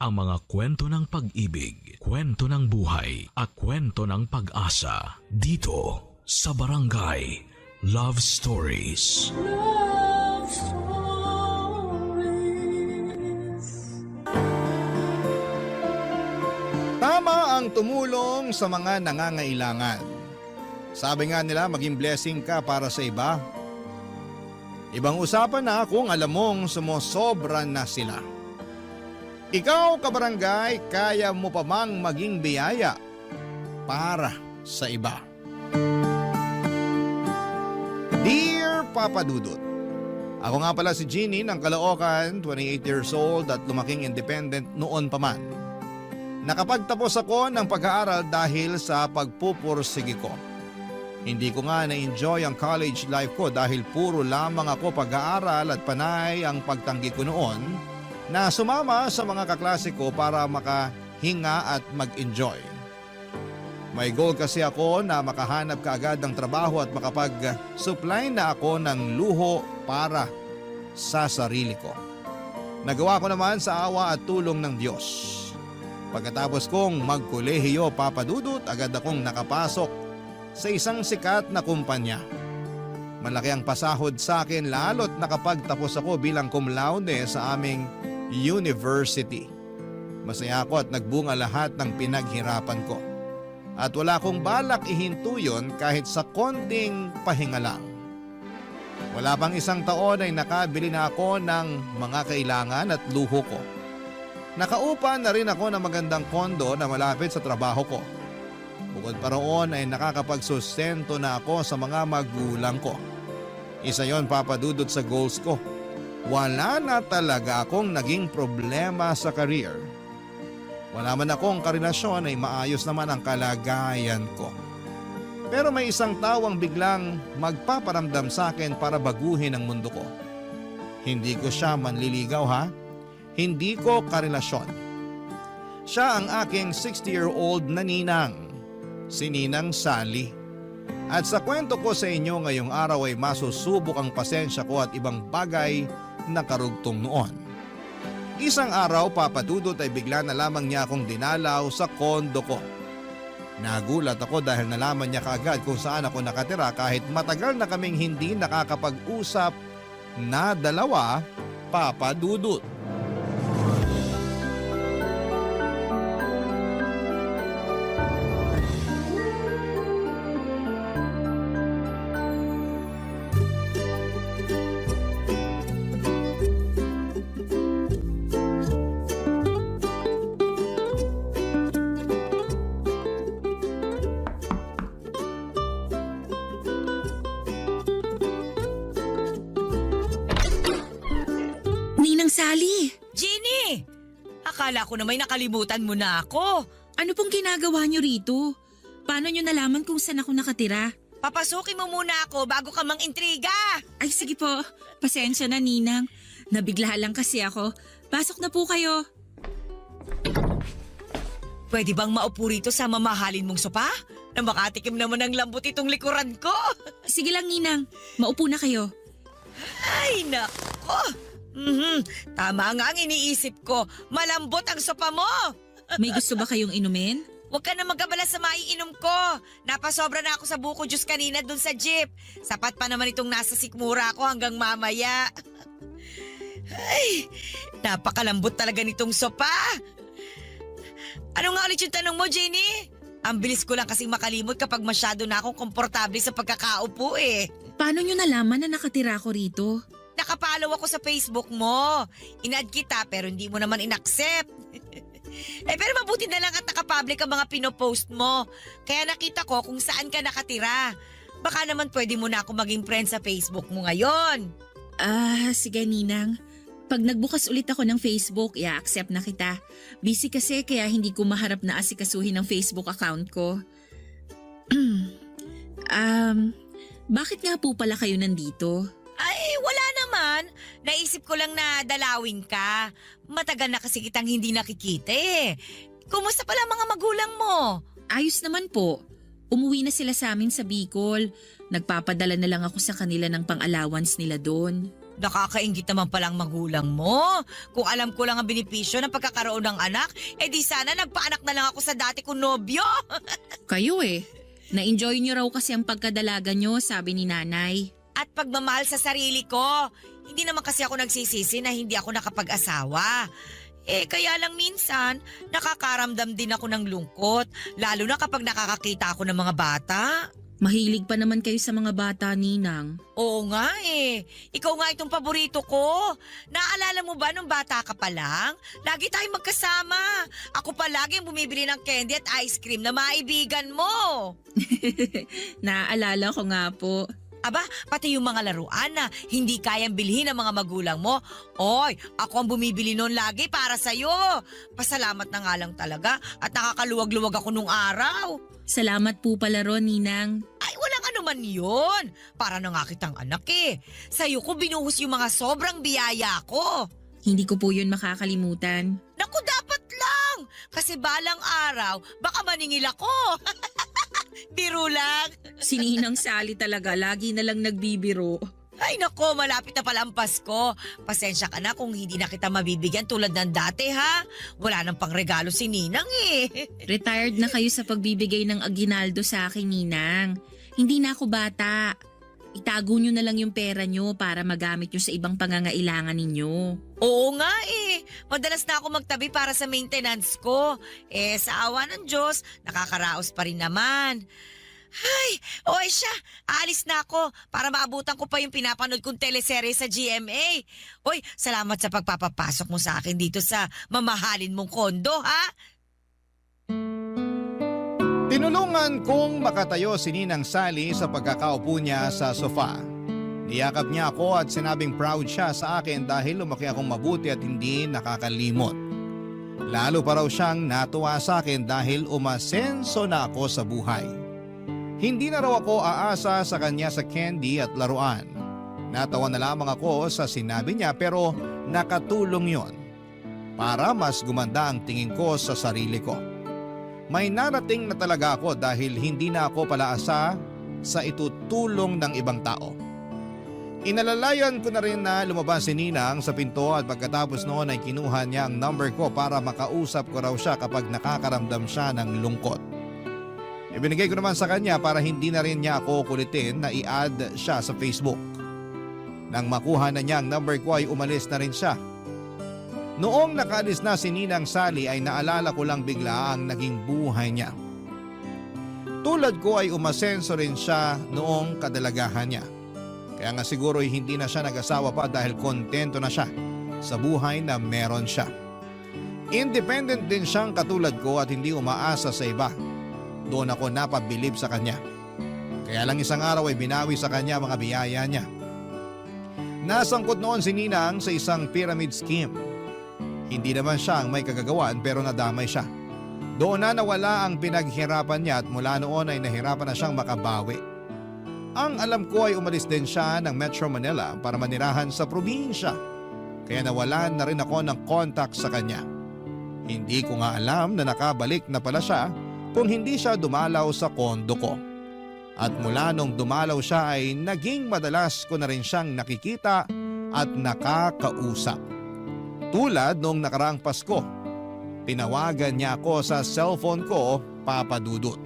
ang mga kwento ng pag-ibig, kwento ng buhay, at kwento ng pag-asa dito sa Barangay Love Stories. Love Stories. Tama ang tumulong sa mga nangangailangan. Sabi nga nila, maging blessing ka para sa iba. Ibang usapan na kung alam mong sumusobra na sila. Ikaw, kabarangay, kaya mo pa mang maging biyaya para sa iba. Dear Papa Dudut, ako nga pala si Jeannie ng Caloocan, 28 years old at lumaking independent noon pa man. Nakapagtapos ako ng pag-aaral dahil sa pagpupursige ko. Hindi ko nga na-enjoy ang college life ko dahil puro lamang ako pag-aaral at panay ang pagtanggi ko noon na sumama sa mga kaklase ko para makahinga at mag-enjoy. May goal kasi ako na makahanap kaagad ng trabaho at makapag-supply na ako ng luho para sa sarili ko. Nagawa ko naman sa awa at tulong ng Diyos. Pagkatapos kong magkolehiyo, Papa Dudut, agad akong nakapasok sa isang sikat na kumpanya. Malaki ang pasahod sa akin lalo't nakapagtapos ako bilang cum laude sa aming university. Masaya ako at nagbunga lahat ng pinaghirapan ko. At wala akong balak ihinto yun kahit sa konting pahinga lang. Wala pang isang taon ay nakabili na ako ng mga kailangan at luho ko. Nakaupa na rin ako ng magandang kondo na malapit sa trabaho ko. Bukod pa roon ay nakakapagsustento na ako sa mga magulang ko. Isa yon, Papa Dudut, sa goals ko. Wala na talaga akong naging problema sa career. Wala man akong karelasyon ay maayos naman ang kalagayan ko. Pero may isang tao ang biglang magpaparamdam sa akin para baguhin ang mundo ko. Hindi ko siya manliligaw, ha? Hindi ko karelasyon. Siya ang aking 60-year-old na ninang, si Ninang Sally. At sa kwento ko sa inyo ngayong araw ay masusubok ang pasensya ko at ibang bagay na karugtong noon. Isang araw, Papa Dudut, ay bigla na lamang niya akong dinalaw sa kondo ko. Nagulat ako dahil nalaman niya kaagad kung saan ako nakatira kahit matagal na kaming hindi nakakapag-usap na dalawa, Papa Dudut. Ninang Sally! Jeannie! Akala ko na may nakalimutan mo na ako. Ano pong ginagawa niyo rito? Paano niyo nalaman kung saan ako nakatira? Papasukin mo muna ako bago ka mang intriga. Ay sige po, pasensya na Ninang. Nabigla lang kasi ako. Pasok na po kayo. Pwede bang maupo rito sa mamahalin mong sopa? Na makatikim naman ng lambot itong likuran ko. Sige lang Ninang, maupo na kayo. Ay, nako! Tama nga ang iniisip ko. Malambot ang sopa mo. May gusto ba kayong inumin? Huwag ka na magkabala sa maiinom ko. Napasobra na ako sa buko juice kanina dun sa jeep. Sapat pa naman itong nasa sikmura ko hanggang mamaya. Ay, napakalambot talaga nitong sopa. Ano nga ulit yung tanong mo, Jenny? Ang bilis ko lang kasing makalimot kapag masyado na akong komportable sa pagkakaupo eh. Paano niyo nalaman na nakatira ako rito? Nakapollow ako sa Facebook mo. In-add kita pero hindi mo naman in-accept. Pero mabuti na lang at nakapublic ang mga pinopost mo. Kaya nakita ko kung saan ka nakatira. Baka naman pwede mo na ako maging friend sa Facebook mo ngayon. Sige Ninang. Pag nagbukas ulit ako ng Facebook, i-accept na kita. Busy kasi kaya hindi ko maharap na asikasuhin ang Facebook account ko. Bakit nga po pala kayo nandito? Ay, wala naman. Naisip ko lang na dalawin ka. Matagal na kasi kitang hindi nakikita eh. Kumusta pala mga magulang mo? Ayos naman po. Umuwi na sila sa amin sa Bicol. Nagpapadala na lang ako sa kanila ng pang-allowance nila doon. Nakakaingit naman palang magulang mo. Kung alam ko lang ang benepisyo ng pagkakaroon ng anak, di sana nagpaanak na lang ako sa dati kong nobyo. Kayo eh. Na-enjoy niyo raw kasi ang pagkadalaga niyo, sabi ni nanay. At pagmamahal sa sarili ko. Hindi naman kasi ako nagsisisi na hindi ako nakapag-asawa. Kaya lang minsan, nakakaramdam din ako ng lungkot. Lalo na kapag nakakakita ako ng mga bata. Mahilig pa naman kayo sa mga bata, Ninang. Oo nga eh. Ikaw nga itong paborito ko. Naalala mo ba nung bata ka pa lang? Lagi tayong magkasama. Ako palagi ang bumibili ng candy at ice cream na maibigan mo. Naaalala ko nga po. Aba, pati yung mga laruan na hindi kayang bilhin ng mga magulang mo. Oy, ako ang bumibili noon lagi para sa'yo. Pasalamat na nga lang talaga at nakakaluwag-luwag ako nung araw. Salamat po pala ron, Ninang. Ay, walang anuman yun. Para na nga kitang anak eh. Sa'yo ko binuhos yung mga sobrang biyaya ko. Hindi ko po yun makakalimutan. Naku, dapat lang. Kasi balang araw, baka maningil ako. Biro lang. Si Ninang Sally talaga, lagi na lang nagbibiro. Ay nako, malapit na pala ang Pasko. Pasensya ka na kung hindi na kita mabibigyan tulad ng dati ha. Wala nang pangregalo si Ninang eh. Retired na kayo sa pagbibigay ng aginaldo sa akin, Ninang. Hindi na ako bata. Itago nyo na lang yung pera nyo para magamit nyo sa ibang pangangailangan ninyo. Oo nga eh. Madalas na ako magtabi para sa maintenance ko. Sa awa ng Diyos, nakakaraos pa rin naman. Ay, oy siya, aalis na ako para maabutan ko pa yung pinapanood kong teleserye sa GMA. Oy, salamat sa pagpapapasok mo sa akin dito sa mamahalin mong kondo, ha? Tinulungan kong makatayo si Ninang Sally sa pagkakaupo niya sa sofa. Niyakap niya ako at sinabing proud siya sa akin dahil lumaki akong mabuti at hindi nakakalimot. Lalo pa raw siyang natuwa sa akin dahil umasenso na ako sa buhay. Hindi na raw ako aasa sa kanya sa candy at laruan. Natawa na lamang ako sa sinabi niya pero nakatulong yon para mas gumanda ang tingin ko sa sarili ko. May narating na talaga ako dahil hindi na ako palaasa sa itutulong ng ibang tao. Inalalayan ko na rin na lumabas si Ninang sa pinto at pagkatapos noon ay kinuha niya ang number ko para makausap ko raw siya kapag nakakaramdam siya ng lungkot. Ibinigay ko naman sa kanya para hindi na rin niya ako kulitin na i-add siya sa Facebook. Nang makuha na niya ang number ko ay umalis na rin siya. Noong nakaalis na si Ninang Sally ay naalala ko lang bigla ang naging buhay niya. Tulad ko ay umasenso rin siya noong kadalagahan niya. Kaya nga siguro ay hindi na siya nag-asawa pa dahil kontento na siya sa buhay na meron siya. Independent din siyang katulad ko at hindi umaasa sa iba. Doon ako napabilib sa kanya. Kaya lang isang araw ay binawi sa kanya mga biyaya niya. Nasangkot noon si Ninang sa isang pyramid scheme. Hindi naman siya ang may kagagawan pero nadamay siya. Doon na nawala ang pinaghirapan niya at mula noon ay nahirapan na siyang makabawi. Ang alam ko ay umalis din siya ng Metro Manila para manirahan sa probinsya. Kaya nawalan na rin ako ng contact sa kanya. Hindi ko nga alam na nakabalik na pala siya kung hindi siya dumalaw sa kondo ko. At mula nung dumalaw siya ay naging madalas ko na rin siyang nakikita at nakakausap. Tulad nung nakaraang Pasko, pinawagan niya ako sa cellphone ko, Papa Dudut.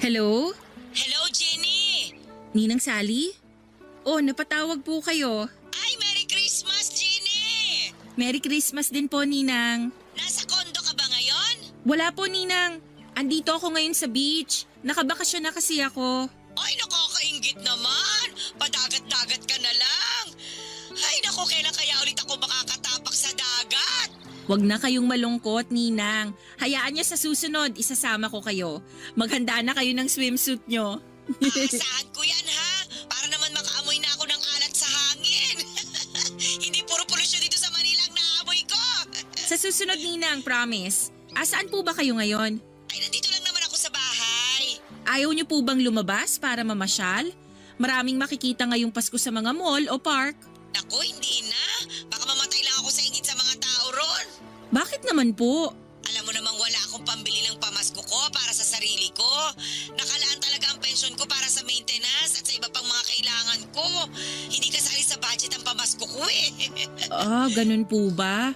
Hello? Hello, Jenny! Ninang Sally? Oh, napatawag po kayo. Ay, Merry Christmas, Jenny! Merry Christmas din po, Ninang. Nasa kondo ka ba ngayon? Wala po, Ninang. Andito ako ngayon sa beach. Nakabakasyon na kasi ako. Ay, nakakaingit naman! Padagat-dagat ka na lang! Ay, naku, kailan kaya ulit ako makakatapak sa dagat? Huwag na kayong malungkot, Ninang. Hayaan niyo sa susunod, isasama ko kayo. Maghanda na kayo ng swimsuit nyo. Saan ko yan, ha? Para naman makaamoy na ako ng alat sa hangin. Hindi puro polusyon dito sa Manila ang naamoy ko. Sa susunod, Ninang, promise. Asaan po ba kayo ngayon? Ay, nandito lang naman ako Ayaw niyo po bang lumabas para mamasyal? Maraming makikita ngayong Pasko sa mga mall o park. Naku, hindi na. Baka mamatay lang ako sa ingit sa mga tao ron. Bakit naman po? Alam mo namang wala akong pambili ng pamasko ko para sa sarili ko. Nakalaan talaga ang pensyon ko para sa maintenance at sa iba pang mga kailangan ko. Hindi kasali sa budget ang pamasko ko eh. Ganun po ba?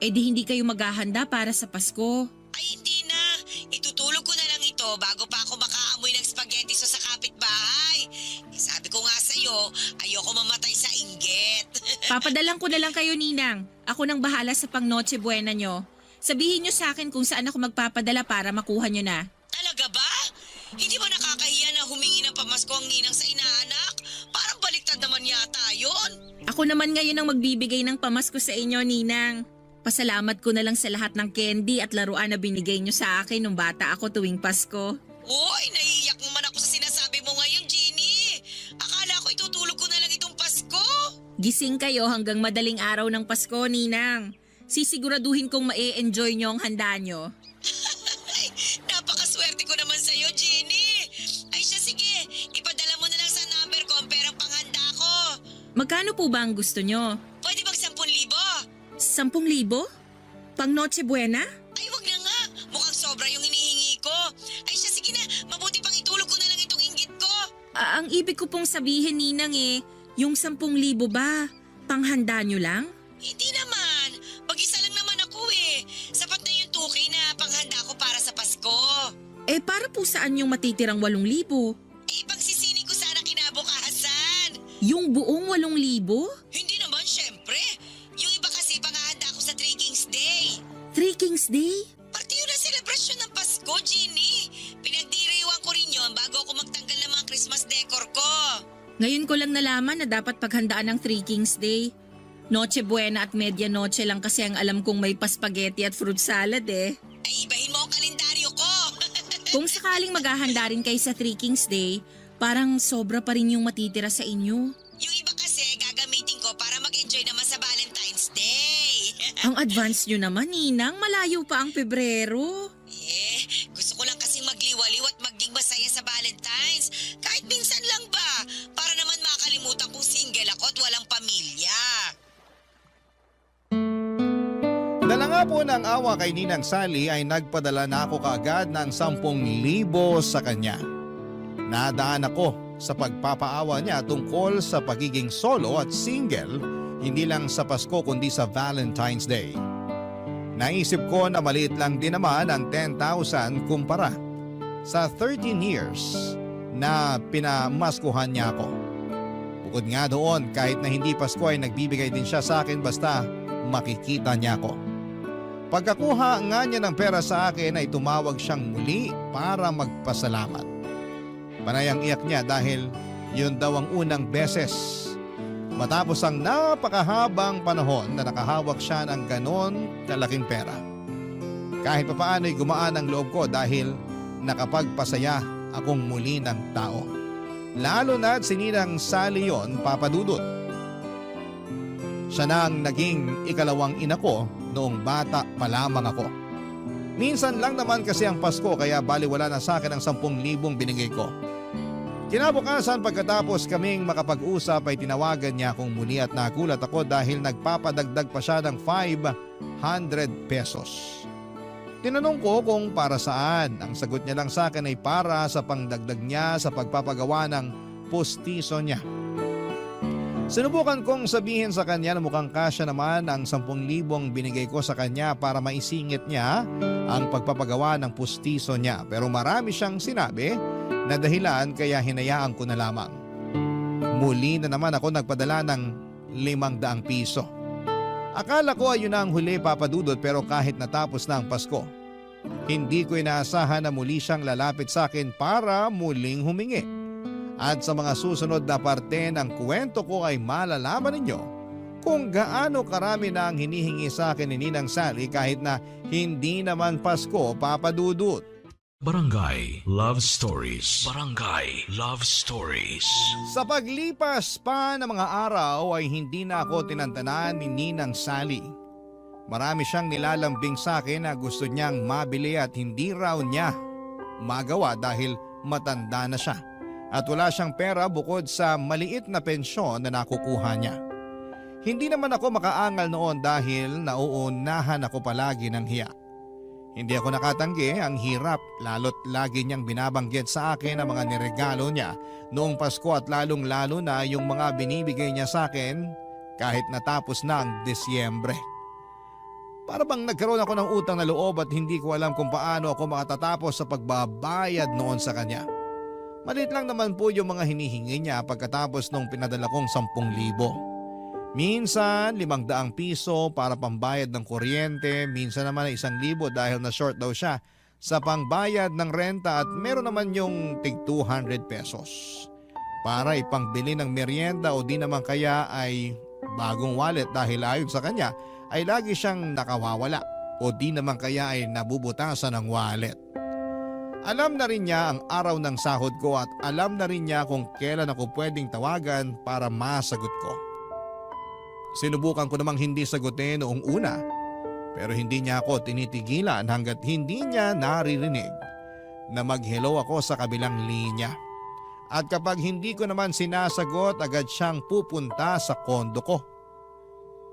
Eh di hindi kayo maghahanda para sa Pasko. Ay hindi na. Itutulog ko na lang ito bago pa ako makaamoy ng spaghetti sa kapitbahay. Sabi ko nga sa'yo, ayoko mamatay sa inggit. Papadalang ko na lang kayo, Ninang. Ako nang bahala sa pang Noche Buena nyo. Sabihin nyo sa akin kung saan ako magpapadala para makuha nyo na. Talaga ba? Hindi ba nakakahiya na humingi ng pamasko ang ninang sa inaanak? Parang baliktad naman yata yun. Ako naman ngayon ang magbibigay ng pamasko sa inyo, Ninang. Pasalamat ko na lang sa lahat ng candy at laruan na binigay nyo sa akin nung bata ako tuwing Pasko. Uy, naiiyak naman ako sa sinasabi mo ngayon, Jeannie. Akala ko itutulog ko na lang itong Pasko. Gising kayo hanggang madaling araw ng Pasko, Ninang. Sisiguraduhin kong ma-enjoy nyo ang handa nyo. Ay, napakaswerte ko naman sa'yo, Jeannie. Ay siya, sige. Ipadala mo na lang sa number ko ang perang panghanda ko. Magkano po ba ang gusto nyo? Pwede bang 10,000? 10,000? Pang Noche Buena? Ay, wag na nga. Mukhang sobra yung hinihingi ko. Ay siya, sige na. Mabuti pang itulog ko na lang itong inggit ko. Ang ibig ko pong sabihin, Ninang yung 10,000 ba? Panghanda nyo lang? Hindi naman. Mag-isa lang naman ako eh. Sapat na yung 2K na panghanda ko para sa Pasko. Eh para po saan yung matitirang 8,000? Eh, ipagsisining ko sana kinabukasan. Yung buong 8,000? Hindi naman, syempre. Yung iba kasi panghahanda ko sa Three Kings Day. Three Kings Day? Pati yun ang selebrasyon ng Pasko, Jeannie. Pinagdiriwang ko rin yun bago ako magtanggal ng mga Christmas decor ko. Ngayon ko lang nalaman na dapat paghandaan ng Three Kings Day. Noche Buena at Media Noche lang kasi ang alam kong may paspaghetti at fruit salad eh. Ay, ibahin mo ang kalendaryo ko. Kung sakaling maghahanda rin kayo sa Three Kings Day, parang sobra pa rin yung matitira sa inyo. Yung iba kasi gagamitin ko para mag-enjoy naman sa Valentine's Day. Ang advance nyo naman, Ninang. Malayo pa ang Pebrero. Gusto ko lang kasing magliwaliw at maging masaya sa Valentine's. Kahit minsan lang ba? Para naman makalimutan kong single ako at walang pamilya. Dala nga po ng awa kay Ninang Sally ay nagpadala na ako kaagad ng 10,000 sa kanya. Nadaan ako sa pagpapaawa niya tungkol sa pagiging solo at single, hindi lang sa Pasko kundi sa Valentine's Day. Naisip ko na maliit lang din naman ang 10,000 kumpara sa 13 years na pinamaskuhan niya ako. Bukod nga doon, kahit na hindi Pasko ay nagbibigay din siya sa akin basta makikita niya ako. Pagkakuha nga niya ng pera sa akin ay tumawag siyang muli para magpasalamat. Panay ang iyak niya dahil yun daw ang unang beses matapos ang napakahabang panahon na nakahawak siya ng ganon kalaking pera. Kahit papaano ay gumaan ang loob ko dahil nakapagpasaya akong muli ng tao. Lalo na't si Ninang Sally yon, Papa Dudut. Siya na ang naging ikalawang ina ko noong bata pa lamang ako. Minsan lang naman kasi ang Pasko kaya baliwala na sa akin ang 10,000 binigay ko. Kinabukasan pagkatapos kaming makapag-usap ay tinawagan niya akong muli at nagulat ako dahil nagpapadagdag pa siya ng 500 pesos. Tinanong ko kung para saan. Ang sagot niya lang sa akin ay para sa pangdagdag niya sa pagpapagawa ng pustiso niya. Sinubukan kong sabihin sa kanya na mukhang kasya naman ang 10,000 binigay ko sa kanya para maisingit niya ang pagpapagawa ng pustiso niya. Pero marami siyang sinabi na dahilan kaya hinayaan ko na lamang. Muli na naman ako nagpadala ng 500 piso. Akala ko ayun na ang huli, Papa Dudut, pero kahit natapos na ang Pasko, hindi ko inaasahan na muli siyang lalapit sa akin para muling humingi. At sa mga susunod na parte ng kwento ko ay malalaman ninyo kung gaano karami na ang hinihingi sa akin ni Ninang Sally kahit na hindi naman Pasko, Papa Dudut. Barangay Love Stories. Barangay Love Stories. Sa paglipas pa ng mga araw ay hindi na ako tinantanan ni Ninang Sally. Marami siyang nilalambing sa akin na gusto niyang mabili at hindi raw niya magawa dahil matanda na siya at wala siyang pera bukod sa maliit na pensyon na nakukuha niya. Hindi naman ako makaangal noon dahil nauunahan ako palagi ng hiya. Hindi ako nakatanggi ang hirap lalo't lagi niyang binabanggit sa akin ang mga niregalo niya noong Pasko at lalong lalo na yung mga binibigay niya sa akin kahit natapos na ang Disyembre. Para bang nagkaroon ako ng utang na loob at hindi ko alam kung paano ako makatatapos sa pagbabayad noon sa kanya. Maliit lang naman po yung mga hinihingi niya pagkatapos nung pinadala kong 10,000. Minsan 500 piso para pambayad ng kuryente, minsan naman ay 1,000 dahil na short daw siya sa pangbayad ng renta at meron naman yung tig 200 pesos. Para ipangbili ng merienda o di naman kaya ay bagong wallet dahil ayon sa kanya ay lagi siyang nakawawala o di naman kaya ay nabubutasan ng wallet. Alam na rin niya ang araw ng sahod ko at alam na rin niya kung kailan ako pwedeng tawagan para masagot ko. Sinubukan ko namang hindi sagutin noong una pero hindi niya ako tinitigilan hanggat hindi niya naririnig na mag-hello ako sa kabilang linya. At kapag hindi ko naman sinasagot agad siyang pupunta sa kondo ko.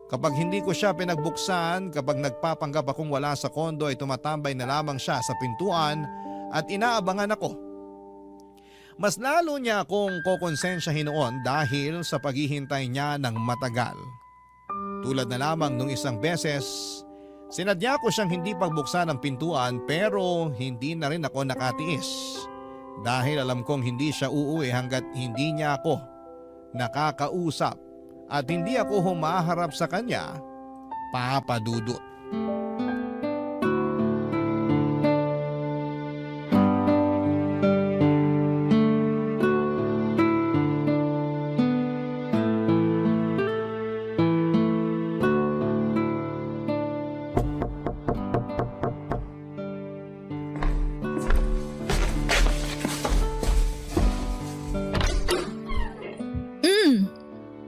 Kapag hindi ko siya pinagbuksan, kapag nagpapanggap akong wala sa kondo ay tumatambay na lamang siya sa pintuan at inaabangan ako. Mas lalo niya akong kokonsensyahin noon dahil sa paghihintay niya ng matagal. Tulad na lamang nung isang beses, sinadya ko siyang hindi pagbuksan ng pintuan pero hindi na rin ako nakatiis. Dahil alam kong hindi siya uuwi hanggat hindi niya ako nakakausap at hindi ako humaharap sa kanya, Papa Dudut.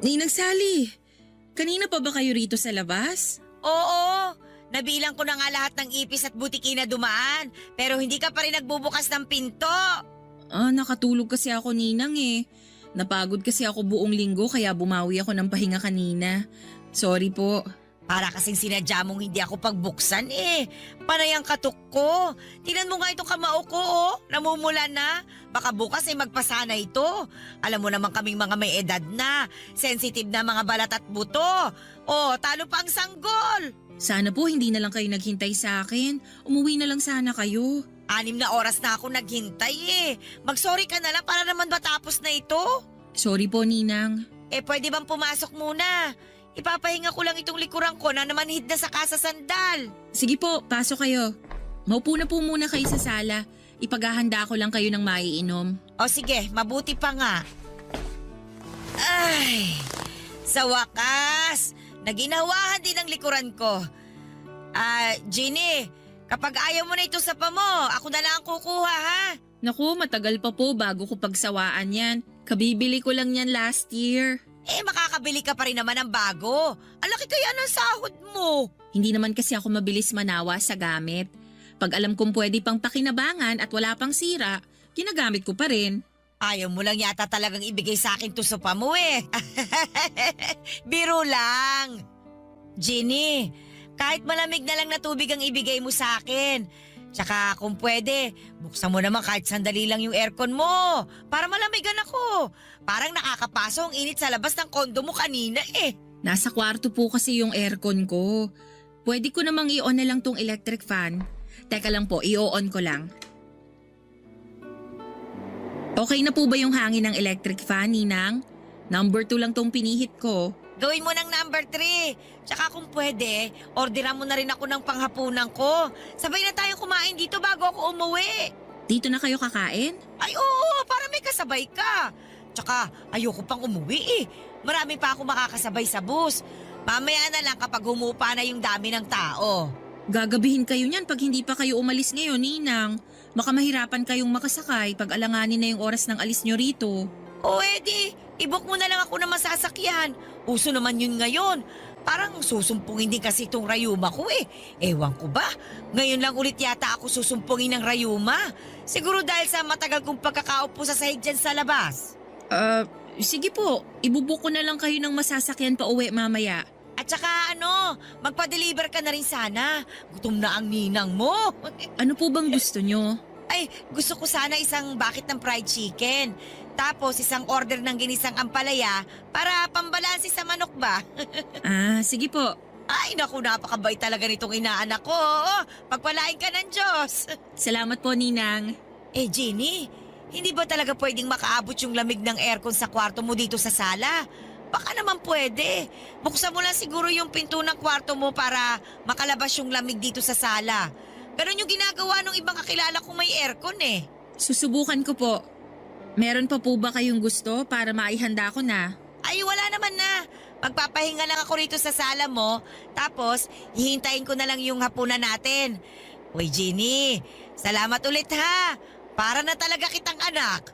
Ninang Sally, kanina pa ba kayo rito sa labas? Oo, nabilang ko na nga lahat ng ipis at butiki na dumaan pero hindi ka pa rin nagbubukas ng pinto. Nakatulog kasi ako Ninang eh. Napagod kasi ako buong linggo kaya bumawi ako ng pahinga kanina. Sorry po. Para kasing sinadya mong hindi ako pagbuksan eh. Panay ang katok ko. Tingnan mo nga itong kamao ko oh. Namumula na. Baka bukas ay magpasana ito. Alam mo naman kaming mga may edad na. Sensitive na mga balat at buto. Oh, talo pa ang sanggol. Sana po hindi na lang kayo naghintay sa akin. Umuwi na lang sana kayo. 6 na oras na ako naghintay eh. Mag-sorry ka na lang para naman matapos na ito. Sorry po Ninang. Pwede bang pumasok muna? Ipapahinga ko lang itong likuran ko na namanhid na sa kasasandal. Sige po, pasok kayo. Maupo na po muna kayo sa sala. Ipaghahanda ko lang kayo ng maiinom. O sige, mabuti pa nga. Ay, sa wakas, naginawahan din ang likuran ko. Ginny, kapag ayaw mo na ito sa pamo, ako na lang ang kukuha ha. Naku, matagal pa po bago ko pagsawaan yan. Kabibili ko lang yan last year. Makakabili ka pa rin naman ng bago. Ang laki kaya ng sahod mo. Hindi naman kasi ako mabilis manawa sa gamit. Pag alam kong pwede pang pakinabangan at wala pang sira, ginagamit ko pa rin. Ayaw mo lang yata talagang ibigay sa akin to sa pamo eh. Biro lang. Ginny, kahit malamig na lang na tubig ang ibigay mo sa akin. Tsaka kung pwede, buksan mo naman kahit sandali lang yung aircon mo para malamigan ako. Parang nakakapaso ang init sa labas ng kondo mo kanina eh. Nasa kwarto po kasi yung aircon ko. Pwede ko namang i-on na lang tong electric fan. Teka lang po, i-on ko lang. Okay na po ba yung hangin ng electric fan, Ninang? Number 2 lang tong pinihit ko. Gawin mo ng number 3. Tsaka kung pwede, orderan mo na rin ako ng panghapunan ko. Sabay na tayong kumain dito bago ako umuwi. Dito na kayo kakain? Ay oo, para may kasabay ka. Tsaka ayoko pang umuwi eh. Marami pa ako makakasabay sa bus. Mamaya na lang kapag humupa na yung dami ng tao. Gagabihin kayo niyan pag hindi pa kayo umalis ngayon, Ninang. Baka mahirapan kayong makasakay pag alanganin na yung oras ng alis nyo rito. O edi, i-book mo na lang ako ng masasakyan. Uso naman yun ngayon. Parang susumpungin din kasi itong rayuma ko eh. Ewan ko ba? Ngayon lang ulit yata ako susumpungin ng rayuma. Siguro dahil sa matagal kong pagkakaupo sa sahig dyan sa labas. Sige po, ibubook ko na lang kayo ng masasakyan pa uwi mamaya. At saka magpa-deliver ka na rin sana. Gutom na ang ninang mo. Ano po bang gusto nyo? Ay, gusto ko sana isang bucket ng fried chicken. Tapos isang order ng ginisang ampalaya para pambalansi sa manok ba? Sige po. Ay, naku, napakabait talaga nitong inaanak ko. Pagpalain ka ng Diyos. Salamat po, Ninang. Eh, Jenny, hindi ba talaga pwedeng makaabot yung lamig ng aircon sa kwarto mo dito sa sala? Baka naman pwede. Buksan mo lang siguro yung pinto ng kwarto mo para makalabas yung lamig dito sa sala. Ganon yung ginagawa ng ibang kakilala kong may aircon eh. Susubukan ko po. Meron pa po ba kayong gusto para maihanda ko na? Ay, wala naman na. Magpapahinga lang ako rito sa sala mo. Tapos, hihintayin ko na lang yung hapunan natin. Uy, Jenny, salamat ulit ha. Para na talaga kitang anak.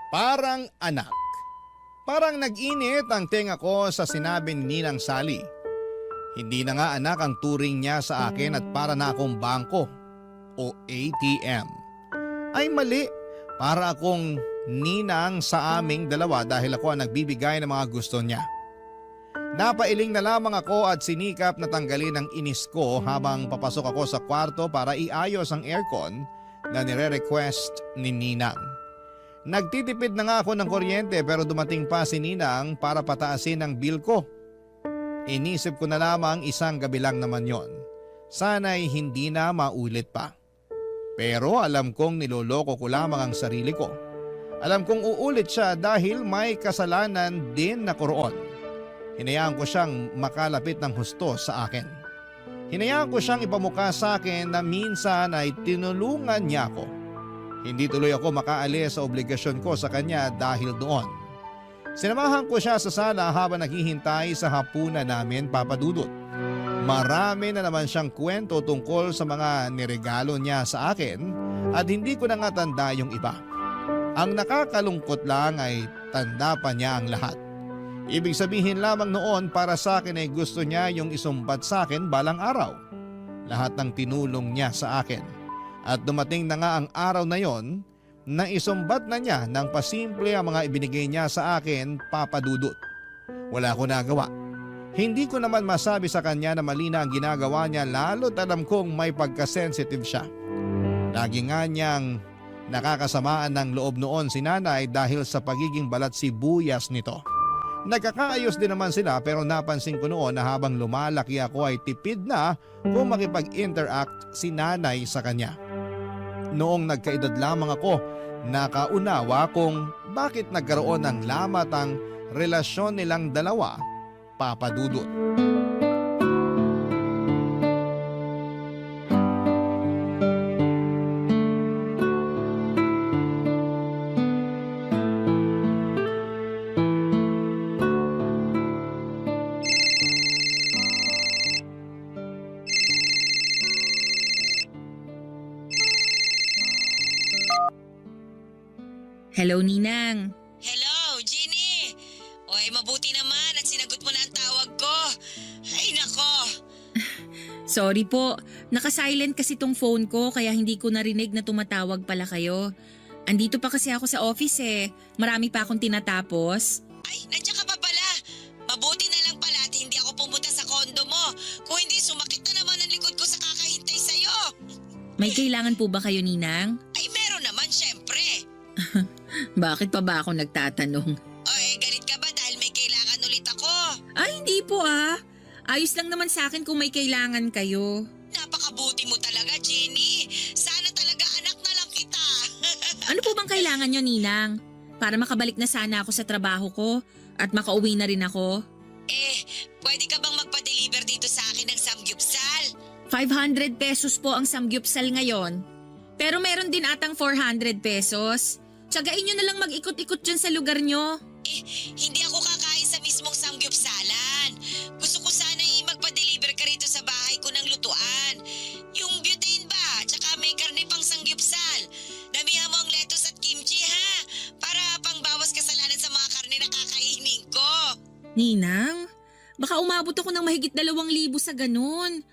Parang anak. Parang nag-init ang tenga ko sa sinabi ni Ninang Sally. Hindi na nga anak ang turing niya sa akin at para na akong bangko o ATM. Ay mali, para akong ninang sa aming dalawa dahil ako ang nagbibigay ng mga gusto niya. Napailing na lamang ako at sinikap na tanggalin ang inis ko habang papasok ako sa kwarto para iayos ang aircon na nire-request ni Ninang. Nagtitipid na nga ako ng kuryente pero dumating pa si Ninang para pataasin ang bill ko. Inisip ko na lamang isang gabi lang naman yon. Sana'y hindi na maulit pa. Pero alam kong niloloko ko lamang ang sarili ko. Alam kong uulit siya dahil may kasalanan din na kuroon. Hinayaan ko siyang makalapit ng husto sa akin. Hinayaan ko siyang ipamukha sa akin na minsan ay tinulungan niya ako. Hindi tuloy ako makaalis sa obligasyon ko sa kanya dahil doon. Sinamahan ko siya sa sala habang naghihintay sa hapunan namin, Papa Dudut. Marami na naman siyang kwento tungkol sa mga niregalo niya sa akin at hindi ko na nga tanda yung iba. Ang nakakalungkot lang ay tanda pa niya ang lahat. Ibig sabihin lamang noon para sa akin ay gusto niya yung isumbat sa akin balang araw. Lahat ng tinulong niya sa akin. At dumating na nga ang araw na yon na isumbat na niya ng pasimple ang mga ibinigay niya sa akin, Papa Dudut. Wala ko nagawa. Hindi ko naman masabi sa kanya na mali na ang ginagawa niya lalo't alam kong may pagkasensitive siya. Lagi nga niyang nakakasamaan ng loob noon si nanay dahil sa pagiging balat sibuyas nito. Nagkakaayos din naman sila pero napansin ko noon na habang lumalaki ako ay tipid na kung makipag-interact si nanay sa kanya. Noong nagkaedad lamang ako, nakaunawa kung bakit nagkaroon ng lamat ang relasyon nilang dalawa, Papa Dudut. Hello, Ninang. Hello, Jenny! Oy, mabuti naman at sinagot mo na ang tawag ko. Ay, nako! Sorry po, naka-silent kasi tong phone ko kaya hindi ko narinig na tumatawag pala kayo. Andito pa kasi ako sa office eh. Marami pa akong tinatapos. Ay, nandiyan ka pa pala. Mabuti na lang pala at hindi ako pumunta sa kondo mo. Kung hindi, sumakit na naman ang likod ko sa kakahintay sa'yo. May kailangan po ba kayo, Ninang? Ay, meron naman, syempre. Bakit pa ba ako nagtatanong? Oy, galit ka ba dahil may kailangan ulit ako? Ay, hindi po ah. Ayos lang naman sa akin kung may kailangan kayo. Napakabuti mo talaga, Jenny. Sana talaga anak na lang kita. Ano po bang kailangan nyo, Ninang? Para makabalik na sana ako sa trabaho ko at makauwi na rin ako. Pwede ka bang magpa-deliver dito sa akin ng samgyupsal? 500 pesos po ang samgyupsal ngayon. Pero meron din atang 400 pesos. Tsagain nyo na lang mag-ikot-ikot dyan sa lugar nyo. Hindi ako kakain sa mismong samgyupsalan. Gusto ko sana magpa-deliver ka rito sa bahay ko ng lutuan. Yung butane ba? Tsaka may karne pang samgyupsal. Damihan mo ang lettuce at kimchi ha. Para pangbawas kasalanan sa mga karne na kakainin ko. Ninang, Baka umabot ako ng mahigit 2,000 sa ganun.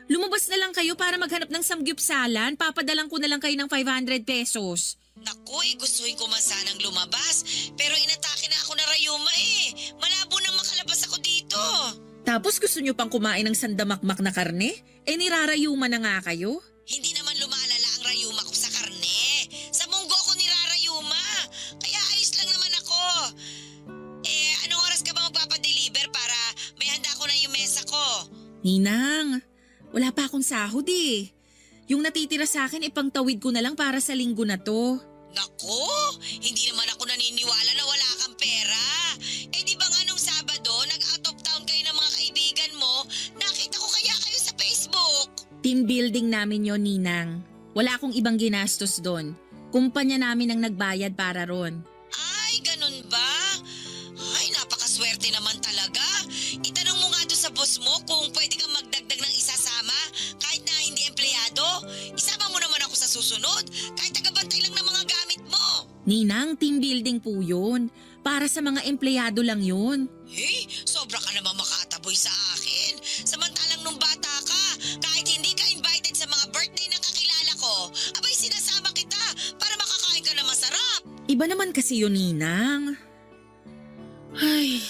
Lumabas na lang kayo para maghanap ng samgyupsalan. Papadalang ko na lang kayo ng 500 pesos. Naku, gustuhin ko man sanang lumabas. Pero inatake na ako na rayuma eh. Malabo nang makalabas ako dito. Tapos gusto nyo pang kumain ng sandamakmak na karne? Nirarayuma na nga kayo? Hindi naman lumalala ang rayuma ko sa karne. Sa munggo ko nirarayuma. Kaya ayos lang naman ako. Anong oras ka ba magpapadeliver para may handa ko na yung mesa ko? Ninang, wala pa akong sahod eh. Yung natitira sa akin ipangtawid ko na lang para sa linggo na to. Naku, hindi naman ako naniniwala na wala kang pera. Di ba nga nung Sabado, nag-out of town kayo ng mga kaibigan mo, nakita ko kaya kayo sa Facebook. Team building namin yon, Ninang. Wala akong ibang ginastos doon. Kumpanya namin ang nagbayad para ron. Ay, ganun ba? Ay, napakaswerte naman talaga. Itanong mo nga doon sa boss mo kung pwede kang magdagdag ng isasama kahit na hindi empleyado. Isama mo naman ako sa susunod kahit tagabantay lang ng mga gamit mo. Ninang, team building po yun. Para sa mga empleyado lang yun. Sobra ka naman makataboy sa akin. Samantalang nung bata ka, kahit hindi ka invited sa mga birthday ng kakilala ko, abay sinasama kita para makakain ka na masarap. Iba naman kasi yun, Ninang. Ay,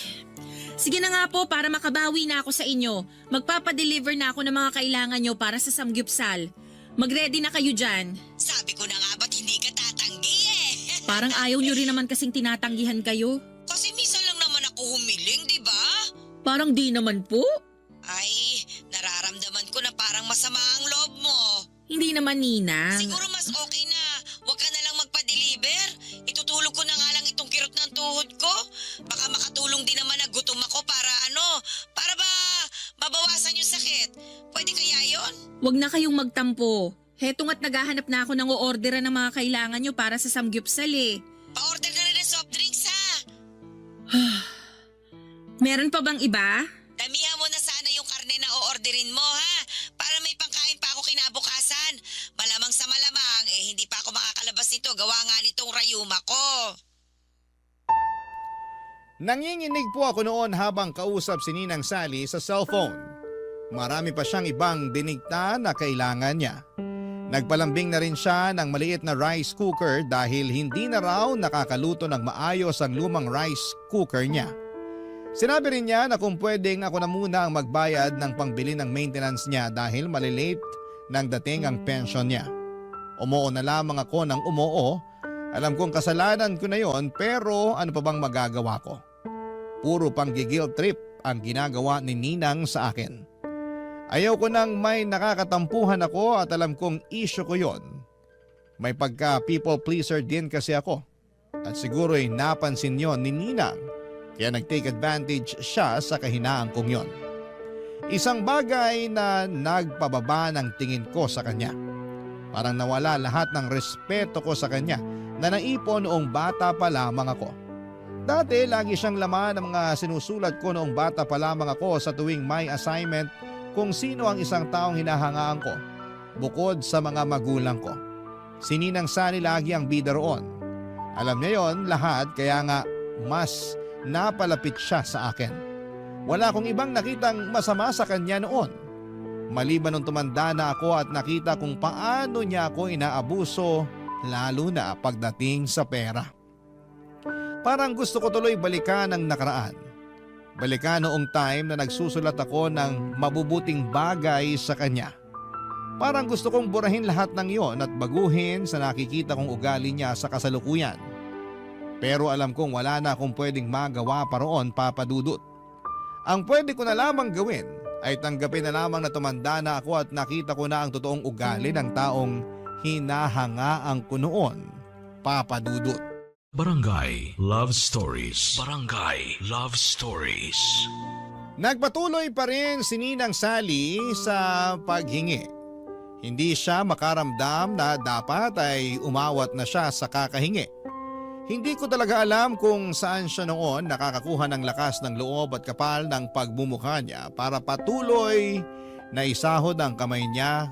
sige na nga po para makabawi na ako sa inyo. Magpapadeliver na ako ng mga kailangan nyo para sa samgyupsal. Mag-ready na kayo dyan. Sabi ko na nga ba't hindi ka tatanggi eh. Parang ayaw nyo rin naman kasing tinatanggihan kayo. Kasi minsan lang naman ako humiling, di ba? Parang di naman po. Ay, nararamdaman ko na parang masama ang loob mo. Hindi naman, Ninang. Siguro mas okay na huwag ka na lang magpa-deliver. Itutulog ko na nga lang itong kirot ng tuhod ko. Baka makatulong din naman na gutom ako para ba mabawasan yung sakit. Pwede kaya yon? Huwag na kayong magtampo. Heto nga't naghahanap na ako ng o-orderan ng mga kailangan nyo para sa samgyupsal eh. Pa-order na rin ng soft drinks ha. Meron pa bang iba? Damihan mo na sana yung karne na o-orderin mo ha. Para may pangkain pa ako kinabukasan. Malamang sa malamang hindi pa ako makakalabas nito. Gawa nga nitong rayuma ko. Nanginginig po ako noon habang kausap si Ninang Sally sa cellphone. Marami pa siyang ibang dinikta na kailangan niya. Nagpalambing na rin siya ng maliit na rice cooker dahil hindi na raw nakakaluto ng maayos ang lumang rice cooker niya. Sinabi rin niya na kung pwedeng ako na muna ang magbayad ng pangbili ng maintenance niya dahil malilate nang dating ang pension niya. Umuo na lamang ako ng umuo. Alam kong kasalanan ko na yon pero ano pa bang magagawa ko? Puro pang guilt trip ang ginagawa ni Ninang sa akin. Ayaw ko nang may nakakatampuhan ako at alam kong issue ko yon. May pagka people pleaser din kasi ako. At siguro'y napansin yon ni Ninang. Kaya nag-take advantage siya sa kahinaan kong yon. Isang bagay na nagpababa ng tingin ko sa kanya. Parang nawala lahat ng respeto ko sa kanya na naipon noong bata pa lamang ako. Dati lagi siyang laman ng mga sinusulat ko noong bata pa lamang ako sa tuwing may assignment kung sino ang isang taong hinahangaan ko bukod sa mga magulang ko. Si Ninang Sally lagi ang bida roon. Alam niya yon lahat kaya nga mas napalapit siya sa akin. Wala akong ibang nakitang masama sa kanya noon. Maliban nung tumanda na ako at nakita kung paano niya ako inaabuso lalo na pagdating sa pera. Parang gusto ko tuloy balikan ang nakaraan. Balikan noong time na nagsusulat ako ng mabubuting bagay sa kanya. Parang gusto kong burahin lahat ng iyon at baguhin sa nakikita kong ugali niya sa kasalukuyan. Pero alam kong wala na akong pwedeng magawa pa roon, Papa Dudut. Ang pwede ko na lamang gawin ay tanggapin na lamang na tumanda na ako at nakita ko na ang totoong ugali ng taong hinahangaan ko noon, Papa Dudut. Barangay Love Stories. Barangay Love Stories. Nagpatuloy pa rin si Ninang Sally sa paghingi. Hindi siya makaramdam na dapat ay umawat na siya sa kakahingi. Hindi ko talaga alam kung saan siya noon nakakakuha ng lakas ng loob at kapal ng pagmumukha niya para patuloy na isahod ang kamay niya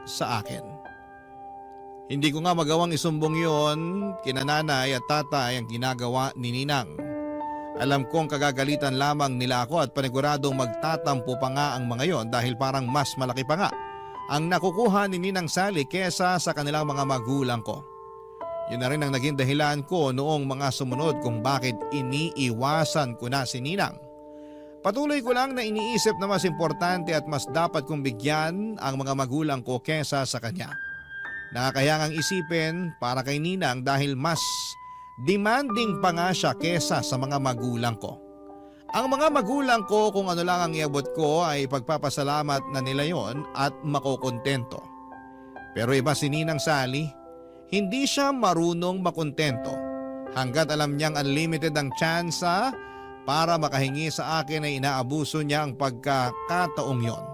sa akin. Hindi ko nga magawang isumbong yon kina nanay at tatay ang ginagawa ni Ninang. Alam kong kagagalitan lamang nila ako at paniguradong magtatampo pa nga ang mga yon dahil parang mas malaki pa nga ang nakukuha ni Ninang Sally kesa sa kanilang mga magulang ko. Yun na rin ang naging dahilan ko noong mga sumunod kung bakit iniiwasan ko na si Ninang. Patuloy ko lang na iniisip na mas importante at mas dapat kong bigyan ang mga magulang ko kesa sa kanya. Nakakayangang isipin para kay Ninang dahil mas demanding pa nga siya kesa sa mga magulang ko. Ang mga magulang ko kung ano lang ang iabot ko ay pagpapasalamat na nila yon at makokontento. Pero iba si Ninang Sally, hindi siya marunong makontento hanggat alam niyang unlimited ang tsansa para makahingi sa akin ay inaabuso niya ang pagkakataong yon.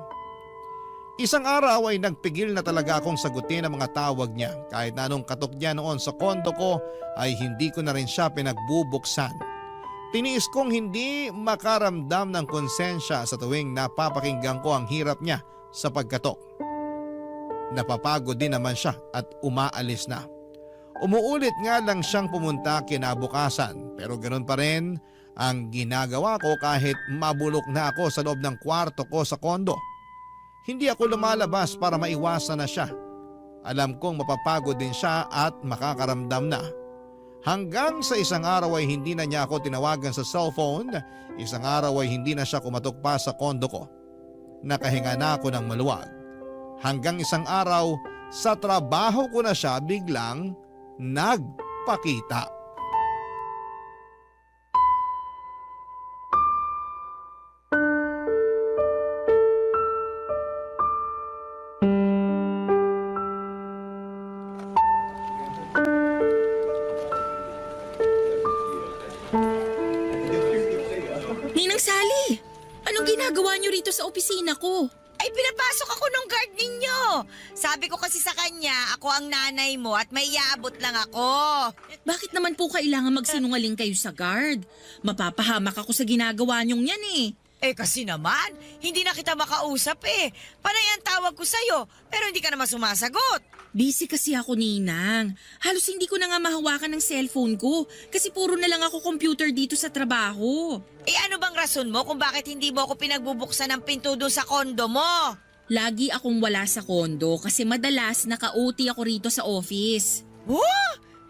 Isang araw ay nagpigil na talaga akong sagutin ang mga tawag niya kahit na anong katok niya noon sa kondo ko ay hindi ko na rin siya pinagbubuksan. Tiniis kong hindi makaramdam ng konsensya sa tuwing napapakinggan ko ang hirap niya sa pagkatok. Napapagod din naman siya at umaalis na. Umuulit nga lang siyang pumunta kinabukasan pero ganoon pa rin ang ginagawa ko kahit mabulok na ako sa loob ng kwarto ko sa kondo. Hindi ako lumalabas para maiwasan na siya. Alam kong mapapagod din siya at makakaramdam na. Hanggang sa isang araw ay hindi na niya ako tinawagan sa cellphone, isang araw ay hindi na siya kumatok pa sa kondo ko. Nakahinga na ako ng maluwag. Hanggang isang araw, sa trabaho ko na siya biglang nagpakita. Ninang Sally, anong ginagawa niyo rito sa opisina ko? Ay, pinapasok ako ng guard ninyo. Sabi ko kasi sa kanya, ako ang nanay mo at may iaabot lang ako. Bakit naman po kailangan magsinungaling kayo sa guard? Mapapahamak ako sa ginagawa niyong yan eh. Eh kasi naman, hindi na kita makausap eh. Panay ang tawag ko sa'yo, pero hindi ka naman sumasagot. Busy kasi ako, Ninang. Halos hindi ko na nga mahawakan ng cellphone ko kasi puro na lang ako computer dito sa trabaho. Eh ano bang rason mo kung bakit hindi mo ako pinagbubuksan ng pinto doon sa kondo mo? Lagi akong wala sa kondo kasi madalas naka-OT ako rito sa office.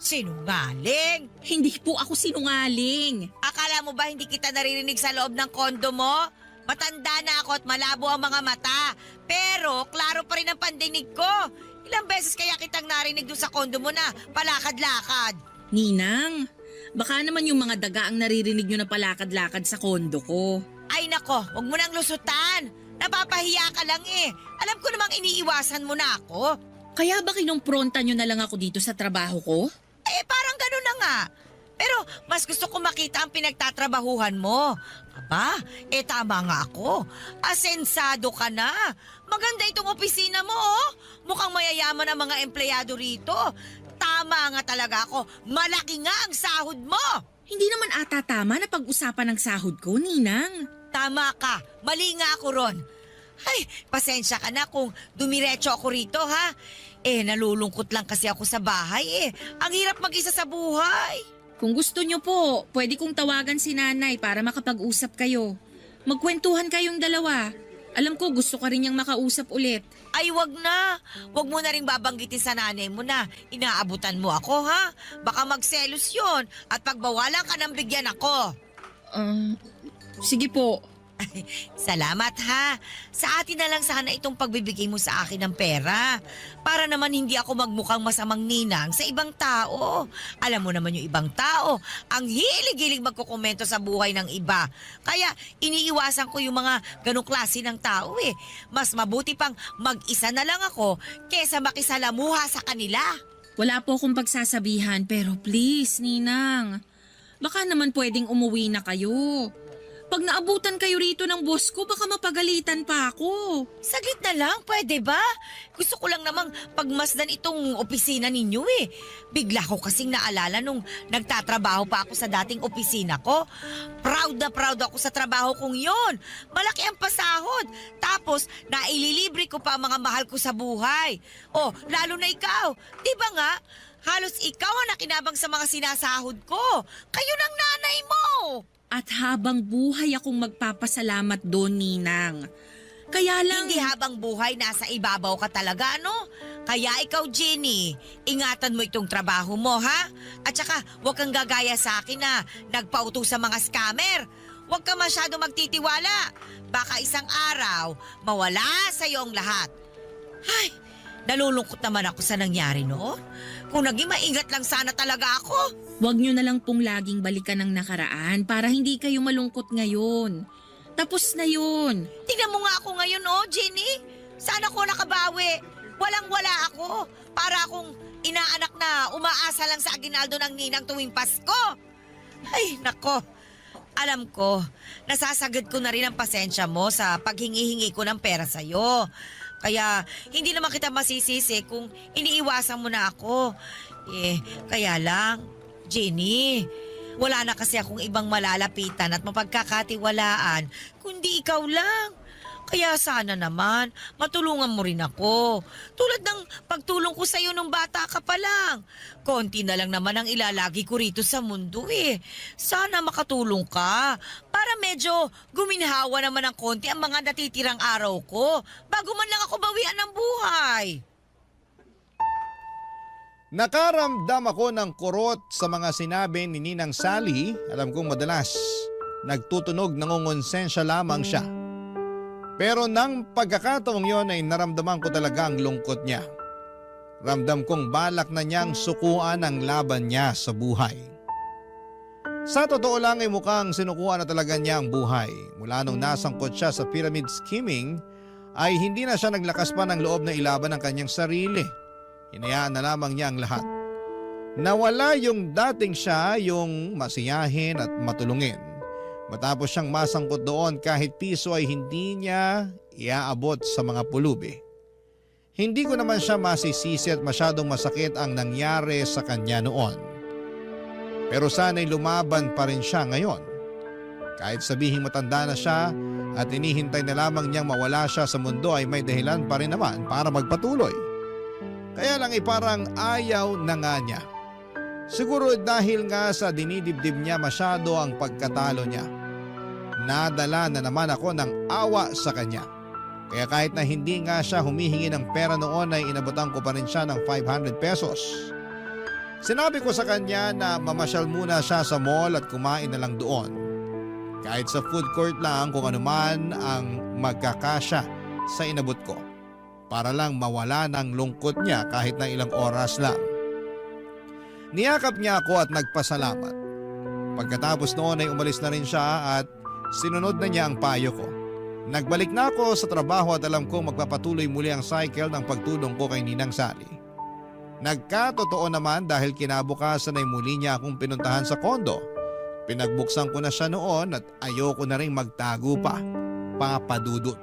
Sinungaling! Hindi po ako sinungaling. Akala mo ba hindi kita naririnig sa loob ng kondo mo? Matanda na ako at malabo ang mga mata. Pero klaro pa rin ang pandinig ko. Ilang beses kaya kitang narinig doon sa kondo mo na palakad-lakad. Ninang, baka naman yung mga daga ang naririnig nyo na palakad-lakad sa kondo ko. Ay nako, huwag mo nang lusutan. Napapahiya ka lang eh. Alam ko namang iniiwasan mo na ako. Kaya ba kinumpronta nyo na lang ako dito sa trabaho ko? Eh parang gano'n na nga. Pero mas gusto ko makita ang pinagtatrabahuhan mo. Aba, eh tama nga ako. Asensado ka na. Maganda itong opisina mo oh. Mukhang mayayaman ang mga empleyado rito. Tama nga talaga ako. Malaki nga ang sahod mo. Hindi naman ata tama na pag-usapan ng sahod ko, Ninang. Tama ka. Mali nga ako ron. Ay, pasensya ka na kung dumiretso ako rito ha. Eh, nalulungkot lang kasi ako sa bahay eh. Ang hirap mag-isa sa buhay. Kung gusto nyo po, pwede kong tawagan si nanay para makapag-usap kayo. Magkwentuhan kayong dalawa. Alam ko gusto ka rin niyang makausap ulit. Ay, wag na. Wag mo na rin babanggitin sa nanay mo na inaabutan mo ako ha. Baka magselos yun at pagbawalan ka ng bigyan ako. Sige po. Salamat ha. Sa atin na lang sana itong pagbibigay mo sa akin ng pera. Para naman hindi ako magmukhang masamang ninang sa ibang tao. Alam mo naman yung ibang tao, ang hilig-hilig magkukomento sa buhay ng iba. Kaya iniiwasan ko yung mga ganong klase ng tao eh. Mas mabuti pang mag-isa na lang ako kesa makisalamuha sa kanila. Wala po akong pagsasabihan pero please, Ninang. Baka naman pwedeng umuwi na kayo. Pag naabutan kayo rito ng boss ko, baka mapagalitan pa ako. Saglit na lang, pwede ba? Gusto ko lang namang pagmasdan itong opisina ninyo eh. Bigla ko kasing naalala nung nagtatrabaho pa ako sa dating opisina ko. Proud na proud ako sa trabaho kong yon. Malaki ang pasahod. Tapos, naililibre ko pa ang mga mahal ko sa buhay. Oh, lalo na ikaw. Di ba nga? Halos ikaw ang nakinabang sa mga sinasahod ko. Kayo ng nanay mo. At habang buhay akong magpapasalamat doon, Ninang. Kaya lang... Hindi habang buhay nasa ibabaw ka talaga, ano? Kaya ikaw, Jenny, ingatan mo itong trabaho mo, ha? At saka, huwag kang gagaya sa akin na nagpauto sa mga scammer. Huwag ka masyado magtitiwala. Baka isang araw, mawala sa iyo ang lahat. Ay, nalulungkot naman ako sa nangyari, no? Kung naging maingat lang sana talaga ako. Huwag nyo na lang pong laging balikan ang nakaraan para hindi kayo malungkot ngayon. Tapos na yun. Tingnan mo nga ako ngayon, oh, Jenny. Sana ko nakabawi. Walang-wala ako. Para akong inaanak na umaasa lang sa aginaldo ng ninang tuwing Pasko. Ay, nako. Alam ko, nasasagad ko na rin ang pasensya mo sa paghingi-hingi ko ng pera sa'yo. Kaya hindi naman kita masisisi kung iniiwasan mo na ako. Kaya lang, Jenny, wala na kasi akong ibang malalapitan at mapagkakatiwalaan kundi ikaw lang. Kaya sana naman, matulungan mo rin ako. Tulad ng pagtulong ko sa'yo nung bata ka pa lang. Konti na lang naman ang ilalagi ko rito sa mundo eh. Sana makatulong ka para medyo guminhawa naman ng konti ang mga natitirang araw ko bago man lang ako bawian ng buhay. Nakaramdam ako ng kurot sa mga sinabi ni Ninang Sally. Alam kong madalas nagtutunog nangongonsensya lamang siya. Pero nang pagkakataong yon ay naramdaman ko talaga ang lungkot niya. Ramdam kong balak na niyang sukuan ang laban niya sa buhay. Sa totoo lang ay mukhang sinukuan na talaga niya ang buhay. Mula nung nasangkot siya sa pyramid scheming ay hindi na siya naglakas pa ng loob na ilaban ang kanyang sarili. Hinayaan na lamang niya ang lahat. Nawala yung dating siya, yung masiyahin at matulungin. Matapos siyang masangkot doon kahit piso ay hindi niya iaabot sa mga pulubi. Hindi ko naman siya masisisi at masyadong masakit ang nangyari sa kanya noon. Pero sana'y lumaban pa rin siya ngayon. Kahit sabihing matanda na siya at inihintay na lamang niyang mawala siya sa mundo ay may dahilan pa rin naman para magpatuloy. Kaya lang parang ayaw na nga niya. Siguro dahil nga sa dinidibdib niya masyado ang pagkatalo niya. Nadala na naman ako ng awa sa kanya. Kaya kahit na hindi nga siya humihingi ng pera noon ay inabutan ko pa rin siya ng 500 pesos. Sinabi ko sa kanya na mamasyal muna siya sa mall at kumain na lang doon. Kahit sa food court lang kung anuman ang magkakasya sa inabot ko. Para lang mawala ng lungkot niya kahit na ilang oras lang. Niyakap niya ako at nagpasalamat. Pagkatapos noon ay umalis na rin siya at sinunod na niya ang payo ko. Nagbalik na ako sa trabaho at alam kong magpapatuloy muli ang cycle ng pagtulong ko kay Ninang Sally. Nagkatotoo naman dahil kinabukasan ay muli niya akong pinuntahan sa kondo. Pinagbuksan ko na siya noon at ayoko na rin magtago pa. Papa Dudut.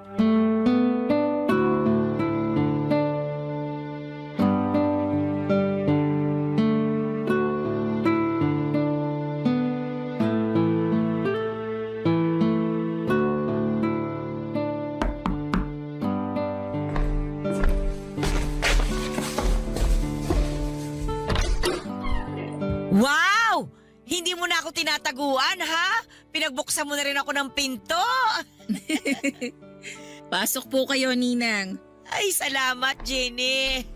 Wow! Hindi mo na ako tinataguan, ha? Pinagbuksan mo na rin ako ng pinto. Pasok po kayo, Ninang. Ay, salamat, Jenny.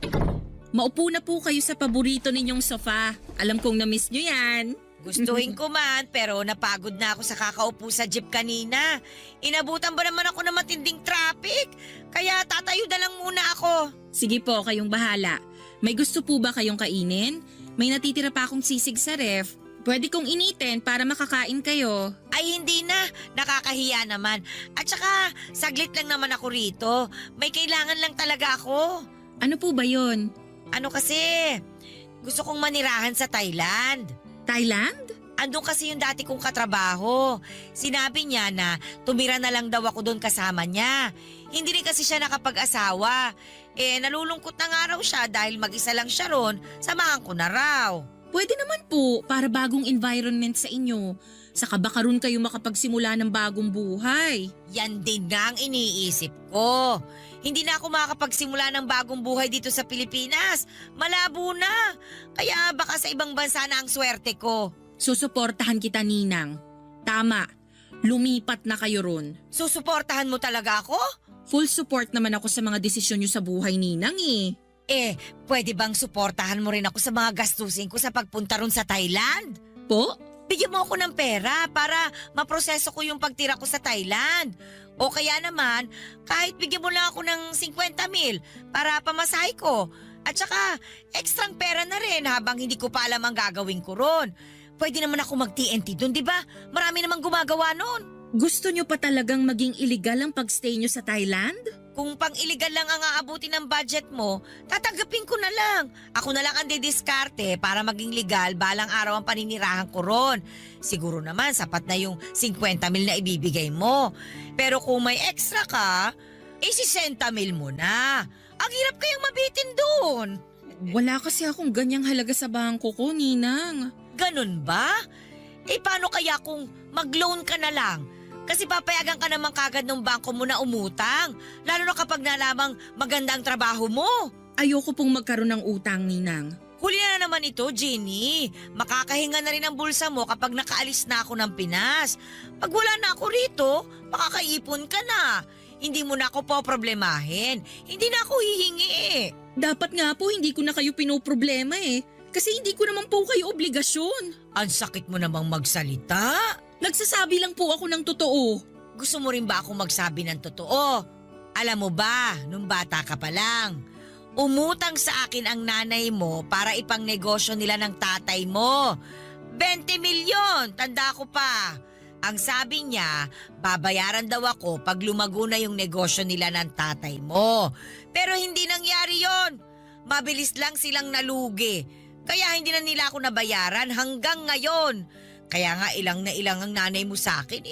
Maupo na po kayo sa paborito ninyong sofa. Alam kong na-miss nyo yan. Gustuhin ko man, pero napagod na ako sa kakaupo sa jeep kanina. Inabutan ba naman ako ng matinding traffic? Kaya tatayo na lang muna ako. Sige po, kayong bahala. May gusto po ba kayong kainin? May natitira pa akong sisig sa ref. Pwede kong initin para makakain kayo. Ay, hindi na. Nakakahiya naman. At saka, saglit lang naman ako rito. May kailangan lang talaga ako. Ano po ba yon? Ano kasi, gusto kong manirahan sa Thailand. Thailand? Andun kasi yung dati kong katrabaho. Sinabi niya na tumira na lang daw ako doon kasama niya. Hindi rin kasi siya nakapag-asawa. Nalulungkot na nga raw siya dahil mag-isa lang siya ron, samahan ko na raw. Pwede naman po, para bagong environment sa inyo. Saka baka ron kayo makapagsimula ng bagong buhay. Yan din nga ang iniisip ko. Hindi na ako makakapagsimula ng bagong buhay dito sa Pilipinas. Malabo na. Kaya baka sa ibang bansa na ang swerte ko. Susuportahan kita, Ninang. Tama, lumipat na kayo ron. Susuportahan mo talaga ako? Full support naman ako sa mga desisyon nyo sa buhay ninang eh. Pwede bang suportahan mo rin ako sa mga gastusin ko sa pagpunta ron sa Thailand? Po? Bigyan mo ako ng pera para maproseso ko yung pagtira ko sa Thailand. O kaya naman, kahit bigyan mo lang ako ng 50,000 para pamasahe ko. At saka, ekstrang pera na rin habang hindi ko pa alam ang gagawin ko ron. Pwede naman ako mag-TNT dun, di ba? Marami namang gumagawa nun. Gusto nyo pa talagang maging illegal ang pagstay nyo sa Thailand? Kung pang-illegal lang ang aabuti ng budget mo, tatanggapin ko na lang. Ako na lang ang didiskarte para maging legal balang araw ang paninirahan ko ron. Siguro naman sapat na yung 50,000 na ibibigay mo. Pero kung may extra ka, 60,000 mo na. Ang hirap kayang mabitin doon. Wala kasi akong ganyang halaga sa bangko ko, Ninang. Ganun ba? Paano kaya kung mag-loan ka na lang? Kasi papayagan ka naman kagad ng bangko mo na umutang. Lalo na kapag nalamang maganda ang trabaho mo. Ayoko pong magkaroon ng utang, Ninang. Huli na naman ito, Jenny. Makakahinga na rin ang bulsa mo kapag nakaalis na ako ng Pinas. Pag wala na ako rito, makakaipon ka na. Hindi mo na ako poproblemahin. Hindi na ako hihingi. Dapat nga po hindi ko na kayo pinoproblema eh. Kasi hindi ko naman po kayo obligasyon. Ang sakit mo namang magsalita. Nagsasabi lang po ako ng totoo. Gusto mo rin ba akong magsabi ng totoo? Alam mo ba, nung bata ka pa lang, umutang sa akin ang nanay mo para ipang negosyo nila ng tatay mo. 20 milyon, tanda ko pa. Ang sabi niya, babayaran daw ako pag lumago na yung negosyo nila ng tatay mo. Pero hindi nangyari yon. Mabilis lang silang nalugi. Kaya hindi na nila ako nabayaran hanggang ngayon. Kaya nga ilang na ilang ang nanay mo sa akin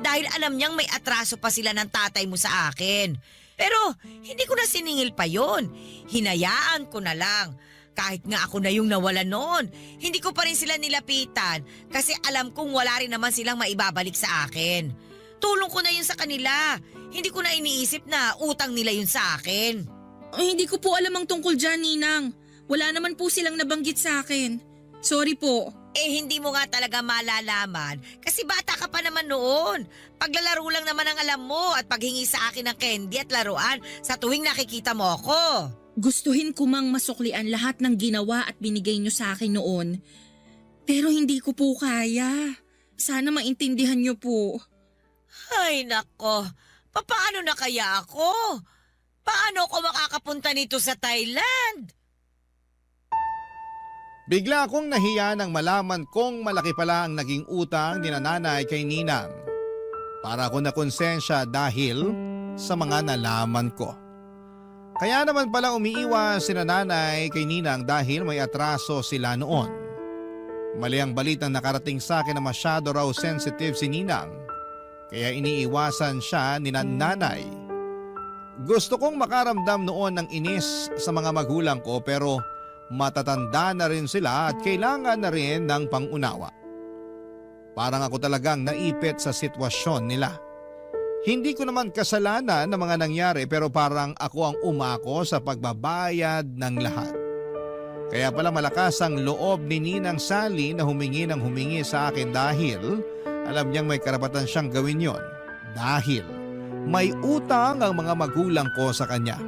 dahil alam niyang may atraso pa sila ng tatay mo sa akin. Pero hindi ko na siningil pa yon. Hinayaan ko na lang. Kahit nga ako na yung nawala noon, hindi ko pa rin sila nilapitan kasi alam kong wala rin naman silang maibabalik sa akin. Tulong ko na yun sa kanila. Hindi ko na iniisip na utang nila yun sa akin. Ay, hindi ko po alam ang tungkol dyan, Ninang. Wala naman po silang nabanggit sa akin. Sorry po. Hindi mo nga talaga malalaman kasi bata ka pa naman noon. Paglalaro lang naman ang alam mo at paghingi sa akin ng candy at laruan sa tuwing nakikita mo ako. Gustuhin ko mang masuklian lahat ng ginawa at binigay nyo sa akin noon. Pero hindi ko po kaya. Sana maintindihan nyo po. Ay nako, paano na kaya ako? Paano ako makakapunta nito sa Thailand? Bigla akong nahiya nang malaman kong malaki pala ang naging utang ni nanay kay Ninang. Para ako nakonsensya dahil sa mga nalaman ko. Kaya naman pala umiiwas si nanay kay Ninang dahil may atraso sila noon. Mali ang balitang nakarating sa akin na masyado raw sensitive si Ninang. Kaya iniiwasan siya ni nanay. Gusto kong makaramdam noon ng inis sa mga magulang ko pero matatanda na rin sila at kailangan na rin ng pangunawa. Parang ako talagang naipit sa sitwasyon nila. Hindi ko naman kasalanan ng mga nangyari pero parang ako ang umako sa pagbabayad ng lahat. Kaya pala malakas ang loob ni Ninang Sally na humingi ng humingi sa akin dahil alam niyang may karapatan siyang gawin yon. Dahil may utang ang mga magulang ko sa kanya.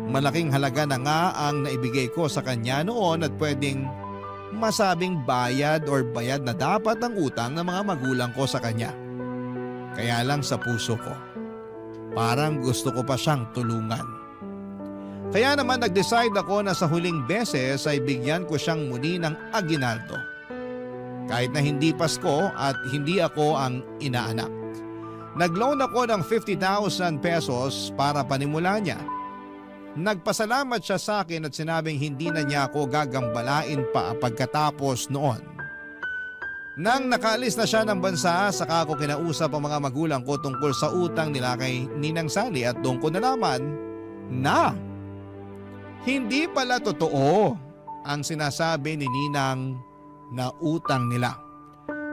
Malaking halaga na nga ang naibigay ko sa kanya noon at pwedeng masabing bayad or bayad na dapat ang utang ng mga magulang ko sa kanya. Kaya lang sa puso ko, parang gusto ko pa siyang tulungan. Kaya naman nag-decide ako na sa huling beses ay bigyan ko siyang muli ng aginaldo. Kahit na hindi Pasko at hindi ako ang inaanak. Nag-loan ako ng 50,000 pesos para panimula niya. Nagpasalamat siya sa akin at sinabing hindi na niya ako gagambalain pa pagkatapos noon. Nang nakaalis na siya ng bansa, saka ako kinausap ang mga magulang ko tungkol sa utang nila kay Ninang Sally at doon ko nalaman na hindi pala totoo ang sinasabi ni Ninang na utang nila.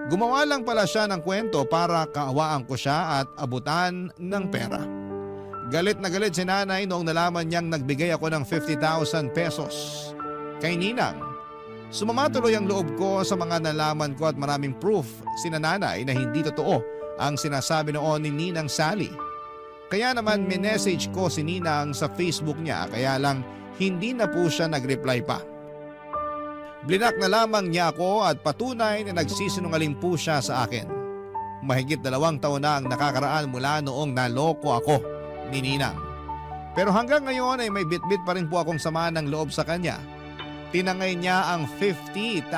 Gumawa lang pala siya ng kwento para kaawaan ko siya at abutan ng pera. Galit na galit si nanay noong nalaman niyang nagbigay ako ng 50,000 pesos kay Ninang. Sumama tuloy ang loob ko sa mga nalaman ko at maraming proof sina nanay na hindi totoo ang sinasabi noon ni Ninang Sally. Kaya naman minessage ko si Ninang sa Facebook niya kaya lang hindi na po siya nag-reply pa. Blinak na lamang niya ako at patunay na nagsisinungaling po siya sa akin. Mahigit 2 taon na ang nakakaraan mula noong naloko ako ni Ninang. Pero hanggang ngayon ay may bitbit pa rin po akong sama ng loob sa kanya. Tinangay niya ang 50,000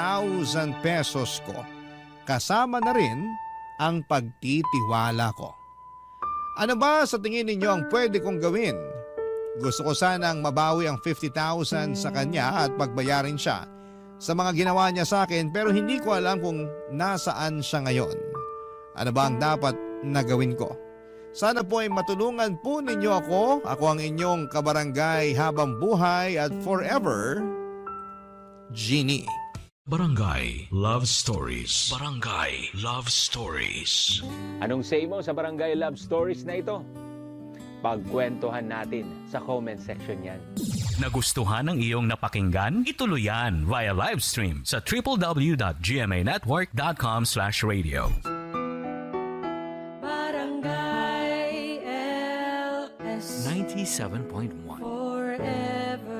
pesos ko. Kasama na rin ang pagtitiwala ko. Ano ba sa tingin ninyo ang pwede kong gawin? Gusto ko sanang mabawi ang 50,000 sa kanya at pagbayarin siya sa mga ginawa niya sa akin pero hindi ko alam kung nasaan siya ngayon. Ano ba ang dapat na gawin ko? Sana po ay matulungan po ninyo ako. Ako ang inyong kabarangay habang buhay at forever, Jeannie. Barangay Love Stories. Barangay Love Stories. Anong say mo sa Barangay Love Stories na ito? Pagkwentuhan natin sa comment section yan. Nagustuhan ng iyong napakinggan? Ituloy yan via live stream sa www.gmanetwork.com/radio. Barangay LS 97.1 forever.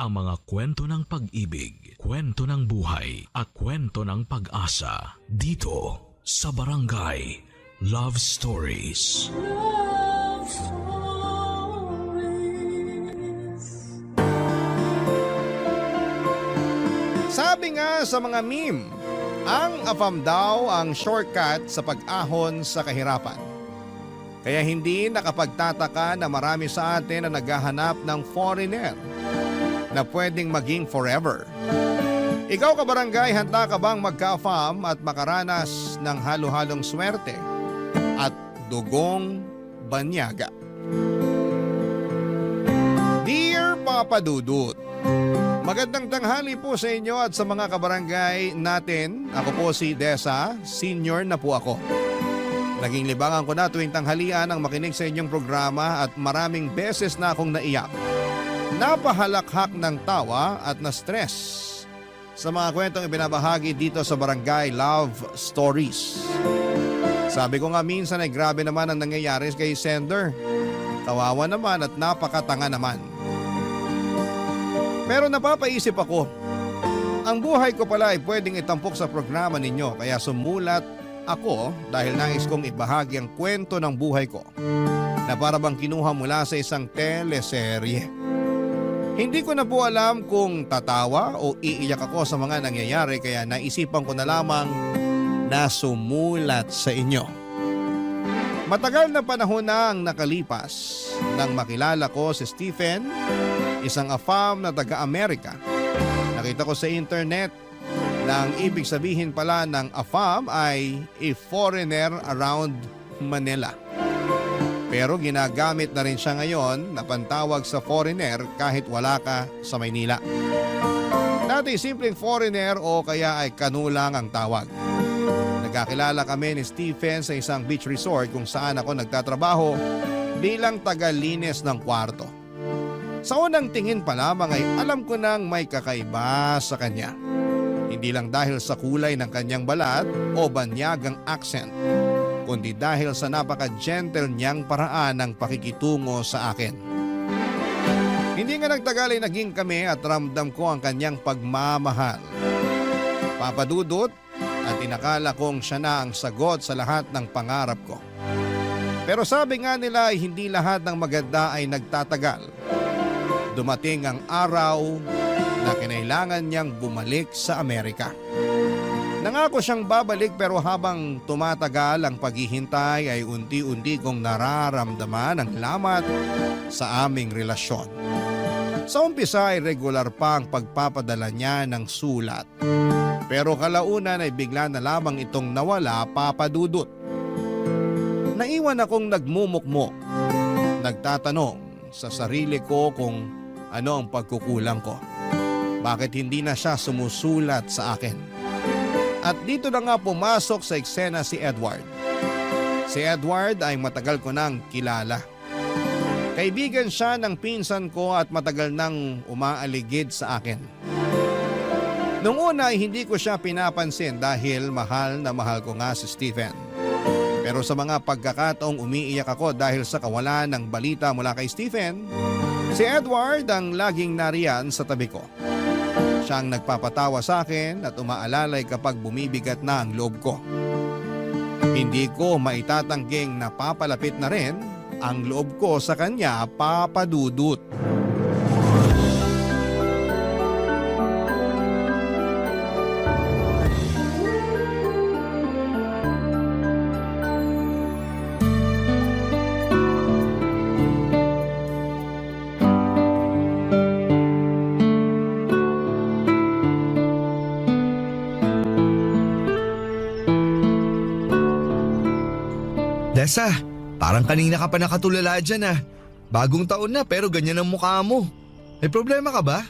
Ang mga kwento ng pag-ibig, kwento ng buhay at kwento ng pag-asa dito sa Barangay Love Stories. Love stories. Sabi nga sa mga meme, ang AFAM daw ang shortcut sa pag-ahon sa kahirapan. Kaya hindi nakapagtataka na marami sa atin na naghahanap ng foreigner na pwedeng maging forever. Ikaw kabarangay, handa ka bang magka-AFAM at makaranas ng halo-halong swerte at dugong banyaga? Dear Papa Dudut, magandang tanghali po sa inyo at sa mga kabarangay natin. Ako po si Desa, senior na po ako. Naging libangan ko na tuwing tanghalian ang makinig sa inyong programa at maraming beses na akong naiyak. Napahalakhak ng tawa at na-stress sa mga kwentong ibinabahagi dito sa Barangay Love Stories. Sabi ko nga minsan ay grabe naman ang nangyayari kay sender. Kawawa naman at napakatanga naman. Pero napapaisip ako, ang buhay ko pala ay pwedeng itampok sa programa ninyo kaya sumulat ako dahil nais kong ibahagi ang kwento ng buhay ko na para bang kinuha mula sa isang teleserye. Hindi ko na po alam kung tatawa o iiyak ako sa mga nangyayari kaya naisipan ko na lamang na sumulat sa inyo. Matagal na panahon na ang nakalipas nang makilala ko si Stephen, isang AFAM na taga-Amerika. Nakita ko sa internet na ang ibig sabihin pala ng AFAM ay a foreigner around Manila. Pero ginagamit na rin siya ngayon na pantawag sa foreigner kahit wala ka sa Maynila. Dati simpleng foreigner o kaya ay kanulang ang tawag. Nagkakilala kami ni Stephen sa isang beach resort kung saan ako nagtatrabaho bilang tagalinis ng kwarto. Sa unang tingin pa lamang ay alam ko nang may kakaiba sa kanya. Hindi lang dahil sa kulay ng kanyang balat o banyagang accent, kundi dahil sa napaka-gentle niyang paraan ng pakikitungo sa akin. Hindi nga nagtagal ay naging kami at ramdam ko ang kanyang pagmamahal. Papadudot at inakala kong siya na ang sagot sa lahat ng pangarap ko. Pero sabi nga nila ay hindi lahat ng maganda ay nagtatagal. Dumating ang araw na kinailangan niyang bumalik sa Amerika. Nangako siyang babalik pero habang tumatagal ang paghihintay ay unti-unti kong nararamdaman ang lamat sa aming relasyon. Sa umpisa ay regular pa ang pagpapadala niya ng sulat. Pero kalaunan ay bigla na lamang itong nawala, papadudot. Naiwan akong nagmumukmok, nagtatanong sa sarili ko kung ano ang pagkukulang ko. Bakit hindi na siya sumusulat sa akin? At dito na nga pumasok sa eksena si Edward. Si Edward ay matagal ko nang kilala. Kaibigan siya ng pinsan ko at matagal nang umaaligid sa akin. Noong una ay hindi ko siya pinapansin dahil mahal na mahal ko nga si Stephen. Pero sa mga pagkakataong umiiyak ako dahil sa kawalan ng balita mula kay Stephen, si Edward ang laging nariyan sa tabi ko. Siya ang nagpapatawa sa akin at umaalalay kapag bumibigat na ang loob ko. Hindi ko maitatangging napapalapit na rin ang loob ko sa kanya, Papa Dudut. Desa, parang kanina ka pa nakatulala dyan ah. Bagong taon na pero ganyan ang mukha mo. May problema ka ba?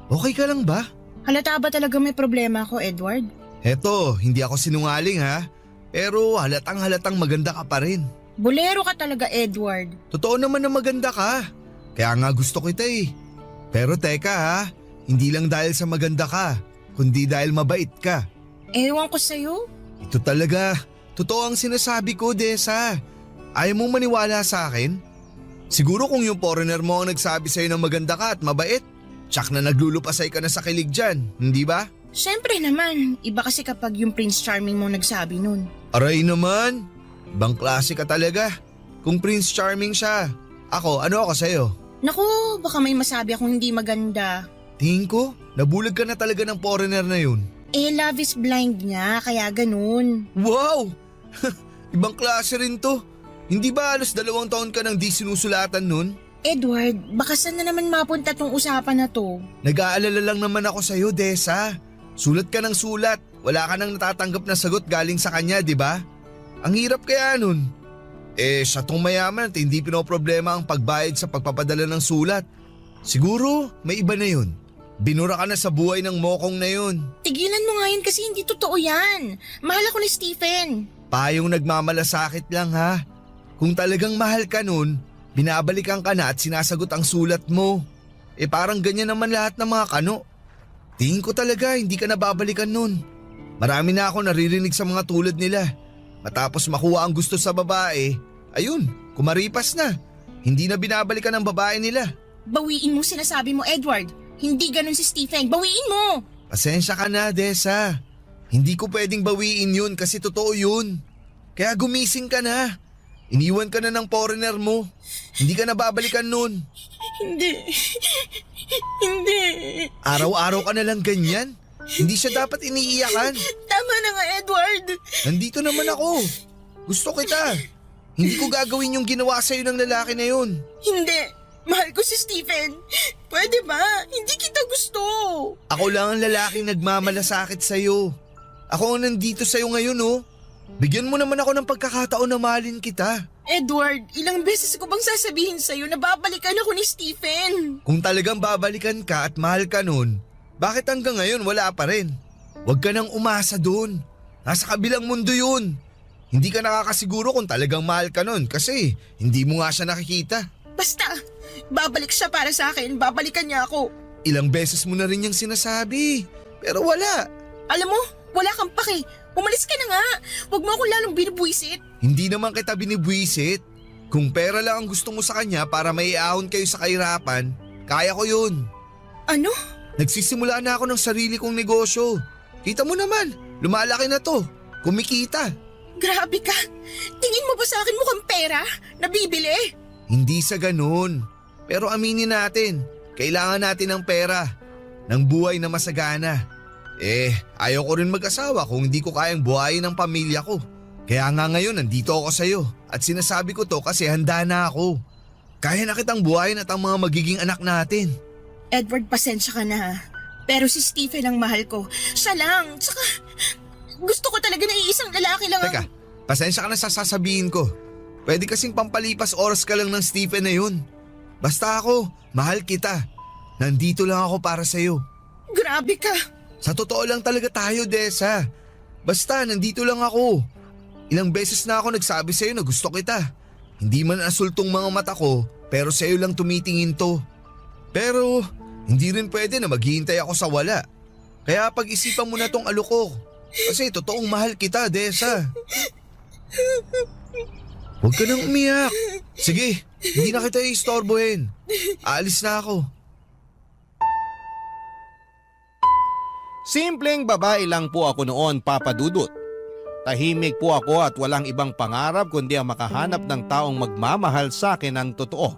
Okay ka lang ba? Halata ba talaga may problema ako, Edward? Eto, hindi ako sinungaling ha. Pero halatang maganda ka pa rin. Bolero ka talaga, Edward. Totoo naman na maganda ka. Kaya nga gusto kita eh. Pero teka ha, hindi lang dahil sa maganda ka, kundi dahil mabait ka. Ewan ko sa'yo. Ito talaga, totoo ang sinasabi ko, Desa. Ayaw mong maniwala sa akin? Siguro kung yung foreigner mo ang nagsabi sa'yo na maganda ka at mabait, tsak na naglulupasay ka na sa kilig dyan, hindi ba? Siyempre naman, iba kasi kapag yung Prince Charming mo nagsabi nun. Aray naman, ibang klase ka talaga. Kung Prince Charming siya, ano ako sa'yo? Naku, baka may masabi akong hindi maganda. Tingin ko, nabulag ka na talaga ng foreigner na yun. Love is blind nga, kaya ganun. Wow! Ibang klase rin to. Hindi ba alos 2 taon ka nang di sinusulatan nun? Edward, baka saan na naman mapunta tong usapan na to? Nag-aalala lang naman ako sa'yo, Desa. Sulat ka ng sulat. Wala ka nang natatanggap na sagot galing sa kanya, di ba? Ang hirap kaya nun. Siya tong mayaman at hindi pinoproblema ang pagbayad sa pagpapadala ng sulat. Siguro, may iba na yun. Binura ka na sa buhay ng mokong na yun. Tigilan mo nga yun kasi hindi totoo yan. Mahal ako ni Stephen. Payong nagmamalasakit lang ha. Kung talagang mahal ka nun, binabalikan ka na at sinasagot ang sulat mo. Parang ganyan naman lahat ng mga kano. Tingin ko talaga hindi ka nababalikan nun. Marami na ako naririnig sa mga tulad nila. Matapos makuha ang gusto sa babae, ayun, kumaripas na. Hindi na binabalikan ng babae nila. Bawiin mo sinasabi mo, Edward. Hindi ganun si Stephen. Bawiin mo! Pasensya ka na, Desa. Hindi ko pwedeng bawiin yun kasi totoo yun. Kaya gumising ka na. Iniwan ka na ng foreigner mo. Hindi ka nababalikan nun. Hindi. Hindi. Araw-araw ka na lang ganyan. Hindi siya dapat iniiyakan. Tama na nga, Edward. Nandito naman ako. Gusto kita. Hindi ko gagawin yung ginawa sa'yo ng lalaki na yun. Hindi. Mahal ko si Stephen. Pwede ba? Hindi kita gusto. Ako lang ang lalaking nagmamalasakit sa'yo. Ako ang nandito sa'yo ngayon oh. Bigyan mo naman ako ng pagkakataon na mahalin kita. Edward, ilang beses ko bang sasabihin sa'yo na babalikan ako ni Stephen? Kung talagang babalikan ka at mahal ka nun, bakit hanggang ngayon wala pa rin? Huwag ka nang umasa dun. Nasa kabilang mundo yun. Hindi ka nakakasiguro kung talagang mahal ka nun kasi hindi mo nga siya nakikita. Basta, babalik siya para sa akin. Babalikan niya ako. Ilang beses mo na rin yung sinasabi, pero wala. Alam mo, wala kang pake. Umalis ka na nga. Huwag mo akong lalong binubwisit. Hindi naman kita binibwisit. Kung pera lang ang gusto mo sa kanya para maiahon kayo sa kahirapan, kaya ko yun. Ano? Nagsisimula na ako ng sarili kong negosyo. Kita mo naman, lumalaki na to. Kumikita. Grabe ka. Tingin mo ba sa akin mukhang pera? Nabibili? Hindi sa ganun. Pero aminin natin, kailangan natin ng pera. Ng buhay na masagana. Ayaw ko rin mag-asawa kung hindi ko kayang buhayin ang pamilya ko. Kaya nga ngayon nandito ako sa'yo at sinasabi ko to kasi handa na ako. Kaya na kitang buhayin at ang mga magiging anak natin. Edward, pasensya ka na. Pero si Stephen ang mahal ko. Siya lang. Tsaka gusto ko talaga na iisang lalaki lang. Teka, pasensya ka na sa sasabihin ko. Pwede kasing pampalipas oras ka lang ng Stephen na yun. Basta ako, mahal kita. Nandito lang ako para sa'yo. Grabe ka. Sa totoo lang talaga tayo, Desa. Basta, nandito lang ako. Ilang beses na ako nagsabi sa'yo na gusto kita. Hindi man asultong mga mata ko, pero sa'yo lang tumitingin to. Pero hindi rin pwede na maghihintay ako sa wala. Kaya pag-isipan mo na tong aloko. Kasi totoong mahal kita, Desa. Huwag ka nang umiyak. Sige, hindi na kita istorbohin. Aalis na ako. Simpleng babae lang po ako noon, Papa Dudut. Tahimik po ako at walang ibang pangarap kundi ang makahanap ng taong magmamahal sa akin ng totoo.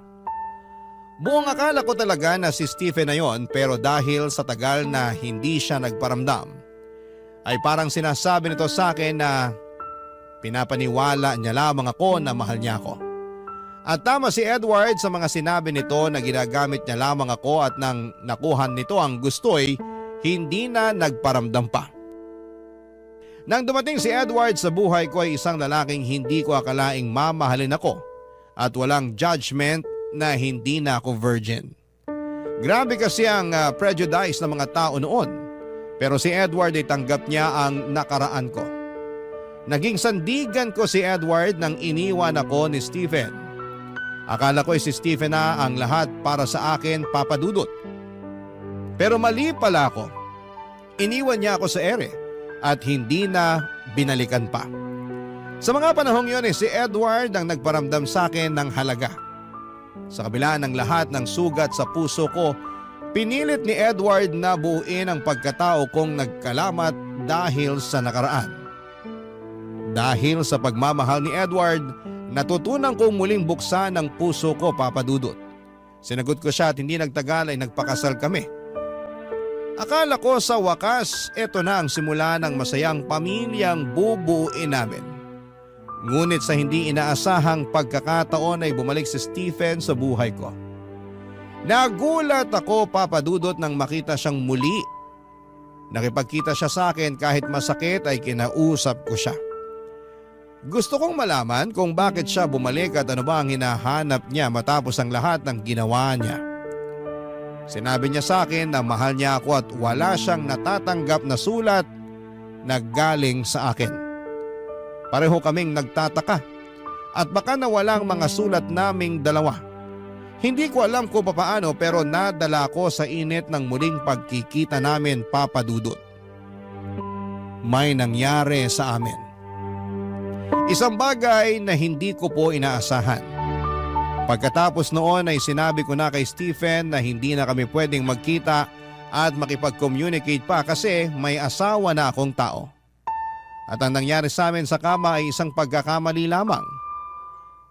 Buong akala ko talaga na si Stephen na yon, pero dahil sa tagal na hindi siya nagparamdam, ay parang sinasabi nito sa akin na pinapaniwala niya lamang ako na mahal niya ako. At tama si Edward sa mga sinabi nito na ginagamit niya lamang ako at nang nakuhan nito ang gusto'y hindi na nagparamdam pa. Nang dumating si Edward sa buhay ko ay isang lalaking hindi ko akalaing mamahalin ako at walang judgment na hindi na ako virgin. Grabe kasi ang prejudice ng mga tao noon, pero si Edward ay tanggap niya ang nakaraan ko. Naging sandigan ko si Edward nang iniwan ako ni Stephen. Akala ko ay si Stephen na ang lahat para sa akin, Papa Dudut. Pero mali pala ako. Iniwan niya ako sa ere at hindi na binalikan pa. Sa mga panahong yun si Edward ang nagparamdam sa akin ng halaga. Sa kabila ng lahat ng sugat sa puso ko, pinilit ni Edward na buuin ang pagkatao kong nagkalamat dahil sa nakaraan. Dahil sa pagmamahal ni Edward, natutunan kong muling buksan ang puso ko, Papa Dudut. Sinagot ko siya at hindi nagtagal ay nagpakasal kami. Akala ko sa wakas, eto na ang simula ng masayang pamilyang bubuuin namin. Ngunit sa hindi inaasahang pagkakataon ay bumalik si Stephen sa buhay ko. Nagulat ako, Papa Dudut, nang makita siyang muli. Nakipagkita siya sa akin kahit masakit ay kinausap ko siya. Gusto kong malaman kung bakit siya bumalik at ano ba ang hinahanap niya matapos ang lahat ng ginawa niya. Sinabi niya sa akin na mahal niya ako at wala siyang natatanggap na sulat na galing sa akin. Pareho kaming nagtataka at baka nawala ang mga sulat naming dalawa. Hindi ko alam kung papaano pero nadala ko sa init ng muling pagkikita namin, Papa Dudut. May nangyari sa amin. Isang bagay na hindi ko po inaasahan. Pagkatapos noon ay sinabi ko na kay Stephen na hindi na kami pwedeng magkita at makipag-communicate pa kasi may asawa na akong tao. At ang nangyari sa amin sa kama ay isang pagkakamali lamang.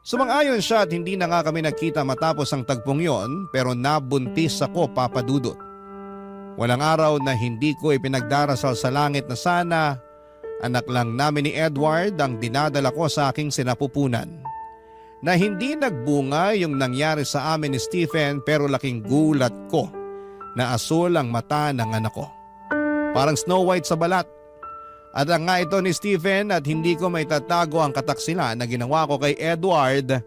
Sumang-ayon siya at hindi na nga kami nagkita matapos ang tagpong yon pero nabuntis ako, Papa Dudut. Walang araw na hindi ko ipinagdarasal sa langit na sana anak lang namin ni Edward ang dinadala ko sa aking sinapupunan. Na hindi nagbunga yung nangyari sa amin ni Stephen pero laking gulat ko na asul ang mata ng anak ko. Parang Snow White sa balat. At ang nga ito ni Stephen at hindi ko may tatago ang kataksilan na ginawa ko kay Edward,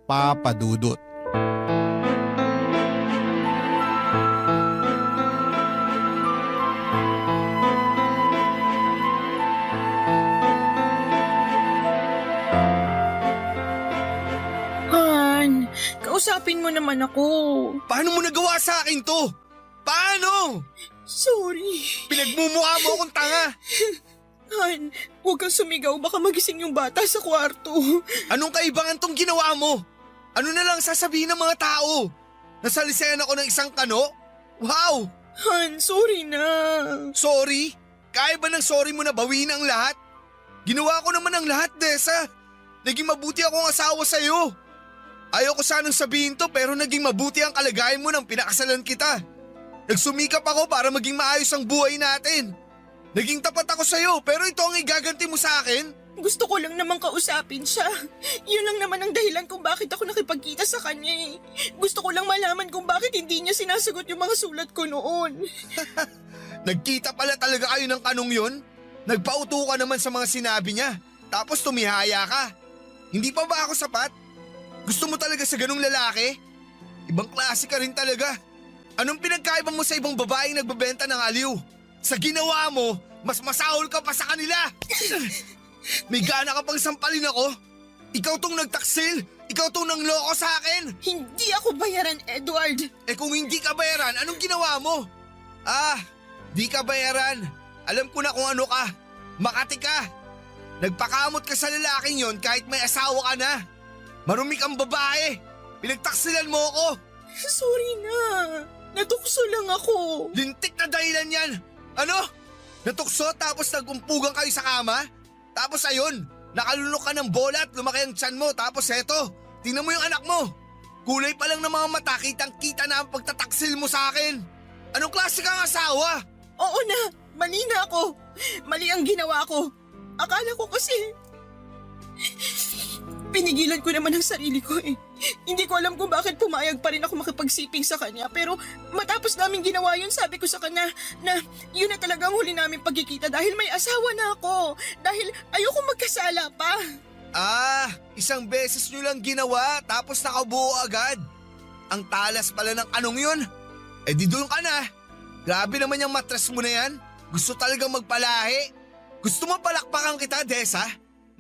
Papa Dudut. Kausapin mo naman ako. Paano mo nagawa sa akin to? Paano? Sorry. Pinagmumukha mo akong tanga. Han, huwag kang sumigaw. Baka magising yung bata sa kwarto. Anong kaibangan tong ginawa mo? Ano na lang sasabihin ng mga tao? Nasalisayan ako ng isang kano? Wow! Han, sorry na. Sorry? Kaya ba ng sorry mo na bawiin ang lahat? Ginawa ko naman ang lahat, Desa. Naging mabuti akong asawa sa'yo. Ayoko sanang sabihin to pero naging mabuti ang kalagayan mo nang pinakasalan kita. Nagsumikap ako para maging maayos ang buhay natin. Naging tapat ako sa'yo pero ito ang igaganti mo sa akin? Gusto ko lang naman kausapin siya. Yun lang naman ang dahilan kung bakit ako nakipagkita sa kanya eh. Gusto ko lang malaman kung bakit hindi niya sinasagot yung mga sulat ko noon. Nagkita pala talaga kayo ng kanong yun? Nagpauto ka naman sa mga sinabi niya. Tapos tumihaya ka. Hindi pa ba ako sapat? Gusto mo talaga sa ganung lalaki? Ibang klase ka rin talaga. Anong pinagkaiba mo sa ibang babaeng nagbebenta ng aliw? Sa ginawa mo, mas masahol ka pa sa kanila. May gana ka pang sampalin ako? Ikaw tong nagtaksil? Ikaw tong nangloko sa akin? Hindi ako bayaran, Edward. Eh kung hindi ka bayaran, anong ginawa mo? Di ka bayaran. Alam ko na kung ano ka. Makati ka. Nagpakamot ka sa lalaking yon kahit may asawa ka na. Marumi kang babae. Pinagtaksilan mo ako. Sorry na. Natukso lang ako. Lintik na dahilan yan. Ano? Natukso tapos nagumpugan kayo sa kama? Tapos ayun, nakalunok ka ng bola at lumaki ang tiyan mo. Tapos eto, tingnan mo yung anak mo. Kulay pa lang ng mga mata, kitang-kita na ang pagtataksil mo sa akin. Anong klase kang asawa? Oo na, mali na ako. Mali ang ginawa ko. Akala ko kasi... Pinigilan ko naman ang sarili ko eh. Hindi ko alam kung bakit pumayag pa rin ako makipagsiping sa kanya. Pero matapos namin ginawa yun, sabi ko sa kanya na yun na talaga ang huli namin pagkikita dahil may asawa na ako. Dahil ayoko magkasala pa. Isang beses nyo lang ginawa tapos nakabuo agad. Ang talas pala ng anong yun. Eh di doon ka na. Grabe naman yung matras mo na yan. Gusto talagang magpalahi. Gusto mo palakpakan kita, Desa?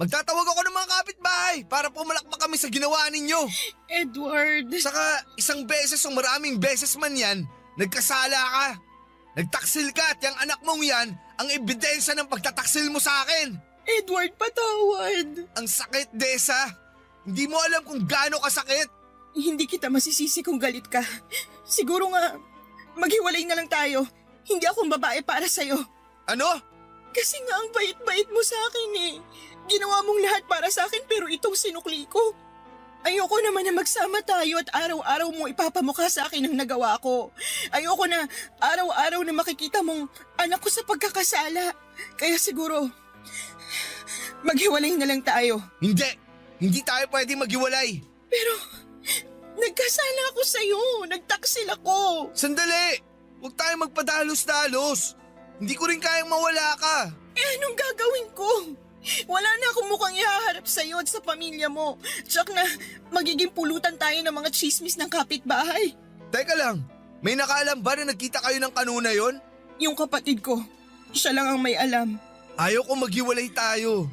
Magtatawag ako ng mga kapitbahay para pumalakpak kami sa ginawa ninyo. Edward. Saka isang beses o maraming beses man yan, nagkasala ka. Nagtaksil ka at yung anak mong yan ang ebidensya ng pagtataksil mo sa akin. Edward, patawad. Ang sakit, Desa. Hindi mo alam kung gaano kasakit. Hindi kita masisisi kung galit ka. Siguro nga, maghiwalay na lang tayo. Hindi akong babae para sa'yo. Ano? Kasi nga ang bait-bait mo sa akin eh. Ginawa mong lahat para sa akin pero itong sinukli ko. Ayoko naman na magsama tayo at araw-araw mo ipapamukha sa akin ang nagawa ko. Ayoko na araw-araw na makikita mong anak ko sa pagkakasala. Kaya siguro, maghiwalay na lang tayo. Hindi. Hindi tayo pwede maghiwalay. Pero, nagkasala ako sa'yo. Nagtaksil ako. Sandali. Huwag tayo magpadalos-dalos. Hindi ko rin kayang mawala ka. Eh anong gagawin ko? Wala na akong mukhang ihaharap sa'yo at sa pamilya mo. Tsak na magiging pulutan tayo ng mga chismis ng kapitbahay. Teka lang, may nakaalam ba na nagkita kayo ng kanuna yon? Yung kapatid ko, siya lang ang may alam. Ayaw ko maghiwalay tayo.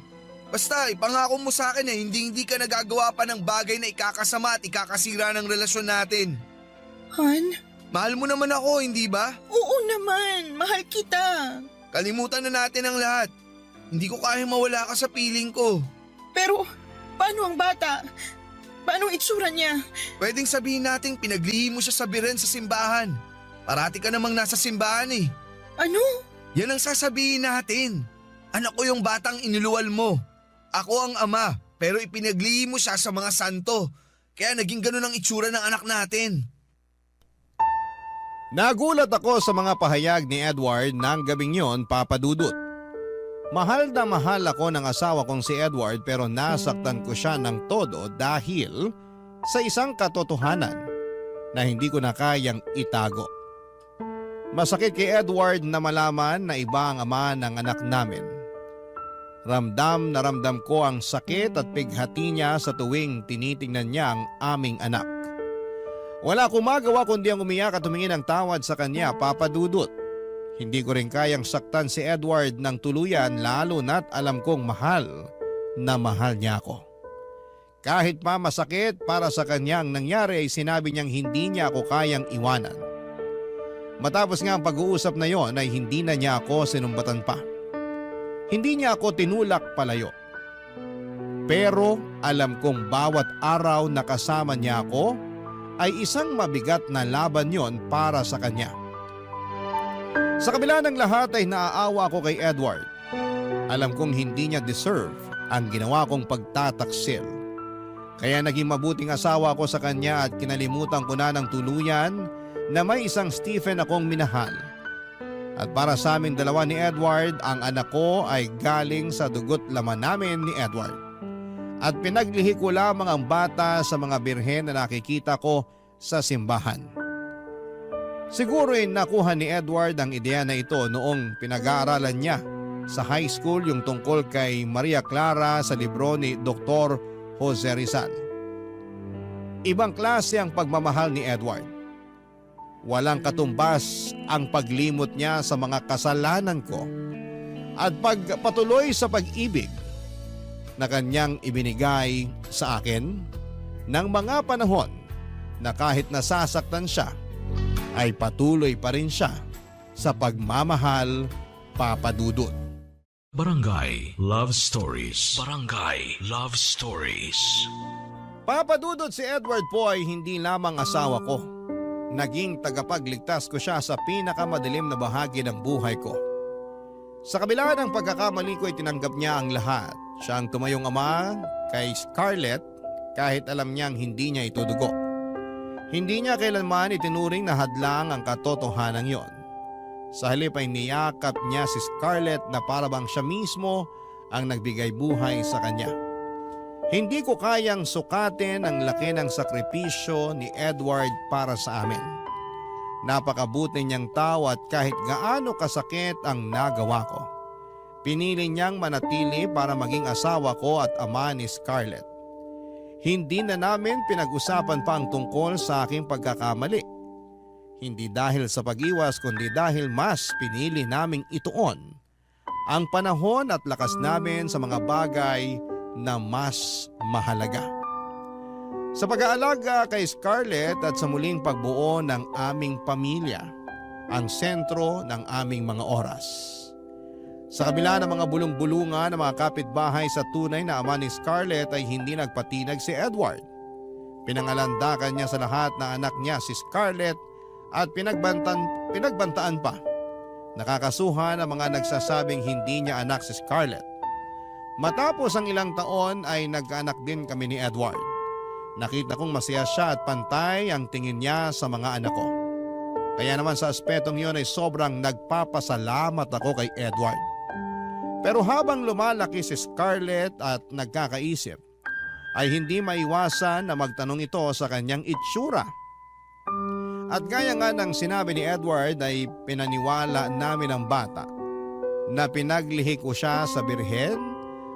Basta ipangako mo sa akin na hindi ka nagagawa pa ng bagay na ikakasama at ikakasira ng relasyon natin. Han? Mahal mo naman ako, hindi ba? Oo naman, mahal kita. Kalimutan na natin ang lahat. Hindi ko kayang mawala ka sa piling ko. Pero, paano ang bata? Paano ang itsura niya? Pwedeng sabihin nating pinaglihim mo siya sa biren sa simbahan. Parati ka namang nasa simbahan eh. Ano? Yan ang sasabihin natin. Anak ko yung batang iniluwal mo. Ako ang ama, pero ipinaglihim mo siya sa mga santo. Kaya naging ganun ang itsura ng anak natin. Nagulat ako sa mga pahayag ni Edward ng gabing yon, Papa Dudut. Mahal na mahal ako ng asawa kong si Edward pero nasaktan ko siya ng todo dahil sa isang katotohanan na hindi ko na kayang itago. Masakit kay Edward na malaman na iba ang ama ng anak namin. Ramdam na ramdam ko ang sakit at pighati niya sa tuwing tinitingnan niya ang aming anak. Wala akong magawa kundi ang umiyak at tumingin ng tawad sa kanya, Papa Dudut. Hindi ko rin kayang saktan si Edward ng tuluyan lalo na't alam kong mahal na mahal niya ako. Kahit pa masakit para sa kanyang nangyari ay sinabi niyang hindi niya ako kayang iwanan. Matapos nga ang pag-uusap na yon ay hindi na niya ako sinumbatan pa. Hindi niya ako tinulak palayo. Pero alam kong bawat araw na kasama niya ako ay isang mabigat na laban yon para sa kanya. Sa kabila ng lahat ay naaawa ako kay Edward. Alam kong hindi niya deserve ang ginawa kong pagtataksil. Kaya naging mabuting asawa ko sa kanya at kinalimutan ko na ng tuluyan na may isang Stephen akong minahal. At para sa aming dalawa ni Edward, ang anak ko ay galing sa dugot laman namin ni Edward. At pinaglihi ko lamang ang bata sa mga birhen na nakikita ko sa simbahan. Siguro ay nakuha ni Edward ang ideya na ito noong pinag-aaralan niya sa high school yung tungkol kay Maria Clara sa libro ni Dr. Jose Rizal. Ibang klase ang pagmamahal ni Edward. Walang katumbas ang paglimot niya sa mga kasalanan ko at pagpatuloy sa pag-ibig. na kanyang ibinigay sa akin ng mga panahon na kahit nasasaktan siya ay patuloy pa rin siya sa pagmamahal, Papa Dudut. Barangay Love Stories. Barangay Love Stories. Papa Dudut, si Edward po ay hindi lamang asawa ko. Naging tagapagligtas ko siya sa pinakamadilim na bahagi ng buhay ko. Sa kabila ng pagkakamali ko ay tinanggap niya ang lahat. Siya ang tumayong ama kay Scarlett kahit alam niyang hindi niya ito dugo. Hindi niya kailanman itinuring na hadlang ang katotohanan yon. Sa halip ay niyakap niya si Scarlett na parabang siya mismo ang nagbigay buhay sa kanya. Hindi ko kayang sukatin ang laki ng sakripisyo ni Edward para sa amin. Napakabuti niyang tao at kahit gaano kasakit ang nagawa ko, pinili niyang manatili para maging asawa ko at ama ni Scarlett. Hindi na namin pinag-usapan pa ang tungkol sa aking pagkakamali. Hindi dahil sa pag-iwas kundi dahil mas pinili naming ituon ang panahon at lakas namin sa mga bagay na mas mahalaga. Sa pag-aalaga kay Scarlett at sa muling pagbuo ng aming pamilya, ang sentro ng aming mga oras. Sa kabila ng mga bulong-bulungan ng mga kapitbahay sa tunay na ama ni Scarlett ay hindi nagpatinag si Edward. Pinangalandakan niya sa lahat na anak niya si Scarlett at pinagbantaan pa. Nakakasuhan ang mga nagsasabing hindi niya anak si Scarlett. Matapos ang ilang taon ay nagkaanak din kami ni Edward. Nakita kong masaya siya at pantay ang tingin niya sa mga anak ko. Kaya naman sa aspetong yun ay sobrang nagpapasalamat ako kay Edward. Pero habang lumalaki si Scarlett at nagkakaisip, ay hindi maiwasan na magtanong ito sa kanyang itsura. At gaya nga ng sinabi ni Edward ay pinaniwala namin ang bata na pinaglihi ko siya sa birhen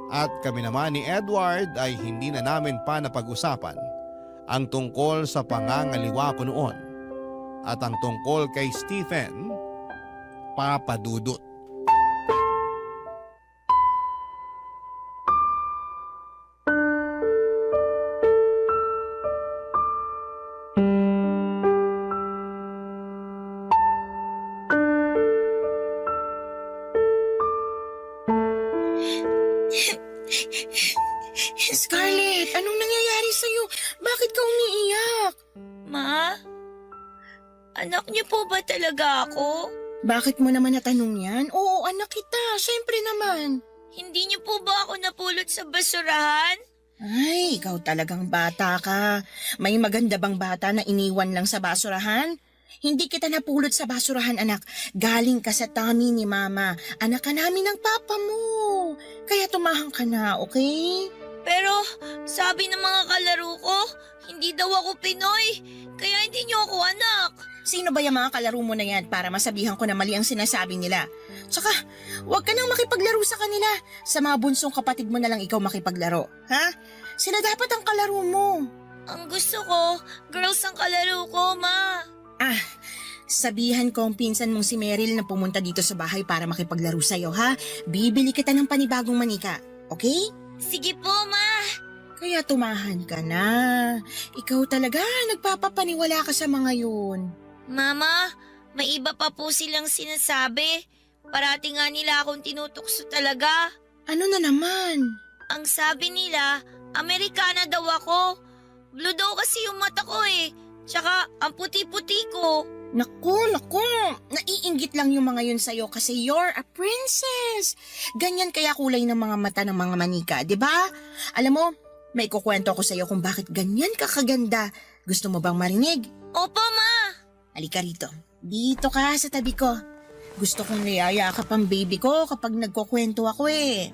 at kami naman ni Edward ay hindi na namin pa napag-usapan ang tungkol sa pangangaliwa ko noon at ang tungkol kay Stephen, Papa Dudut. Scarlett, anong nangyayari sa'yo? Bakit ka umiiyak? Ma? Anak niyo po ba talaga ako? Bakit mo naman natanong yan? Oo, anak kita. Siyempre naman. Hindi niyo po ba ako napulot sa basurahan? Ay, ikaw talagang bata ka. May maganda bang bata na iniwan lang sa basurahan? Hindi kita napulot sa basurahan, anak. Galing ka sa tummy ni Mama. Anak ka namin ng papa mo. Kaya tumahan ka na, okay? Pero sabi ng mga kalaro ko, hindi daw ako Pinoy. Kaya hindi niyo ako anak. Sino ba yung mga kalaro mo na yan para masabihan ko na mali ang sinasabi nila? Tsaka, huwag ka nang makipaglaro sa kanila. Sa mga bunsong kapatid mo na lang ikaw makipaglaro. Ha? Sila dapat ang kalaro mo. Ang gusto ko, girls ang kalaro ko, Ma. Ah, sabihan ko ang pinsan mong si Meryl na pumunta dito sa bahay para makipaglaro sa'yo, ha? Bibili kita ng panibagong manika, okay? Sige po, Ma. Kaya tumahan ka na. Ikaw talaga, nagpapapaniwala ka sa mga yun. Mama, may iba pa po silang sinasabi. Parati nga nila akong tinutukso talaga. Ano na naman? Ang sabi nila, Amerikana daw ako. Blue daw kasi yung mata ko eh. Tsaka ang puti-puti ko. Naku, naiinggit lang yung mga yun sa'yo kasi you're a princess. Ganyan kaya kulay ng mga mata ng mga manika, di ba? Alam mo, may kukwento ko sa'yo kung bakit ganyan ka kaganda. Gusto mo bang marinig? Opo, Ma. Halika rito. Dito ka sa tabi ko. Gusto kong niyayakap ang baby ko kapag nagkukwento ako eh.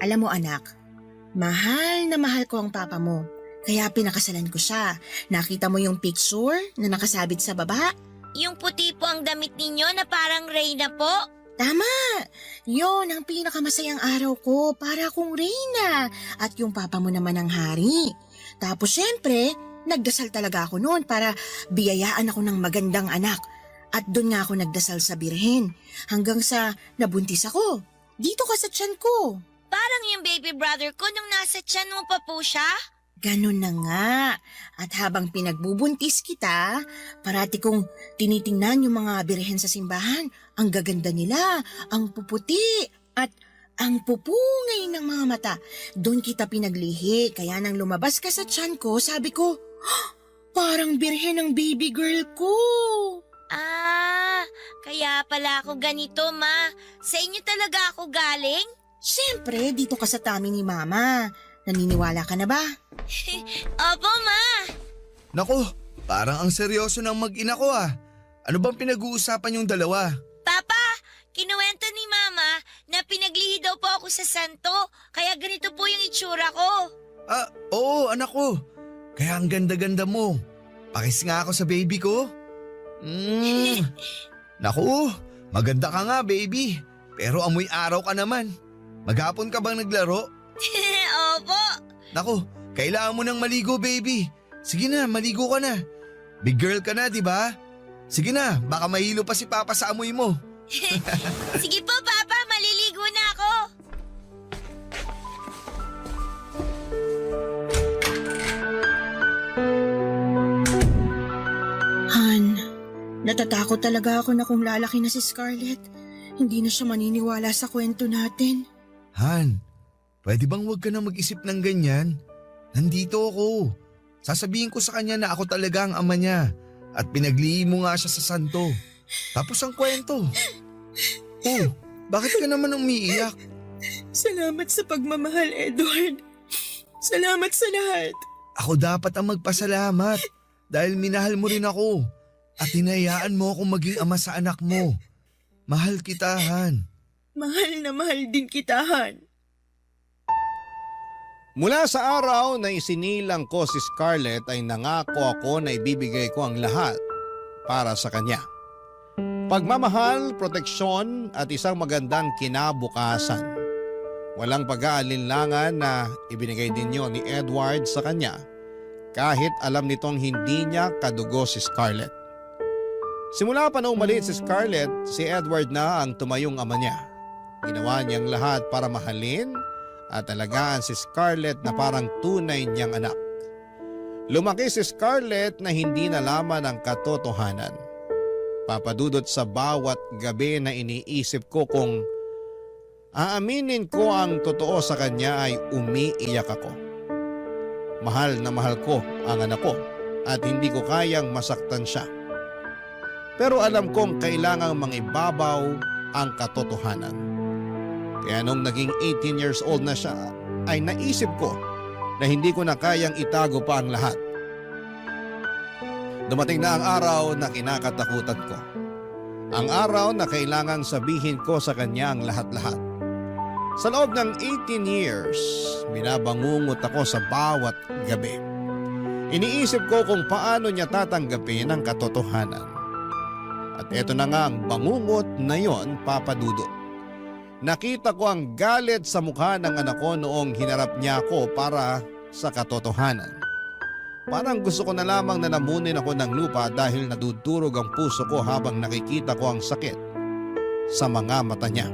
Alam mo anak, mahal na mahal ko ang papa mo. Kaya pinakasalan ko siya. Nakita mo yung picture na nakasabit sa baba? Yung puti po ang damit ninyo na parang Reyna po? Tama! Yon ang pinakamasayang araw ko para akong reyna at yung papa mo naman ang hari. Tapos syempre, nagdasal talaga ako noon para biyayaan ako ng magandang anak. At doon nga ako nagdasal sa birhen hanggang sa nabuntis ako. Dito ka sa tiyan ko. Parang yung baby brother ko nung nasa tiyan mo pa po siya. Ganun na nga. At habang pinagbubuntis kita, parati kong tinitingnan yung mga birhen sa simbahan. Ang gaganda nila, ang puputi, at ang pupungay ng mga mata. Doon kita pinaglihi, kaya nang lumabas ka sa tiyan ko, sabi ko, parang birhen ng baby girl ko. Ah, kaya pala ako ganito, Ma. Sa inyo talaga ako galing? Siyempre, dito ka sa tami ni Mama. Naniniwala ka na ba? Opo, Ma. Nako, parang ang seryoso ng mag-ina ko ah. Ano bang pinag-uusapan yung dalawa? Papa, kinuwento ni Mama na pinaglihi daw po ako sa santo, kaya ganito po yung itsura ko. Ah, oo anak ko. Kaya ang ganda-ganda mo. Pakis nga ako sa baby ko. Naku, maganda ka nga baby. Pero amoy araw ka naman. Maghapon ka bang naglaro? Opo. Naku, kailangan mo nang maligo baby. Sige na, maligo ka na. Big girl ka na, di ba? Sige na, baka mahilo pa si Papa sa amoy mo. Sige po, Papa, maliligo na ako. Han, natatakot talaga ako na kung lalaki na si Scarlett, hindi na siya maniniwala sa kwento natin. Han, pwede bang huwag ka na mag-isip ng ganyan? Nandito ako. Sasabihin ko sa kanya na ako talaga ang ama niya at pinaglihi mo nga siya sa santo. Tapos ang kwento. Oh, bakit ka naman umiiyak? Salamat sa pagmamahal, Edward. Salamat sa lahat. Ako dapat ang magpasalamat dahil minahal mo rin ako at hinayaan mo akong maging ama sa anak mo. Mahal kita, Han. Mahal na mahal din kita, Han. Mula sa araw na isinilang ko si Scarlett ay nangako ako na ibibigay ko ang lahat para sa kanya. Pagmamahal, proteksyon at isang magandang kinabukasan. Walang pag-aalinlangan na ibinigay din yon ni Edward sa kanya kahit alam nitong hindi niya kadugo si Scarlett. Simula pa noong maliit si Scarlett, si Edward na ang tumayong ama niya. Ginawa niyang lahat para mahalin at alagaan si Scarlett na parang tunay niyang anak. Lumaki si Scarlett na hindi nalaman ang katotohanan. Papadudot sa bawat gabi na iniisip ko kung aaminin ko ang totoo sa kanya ay umiiyak ako. Mahal na mahal ko ang anak ko at hindi ko kayang masaktan siya. Pero alam kong kailangang mangibabaw ang katotohanan. Kaya nung naging 18 years old na siya, ay naisip ko na hindi ko na kayang itago pa ang lahat. Dumating na ang araw na kinakatakutan ko. Ang araw na kailangang sabihin ko sa kanya ang lahat-lahat. Sa loob ng 18 years, binabangungot ako sa bawat gabi. Iniisip ko kung paano niya tatanggapin ang katotohanan. At eto na nga ang bangungot na yon, Papa Dudut. Nakita ko ang galit sa mukha ng anak ko noong hinarap niya ako para sa katotohanan. Parang gusto ko na lamang na lamunin ako ng lupa dahil nadudurog ang puso ko habang nakikita ko ang sakit sa mga mata niya.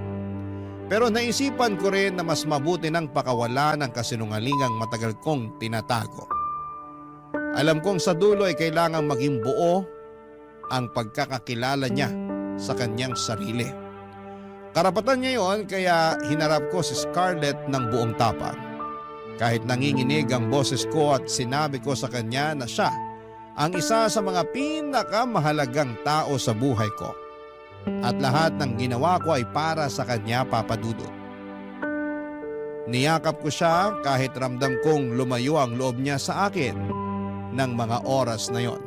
Pero naisipan ko rin na mas mabuti ng pakawala ng kasinungalingang matagal kong tinatago. Alam kong sa dulo ay kailangang maging buo ang pagkakakilala niya sa kanyang sarili. Karapatan niya yon, kaya hinarap ko si Scarlett ng buong tapang. Kahit nanginginig ang boses ko at sinabi ko sa kanya na siya ang isa sa mga pinakamahalagang tao sa buhay ko. At lahat ng ginawa ko ay para sa kanya, Papa Dudut. Niyakap ko siya kahit ramdam kong lumayo ang loob niya sa akin ng mga oras na yon.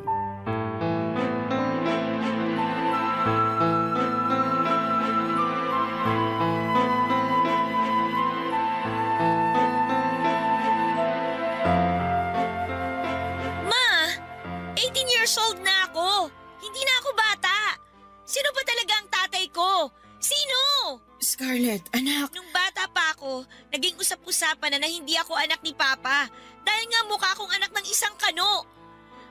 Ma, 18 years old na ako. Hindi na ako bata. Sino ba talaga ang tatay ko? Sino? Scarlett, anak. Nung bata pa ako, naging usap-usapan na hindi ako anak ni Papa dahil nga mukha akong anak ng isang kano.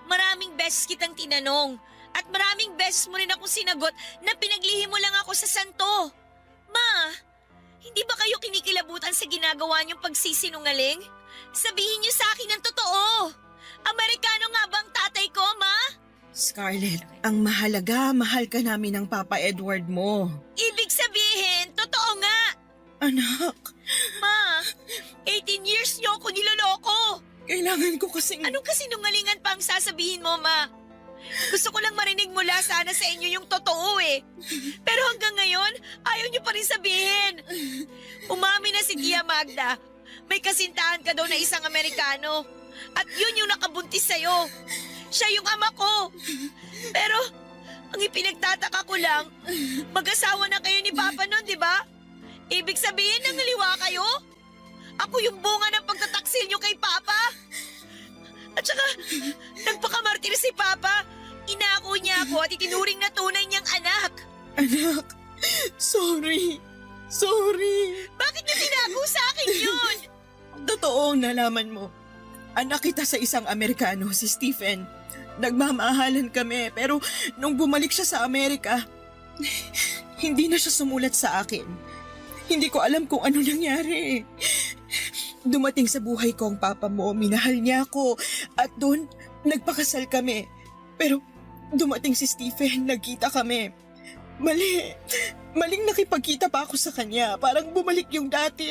Maraming beses kitang tinanong at maraming beses mo rin akong sinagot na pinaglihi mo lang ako sa santo. Ma, Hindi ba kayo kinikilabutan sa ginagawa niyong pagsisinungaling? Sabihin niyo sa akin ang totoo. Amerikano nga bang tatay ko, Ma? Scarlett, ang mahalaga, mahal ka namin ng Papa Edward mo. Ibig sabihin, totoo nga. Anak, Ma, 18 years niyo ako niloloko. kailangan ko kasing... Anong kasinungalingan pa ang sasabihin mo, Ma? Gusto ko lang marinig mula sana sa inyo yung totoo eh. Pero hanggang ngayon, ayaw niyo pa rin sabihin. Umami na si Tia Magda. May kasintahan ka daw na isang Amerikano. At yun yung nakabuntis sa'yo. Siya yung ama ko. Pero, ang ipinagtataka ko lang, mag-asawa na kayo ni Papa nun, di ba? Ibig sabihin, nangaliwa kayo? Ako yung bunga ng pagtataksil niyo kay Papa. At saka, nagpakamartir si Papa. Inako niya ako at itinuring na tunay niyang anak. Anak, sorry. Sorry. Bakit niyo tinago sa akin yun? Totoo ang nalaman mo. Anak kita sa isang Amerikano, si Stephen. Nagmamahalan kami, pero nung bumalik siya sa Amerika, hindi na siya sumulat sa akin. Hindi ko alam kung ano nangyari. Dumating sa buhay ko ang papa mo, minahal niya ako, at doon nagpakasal kami. Pero dumating si Stephen, nagkita kami. Maling nakipagkita pa ako sa kanya, parang bumalik yung dati.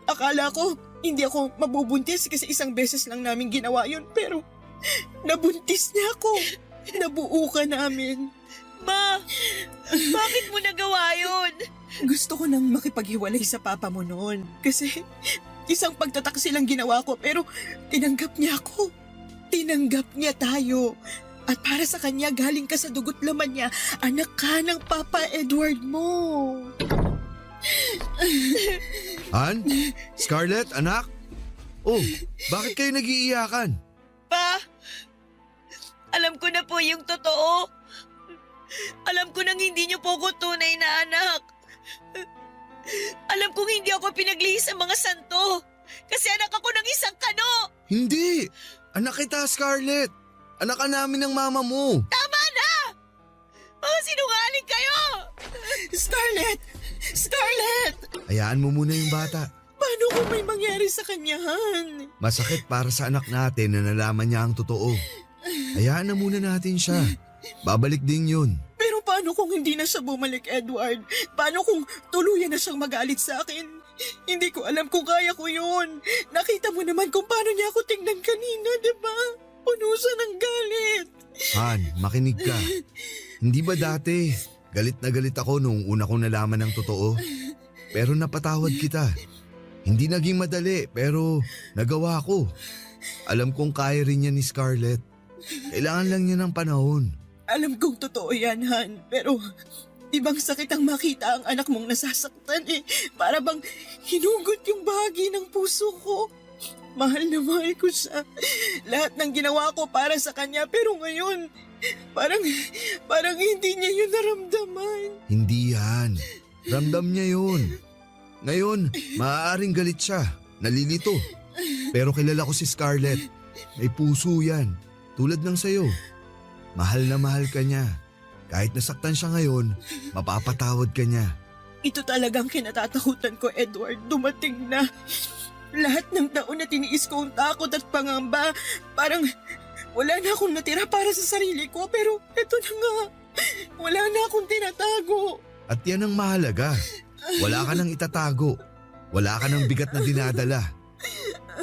Akala ko hindi ako mabubuntis kasi isang beses lang namin ginawa yun, pero nabuntis niya ako. Nabuo ka namin. Ma, bakit mo nagawa yun? Gusto ko nang makipaghiwalay sa papa mo noon kasi isang pagtataksil lang ginawa ko, pero tinanggap niya ako. Tinanggap niya tayo. At para sa kanya, galing ka sa dugot laman niya, anak ka ng Papa Edward mo. Han? Scarlett, anak? Oh, bakit kayo nag-iiyakan? Pa, alam ko na po yung totoo. Alam ko nang hindi niyo po ko tunay na anak. Alam kong hindi ako pinaglihis sa mga santo. Kasi anak ako ng isang kano. Hindi! Anak kita, Scarlett! Anak ka namin ng mama mo! Tama na! Mga sinungaling kayo! Scarlett! Scarlett! Hayaan mo muna yung bata. Paano kung may mangyari sa kanya, Han? Masakit para sa anak natin na nalaman niya ang totoo. Hayaan na muna natin siya. Babalik din yun. Pero paano kung hindi na siya bumalik, Edward? Paano kung tuluyan na siyang magalit sa akin? Hindi ko alam kung kaya ko yun. Nakita mo naman kung paano niya ako tingnan kanina, di ba? Puno siya ng galit. Han, makinig ka. Hindi ba dati, galit na galit ako nung una kong nalaman ng totoo? Pero napatawad kita. Hindi naging madali, pero nagawa ko. Alam kong kaya rin niya ni Scarlett. Kailangan lang niya ng panahon. Alam kong totoo yan, Han. Pero ibang sakit ang makita ang anak mong nasasaktan eh. Para bang hinugot yung bahagi ng puso ko. Mahal na mahal ko siya. Lahat ng ginawa ko para sa kanya, pero ngayon, parang hindi niya yun naramdaman. Hindi yan. Ramdam niya yun. Ngayon, maaaring galit siya. Nalilito. Pero kilala ko si Scarlett. May puso yan. Tulad ng sayo. Mahal na mahal ka niya. Kahit nasaktan siya ngayon, mapapatawad ka niya. Ito talagang kinatatakutan ko, Edward. Dumating na. Lahat ng taon na tiniis ko ang takot at pangamba, parang wala na akong natira para sa sarili ko, pero eto na nga, wala na akong tinatago. At yan ang mahalaga. Wala ka nang itatago. Wala ka nang bigat na dinadala.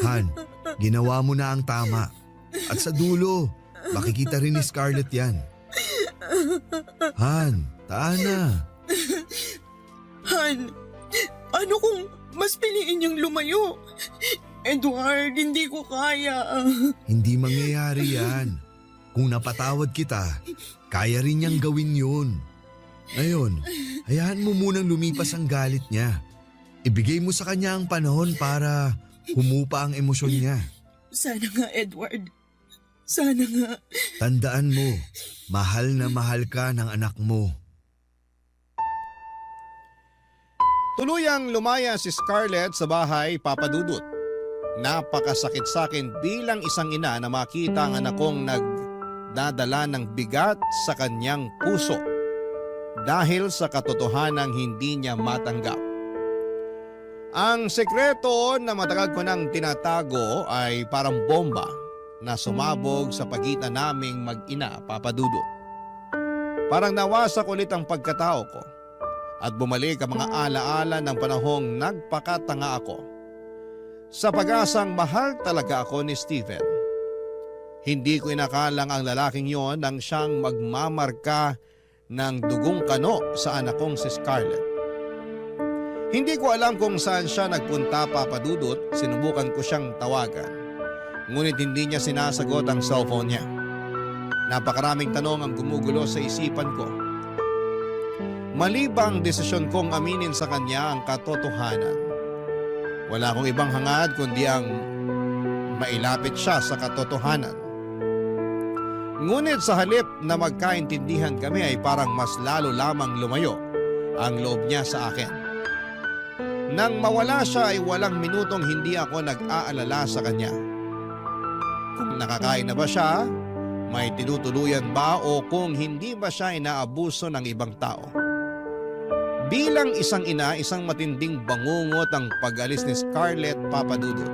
Han, ginawa mo na ang tama. At sa dulo, makikita rin ni Scarlett yan. Han, taan na. Han, ano kung mas piliin niyang lumayo? Edward, hindi ko kaya. Hindi mangyayari yan. Kung napatawad kita, kaya rin niyang gawin yun. Ngayon, hayaan mo munang lumipas ang galit niya. Ibigay mo sa kanya ang panahon para humupa ang emosyon niya. Sana nga, Edward. Sana nga. Tandaan mo, mahal na mahal ka ng anak mo. Tuluyang lumaya si Scarlett sa bahay, Papa Dudut. Napakasakit sa akin bilang isang ina na makita ang anak kong nagdadala ng bigat sa kanyang puso dahil sa katotohanang hindi niya matanggap. Ang sekreto na matagal ko nang tinatago ay parang bomba na sumabog sa pagitan naming mag-ina, Papa Dudut. Parang nawasak ulit ang pagkatao ko at bumalik ang mga alaala ng panahong nagpakatanga ako. Sa pag-asang mahal talaga ako ni Steven. Hindi ko inakalang ang lalaking yon ang siyang magmamarka ng dugong kano sa anak kong si Scarlett. Hindi ko alam kung saan siya nagpunta, Papa Dudut. Sinubukan ko siyang tawagan. Ngunit hindi niya sinasagot ang cellphone niya. Napakaraming tanong ang gumugulo sa isipan ko. Mali ba ang desisyon kong aminin sa kanya ang katotohanan? Wala akong ibang hangad kundi ang mailapit siya sa katotohanan. Ngunit sa halip na magkaintindihan kami ay parang mas lalo lamang lumayo ang loob niya sa akin. Nang mawala siya ay walang minutong hindi ako nag-aalala sa kanya. Kung nakakain na ba siya, may tinutuluyan ba o kung hindi ba siya inaabuso ng ibang tao. Bilang isang ina, isang matinding bangungot ang pag-alis ni Scarlett, Papa Dudut.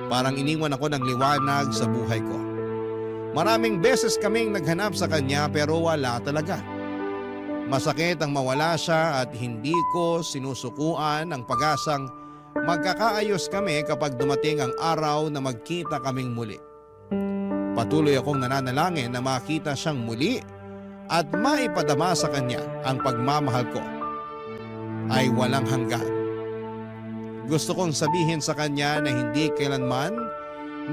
Parang iniwan ako ng liwanag sa buhay ko. Maraming beses kaming naghanap sa kanya pero wala talaga. Masakit ang mawala siya at hindi ko sinusukuan ang pag-asang magkakaayos kami kapag dumating ang araw na magkita kaming muli. Patuloy akong nananalangin na makita siyang muli at maipadama sa kanya ang pagmamahal ko ay walang hanggan. Gusto kong sabihin sa kanya na hindi kailanman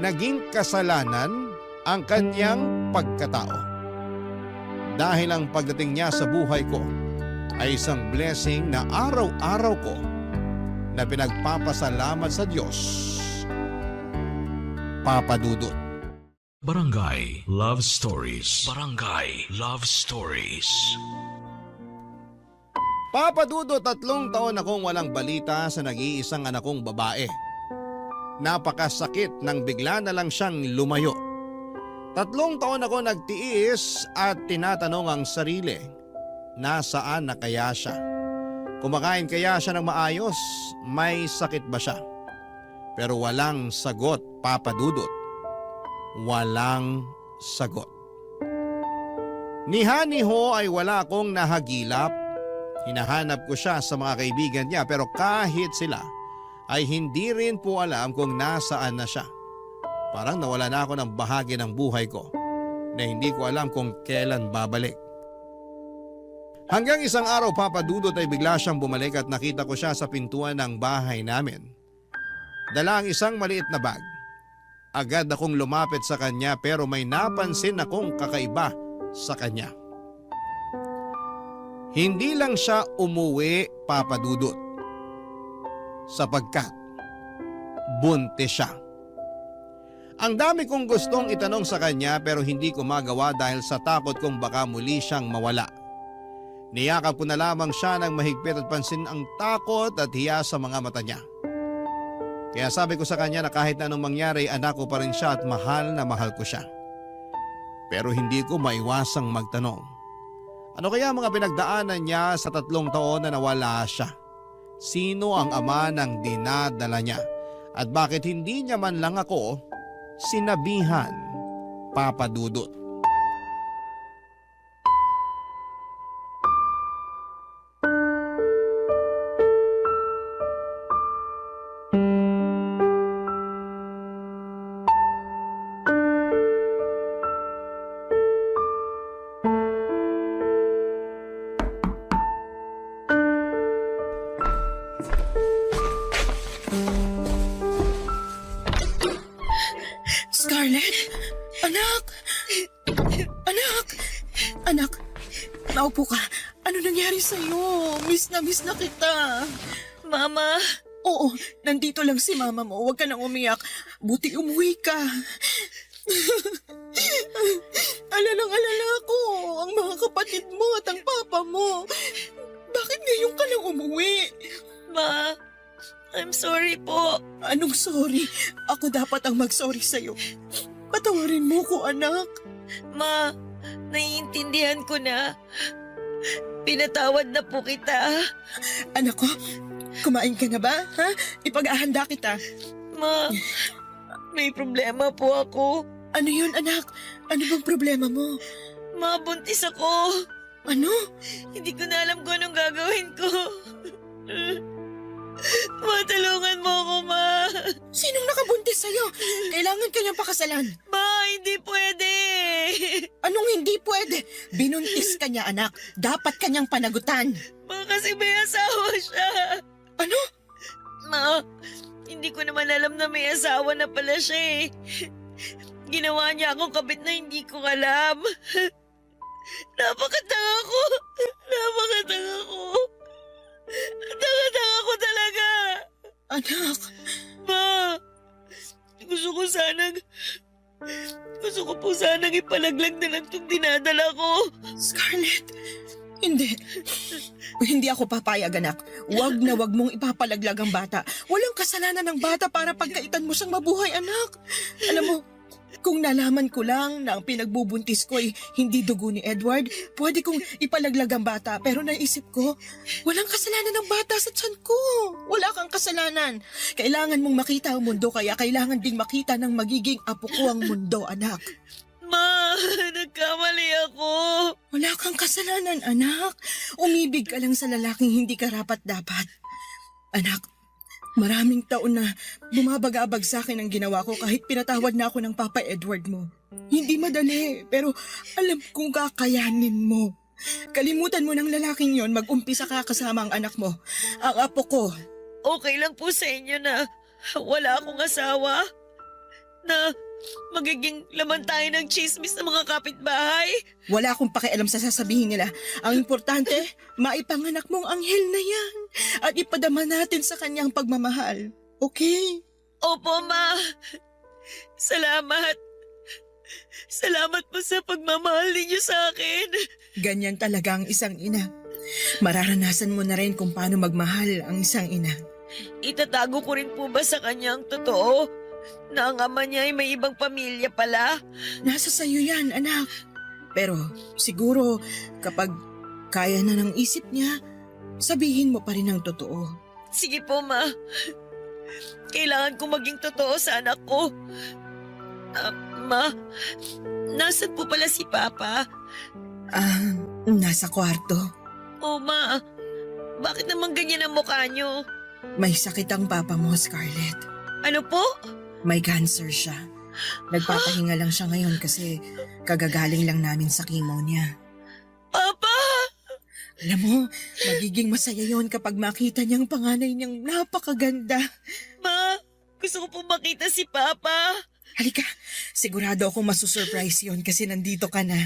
naging kasalanan ang kanyang pagkatao. Dahil ang pagdating niya sa buhay ko ay isang blessing na araw-araw ko na pinagpapasalamat sa Diyos. Papa Dudut. Barangay Love Stories. Barangay Love Stories. Papa Dudut, 3 taon akong walang balita sa nag-iisang anak kong babae. Napakasakit nang bigla na lang siyang lumayo. 3 taon ako nagtiis at tinatanong ang sarili, nasaan na kaya siya? Kumakain kaya siya ng maayos? May sakit ba siya? Pero walang sagot, Papa Dudut. Walang sagot. Ni Haniho ay wala akong nahagilap. Hinahanap ko siya sa mga kaibigan niya pero kahit sila ay hindi rin po alam kung nasaan na siya. Parang nawala na ako ng bahagi ng buhay ko na hindi ko alam kung kailan babalik. Hanggang isang araw, Papa Dudut, ay bigla siyang bumalik at nakita ko siya sa pintuan ng bahay namin. Dala ang isang maliit na bag. Agad akong lumapit sa kanya pero may napansin akong kakaiba sa kanya. Hindi lang siya umuwi, Papa Dudut, sapagkat buntis siya. Ang dami kong gustong itanong sa kanya pero hindi ko magawa dahil sa takot kong baka muli siyang mawala. Niyakap ko na lamang siya ng mahigpit at pansin ang takot at hiya sa mga mata niya. Kaya sabi ko sa kanya na kahit na anong mangyari, anak ko pa rin siya at mahal na mahal ko siya. Pero hindi ko maiwasang magtanong. Ano kaya mga pinagdaanan niya sa 3 taon na nawala siya? Sino ang ama ng dinadala niya? At bakit hindi niya man lang ako sinabihan, Papa Dudut? Scarlett? Anak! Anak! Anak, naupo ka. Ano nangyari sa'yo? Miss na kita. Mama, Oo, nandito lang si mama mo. Huwag ka nang umiyak. Buti umuwi ka. Alalang-alala ako. Ang mga kapatid mo at ang papa mo. Bakit ngayon ka lang umuwi? Ma, I'm sorry po. Anong sorry? Ako dapat ang mag-sorry sa'yo. Patawarin mo ko, anak. Ma, naiintindihan ko na. Pinatawad na po kita. Anak ko, Kumain ka na ba? Ha? Ipag-ahanda kita. Ma, may problema po ako. Ano yun, anak? Ano bang problema mo? Ma, buntis ako. Ano? Hindi ko na alam kung anong gagawin ko. Matulungan mo ako, Ma. Sinong nakabuntis sa'yo? Kailangan kanyang pakasalan. Ma, hindi pwede. Anong hindi pwede? Binuntis ka niya, anak. Dapat kanyang panagutan. Ma, kasi may asawa siya. Ano? Ma, hindi ko naman alam na may asawa na pala siya eh. Ginawa niya akong kabit na hindi ko alam. Napakatanga ko. Napakatanga ko. Tanga-tanga ko talaga. Anak, Ma, gusto ko po sanang ipalaglag na lang itong dinadala ko. Scarlett. Hindi. Hindi ako papayag, anak. Huwag na huwag mong ipapalaglag ang bata. Walang kasalanan ng bata para pagkaitan mo siyang mabuhay, anak. Alam mo, kung nalaman ko lang na ang pinagbubuntis ko ay hindi dugo ni Edward, pwede kong ipalaglag ang bata. Pero naisip ko, walang kasalanan ng bata sa tiyan ko. Wala kang kasalanan. Kailangan mong makita ang mundo, kaya kailangan ding makita ng magiging apo ko ang mundo, anak. Ma, nagkamali ako. Wala kang kasalanan, anak. Umibig ka lang sa lalaking hindi karapat-dapat. Anak, maraming taon na bumabagabag sa akin ang ginawa ko kahit pinatawad na ako ng Papa Edward mo. Hindi madali, pero alam kong kakayanin mo. Kalimutan mo ng lalaking yon, mag-umpisa ka kasama ang anak mo. Ang apo ko. Okay lang po sa inyo na wala akong asawa? Na magiging laman tayo ng chismis ng mga kapitbahay? Wala akong pakialam sa sasabihin nila. Ang importante, maipanganak mong anghel na yan. At ipadama natin sa kanyang pagmamahal. Okay? Opo, Ma. Salamat. Salamat po sa pagmamahal ninyo sa akin. Ganyan talaga ang isang ina. Mararanasan mo na rin kung paano magmahal ang isang ina. Itatago ko rin po ba sa kanya ang totoo? Na ang ama niya ay may ibang pamilya pala? Nasa sayo yan, anak. Pero siguro kapag kaya na ng isip niya, sabihin mo pa rin ang totoo. Sige po, Ma. Kailangan ko maging totoo sa anak ko. Ma, nasan po pala si Papa? Nasa kwarto. Oh, Ma. Bakit naman ganyan ang mukha niyo? May sakit ang papa mo, Scarlett. Ano po? May cancer siya. Nagpapahinga lang siya ngayon kasi kagagaling lang namin sa chemo niya. Papa! Alam mo, magiging masaya yon kapag makita niyang panganay niyang napakaganda. Ma, gusto ko po makita si Papa. Halika, sigurado akong masusurprise yon kasi nandito ka na.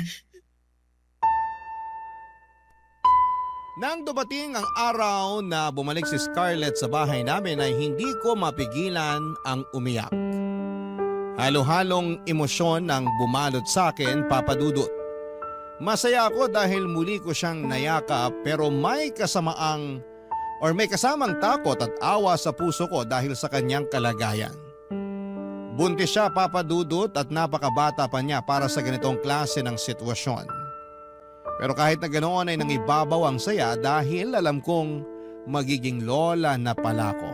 Nang dumating ang araw na bumalik si Scarlett sa bahay namin ay hindi ko mapigilan ang umiyak. Halo-halong emosyon ang bumalot sa akin, Papa Dudut. Masaya ako dahil muli ko siyang nayakap pero may kasamang takot at awa sa puso ko dahil sa kanyang kalagayan. Buntis siya, Papa Dudut, at napakabata pa niya para sa ganitong klase ng sitwasyon. Pero kahit na ganoon ay nangibabaw ang saya dahil alam kong magiging lola na pala ko.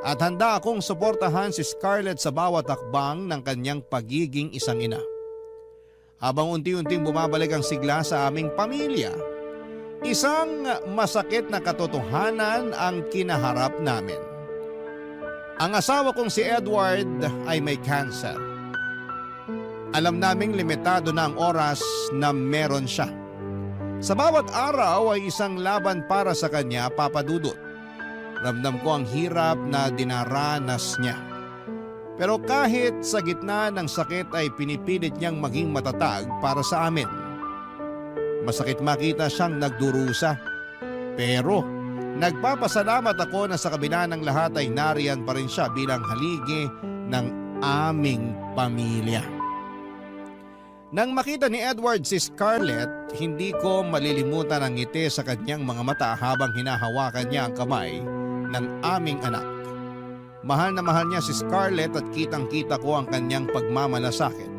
At handa akong suportahan si Scarlett sa bawat hakbang ng kanyang pagiging isang ina. Habang unti-unting bumabalik ang sigla sa aming pamilya, isang masakit na katotohanan ang kinaharap namin. Ang asawa kong si Edward ay may cancer. Alam naming limitado na ang oras na meron siya. Sa bawat araw ay isang laban para sa kanya, Papa Dudut. Ramdam ko ang hirap na dinaranas niya. Pero kahit sa gitna ng sakit ay pinipilit niyang maging matatag para sa amin. Masakit makita siyang nagdurusa. Pero nagpapasalamat ako na sa kabila ng lahat ay nariyan pa rin siya bilang haligi ng aming pamilya. Nang makita ni Edward si Scarlett, hindi ko malilimutan ang ngiti sa kanyang mga mata habang hinahawakan niya ang kamay ng aming anak. Mahal na mahal niya si Scarlett at kitang-kita ko ang kanyang pagmamalasakit.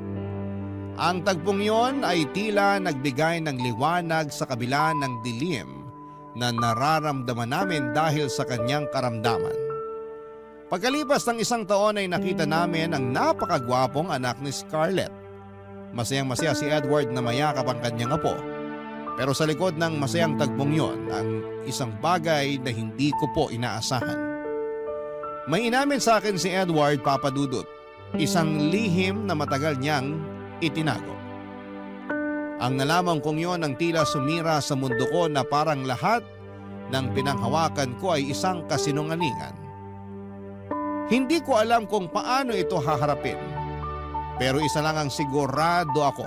Ang tagpong yon ay tila nagbigay ng liwanag sa kabila ng dilim na nararamdaman namin dahil sa kanyang karamdaman. Pagkalipas ng 1 taon ay nakita namin ang napakagwapong anak ni Scarlett. Masayang-masaya si Edward na mayakap ang kanyang apo. Pero sa likod ng masayang tagpong yon ang isang bagay na hindi ko po inaasahan. May inamin sa akin si Edward, Papa Dudut, isang lihim na matagal niyang itinago. Ang nalaman kong yon ang tila sumira sa mundo ko na parang lahat ng pinanghawakan ko ay isang kasinungalingan. Hindi ko alam kung paano ito haharapin, pero isa lang ang sigurado ako.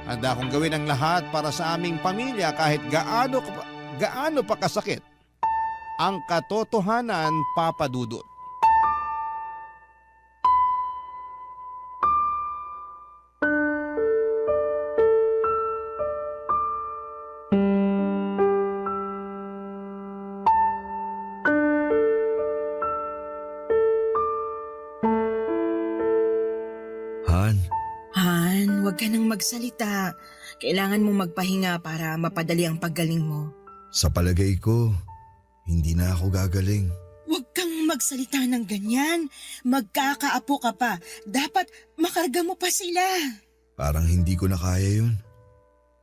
Handa akong gawin ang lahat para sa aming pamilya kahit gaano pa kasakit ang katotohanan, Papa Dudut. Han, Han, huwag ka nang magsalita. Kailangan mong magpahinga para mapadali ang paggaling mo. sa palagay ko, hindi na ako gagaling. Huwag kang magsalita ng ganyan. Magkakaapo ka pa. Dapat makarga mo pa sila. Parang hindi ko na kaya yun.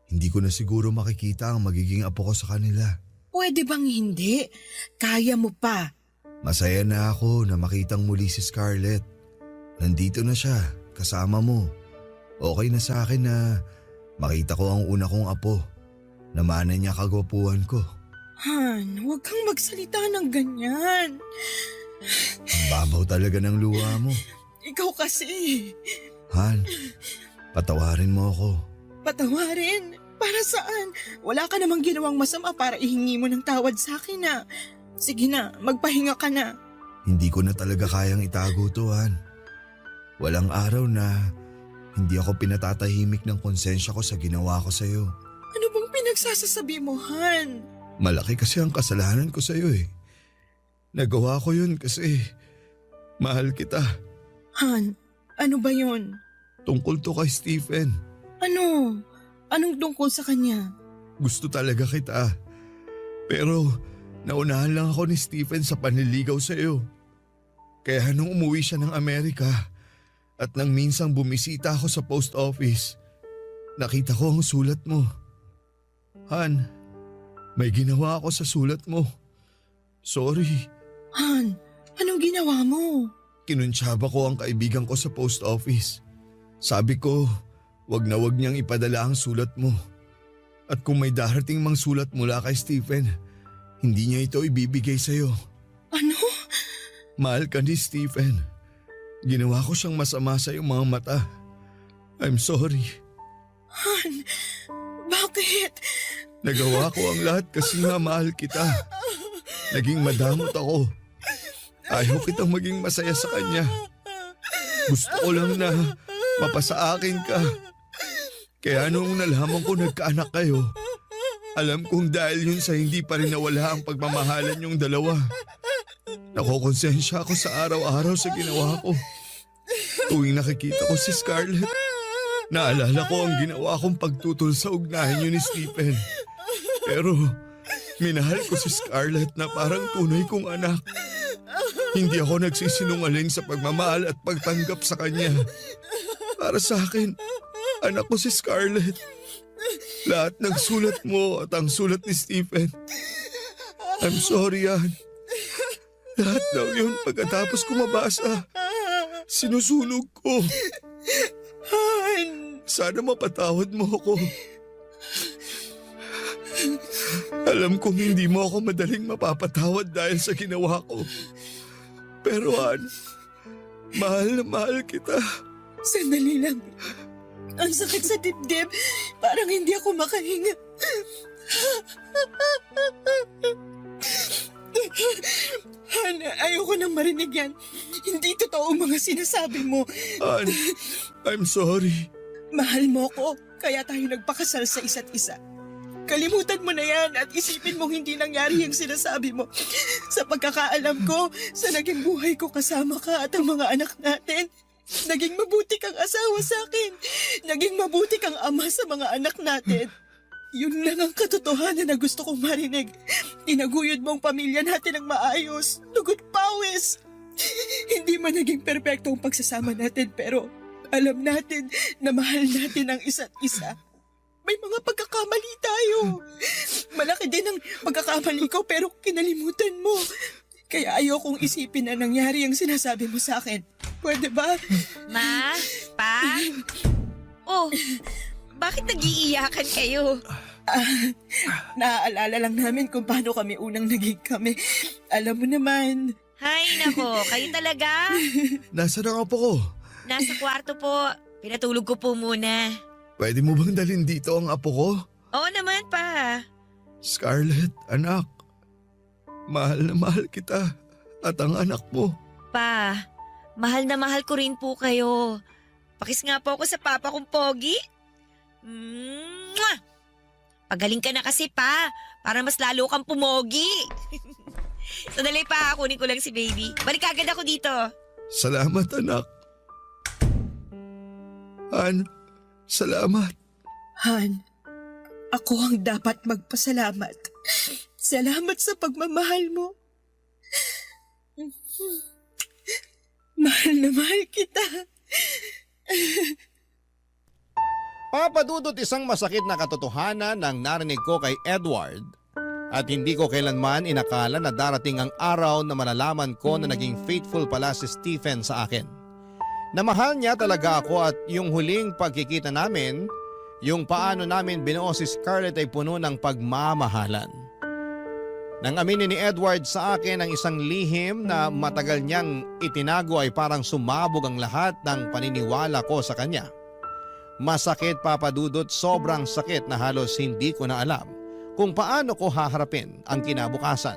Hindi ko na siguro makikita ang magiging apo ko sa kanila. Pwede bang hindi? Kaya mo pa. Masaya na ako na makitang muli si Scarlett. Nandito na siya, kasama mo. Okay na sa akin na makita ko ang una kong apo. Namana niya kagwapuhan ko. Han, huwag kang magsalita ng ganyan. Ang babaw talaga ng luha mo. Ikaw kasi. Han, patawarin mo ako. Patawarin? Para saan? Wala ka namang ginawang masama para ihingi mo ng tawad sa akin na. Sige na, magpahinga ka na. Hindi ko na talaga kayang itago to, Han. Walang araw na hindi ako pinatatahimik ng konsensya ko sa ginawa ko sa'yo. Ano bang pinagsasasabi mo, Han? Malaki kasi ang kasalanan ko sa'yo eh. Nagawa ko yun kasi mahal kita. Han, ano ba yun? Tungkol to kay Stephen. Ano? Anong tungkol sa kanya? Gusto talaga kita. Pero naunahan lang ako ni Stephen sa panliligaw sa'yo. Kaya nung umuwi siya ng Amerika at nang minsang bumisita ako sa post office, nakita ko ang sulat mo. Han, may ginawa ako sa sulat mo. Sorry. Han, anong ginawa mo? Kinuntsaba ko ang kaibigan ko sa post office. Sabi ko, wag na wag niyang ipadala ang sulat mo. At kung may darating mang sulat mula kay Stephen, hindi niya ito ibibigay sa'yo. Ano? Mahal ka ni Stephen. Ginawa ko siyang masama sa iyong mga mata. I'm sorry. Han, bakit? Nagawa ko ang lahat kasi nga mahal kita. Naging madamot ako. Ayaw kitang maging masaya sa kanya. Gusto ko lang na mapasa akin ka. Kaya nung nalaman ko nagkaanak kayo, alam kong dahil yun sa hindi pa rin nawala ang pagmamahalan yung dalawa. Nakokonsensya ako sa araw-araw sa ginawa ko. Tuwing nakikita ko si Scarlett, naalala ko ang ginawa kong pagtutol sa ugnahan niyo ni Stephen. Pero minahal ko si Scarlett na parang tunay kong anak. Hindi ako nagsisinungaling sa pagmamahal at pagtanggap sa kanya. Para sa akin, anak ko si Scarlett. Lahat ng sulat mo at ang sulat ni Stephen. I'm sorry, Ann. Lahat daw yun pagkatapos ko mabasa. Sinusunog ko. Han, Sana mapatawad mo ako. Alam kong hindi mo ako madaling mapapatawad dahil sa ginawa ko. Pero Ann, mahal na mahal kita. sandali lang. Ang sakit sa dibdib. Parang hindi ako makahinga. Han, ayoko nang marinig yan. Hindi totoo ang mga sinasabi mo. Ann, I'm sorry. Mahal mo ko, kaya tayo nagpakasal sa isa't isa. Kalimutan mo na yan at isipin mong hindi nangyari yung sinasabi mo. Sa pagkakaalam ko, sa naging buhay ko kasama ka at ang mga anak natin, naging mabuti kang asawa sa akin. Naging mabuti kang ama sa mga anak natin. Yun lang ang katotohanan na gusto kong marinig. Tinaguyod mo ang pamilya natin ng maayos. Dugot pawis. Hindi man naging perpekto ang pagsasama natin pero alam natin na mahal natin ang isa't isa. May mga pagkakamali tayo. Malaki din ang pagkakamali ko pero kinalimutan mo. Kaya ayokong isipin na nangyari ang sinasabi mo sa akin. Pwede ba? Ma? Pa? Oh, bakit nag-iiyakan kayo? Naaalala lang namin kung paano kami unang naging kami. Alam mo naman. Hay nako, kayo talaga? Nasaan ang apo ko? Nasa kwarto po. Pinatulog ko po muna. Pwede mo bang dalhin dito ang apo ko? Oo naman pa. Scarlett, anak. Mahal na mahal kita at ang anak mo. Pa, mahal na mahal ko rin po kayo. Pakis nga po ako sa papa kong pogi. Mwah! Pagaling ka na kasi pa, para mas lalo kang pumogi. Sandali pa, kunin ko lang si baby. Balik agad ako dito. Salamat, anak. Han, salamat. Han, ako ang dapat magpasalamat. Salamat sa pagmamahal mo. Mahal na mahal kita. Papa Dudut, isang masakit na katotohanan ang narinig ko kay Edward at hindi ko kailanman inakala na darating ang araw na malalaman ko na naging faithful pala si Stephen sa akin. Na mahal niya talaga ako at yung huling pagkikita namin, yung paano namin binuo si Scarlett ay puno ng pagmamahalan. Nang aminin ni Edward sa akin ang isang lihim na matagal niyang itinago ay parang sumabog ang lahat ng paniniwala ko sa kanya. Masakit, Papa Dudut, sobrang sakit na halos hindi ko na alam kung paano ko haharapin ang kinabukasan.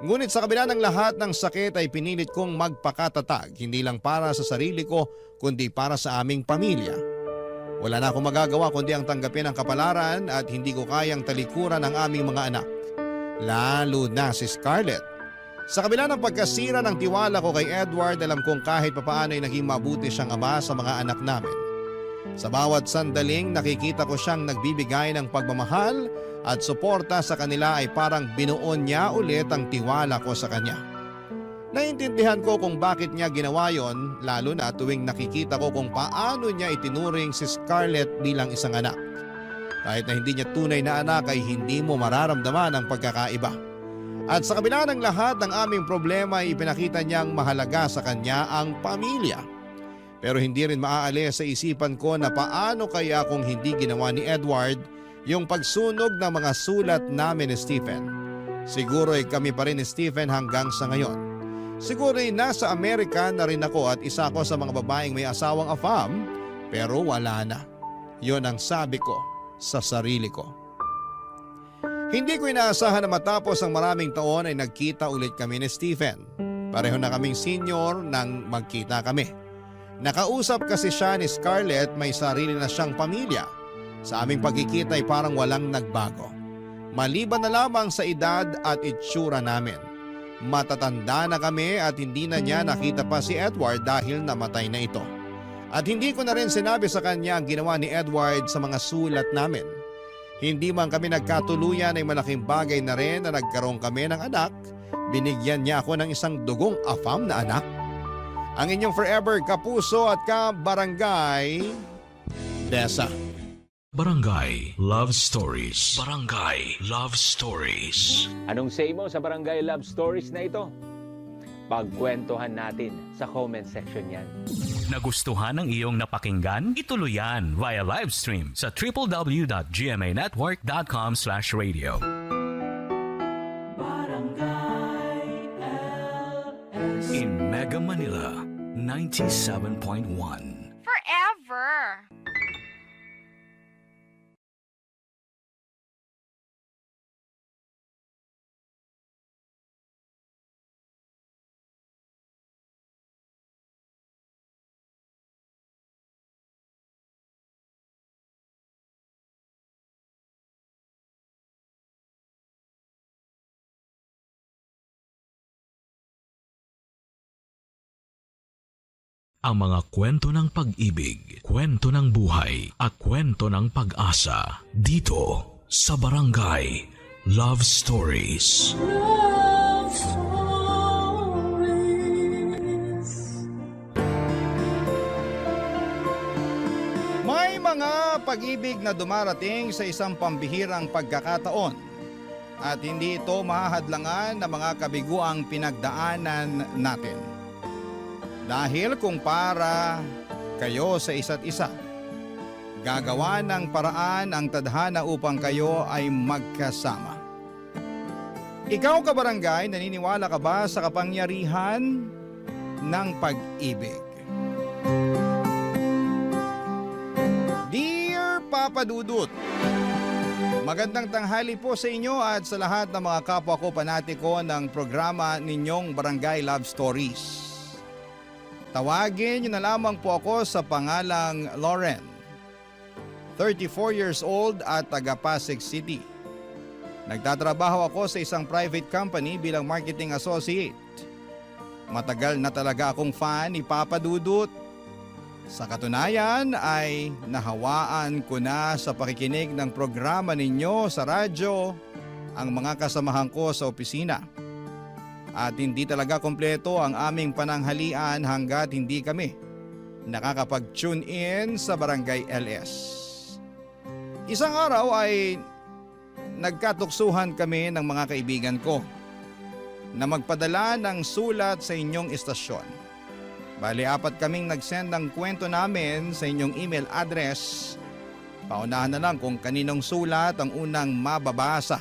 Ngunit sa kabila ng lahat ng sakit ay pinilit kong magpakatatag, hindi lang para sa sarili ko kundi para sa aming pamilya. Wala na akong magagawa kundi ang tanggapin ang kapalaran at hindi ko kayang talikuran ang aming mga anak. Lalo na si Scarlett. Sa kabila ng pagkasira ng tiwala ko kay Edward, alam kong kahit papaano ay naging mabuti siyang ama sa mga anak namin. Sa bawat sandaling nakikita ko siyang nagbibigay ng pagmamahal at suporta sa kanila ay parang binuon niya ulit ang tiwala ko sa kanya. Naintindihan ko kung bakit niya ginawa yon, lalo na tuwing nakikita ko kung paano niya itinuring si Scarlett bilang isang anak. Kahit na hindi niya tunay na anak ay hindi mo mararamdaman ang pagkakaiba. At sa kabila ng lahat ng aming problema ay ipinakita niyang mahalaga sa kanya ang pamilya. Pero hindi rin maaalis sa isipan ko na paano kaya kung hindi ginawa ni Edward yung pagsunog ng mga sulat namin ni Stephen. Siguro ay kami pa rin ni Stephen hanggang sa ngayon. Siguro ay nasa Amerika na rin ako at isa ko sa mga babaeng may asawang afam, pero wala na. Yon ang sabi ko sa sarili ko. Hindi ko inaasahan na matapos ang maraming taon ay nagkita ulit kami ni Stephen. Pareho na kaming senior nang magkita kami. Nakausap kasi siya ni Scarlett, may sarili na siyang pamilya. Sa aming pagkikita ay parang walang nagbago. Maliban na lamang sa edad at itsura namin. Matatanda na kami at hindi na niya nakita pa si Edward dahil namatay na ito. At hindi ko na rin sinabi sa kanya ang ginawa ni Edward sa mga sulat namin. Hindi man kami nagkatuluyan ay malaking bagay na rin na nagkaroon kami ng anak. Binigyan niya ako ng isang dugong afam na anak. Ang inyong forever kapuso at kabarangay, Desa. Barangay Love Stories. Barangay Love Stories. Anong say mo sa Barangay Love Stories na ito? Pagkwentuhan natin sa comment section yan. Nagustuhan ng iyong napakinggan? Ituloy yan via live stream sa www.gmanetwork.com/radio. In Mega Manila, 97.1. Forever. Ang mga kwento ng pag-ibig, kwento ng buhay, at kwento ng pag-asa dito sa Barangay Love Stories. Love Stories. May mga pag-ibig na dumarating sa isang pambihirang pagkakataon at hindi ito mahahadlangan ng mga kabiguang pinagdaanan natin. Dahil kung para kayo sa isa't isa, gagawa ng paraan ang tadhana upang kayo ay magkasama. Ikaw kabarangay, naniniwala ka ba sa kapangyarihan ng pag-ibig? Dear Papa Dudut, magandang tanghali po sa inyo at sa lahat ng mga kapwa ko panatiko ng programa ninyong Barangay Love Stories. Tawagin niyo na lamang po ako sa pangalang Lauren, 34 years old at taga Pasig City. Nagtatrabaho ako sa isang private company bilang marketing associate. Matagal na talaga akong fan ni Papa Dudut. Sa katunayan ay nahawaan ko na sa pakikinig ng programa ninyo sa radyo ang mga kasamahan ko sa opisina. At hindi talaga kompleto ang aming pananghalian hanggat hindi kami nakakapag-tune in sa Barangay LS. Isang araw ay nagkatuksuhan kami ng mga kaibigan ko na magpadala ng sulat sa inyong istasyon. Bali, 4 kaming nag-send ng kwento namin sa inyong email address. Paunahan na lang kung kaninong sulat ang unang mababasa.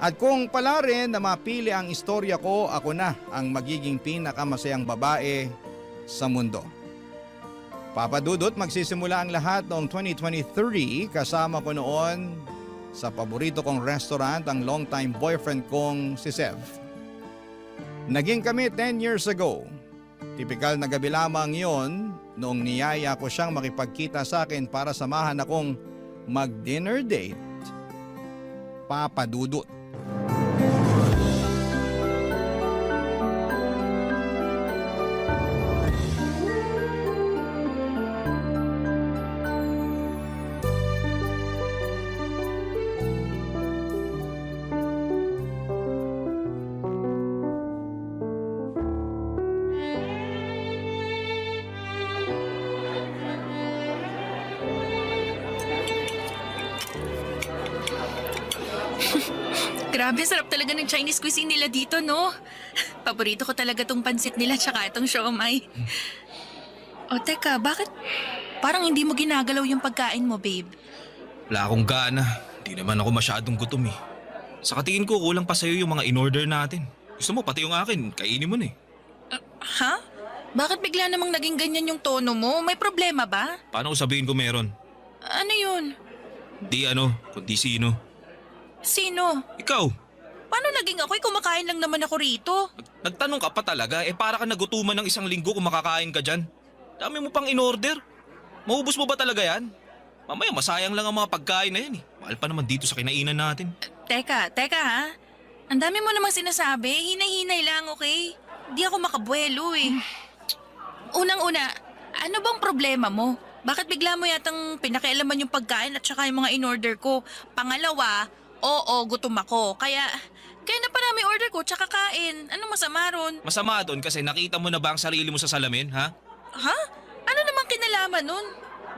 At kung pala rin na mapili ang istorya ko, ako na ang magiging pinakamasayang babae sa mundo. Papa Dudut, magsisimula ang lahat noong 2023 kasama ko noon sa paborito kong restaurant ang longtime boyfriend kong si Sev. Naging kami 10 years ago. Tipikal na gabi lamang yon noong niyaya ko siyang makipagkita sa akin para samahan akong mag-dinner date. Papa Dudut. Grabe, sarap talaga ng Chinese cuisine nila dito, no? Paborito ko talaga tong pansit nila tsaka itong siomay. O teka, bakit parang hindi mo ginagalaw yung pagkain mo, babe? Wala akong gana. Di naman ako masyadong gutom eh. Sa katingin ko, kulang pa sa'yo yung mga in-order natin. Gusto mo, pati yung akin, kainin mo na eh. Ha? Bakit bigla namang naging ganyan yung tono mo? May problema ba? Paano ko sabihin ko meron? Ano yun? Di ano, kundi sino. Sino? Ikaw, Paano naging ako'y kumakain lang naman ako rito? nagtanong ka pa talaga, para ka nagutuman ng 1 linggo kung makakain ka dyan. Dami mo pang in-order. Maubos mo ba talaga yan? Mamaya masayang lang ang mga pagkain na yan eh. Mahal pa naman dito sa kinainan natin. Teka ha? Ang dami mo namang sinasabi, hinay-hinay lang, okay? Di ako makabuelo eh. Unang-una, ano bang problema mo? Bakit bigla mo yatang pinakialaman yung pagkain at saka yung mga in-order ko? Pangalawa, oo, gutom ako. Kaya na pa namin order ko tsaka kain. Anong masama ron? Masama doon kasi nakita mo na ba ang sarili mo sa salamin, ha? Ha? Ano namang kinalaman nun?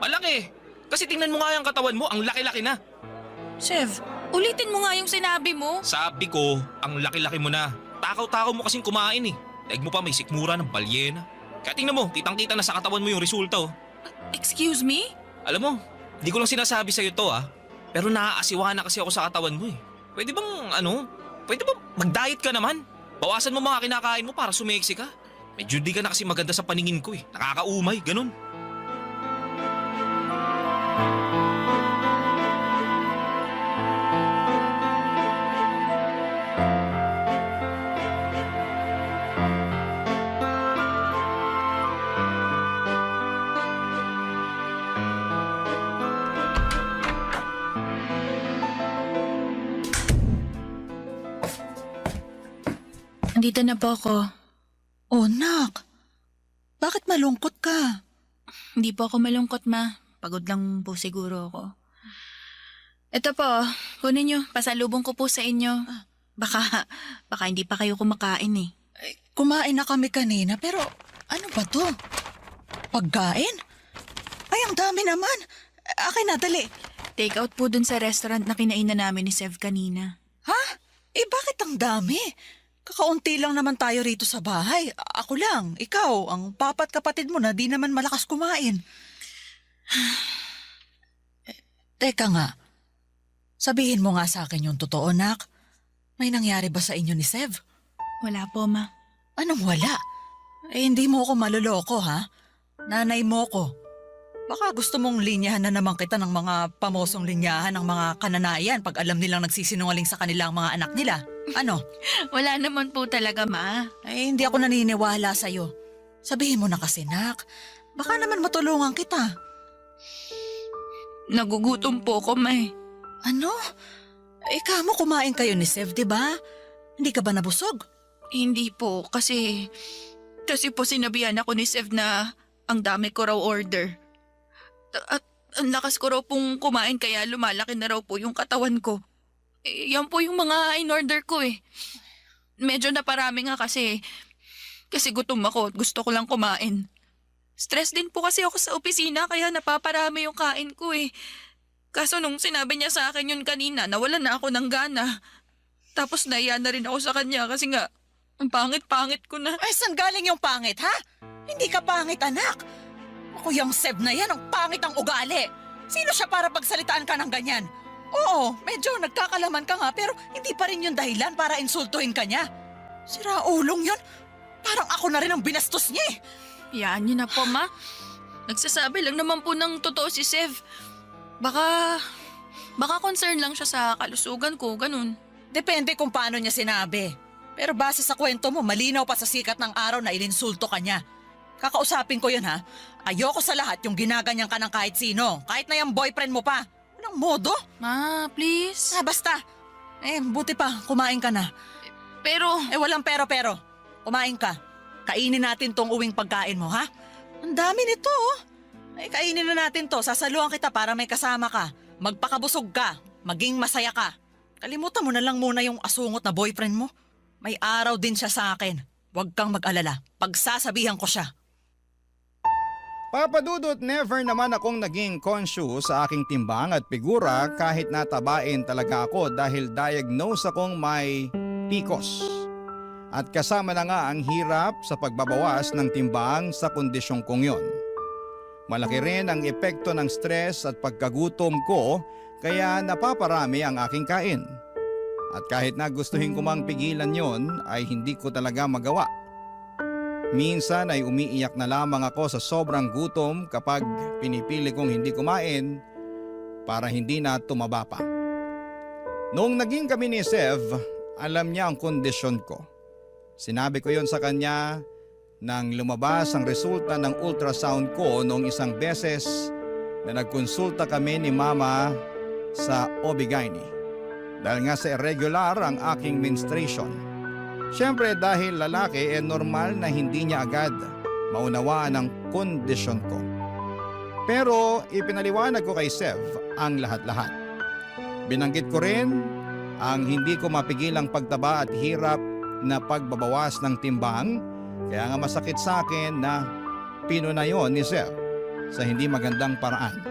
Malaki! Kasi tingnan mo nga yung katawan mo, ang laki-laki na. Chef, ulitin mo nga yung sinabi mo. Sabi ko, ang laki-laki mo na. Takaw-takaw mo kasing kumain eh. Daig mo pa may sikmura ng balyena. Kaya tingnan mo, kitang-kita na sa katawan mo yung resulta oh. Excuse me? Alam mo, di ko lang sinasabi sa'yo to pero naaasiwa na kasi ako sa katawan mo eh. Pwede bang mag-diet ka naman? Bawasan mo mga kinakain mo para sumeksi ka. Medyo di ka na kasi maganda sa paningin ko eh. Nakakaumay, ganun. Andito na po ako. Oh, nak. Bakit malungkot ka? Hindi po ako malungkot, ma. Pagod lang po siguro ako. Ito po, kunin nyo. Pasalubong ko po sa inyo. Baka hindi pa kayo kumakain eh. Kumain na kami kanina pero ano ba to? Pagkain? Ay, ang dami naman. Akin na, dali. Take out po dun sa restaurant na kinainan namin ni Sev kanina. Ha? Bakit ang dami? Kakaunti lang naman tayo rito sa bahay. Ako lang, ikaw, ang papat kapatid mo na di naman malakas kumain. Teka nga, sabihin mo nga sa akin yung totoo, nak. May nangyari ba sa inyo ni Sev? Wala po, ma. Anong wala? Hindi mo ako maluloko, ha? Nanay mo ko. Baka gusto mong linyahan na naman kita ng mga pamosong linyahan ng mga kananayan pag alam nilang nagsisinungaling sa kanilang mga anak nila. Ano? Wala naman po talaga, ma. Hindi ako naniniwala sa'yo. Sabihin mo na kasi, nak. Baka naman matulungan kita. Nagugutom po ko, ma. Ano? Kamo kumain kayo ni Sev, di ba? Hindi ka ba nabusog? Hindi po, kasi po sinabihan ako ni Sev na ang dami ko raw order. At ang lakas ko raw pong kumain kaya lumalaki na raw po yung katawan ko. Yan po yung mga in-order ko eh. Medyo naparami nga kasi gutom ako at gusto ko lang kumain. Stress din po kasi ako sa opisina kaya napaparami yung kain ko eh. Kaso nung sinabi niya sa akin yun kanina, nawalan na ako ng gana. Tapos naiya na rin ako sa kanya kasi nga, ang pangit-pangit ko na. Ay, saan galing yung pangit, ha? Hindi ka pangit, anak. Ako yung Sev na yan, ang pangit ang ugali. Sino siya para pagsalitaan ka ng ganyan? Oo, medyo nagkakalaman ka nga pero hindi pa rin yung dahilan para insultuhin ka niya. Siraulong yun. Parang ako na rin ang binastos niya eh. Yan niyo na po, ma. Nagsasabi lang naman po ng totoo si Sev. Baka concern lang siya sa kalusugan ko, ganun. Depende kung paano niya sinabi. Pero base sa kwento mo, malinaw pa sa sikat ng araw na ininsulto ka niya. Kakausapin ko yun, ha? Ayoko sa lahat yung ginaganyan ka ng kahit sino. Kahit na yung boyfriend mo pa. Walang modo. Ma, please. Basta. Buti pa, kumain ka na. Pero... walang pero. Kumain ka. Kainin natin tong uwing pagkain mo, ha? Ang dami nito, oh. Kainin na natin to. Sasaluhan kita para may kasama ka. Magpakabusog ka. Maging masaya ka. Kalimutan mo na lang muna yung asungot na boyfriend mo. May araw din siya sa akin. Huwag kang mag-alala. Pagsasabihan ko siya. Papa Dudut, never naman akong naging conscious sa aking timbang at figura kahit natabain talaga ako dahil diagnose akong may PCOS. At kasama na nga ang hirap sa pagbabawas ng timbang sa kondisyong kong yon. Malaki rin ang epekto ng stress at pagkagutom ko kaya napaparami ang aking kain. At kahit na gustuhin ko mang pigilan yon ay hindi ko talaga magawa. Minsan ay umiiyak na lamang ako sa sobrang gutom kapag pinipili kong hindi kumain para hindi na tumaba pa. Noong naging kami ni Sev, alam niya ang kondisyon ko. Sinabi ko yon sa kanya nang lumabas ang resulta ng ultrasound ko noong isang beses na nagkonsulta kami ni Mama sa OB-GYN dahil nga sa irregular ang aking menstruation. Siyempre dahil lalaki normal na hindi niya agad maunawaan ang kondisyon ko. Pero ipinaliwanag ko kay Sev ang lahat-lahat. Binanggit ko rin ang hindi ko mapigilang pagtaba at hirap na pagbabawas ng timbang kaya nga masakit sa akin na pinunayon ni Sev sa hindi magandang paraan.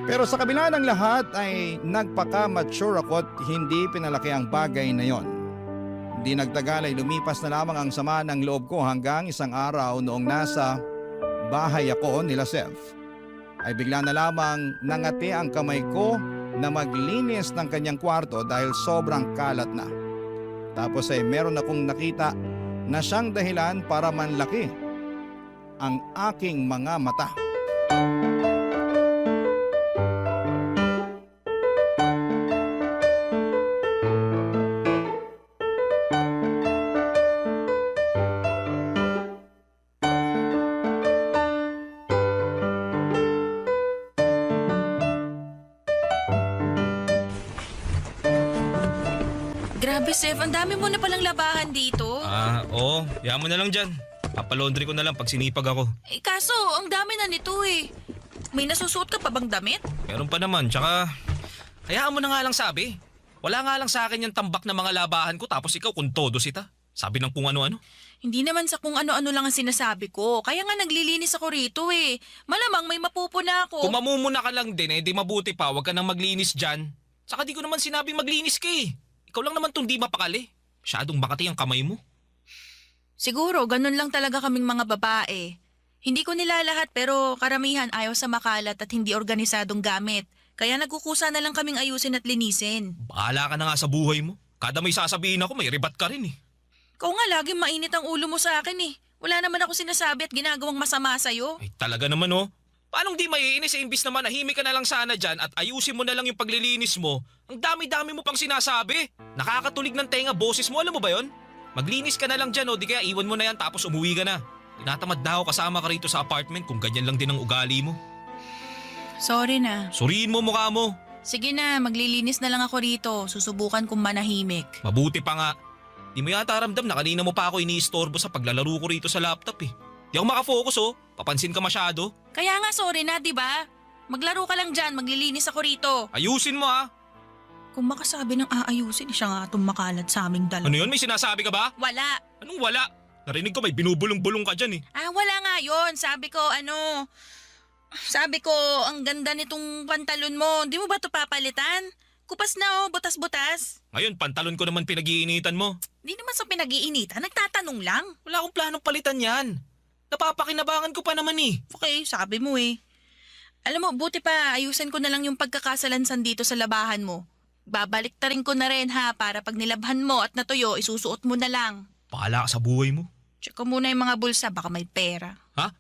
Pero sa kabila ng lahat ay nagpaka-mature ako at hindi pinalaki ang bagay na yon. Hindi nagtagal ay lumipas na lamang ang sama ng loob ko hanggang isang araw noong nasa bahay ako nila Sev. Ay bigla na lamang nangati ang kamay ko na maglinis ng kanyang kwarto dahil sobrang kalat na. Tapos ay meron akong nakita na siyang dahilan para manlaki ang aking mga mata. Grabe, Sev. Ang dami mo na palang labahan dito. Oo. Yaman mo na lang dyan. Papalaundry ko na lang pag sinipag ako. Kaso, ang dami na nito eh. May nasusuot ka pa bang damit? Meron pa naman. Tsaka, Hayaan mo na nga lang sabi. Wala nga lang sa akin yung tambak na mga labahan ko tapos ikaw kung todo sita. Sabi ng kung ano-ano. Hindi naman sa kung ano-ano lang ang sinasabi ko. Kaya nga naglilinis ako rito eh. Malamang may mapupuna ako. Kung mamumuna ka lang din di mabuti pa, wag ka nang maglinis dyan. Saka di ko naman sinabi maglinis ka eh. Ikaw lang naman tong di mapakali. Masyadong makati ang kamay mo. Siguro, ganun lang talaga kaming mga babae. Hindi ko nilalahat pero karamihan ayaw sa makalat at hindi organisadong gamit. Kaya nagkukusa na lang kaming ayusin at linisin. Bahala ka na nga sa buhay mo. Kada may sasabihin ako, may ribat ka rin eh. Ikaw nga laging mainit ang ulo mo sa akin eh. Wala naman ako sinasabi at ginagawang masama sa'yo. Ay talaga naman oh. Paanong di maiinis imbis na manahimik ka na lang sana dyan at ayusin mo na lang yung paglilinis mo? Ang dami-dami mo pang sinasabi. Nakakatulig ng tenga boses mo, alam mo ba yon? Maglinis ka na lang dyan di kaya iwan mo na yan tapos umuwi ka na. Tinatamad na ako kasama ka rito sa apartment kung ganyan lang din ang ugali mo. Sorry na. Suriin mo mukha mo. Sige na, maglilinis na lang ako rito. Susubukan kong manahimik. Mabuti pa nga. Di mo yata ramdam na kanina mo pa ako iniistorbo sa paglalaro ko rito sa laptop eh. Di ako makafocus papansin ka masyado. Kaya nga sorry na, di ba? Maglaro ka lang dyan, maglilinis ako rito. Ayusin mo ha. Kung makasabi ng aayusin, siya nga itong makalat sa aming dalawa. Ano yun? May sinasabi ka ba? Wala. Anong wala? Narinig ko may binubulong-bulong ka dyan eh. Wala nga yun. Sabi ko, ang ganda nitong pantalon mo. Di mo ba ito papalitan? Kupas na butas-butas. Ngayon, pantalon ko naman pinag-iinitan mo. Di naman sa pinag-iinitan, nagtatanong lang. Wala akong planong palitan yan. Napapakinabangan ko pa naman eh. Okay, sabi mo eh. Alam mo, buti pa ayusin ko na lang yung pagkakasalansan dito sa labahan mo. Babalik ta rin ko na rin ha, para pag nilabhan mo at natuyo, isusuot mo na lang. Bahala ka sa buhay mo. Check ko muna yung mga bulsa, baka may pera. Ha?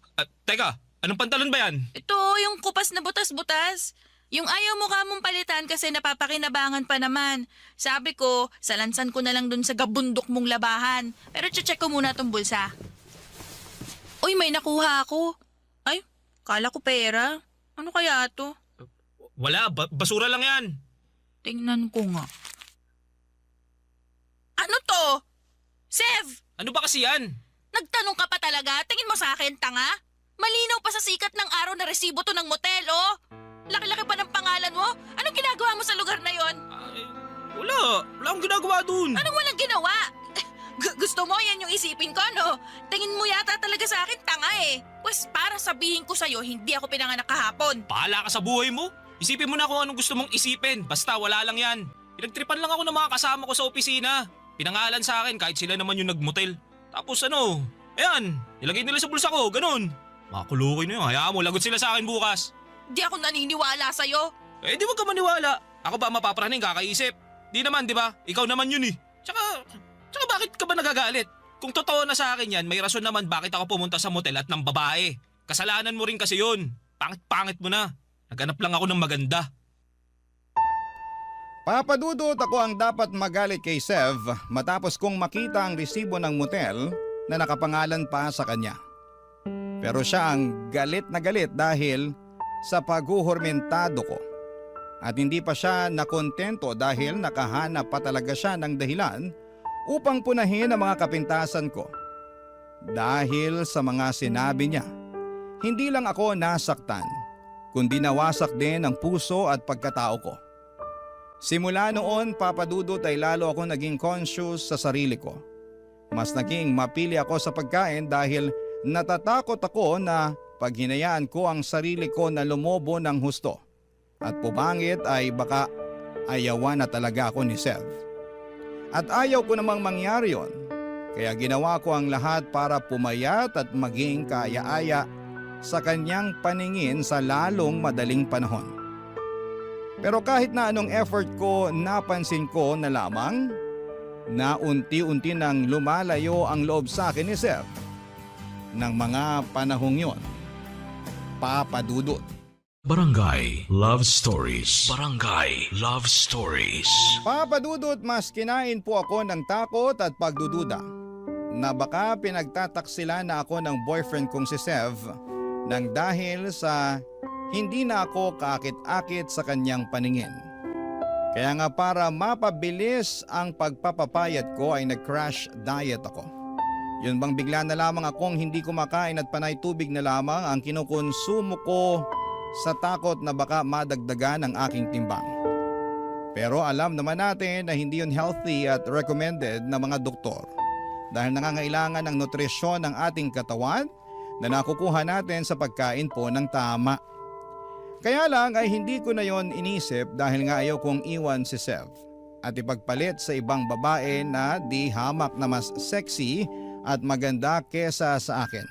Teka, anong pantalon ba yan? Ito, yung kupas na butas-butas. Yung ayaw mo ka mong palitan kasi napapakinabangan pa naman. Sabi ko, salansan ko na lang dun sa gabundok mong labahan. Pero check ko muna tong bulsa. Uy, may nakuha ako. Ay, kala ko pera. Ano kaya to? Wala, basura lang yan. Tingnan ko nga. Ano to? Sev! Ano ba kasi yan? Nagtanong ka pa talaga? Tingin mo sa akin, tanga? Malinaw pa sa sikat ng araw na resibo to ng motel, oh! Laki-laki pa ng pangalan mo? Anong ginagawa mo sa lugar na yon? Wala akong ginagawa dun. Anong walang ginawa? Gusto mo yan yung isipin ko, no? Tingin mo yata talaga sa akin, tanga eh. Pues para sabihin ko sa'yo, hindi ako pinanganak kahapon. Bahala ka sa buhay mo. Isipin mo na kung anong gusto mong isipin. Basta wala lang yan. Pinagtripan lang ako ng mga kasama ko sa opisina. Pinangalan sa akin kahit sila naman yung nagmotel. Tapos ayan, nilagay nila sa bulsa ko, ganun. Mga kulukoy na yun, hayaan mo, lagot sila sa akin bukas. Di ako naniniwala sa'yo. Di wag ka maniwala. Ako ba mapapraning kakaisip? Di naman, di ba? Ikaw naman yun eh. Tsaka bakit ka ba nagagalit? Kung totoo na sa akin yan, may rason naman bakit ako pumunta sa motel at ng babae. Kasalanan mo rin kasi yun. Pangit-pangit mo na. Naghanap lang ako ng maganda. Papadudot ako ang dapat magalit kay Sev matapos kong makita ang resibo ng motel na nakapangalan pa sa kanya. Pero siya ang galit na galit dahil sa paghuhormentado ko. At hindi pa siya nakontento dahil nakahanap pa talaga siya ng dahilan upang punahin ang mga kapintasan ko. Dahil sa mga sinabi niya, hindi lang ako nasaktan, kundi nawasak din ang puso at pagkatao ko. Simula noon, Papadudot, ay lalo ako naging conscious sa sarili ko. Mas naging mapili ako sa pagkain dahil natatakot ako na pag hinayaan ko ang sarili ko na lumobo ng husto at pumangit ay baka ayawan na talaga ako ni Sev. At ayaw ko namang mangyari yon, kaya ginawa ko ang lahat para pumayat at maging kaaya-aya sa kanyang paningin sa lalong madaling panahon. Pero kahit na anong effort ko, napansin ko na lamang na unti-unti nang lumalayo ang loob sa akin ni Sev ng mga panahong yon. Papadudot. Barangay Love Stories. Barangay Love Stories. Papadudot, mas kinain po ako ng takot at pagdududa na baka pinagtataksila na ako ng boyfriend kong si Sev nang dahil sa hindi na ako kaakit-akit sa kanyang paningin. Kaya nga para mapabilis ang pagpapapayat ko ay nag-crash diet ako. Yun bang bigla na lamang akong hindi kumakain at panay tubig na lamang ang kinukonsumo ko sa takot na baka madagdagan ang aking timbang. Pero alam naman natin na hindi yun healthy at recommended ng mga doktor dahil nangangailangan ng nutrisyon ng ating katawan na nakukuha natin sa pagkain po ng tama. Kaya lang ay hindi ko na yon inisip dahil nga ayaw kong iwan si Sev at ipagpalit sa ibang babae na di hamak na mas sexy at maganda kesa sa akin.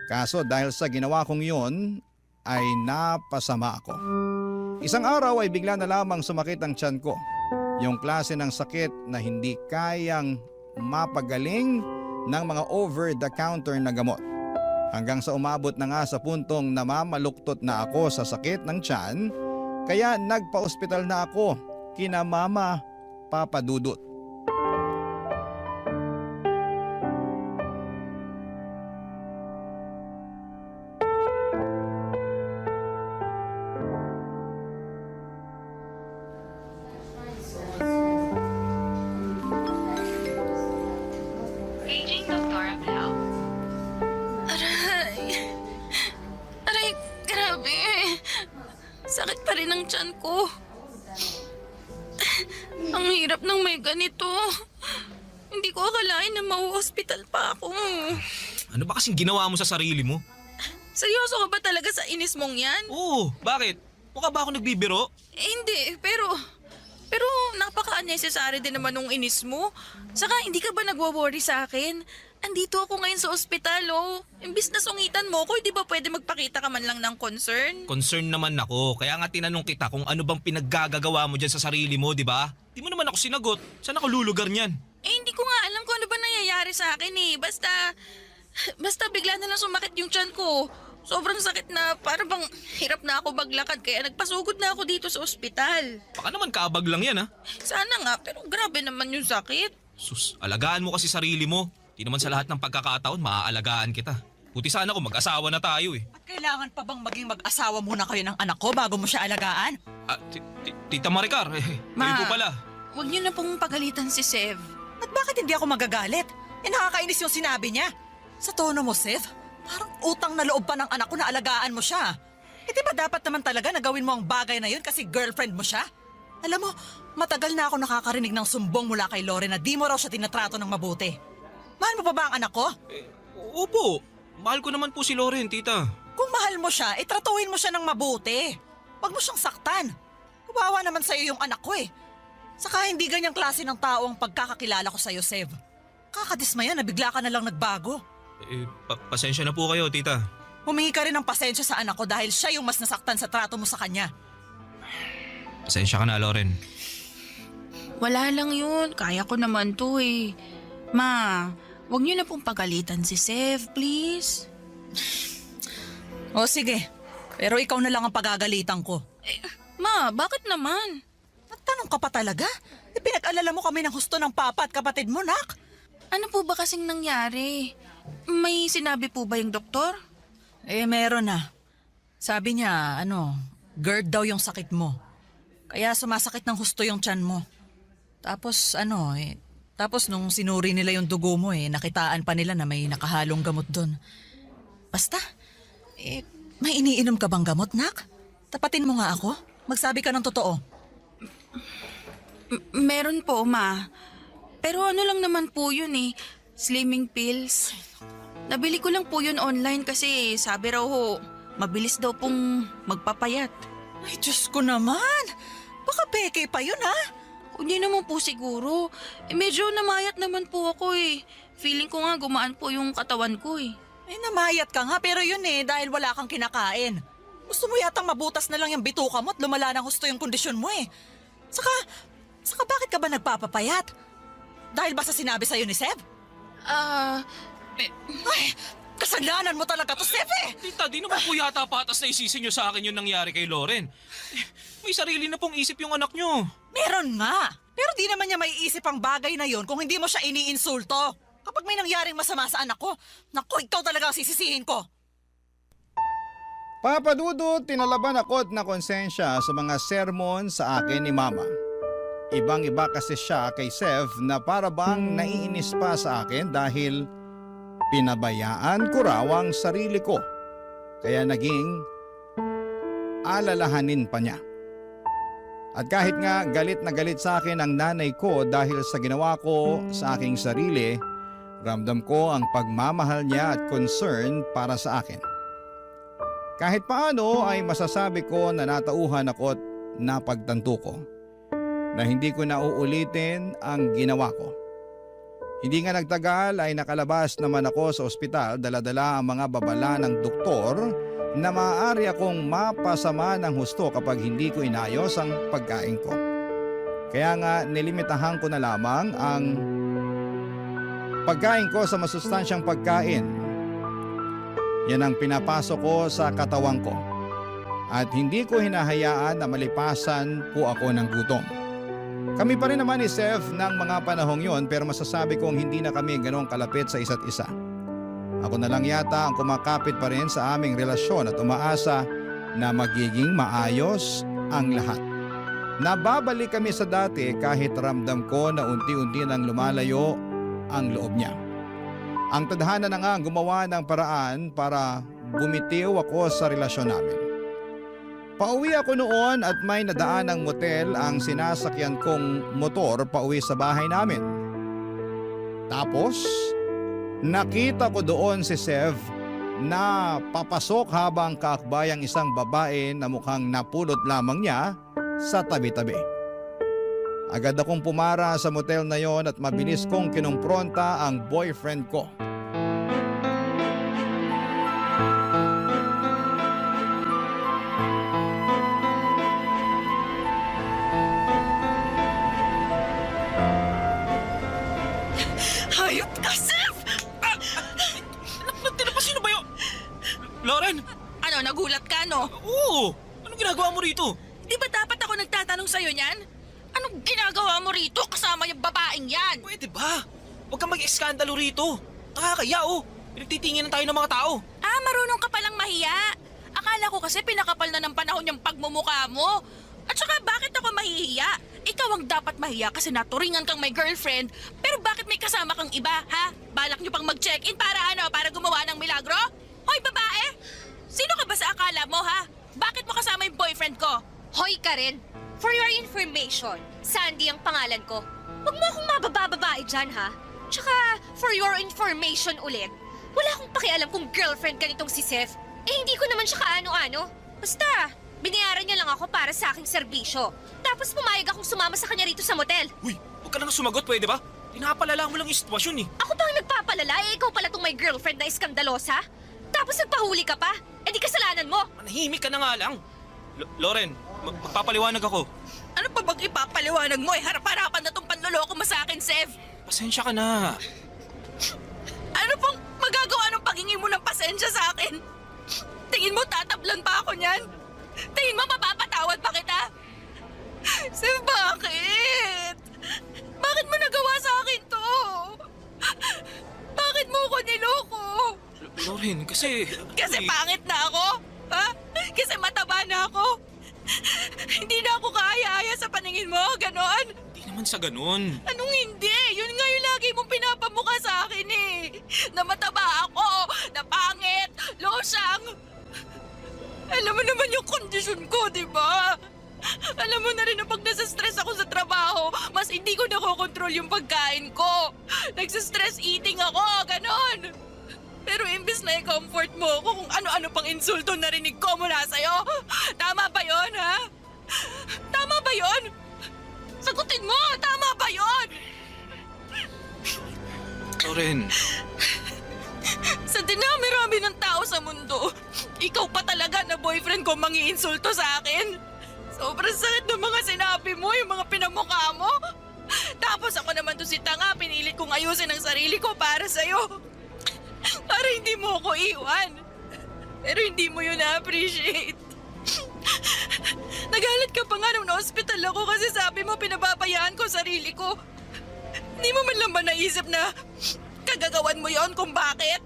Kaso dahil sa ginawa kong yun ay napasama ako. Isang araw ay bigla na lamang sumakit ang tiyan ko. Yung klase ng sakit na hindi kayang mapagaling ng mga over-the-counter na gamot. Hanggang sa umabot na nga sa puntong namamaluktot na ako sa sakit ng tiyan, kaya nagpa-ospital na ako kina Mama Papa Dudut. Paging Dr. Abel. Aray, grabe. Sakit pa rin ang tiyan ko. Ang hirap ng may ganito. Hindi ko akalain na mau-hospital pa ako. Ano ba kasing ginawa mo sa sarili mo? Seryoso ka ba talaga sa inis mong yan? Oo, bakit? Mukha ba ako nagbibiro? Hindi, pero napaka-unnecessary din naman nung inis mo. Saka hindi ka ba nagwo-worry sa akin? Andito ako ngayon sa ospital, oh. Imbis na sungitan mo ko, di ba pwede magpakita ka man lang ng concern? Concern naman ako, kaya nga tinanong kita kung ano bang pinaggagawa mo dyan sa sarili mo, di ba? Di mo naman ako sinagot. Saan ako lulugar niyan? Hindi ko nga alam kung ano ba nangyayari sa akin eh. Basta bigla na lang sumakit yung tiyan ko. Sobrang sakit na para bang hirap na ako maglakad kaya nagpasugod na ako dito sa ospital. Baka naman kaabag lang yan, ha? Sana nga, pero grabe naman yung sakit. Sus, alagaan mo kasi sarili mo. Di naman sa lahat ng pagkakataon maaalagaan kita. Buti sana kung mag-asawa na tayo eh. At kailangan pa bang maging mag-asawa muna kayo ng anak ko bago mo siya alagaan? Ah, Tita Maricar, kayo po pala. Huwag niyo na pong pagalitan si Sev. At bakit hindi ako magagalit? Nakakainis yung sinabi niya. Sa tono mo, Sev, parang utang na loob pa ng anak ko na alagaan mo siya. Di ba dapat naman talaga na gawin mo ang bagay na yun kasi girlfriend mo siya? Alam mo, matagal na ako nakakarinig ng sumbong mula kay Lore na di mo raw siya tinatrato ng mabuti. Mahal mo pa ba ang anak ko? Opo, mahal ko naman po si Loren, tita. Kung mahal mo siya, tratuhin mo siya ng mabuti. Huwag mo siyang saktan. Kawawa naman sa'yo yung anak ko eh. Saka hindi ganyang klase ng tao ang pagkakakilala ko sa'yo, Sev. Kakadismaya na bigla ka na lang nagbago. Pasensya na po kayo, tita. Humingi ka rin ng pasensya sa anak ko dahil siya yung mas nasaktan sa trato mo sa kanya. Pasensya ka na, Loren. Wala lang yun. Kaya ko naman to eh. Ma, huwag niyo na pong pagalitan si Sev, please. O sige, pero ikaw na lang ang pagagalitan ko. Ma, bakit naman? Nagtanong ka pa talaga? Pinag-alala mo kami ng husto ng papa at kapatid mo, nak. Ano po ba kasing nangyari? May sinabi po ba yung doktor? Meron na. Sabi niya, GERD daw yung sakit mo. Kaya sumasakit ng husto yung tiyan mo. Tapos nung sinuri nila yung dugo mo nakitaan pa nila na may nakahalong gamot doon. Basta, may iniinom ka bang gamot, nak? Tapatin mo nga ako. Magsabi ka ng totoo. Meron po, ma. Pero ano lang naman po yun slimming pills. Nabili ko lang po yun online kasi sabi raw mabilis daw pong magpapayat. Ay, Diyos ko naman. Baka peke pa yun, ha? Hindi naman po siguro. Medyo namayat naman po ako Feeling ko nga gumaan po yung katawan ko Namayat ka nga pero yun dahil wala kang kinakain. Gusto mo yatang mabutas na lang yung bituka mo at lumala ng husto yung kondisyon mo Saka bakit ka ba nagpapapayat? Dahil ba sa sinabi sa'yo ni Seb? Ay, kasalanan mo talaga to, Seb Tita, di naman po yata patas na isisi nyo sa akin yung nangyari kay Loren. May sarili na pong isip yung anak nyo. Meron nga. Pero di naman niya maiisip ang bagay na yon kung hindi mo siya iniinsulto. Kapag may nangyaring masama sa anak ko, naku, ikaw talaga ang sisisihin ko. Papa Dudut, tinalaban ako na konsensya sa mga sermon sa akin ni Mama. Ibang-iba kasi siya kay Sev na para bang naiinis pa sa akin dahil pinabayaan ko raw ang sarili ko. Kaya naging alalahanin pa niya. At kahit nga galit na galit sa akin ang nanay ko dahil sa ginawa ko sa aking sarili, ramdam ko ang pagmamahal niya at concern para sa akin. Kahit paano ay masasabi ko na natauhan ako at napagtanto ko na hindi ko na uulitin ang ginawa ko. Hindi nga nagtagal ay nakalabas naman ako sa ospital, dala-dala ang mga babala ng doktor na maaari akong mapasama ng husto kapag hindi ko inayos ang pagkain ko. Kaya nga nilimitahan ko na lamang ang pagkain ko sa masustansyang pagkain. Yan ang pinapasok ko sa katawan ko. At hindi ko hinahayaan na malipasan po ako ng gutom. Kami pa rin naman ni Seth ng mga panahong yon, pero masasabi kong hindi na kami ganong kalapit sa isa't isa. Ako na lang yata ang kumakapit pa rin sa aming relasyon at umaasa na magiging maayos ang lahat. Nababalik kami sa dati kahit ramdam ko na unti-unti nang lumalayo ang loob niya. Ang tadhana na nga ang gumawa ng paraan para bumitiw ako sa relasyon namin. Pauwi ako noon at may nadaan ng motel ang sinasakyan kong motor pauwi sa bahay namin. Tapos, nakita ko doon si Sev na papasok habang kaakbay ang isang babae na mukhang napulot lamang niya sa tabi-tabi. Agad akong pumara sa motel na yon at mabilis kong kinumpronta ang boyfriend ko. Hayop ka, Seth! Sino ba yun? Lauren! Ano, nagulat ka, no? Oo! Anong ginagawa mo rito? Di ba dapat ako nagtatanong sa'yo niyan? Anong ginagawa mo rito kasama yung babaeng yan? Pwede ba? Huwag kang mag-eskandalo rito. Nakakaya oh. Pinagtitingin na tayo ng mga tao. Ah, marunong ka palang mahiya. Akala ko kasi pinakapal na ng panahon yung pagmumukha mo. At saka bakit ako mahihiya? Ikaw ang dapat mahiya kasi naturingan kang may girlfriend. Pero bakit may kasama kang iba, ha? Balak niyo pang mag-check-in para ano? Para gumawa ng milagro? Hoy, babae! Sino ka ba sa akala mo, ha? Bakit mo kasama yung boyfriend ko? Hoy ka rin. For your information, Sandy ang pangalan ko. Huwag mo akong mabababae dyan, ha? Tsaka, for your information ulit, wala akong pakialam kung girlfriend ka nitong si Seth. Eh, hindi ko naman siya kaano-ano. Basta, binayaran niya lang ako para sa aking serbisyo. Tapos pumayag akong sumama sa kanya rito sa motel. Uy, huwag ka nang sumagot, pwede ba? Pinapalala mo lang yung sitwasyon eh. Ako pa ang nagpapalala, eh ikaw pala tong may girlfriend na iskandalosa? Tapos nagpahuli ka pa? Eh di kasalanan mo. Manahimik ka na nga lang. Lauren, magpapaliwanag ako. Ano pa bang ipapaliwanag mo? Harap-harapan na tong panloloko mo sa akin, Sev. Pasensya ka na. Ano pang magagawa ng paghingi mo ng pasensya sa akin? Tingin mo tatablan pa ako niyan? Tingin mo mapapatawad pa kita? Sev, bakit? Bakit mo nagawa sa akin to? Bakit mo ko niloko? Lauren, kasi... Kasi pangit na ako? Ha? Kasi mataba na ako? Hindi na ako kaaya-aya sa paningin mo, ganon? Hindi naman sa ganun. Anong hindi? Yun nga yung lagi mong pinapamukha sa akin eh. Na mataba ako, na pangit, losyang. Alam mo naman yung kondisyon ko, di ba? Alam mo na rin na pag nasa-stress ako sa trabaho, mas hindi ko nakokontrol yung pagkain ko. Nagsa-stress eating ako, ganon. Pero imbis na i-comfort mo ako kung ano-ano pang insulto narinig ko mula sa'yo. Tama ba yon, ha? Tama ba yon? Sagutin mo, tama ba yon? Lauren, Sa dinami-rami ng tao sa mundo, ikaw pa talaga na boyfriend ko mangi-insulto sa akin. Sobrang sakit ng mga sinabi mo, yung mga pinamukha mo. Tapos ako naman to si tanga, pinilit kong ayusin ang sarili ko para sa'yo. Para hindi mo ako iwan. Pero hindi mo yun na-appreciate. Nagalit ka pa nga nung na-hospital ako kasi sabi mo pinababayaan ko sarili ko. Hindi mo man lang ba naisip na kagagawan mo yon kung bakit?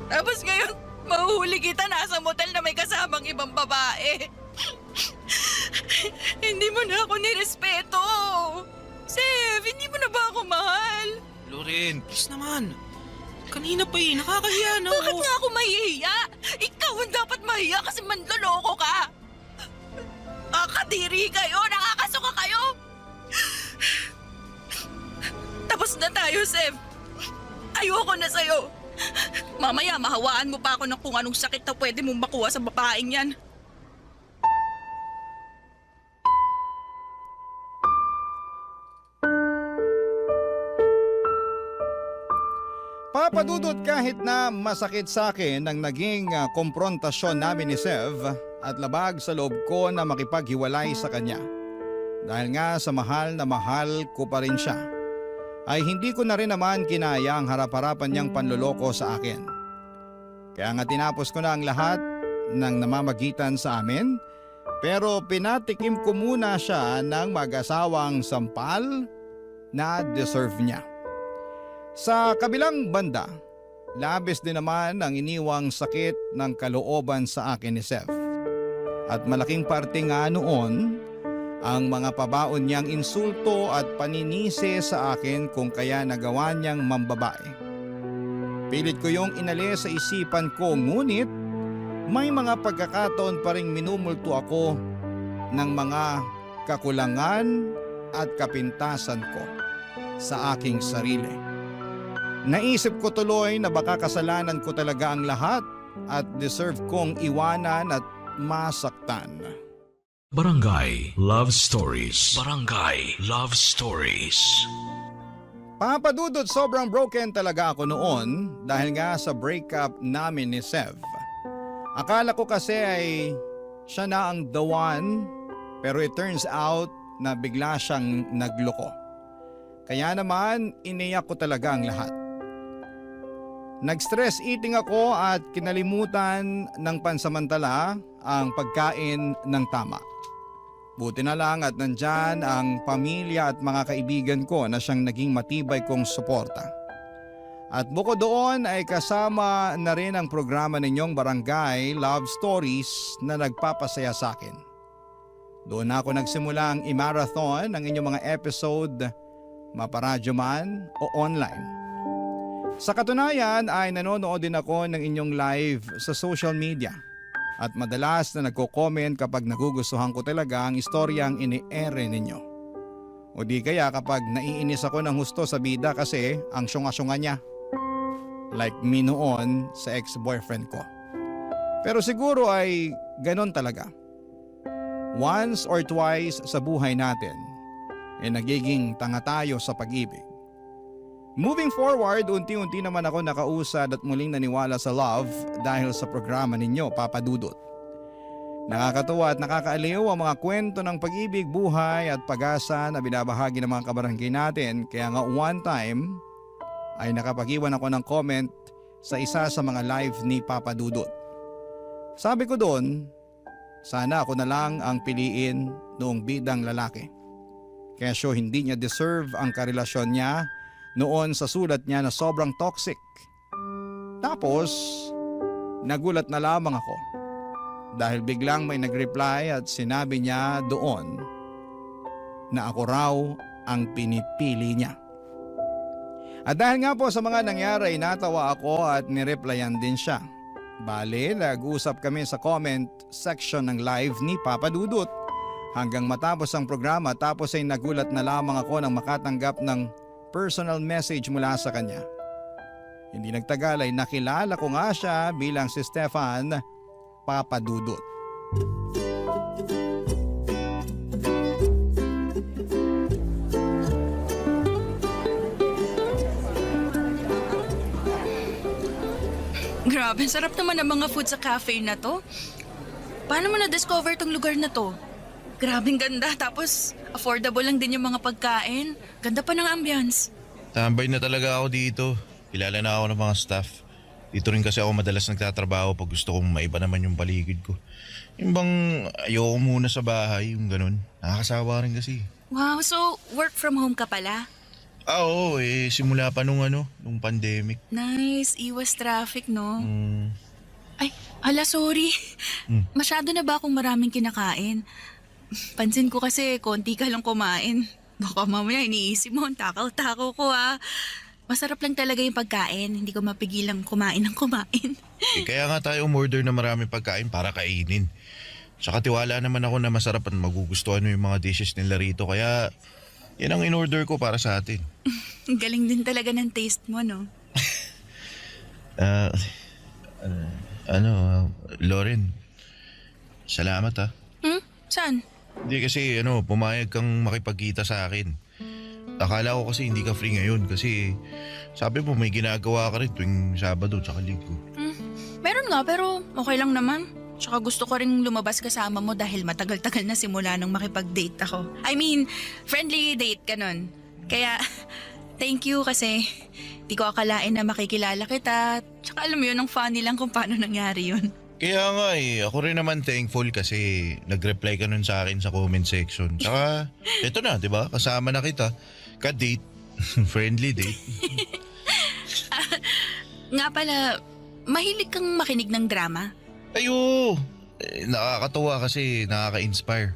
Tapos ngayon, mahuhuli kita nasa motel na may kasamang ibang babae. Hindi mo na ako nirespeto. Sev, hindi mo na ba ako mahal? Lauren, please naman. Kanina pa nakakahiya na ako. Bakit nga ako mahihiya? Ikaw ang dapat mahiya kasi manloloko ka. Nakakadiri kayo! Nakakasuka kayo! Tapos na tayo, Sev. Ayoko na sa'yo. Mamaya mahawaan mo pa ako ng kung anong sakit na pwede mong makuha sa babaeng yan. Papadudot, kahit na masakit sa akin ang naging komprontasyon namin ni Sev at labag sa loob ko na makipaghiwalay sa kanya. Dahil nga sa mahal na mahal ko pa rin siya, ay hindi ko na rin naman kinaya ang harap-harapan niyang panloloko sa akin. Kaya nga tinapos ko na ang lahat ng namamagitan sa amin, pero pinatikim ko muna siya ng mag-asawang sampal na deserve niya. Sa kabilang banda, labis din naman ang iniwang sakit ng kalooban sa akin ni Sev. At malaking parte nga noon ang mga pabaon niyang insulto at paninisi sa akin kung kaya nagawa niyang mambabae. Pilit ko yung inalis sa isipan ko, ngunit may mga pagkakataon pa ring minumulto ako ng mga kakulangan at kapintasan ko sa aking sarili. Naisip ko tuloy na baka kasalanan ko talaga ang lahat at deserve kong iwanan at masaktan. Barangay Love Stories. Barangay Love Stories. Papadudot, sobrang broken talaga ako noon dahil nga sa breakup namin ni Sev. Akala ko kasi ay siya na ang the one, pero it turns out na bigla siyang nagloko. Kaya naman iniyak ko talaga ang lahat. Nag-stress eating ako at kinalimutan ng pansamantala ang pagkain ng tama. Buti na lang at nandyan ang pamilya at mga kaibigan ko na siyang naging matibay kong suporta. At bukod doon ay kasama na rin ang programa ninyong Barangay Love Stories na nagpapasaya sa akin. Doon ako nagsimula ang i-marathon ng inyong mga episode, maparadyo man o online. Sa katunayan ay nanonood din ako ng inyong live sa social media at madalas na nagko-comment kapag nagugustuhan ko talaga ang istoryang ini-ere ninyo. O di kaya kapag naiinis ako ng husto sa bida kasi ang syunga-syunga niya. Like me noon sa ex-boyfriend ko. Pero siguro ay ganon talaga. Once or twice sa buhay natin ay nagiging tanga tayo sa pag-ibig. Moving forward, unti-unti naman ako nakausad at muling naniwala sa love dahil sa programa ninyo, Papadudot. Nakakatuwa at nakakaaliw ang mga kwento ng pag-ibig, buhay at pag-asa na binabahagi ng mga kabarangay natin. Kaya nga one time ay nakapag-iwan ako ng comment sa isa sa mga live ni Papadudot. Sabi ko doon, sana ako na lang ang piliin noong bidang lalaki. Kesyo hindi niya deserve ang karelasyon niya noon sa sulat niya na sobrang toxic. Tapos, nagulat na lamang ako dahil biglang may nag-reply at sinabi niya doon na ako raw ang pinipili niya. At dahil nga po sa mga nangyari, natawa ako at nireplyan din siya. Bale, nag-usap kami sa comment section ng live ni Papadudot hanggang matapos ang programa, tapos ay nagulat na lamang ako nang makatanggap ng personal message mula sa kanya. Hindi nagtagal ay nakilala ko nga siya bilang si Stefan Papadudot. Grabe, sarap naman ang mga food sa cafe na to. Paano mo na-discover tong lugar na to? Grabing ganda, tapos affordable lang din yung mga pagkain. Ganda pa ng ambience. Tambay na talaga ako dito. Kilala na ako ng mga staff. Dito rin kasi ako madalas nagtatrabaho pag gusto kong maiba naman yung paligid ko. Yung bang ayoko muna sa bahay, yung ganun. Nakakasawa rin kasi. Wow, so work from home ka pala? Oo, simula pa nung pandemic. Nice, iwas traffic, no? Ay, hala, sorry. Masyado na ba akong maraming kinakain? Pansin ko kasi konti ka lang kumain. Baka mamaya iniisip mo, takaw-takaw ko Masarap lang talaga yung pagkain. Hindi ko mapigilang kumain ng kumain. Kaya nga tayo umorder na maraming pagkain para kainin. Tsaka tiwala naman ako na masarap at magugustuhan mo yung mga dishes nila rito. Kaya yan ang in-order ko para sa atin. Galing din talaga ng taste mo, no? Lauren, salamat ha. Saan? Hindi kasi pumayag kang makipagkita sa akin. Akala ko kasi hindi ka free ngayon kasi sabi mo may ginagawa ka rin tuwing Sabado tsaka Linggo. Meron nga pero okay lang naman. Tsaka gusto ko rin lumabas kasama mo dahil matagal-tagal na simula nung makipag-date ako. I mean, friendly date ganun. Kaya, thank you kasi di ko akalain na makikilala kita. Tsaka alam mo yun, ang funny lang kung paano nangyari yun. Kaya nga ako rin naman thankful kasi nag-reply ka nun sa akin sa comment section. Tsaka, eto na, di ba? Kasama na kita. Ka-date. Friendly date. Nga pala, mahilig kang makinig ng drama? Ayo! Nakakatuwa kasi nakaka-inspire.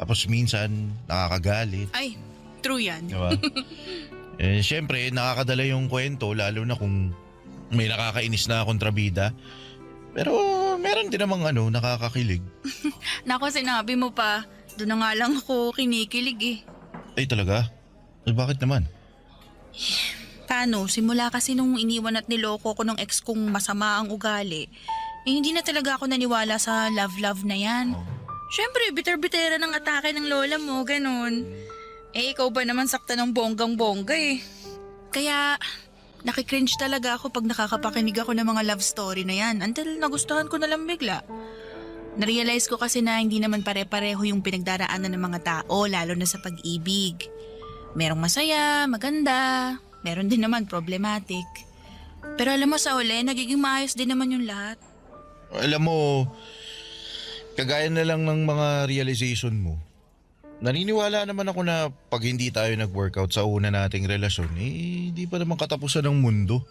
Tapos minsan, nakakagalit. Ay, true yan. Diba? Siyempre, nakakadala yung kwento lalo na kung may nakakainis na kontrabida. Pero meron din namang nakakakilig. Nako, sinabi mo pa, doon na nga lang ako kinikilig eh. Ay talaga? Bakit naman? Paano? Simula kasi nung iniwan at niloko ko ng ex kong masama ang ugali, hindi na talaga ako naniwala sa love-love na yan. Siyempre, bitter-bitera ng atake ng lola mo, ganun. Ikaw ba naman sakta ng bonggang-bongga eh. Kaya, nakikringe talaga ako pag nakakapakinig ako ng mga love story na yan until nagustuhan ko na lang bigla. Narealize ko kasi na hindi naman pare-pareho yung pinagdaraanan ng mga tao, lalo na sa pag-ibig. Merong masaya, maganda, meron din naman problematic. Pero alam mo sa uli, nagiging maayos din naman yung lahat. Alam mo, kagaya na lang ng mga realization mo. Naniniwala naman ako na pag hindi tayo nag-workout sa una nating relasyon, hindi pa naman katapusan ng mundo.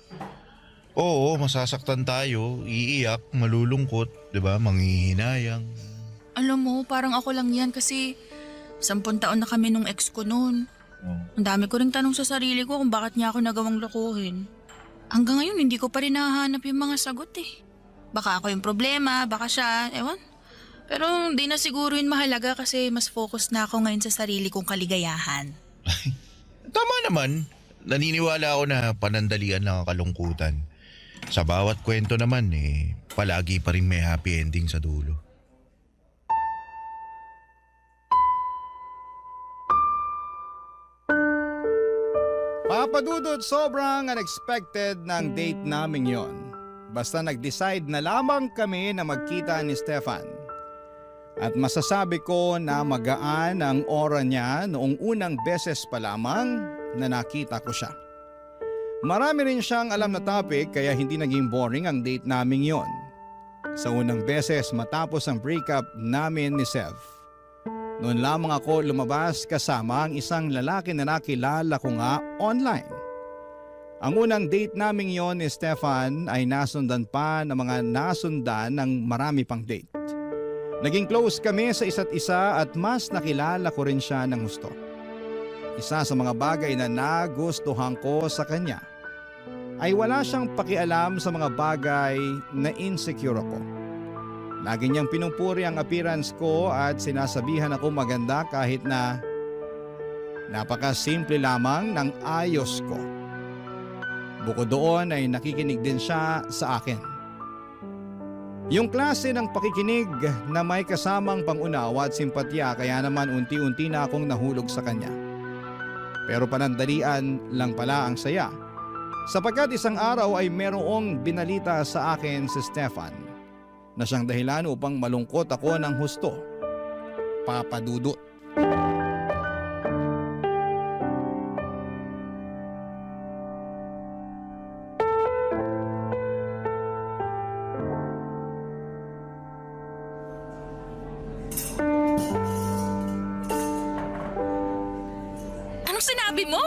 Oo, masasaktan tayo, iiyak, malulungkot, 'di ba? Manghihinayang. Alam mo, parang ako lang yan kasi 10 taon na kami nung ex ko noon. Ang dami ko ring tanong sa sarili ko kung bakit niya ako nagawang lokohin. Hanggang ngayon, hindi ko pa rin nahanap yung mga sagot eh. Baka ako yung problema, baka siya, ewan. Pero hindi na siguro yun mahalaga kasi mas focus na ako ngayon sa sarili kong kaligayahan. Tama naman. Naniniwala ako na panandalian lang ang kalungkutan. Sa bawat kwento naman palagi pa rin may happy ending sa dulo. Papadudod, sobrang unexpected ng date namin yon. Basta nag-decide na lamang kami na magkita ni Stefan. At masasabi ko na magaan ang aura niya noong unang beses pa lamang na nakita ko siya. Marami rin siyang alam na topic kaya hindi naging boring ang date naming yon. Sa unang beses matapos ang breakup namin ni Sev. Noon lamang ako lumabas kasama ang isang lalaki na nakilala ko nga online. Ang unang date naming yon ni Stefan ay nasundan pa ng mga nasundan ng marami pang date. Naging close kami sa isa't isa at mas nakilala ko rin siya ng gusto. Isa sa mga bagay na nagustuhan ko sa kanya ay wala siyang pakialam sa mga bagay na insecure ako. Lagi niyang pinupuri ang appearance ko at sinasabihan ako maganda kahit na napakasimple lamang ng ayos ko. Bukod doon ay nakikinig din siya sa akin. Yung klase ng pakikinig na may kasamang pangunawa at simpatya kaya naman unti-unti na akong nahulog sa kanya. Pero panandalian lang pala ang saya. Sapagkat isang araw ay merong binalita sa akin si Stefan na siyang dahilan upang malungkot ako ng husto. Papadudot. Anong sinabi mo?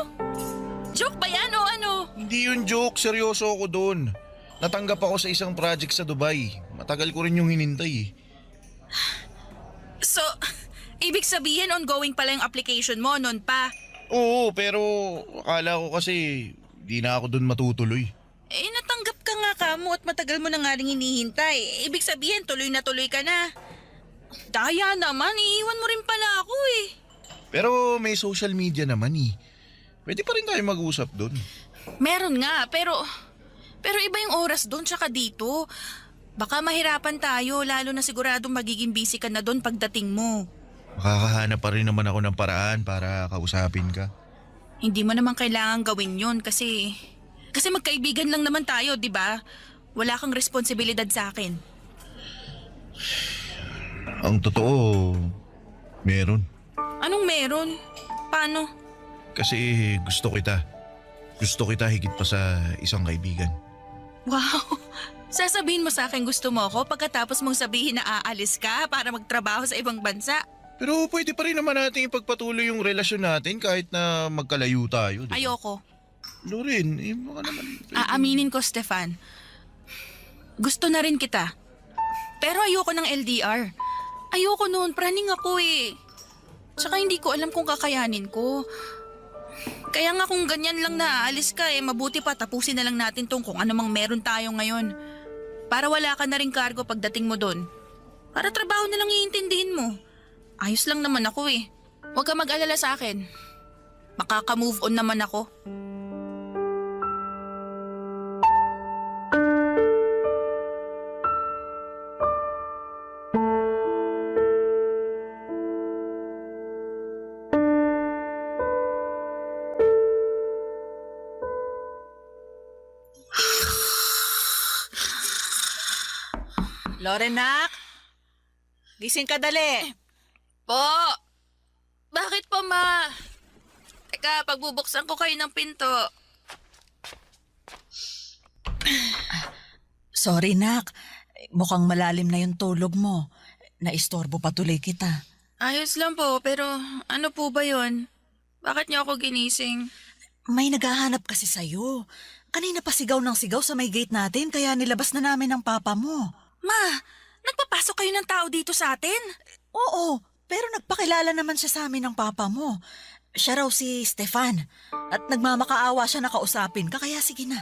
Joke ba yan o ano? Hindi yun joke, seryoso ako doon. Natanggap ako sa isang project sa Dubai. Matagal ko rin yung hinintay. So, ibig sabihin ongoing pala yung application mo noon pa? Oo, pero akala ko kasi di na ako doon matutuloy. Natanggap ka nga kamo at matagal mo na nga rin hinihintay. Ibig sabihin tuloy na tuloy ka na. Daya naman, iiwan mo rin pala ako eh. Pero may social media naman eh. Pwede pa rin tayo mag-usap doon. Meron nga, pero iba yung oras doon tsaka dito. Baka mahirapan tayo, lalo na siguradong magiging busy ka na doon pagdating mo. Makakahanap pa rin naman ako ng paraan para kausapin ka. Hindi mo naman kailangan gawin yun kasi magkaibigan lang naman tayo, di ba? Wala kang responsibilidad sa akin. Ang totoo, meron. Anong meron? Paano? Kasi gusto kita. Gusto kita higit pa sa isang kaibigan. Wow! Sasabihin mo sa akin gusto mo ako pagkatapos mong sabihin na aalis ka para magtrabaho sa ibang bansa. Pero pwede pa rin naman natin ipagpatuloy yung relasyon natin kahit na magkalayo tayo. Diba? Ayoko. Loren, baka naman... Aaminin ko, Stefan. Gusto na rin kita. Pero ayoko ng LDR. Ayoko noon, praning ako eh. Tsaka hindi ko alam kung kakayanin ko. Kaya nga kung ganyan lang na aalis ka mabuti pa tapusin na lang natin tong kung ano mang meron tayo ngayon. Para wala ka na rin kargo pagdating mo doon. Para trabaho na lang iintindihin mo. Ayos lang naman ako eh. Huwag ka mag-alala sa akin. Makaka-move on naman ako. Lorenak, gising ka dali. Po! Bakit po, ma? Teka, pagbubuksan ko kayo ng pinto. Sorry, Nak. Mukhang malalim na yung tulog mo. Naistorbo pa tuloy kita. Ayos lang po, pero ano po ba yon? Bakit niyo ako ginising? May naghahanap kasi sa'yo. Kanina pa sigaw ng sigaw sa may gate natin kaya nilabas na namin ng papa mo. Ma, nagpapasok kayo ng tao dito sa atin? Oo, pero nagpakilala naman siya sa amin ng papa mo. Siya raw si Stefan. At nagmamakaawa siya na kausapin ka kaya sige na.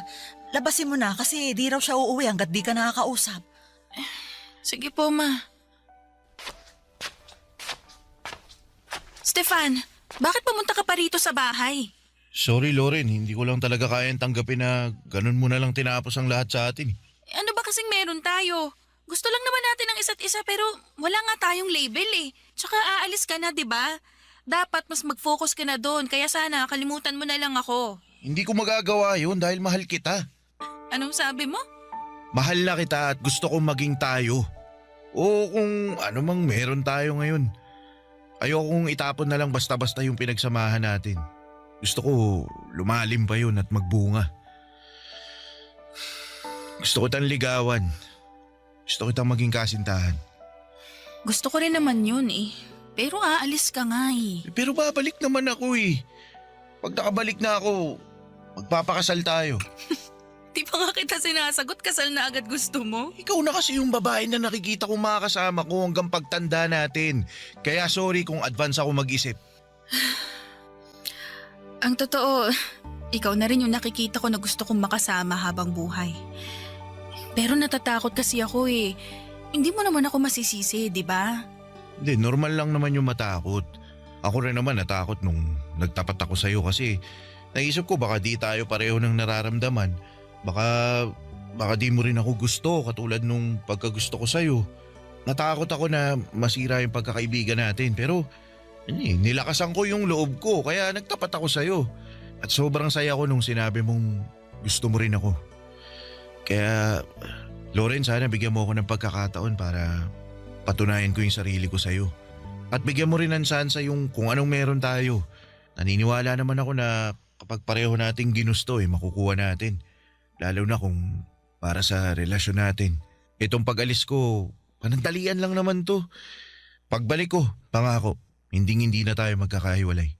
Labasin mo na kasi di raw siya uuwi hanggat di ka nakakausap. Sige po, ma. Stefan, bakit pumunta ka pa rito sa bahay? Sorry Loren, hindi ko lang talaga kayang tanggapin na ganun mo na lang tinapos ang lahat sa atin. Ano ba kasing meron tayo? Gusto lang naman natin ang isa't isa pero wala nga tayong label eh. Tsaka aalis ka na, di ba? Dapat mas mag-focus ka na doon kaya sana kalimutan mo na lang ako. Hindi ko magagawa yun dahil mahal kita. Anong sabi mo? Mahal na kita at gusto kong maging tayo. O kung ano mang meron tayo ngayon. Ayokong itapon na lang basta-basta yung pinagsamahan natin. Gusto ko lumalim pa yun at magbunga. Gusto ko kitang ligawan. Gusto kitang maging kasintahan. Gusto ko rin naman yun eh. Pero aalis ka nga eh. Pero babalik naman ako eh. Pag nakabalik na ako, magpapakasal tayo. Di pa nga kita sinasagot, kasal na agad gusto mo? Ikaw na kasi yung babae na nakikita kong makakasama ko hanggang pagtanda natin. Kaya sorry kung advance ako mag-isip. Ang totoo, ikaw na rin yung nakikita ko na gusto kong makasama habang buhay. Pero natatakot kasi ako eh. Hindi mo naman ako masisisi, di ba? Hindi, normal lang naman yung matakot. Ako rin naman natakot nung nagtapat ako sa'yo kasi naisip ko baka di tayo pareho ng nararamdaman. Baka di mo rin ako gusto katulad nung pagkagusto ko sa'yo. Natakot ako na masira yung pagkakaibigan natin pero nilakasan ko yung loob ko kaya nagtapat ako sa'yo. At sobrang saya ko nung sinabi mong gusto mo rin ako. Kaya, Loren, sana bigyan mo ako ng pagkakataon para patunayan ko yung sarili ko sa'yo. At bigyan mo rin ng sansa yung kung anong meron tayo. Naniniwala naman ako na kapag pareho nating ginusto makukuha natin. Lalo na kung para sa relasyon natin. Itong pag-alis ko, panandalian lang naman to. Pagbalik ko, pangako, hindi na tayo magkakahiwalay.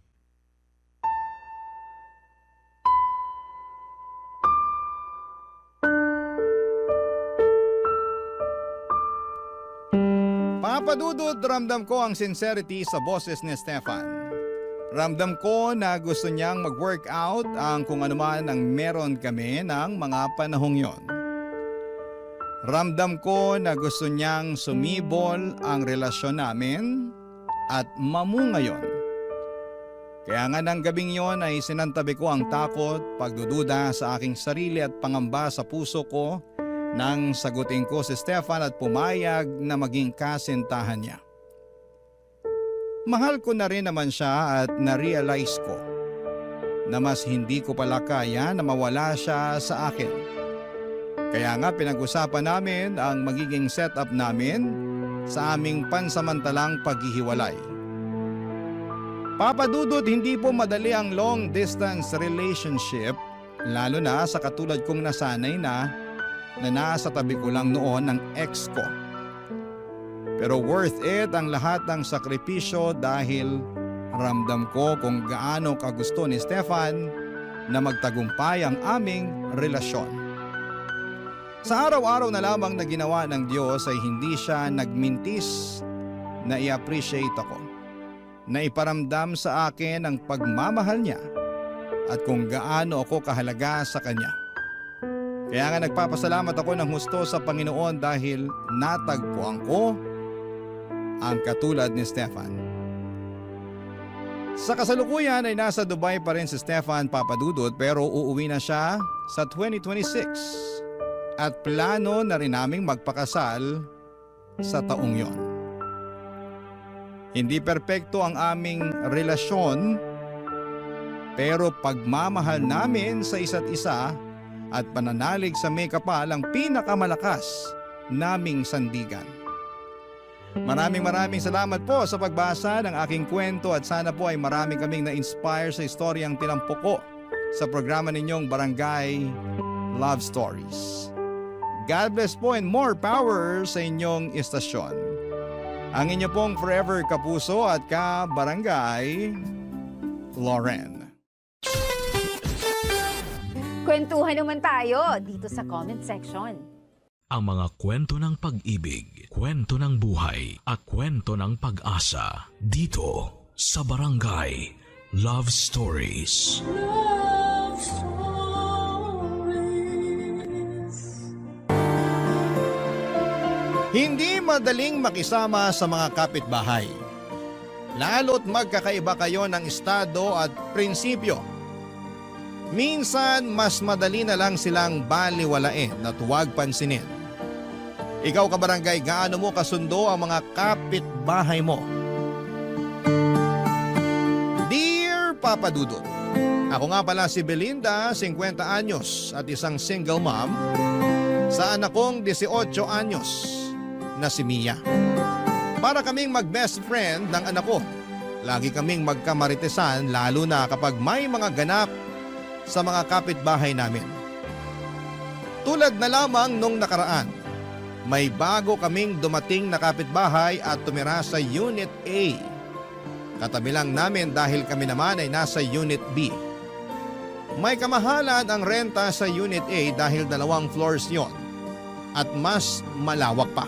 Papadudod, ramdam ko ang sincerity sa boses ni Stefan. Ramdam ko na gusto niyang mag-workout ang kung anuman ang meron kami ng mga panahong yon. Ramdam ko na gusto niyang sumibol ang relasyon namin at mamunga yon. Kaya nga ng gabing yon ay sinantabi ko ang takot, pagdududa sa aking sarili at pangamba sa puso ko nang sagutin ko si Stefan at pumayag na maging kasintahan niya. Mahal ko na rin naman siya at na-realize ko na mas hindi ko pala kaya na mawala siya sa akin. Kaya nga pinag-usapan namin ang magiging setup namin sa aming pansamantalang paghihiwalay. Papa Dudut, hindi po madali ang long distance relationship, lalo na sa katulad kong nasanay na nasa tabi ko lang noon ng ex ko. Pero worth it ang lahat ng sakripisyo dahil ramdam ko kung gaano kagusto ni Stefan na magtagumpay ang aming relasyon. Sa araw-araw na lamang na ginawa ng Diyos ay hindi siya nagmintis na i-appreciate ako, na iparamdam sa akin ang pagmamahal niya at kung gaano ako kahalaga sa kanya. Kaya nga nagpapasalamat ako ng husto sa Panginoon dahil natagpuan ko ang katulad ni Stefan. Sa kasalukuyan ay nasa Dubai pa rin si Stefan, Papa Dudut, pero uuwi na siya sa 2026 at plano na rin naming magpakasal sa taong yon. Hindi perpekto ang aming relasyon, pero pagmamahal namin sa isa't isa at pananalig sa may kapal ang pinakamalakas naming sandigan. Maraming salamat po sa pagbasa ng aking kwento at sana po ay marami kaming na-inspire sa istoryang tinampok ko sa programa ninyong Barangay Love Stories. God bless po and more power sa inyong istasyon. Ang inyo pong forever kapuso at ka-barangay, Lauren. Kwentuhan naman tayo dito sa comment section. Ang mga kwento ng pag-ibig, kwento ng buhay at kwento ng pag-asa dito sa Barangay Love Stories. Love Stories. Hindi madaling makisama sa mga kapitbahay. Lalo't magkakaiba kayo ng estado at prinsipyo. Minsan mas madali na lang silang baliwalain at huwag pansinin. Ikaw kabarangay, gaano mo kasundo ang mga kapitbahay mo? Dear Papa Dudut, ako nga pala si Belinda, 50 anyos at isang single mom sa anak kong 18 anyos na si Mia. Para kaming mag-best friend ng anak ko. Lagi kaming magkamaritesan lalo na kapag may mga ganap sa mga kapitbahay namin. Tulad na lamang nung nakaraan, may bago kaming dumating na kapitbahay at tumira sa Unit A. Katabi lang namin dahil kami naman ay nasa Unit B. May kamahalan ang renta sa Unit A dahil 2 floors yon at mas malawak pa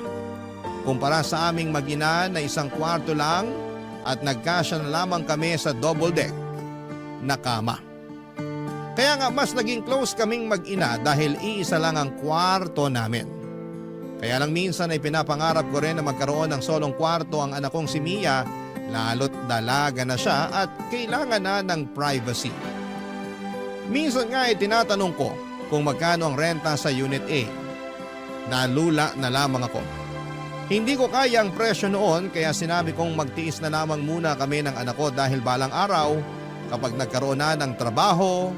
kumpara sa aming mag-ina na 1 kwarto lang at nagkasya na lamang kami sa double deck na kama. Kaya nga mas naging close kaming mag-ina dahil iisa lang ang kwarto namin. Kaya lang minsan ay pinapangarap ko rin na magkaroon ng solong kwarto ang anak kong si Mia, lalo't dalaga na siya at kailangan na ng privacy. Minsan nga ay tinatanong ko kung magkano ang renta sa Unit A. Nalula na lamang ako. Hindi ko kaya ang presyo noon kaya sinabi kong magtiis na lamang muna kami ng anak ko dahil balang araw kapag nagkaroon na ng trabaho,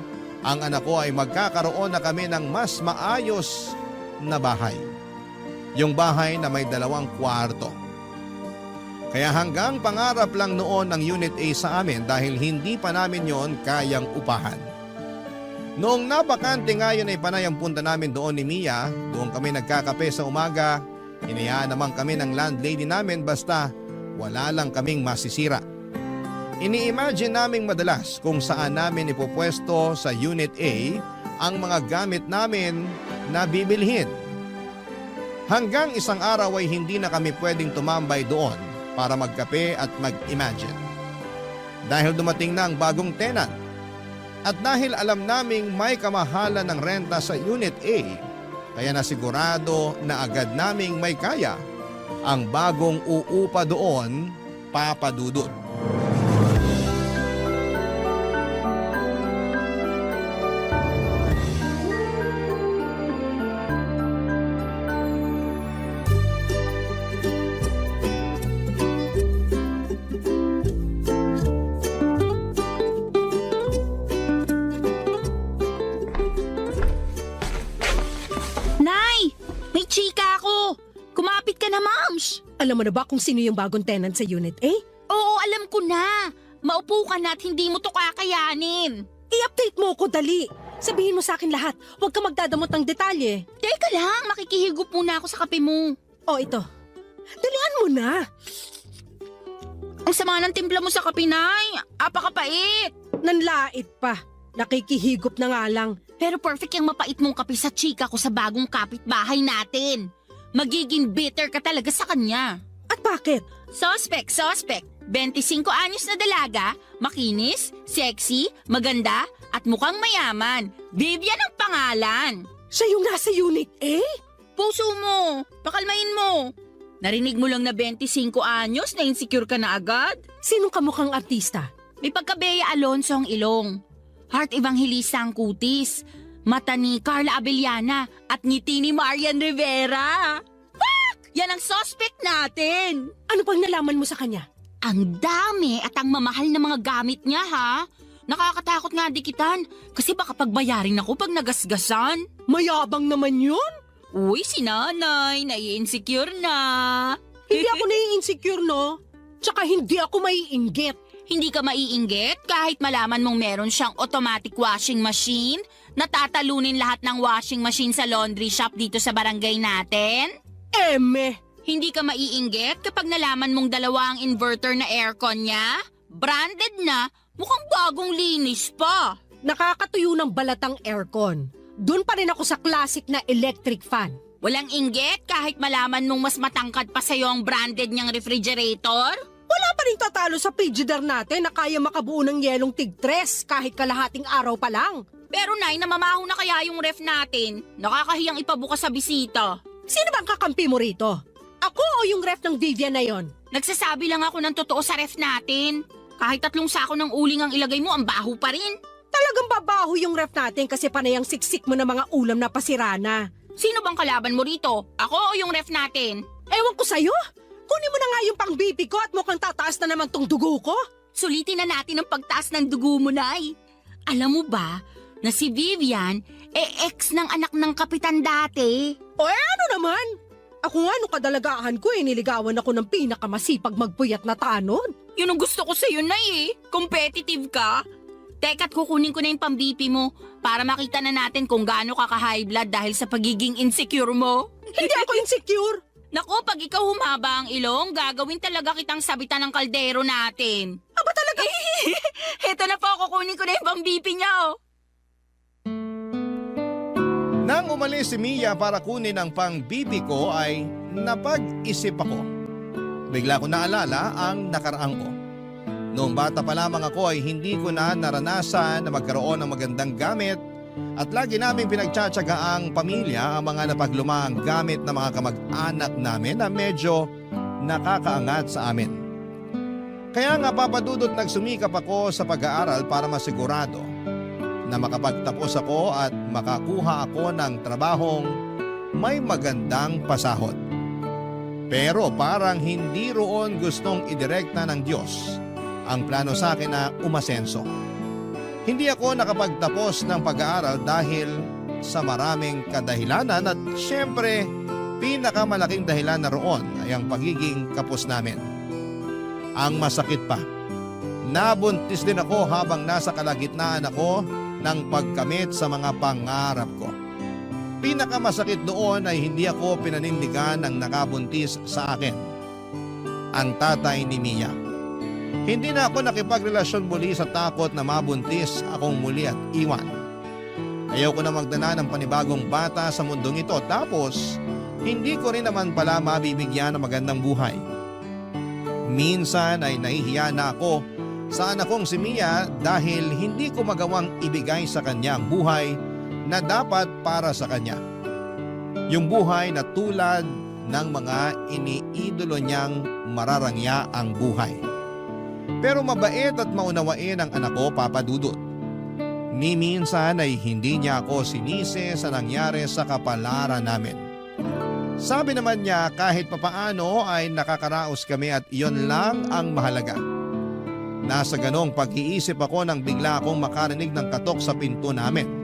ang anak ko ay magkakaroon na kami ng mas maayos na bahay. Yung bahay na may 2 kwarto. Kaya hanggang pangarap lang noon ang Unit A sa amin dahil hindi pa namin yon kayang upahan. Noong napakante nga yun ay panay ang punta namin doon ni Mia, doon kami nagkakape sa umaga. Hinayaan naman kami ng landlady namin basta wala lang kaming masisira. Ini-imagine naming madalas kung saan namin ipopwesto sa Unit A ang mga gamit namin na bibilhin. Hanggang isang araw ay hindi na kami pwedeng tumambay doon para magkape at mag-imagine. Dahil dumating na ang bagong tenant at dahil alam naming may kamahalan ng renta sa Unit A, Kaya nasigurado na agad naming may kaya ang bagong uupa doon, Papa Dudut. Nay! May chika ako! Kumapit ka na, Mams! Alam mo na ba kung sino yung bagong tenant sa Unit A? Oo, alam ko na. Maupo ka na at hindi mo to kakayanin. I-update mo ko dali. Sabihin mo sa akin lahat. Huwag ka magdadamot ng detalye. Teka lang, makikihigop muna ako sa kape mo. O ito. Dalian mo na. Ang sama ng timpla mo sa kape, Nay. Apakapait. Nanlait pa. Nakikihigop na nga lang. Pero perfect yung mapait mong kape sa chika ko sa bagong kapitbahay natin. Magiging bitter ka talaga sa kanya. At bakit? Suspect. 25 anyos na dalaga, makinis, sexy, maganda, at mukhang mayaman. Vivian ang pangalan. Siya yung nasa Unit A? Puso mo, pakalmain mo. Narinig mo lang na 25 anyos na insecure ka na agad? Sinong kamukhang artista? May pagka-Bea Alonso ang ilong. Heart Evangelista ang kutis. Mata ni Carla Abellana at ngiti ni Marian Rivera. Fuck! Yan ang suspect natin. Ano pang nalaman mo sa kanya? Ang dami at ang mamahal na mga gamit niya, ha? Nakakatakot nga dikitan kasi baka pagbayarin ako pag nagasgasan. Mayabang naman yun. Uy, si nanay, nai-insecure na. Hindi ako nai-insecure, no? Tsaka hindi ako maiinggit. Hindi ka maiinggit kahit malaman mong meron siyang automatic washing machine na tatalunin lahat ng washing machine sa laundry shop dito sa barangay natin? Eme! Hindi ka maiinggit kapag nalaman mong dalawa ang inverter na aircon niya? Branded na, mukhang bagong linis pa. Nakakatuyo ng balatang aircon. Doon pa rin ako sa classic na electric fan. Walang inggit kahit malaman mong mas matangkad pa sa'yo ang branded niyang refrigerator? Wala pa rin tatalo sa Frigidaire natin na kaya makabuo ng yelong tig-tres kahit kalahating araw pa lang. Pero Nay, namamaho na kaya yung ref natin? Nakakahiyang ipabukas sa bisita. Sino bang kakampi mo rito? Ako o yung ref ng Vivian na yon? Nagsasabi lang ako ng totoo sa ref natin. Kahit 3 sako ng uling ang ilagay mo, ang baho pa rin. Talagang babaho yung ref natin kasi panay ang siksik mo ng mga ulam na pasirana. Sino bang kalaban mo rito? Ako o yung ref natin? Ewan ko sa'yo. Kunin mo na nga yung pang-BP ko at mukhang tataas na naman tong dugo ko. Sulitin na natin ang pagtaas ng dugo mo, Nay. Alam mo ba na si Vivian, ex ng anak ng kapitan dati? O ano naman? Ako nga nung kadalagahan ko niligawan ako ng pinakamasipag magpuyat na tanod. Yun ang gusto ko sa'yo, Nay eh. Competitive ka. Teka't kukunin ko na yung pang-BP mo para makita na natin kung gaano ka ka-high blood dahil sa pagiging insecure mo. Hindi ako insecure. Naku, pag ikaw humaba ang ilong, gagawin talaga kitang sabitan ng kaldero natin. Aba talaga? Heto na po, kukunin ko na yung pang-BP niya, oh. Nang umalis si Mia para kunin ang pang-BP ko ay napag-isip ako. Bigla ko naalala ang nakaraang ko. Noong bata pa lamang ako ay hindi ko na naranasan na magkaroon ng magandang gamit at lagi naming pinagtsatsaga ang pamilya ang mga napaglumaang gamit ng mga kamag-anak namin na medyo nakakaangat sa amin. Kaya nga papadudot nagsumikap ako sa pag-aaral para masigurado na makapagtapos ako at makakuha ako ng trabahong may magandang pasahod. Pero parang hindi roon gustong idirekta ng Diyos ang plano sa akin na umasenso. Hindi ako nakapagtapos ng pag-aaral dahil sa maraming kadahilanan at syempre pinakamalaking dahilan na roon ay ang pagiging kapos namin. Ang masakit pa, nabuntis din ako habang nasa kalagitnaan ako ng pagkamit sa mga pangarap ko. Pinakamasakit doon ay hindi ako pinanindigan ng nakabuntis sa akin, ang tatay ni Mia. Hindi na ako nakipagrelasyon muli sa takot na mabuntis akong muli at iwan. Ayaw ko na magdala ng panibagong bata sa mundong ito tapos hindi ko rin naman pala mabibigyan ng magandang buhay. Minsan ay nahihiya na ako sa anak kong si Mia dahil hindi ko magawang ibigay sa kanya ang buhay na dapat para sa kanya. Yung buhay na tulad ng mga iniidolo niyang mararangya ang buhay. Pero mabait at maunawain ang anak ko, Papa Dudut. Ni minsan ay hindi niya ako sinisi sa nangyari sa kapalaran namin. Sabi naman niya kahit papaano ay nakakaraos kami at iyon lang ang mahalaga. Nasa ganong pag-iisip ako nang bigla akong makarinig ng katok sa pinto namin.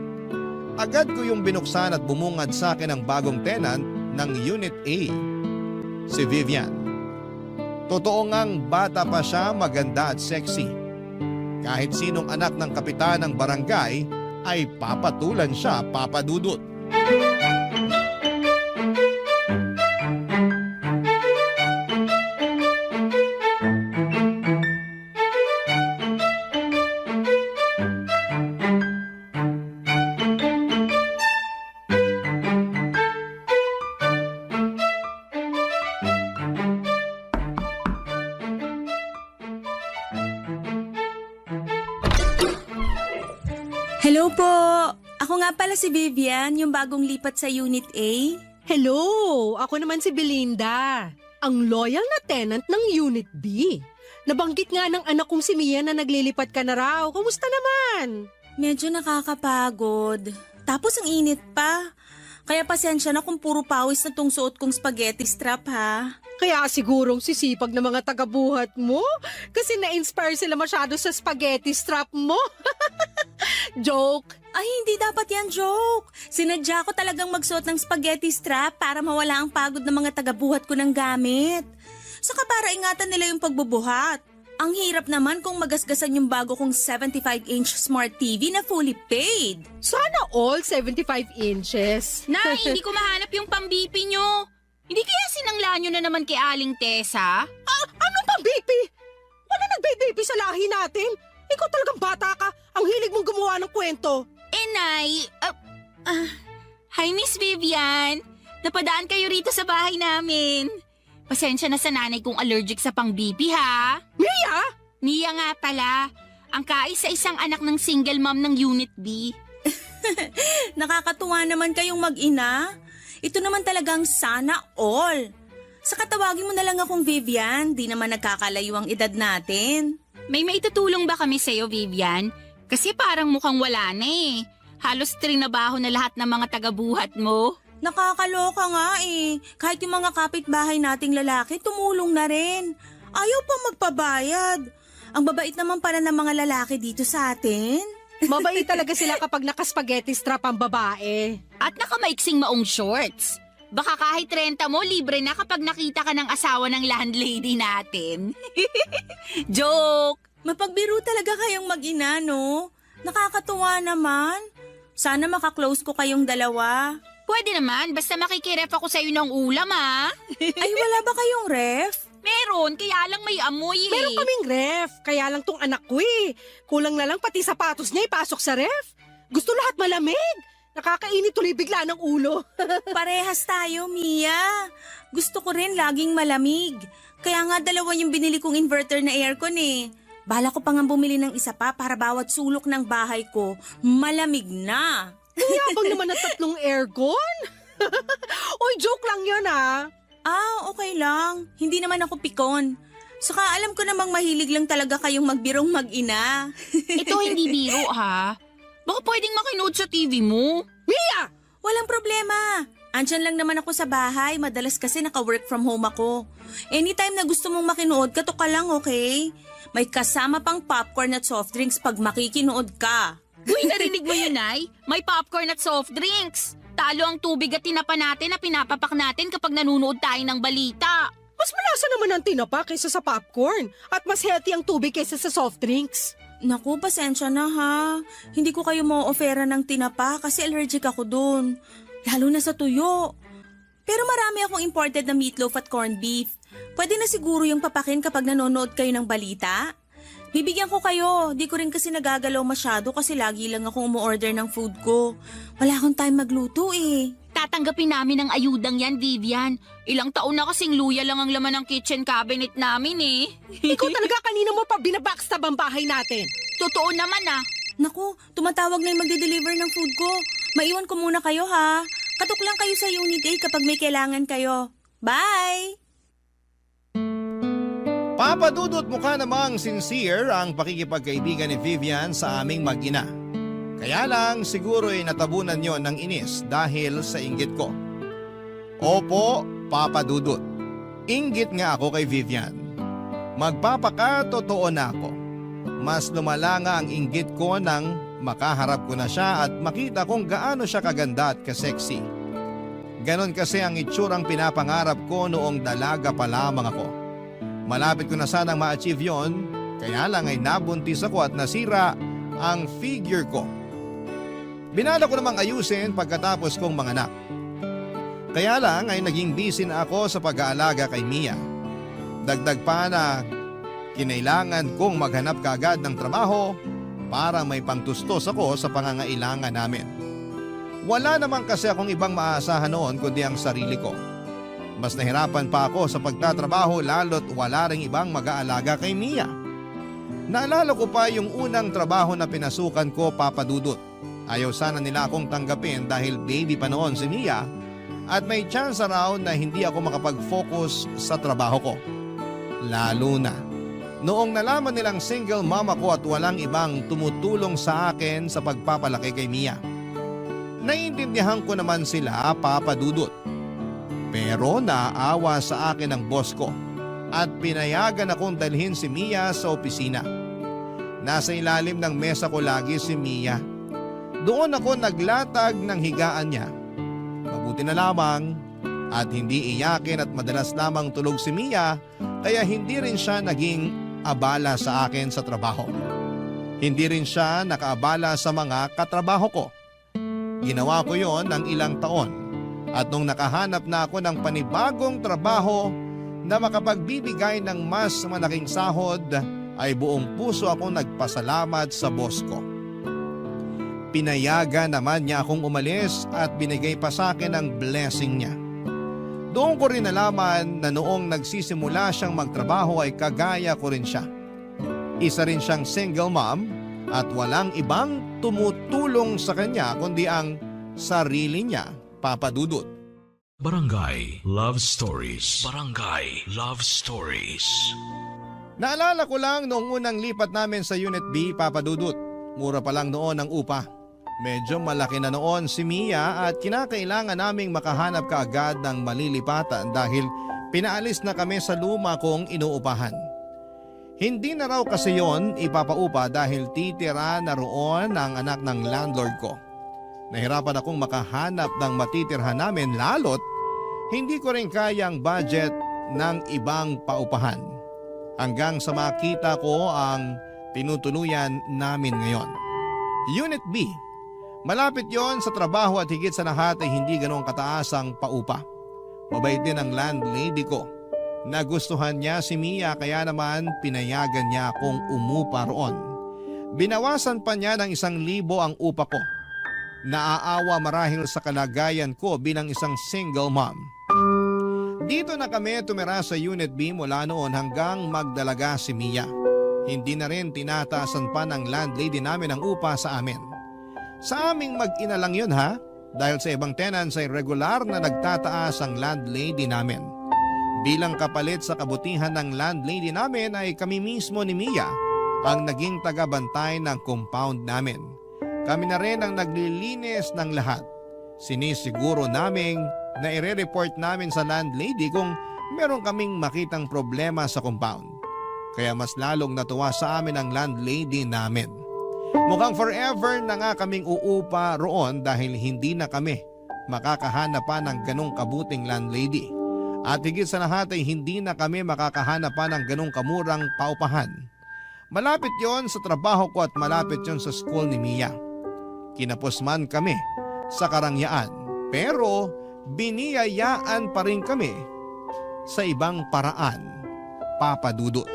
Agad ko yung binuksan at bumungad sa akin ang bagong tenant ng Unit A, si Vivian. Totoo ngang bata pa siya, maganda at sexy. Kahit sinong anak ng kapitan ng barangay ay papatulan siya, Papa Dudut. Hello po! Ako nga pala si Vivian, yung bagong lipat sa Unit A. Hello! Ako naman si Belinda, ang loyal na tenant ng Unit B. Nabanggit nga ng anak kong si Mia na naglilipat ka na raw. Kumusta naman? Medyo nakakapagod. Tapos ang init pa. Kaya pasensya na kung puro pawis na tong suot kong spaghetti strap ha. Kaya sigurong sisipag na mga tagabuhat mo kasi na-inspire sila masyado sa spaghetti strap mo. Joke. Ay, hindi dapat yan joke. Sinadya ko talagang magsuot ng spaghetti strap para mawala ang pagod ng mga tagabuhat ko ng gamit. Saka para ingatan nila yung pagbubuhat. Ang hirap naman kung magasgasan yung bago kong 75-inch smart TV na fully paid. Sana all 75 inches. Nay, hindi ko mahanap yung pambipi nyo. Hindi kaya sinangla nyo na naman kay Aling Tessa? Ano pang BP? Wala nagbe-BP sa lahi natin. Ikaw talagang bata ka. Ang hilig mong gumawa ng kwento. Nay, hi Miss Vivian. Napadaan kayo rito sa bahay namin. Pasensya na sa nanay kong allergic sa pang-BP ha. Mia? Mia nga pala. Ang kaisa-isang anak ng single mom ng Unit B. Nakakatuwa naman kayong mag-ina. Ito naman talagang sana all. Saka tawagin mo na lang akong Vivian. Di naman nagkakalayo ang edad natin. May maitutulong ba kami sa'yo, Vivian? Kasi parang mukhang wala na eh. Halos trinabaho na lahat ng mga tagabuhat mo. Nakakaloka nga eh. Kahit yung mga kapitbahay nating lalaki, tumulong na rin. Ayaw pa magpabayad. Ang babait naman pala ng mga lalaki dito sa atin. Mabait talaga sila kapag naka-spaghetti strap ang babae. At nakamaiksing maong shorts. Baka kahit renta mo, libre na kapag nakita ka ng asawa ng landlady natin. Joke! Mapagbiro talaga kayong mag-ina, no? Nakakatuwa naman. Sana makaklose ko kayong dalawa. Pwede naman, basta makikiref ako sa'yo ng ulam, ha? Ay, wala ba kayong ref? Meron, kaya lang may amoy eh. Meron kaming ref, kaya lang tong anak ko eh. Kulang na lang pati sapatos niya ipasok sa ref. Gusto lahat malamig. Nakakainit tuloy bigla ng ulo. Parehas tayo, Mia. Gusto ko rin laging malamig. Kaya nga dalawa yung binili kong inverter na aircon eh. Bala ko pa nga bumili ng isa pa para bawat sulok ng bahay ko, malamig na. Yabang naman ng 3 aircon. Oy, joke lang yun ah. Okay lang. Hindi naman ako pikon. Saka alam ko namang mahilig lang talaga kayong magbirong mag-ina. Ito hindi biro ha. Baka pwedeng makinood sa TV mo. Mia! Walang problema. Andyan lang naman ako sa bahay. Madalas kasi naka-work from home ako. Anytime na gusto mong makinood, kato ka lang, okay? May kasama pang popcorn at soft drinks pag makikinood ka. Uy, narinig mo yun, Nay? May popcorn at soft drinks. Talo ang tubig at tinapa natin na pinapapak natin kapag nanonood tayo ng balita. Mas malasa naman ang tinapa kaysa sa popcorn. At mas healthy ang tubig kaysa sa soft drinks. Naku, pasensya na ha. Hindi ko kayo mo-offera ng tinapa kasi allergic ako dun. Lalo na sa tuyo. Pero marami akong imported na meatloaf at corned beef. Pwede na siguro yung papakin kapag nanonood kayo ng balita. Bibigyan ko kayo. Di ko rin kasi nagagalaw masyado kasi lagi lang akong umu-order ng food ko. Wala akong time magluto eh. Tatanggapin namin ang ayudang yan, Vivian. Ilang taon na kasing luya lang ang laman ng kitchen cabinet namin eh. Ikaw talaga kanina mo pa binabackstab ang bahay natin. Totoo naman ah. Naku, tumatawag na yung magde-deliver ng food ko. Maiwan ko muna kayo ha. Katok lang kayo sa Unit 8 kapag may kailangan kayo. Bye! Papa Dudut, mukha namang sincere ang pakikipagkaibigan ni Vivian sa aming mag-ina. Kaya lang siguro'y natabunan yon ng inis dahil sa inggit ko. Opo, Papa Dudut. Inggit nga ako kay Vivian. Magpapakatotoo na ako. Mas lumala nga ang inggit ko nang makaharap ko na siya at makita kung gaano siya kaganda at kasexy. Ganon kasi ang itsurang pinapangarap ko noong dalaga pa lamang ako. Malapit ko na sanang ma-achieve yon, kaya lang ay nabuntis ako at nasira ang figure ko. Binala ko namang ayusin pagkatapos kong manganak. Kaya lang ay naging busy na ako sa pag-aalaga kay Mia. Dagdag pa na kinailangan kong maghanap kaagad ng trabaho para may pangtustos ako sa pangangailangan namin. Wala naman kasi akong ibang maasahan noon kundi ang sarili ko. Mas nahirapan pa ako sa pagtatrabaho lalo't wala ring ibang mag-aalaga kay Mia. Naalala ko pa yung unang trabaho na pinasukan ko, Papa Dudut. Ayaw sana nila akong tanggapin dahil baby pa noon si Mia at may chance raw na hindi ako makapag-focus sa trabaho ko. Lalo na noong nalaman nilang single mama ko at walang ibang tumutulong sa akin sa pagpapalaki kay Mia. Naiintindihan ko naman sila, Papa Dudut. Pero naawa sa akin ang boss ko at pinayagan akong dalhin si Mia sa opisina. Nasa ilalim ng mesa ko lagi si Mia. Doon ako naglatag ng higaan niya. Mabuti na lamang at hindi iyakin at madalas lamang tulog si Mia kaya hindi rin siya naging abala sa akin sa trabaho. Hindi rin siya nakaabala sa mga katrabaho ko. Ginawa ko yon ng ilang taon. At nung nakahanap na ako ng panibagong trabaho na makapagbibigay ng mas malaking sahod, ay buong puso akong nagpasalamat sa boss ko. Pinayagan naman niya akong umalis at binigay pa sa akin ang blessing niya. Doon ko rin nalaman na noong nagsisimula siyang magtrabaho ay kagaya ko rin siya. Isa rin siyang single mom at walang ibang tumutulong sa kanya kundi ang sarili niya, Papa Dudut. Barangay Love Stories. Barangay Love Stories. Naalala ko lang noong unang lipat namin sa Unit B, Papa Dudut. Mura pa lang noon ang upa. Medyo malaki na noon si Mia at kinakailangan naming makahanap kaagad ng malilipatan dahil pinaalis na kami sa luma kong inuupahan. Hindi na raw kasi yon ipapaupa dahil titira na roon ang anak ng landlord ko. Nahirapan akong makahanap ng matitirhan namin lalot hindi ko rin kayang budget ng ibang paupahan. Hanggang sa makita ko ang tinutuluyan namin ngayon. Unit B. Malapit yon sa trabaho at higit sa lahat ay hindi ganoong kataas ang paupa. Mabait din ang landlady ko. Nagustuhan niya si Mia kaya naman pinayagan niya akong umupa roon. Binawasan pa niya ng 1,000 ang upa ko. Naaawa marahil sa kalagayan ko bilang isang single mom. Dito na kami tumira sa Unit B mula noon hanggang magdalaga si Mia. Hindi na rin tinataasan pa ng landlady namin ang upa sa amin. Sa aming mag-ina lang yun ha, dahil sa ibang tenants ay regular na nagtataas ang landlady namin. Bilang kapalit sa kabutihan ng landlady namin ay kami mismo ni Mia ang naging tagabantay ng compound namin. Kami na rin ang naglilinis ng lahat. Sinisiguro naming na ire-report namin sa landlady kung meron kaming makitang problema sa compound. Kaya mas lalong natuwa sa amin ang landlady namin. Mukhang forever na nga kaming uupa roon dahil hindi na kami makakahanap pa ng ganong kabuting landlady. At higit sa lahat ay hindi na kami makakahanap pa ng ganong kamurang paupahan. Malapit yon sa trabaho ko at malapit yon sa school ni Mia. Kinapos man kami sa karangyaan pero biniyayaan pa rin kami sa ibang paraan, Papa Dudut.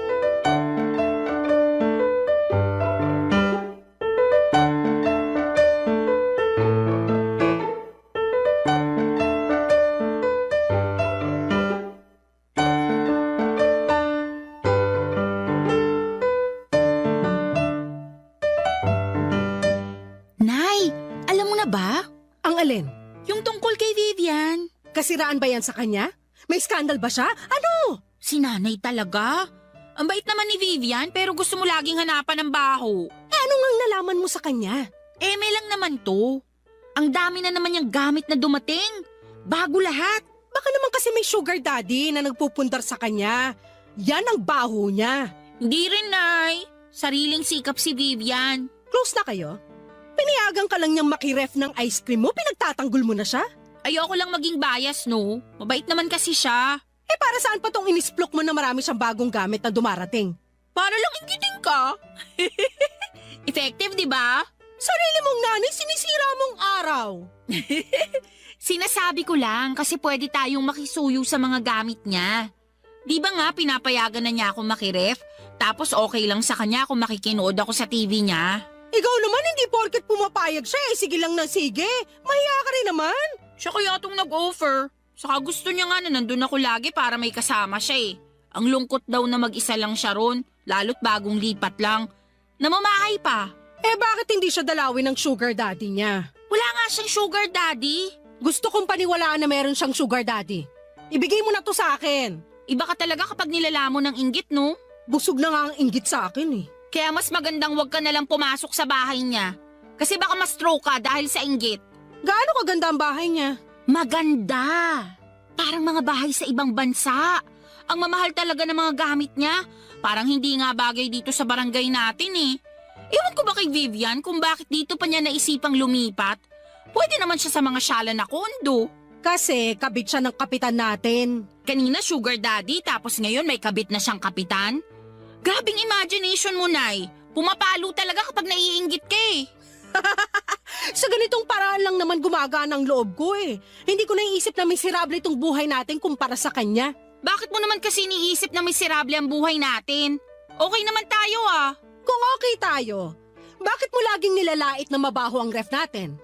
Nay, alam mo na ba? Ang alin? Yung tungkol kay Vivian. Kasiraan ba yan sa kanya? May skandal ba siya? Ano? Si nanay talaga? Ang bait naman ni Vivian pero gusto mo laging hanapan ng baho. Ano ngang nalaman mo sa kanya? May lang naman to. Ang dami na naman yung gamit na dumating. Bago lahat. Baka naman kasi may sugar daddy na nagpupundar sa kanya. Yan ang baho niya. Hindi rin, Nay. Sariling sikap si Vivian. Close na kayo? Pinayagan ka lang niyang makiref ng ice cream mo, pinagtatanggol mo na siya? Ayoko lang maging bias, no? Mabait naman kasi siya. Para saan pa tong inisplok mo na marami siyang bagong gamit na dumarating? Para lang inggitin ka. Effective, di ba? Sarili mong nanay, sinisira mong araw. Sinasabi ko lang kasi pwede tayong makisuyo sa mga gamit niya. Di ba nga pinapayagan na niya ako makiref? Tapos okay lang sa kanya kung makikinood ako sa TV niya. Ikaw naman hindi porket pumapayag siya sige lang na sige. Mahiya ka rin naman. Siya kaya itong nag-offer. Saka gusto niya nga na nandun ako lagi para may kasama siya eh. Ang lungkot daw na mag-isa lang siya ron, lalo't bagong lipat lang. Namamahay pa. Bakit hindi siya dalawin ng sugar daddy niya? Wala nga siyang sugar daddy. Gusto kong paniwalaan na meron siyang sugar daddy. Ibigay mo na to sa akin. Iba ka talaga kapag nilalamon ng inggit, no? Busog na nga ang inggit sa akin eh. Kaya mas magandang wag ka nalang pumasok sa bahay niya. Kasi baka ma-stroke ka dahil sa inggit. Gaano kaganda ang bahay niya? Maganda. Parang mga bahay sa ibang bansa. Ang mamahal talaga ng mga gamit niya. Parang hindi nga bagay dito sa barangay natin eh. Ewan ko ba kay Vivian kung bakit dito pa niya naisipang lumipat? Pwede naman siya sa mga syala na kondo. Kasi kabit siya ng kapitan natin. Kanina sugar daddy tapos ngayon may kabit na siyang kapitan. Grabing imagination mo, Nay. Pumapalo talaga kapag naiinggit ka eh. Sa ganitong paraan lang naman gumagana ang loob ko eh. Hindi ko naiisip na miserable itong buhay natin kumpara sa kanya. Bakit mo naman kasi iniisip na miserable ang buhay natin? Okay naman tayo ah. Kung okay tayo, bakit mo laging nilalait na mabaho ang ref natin?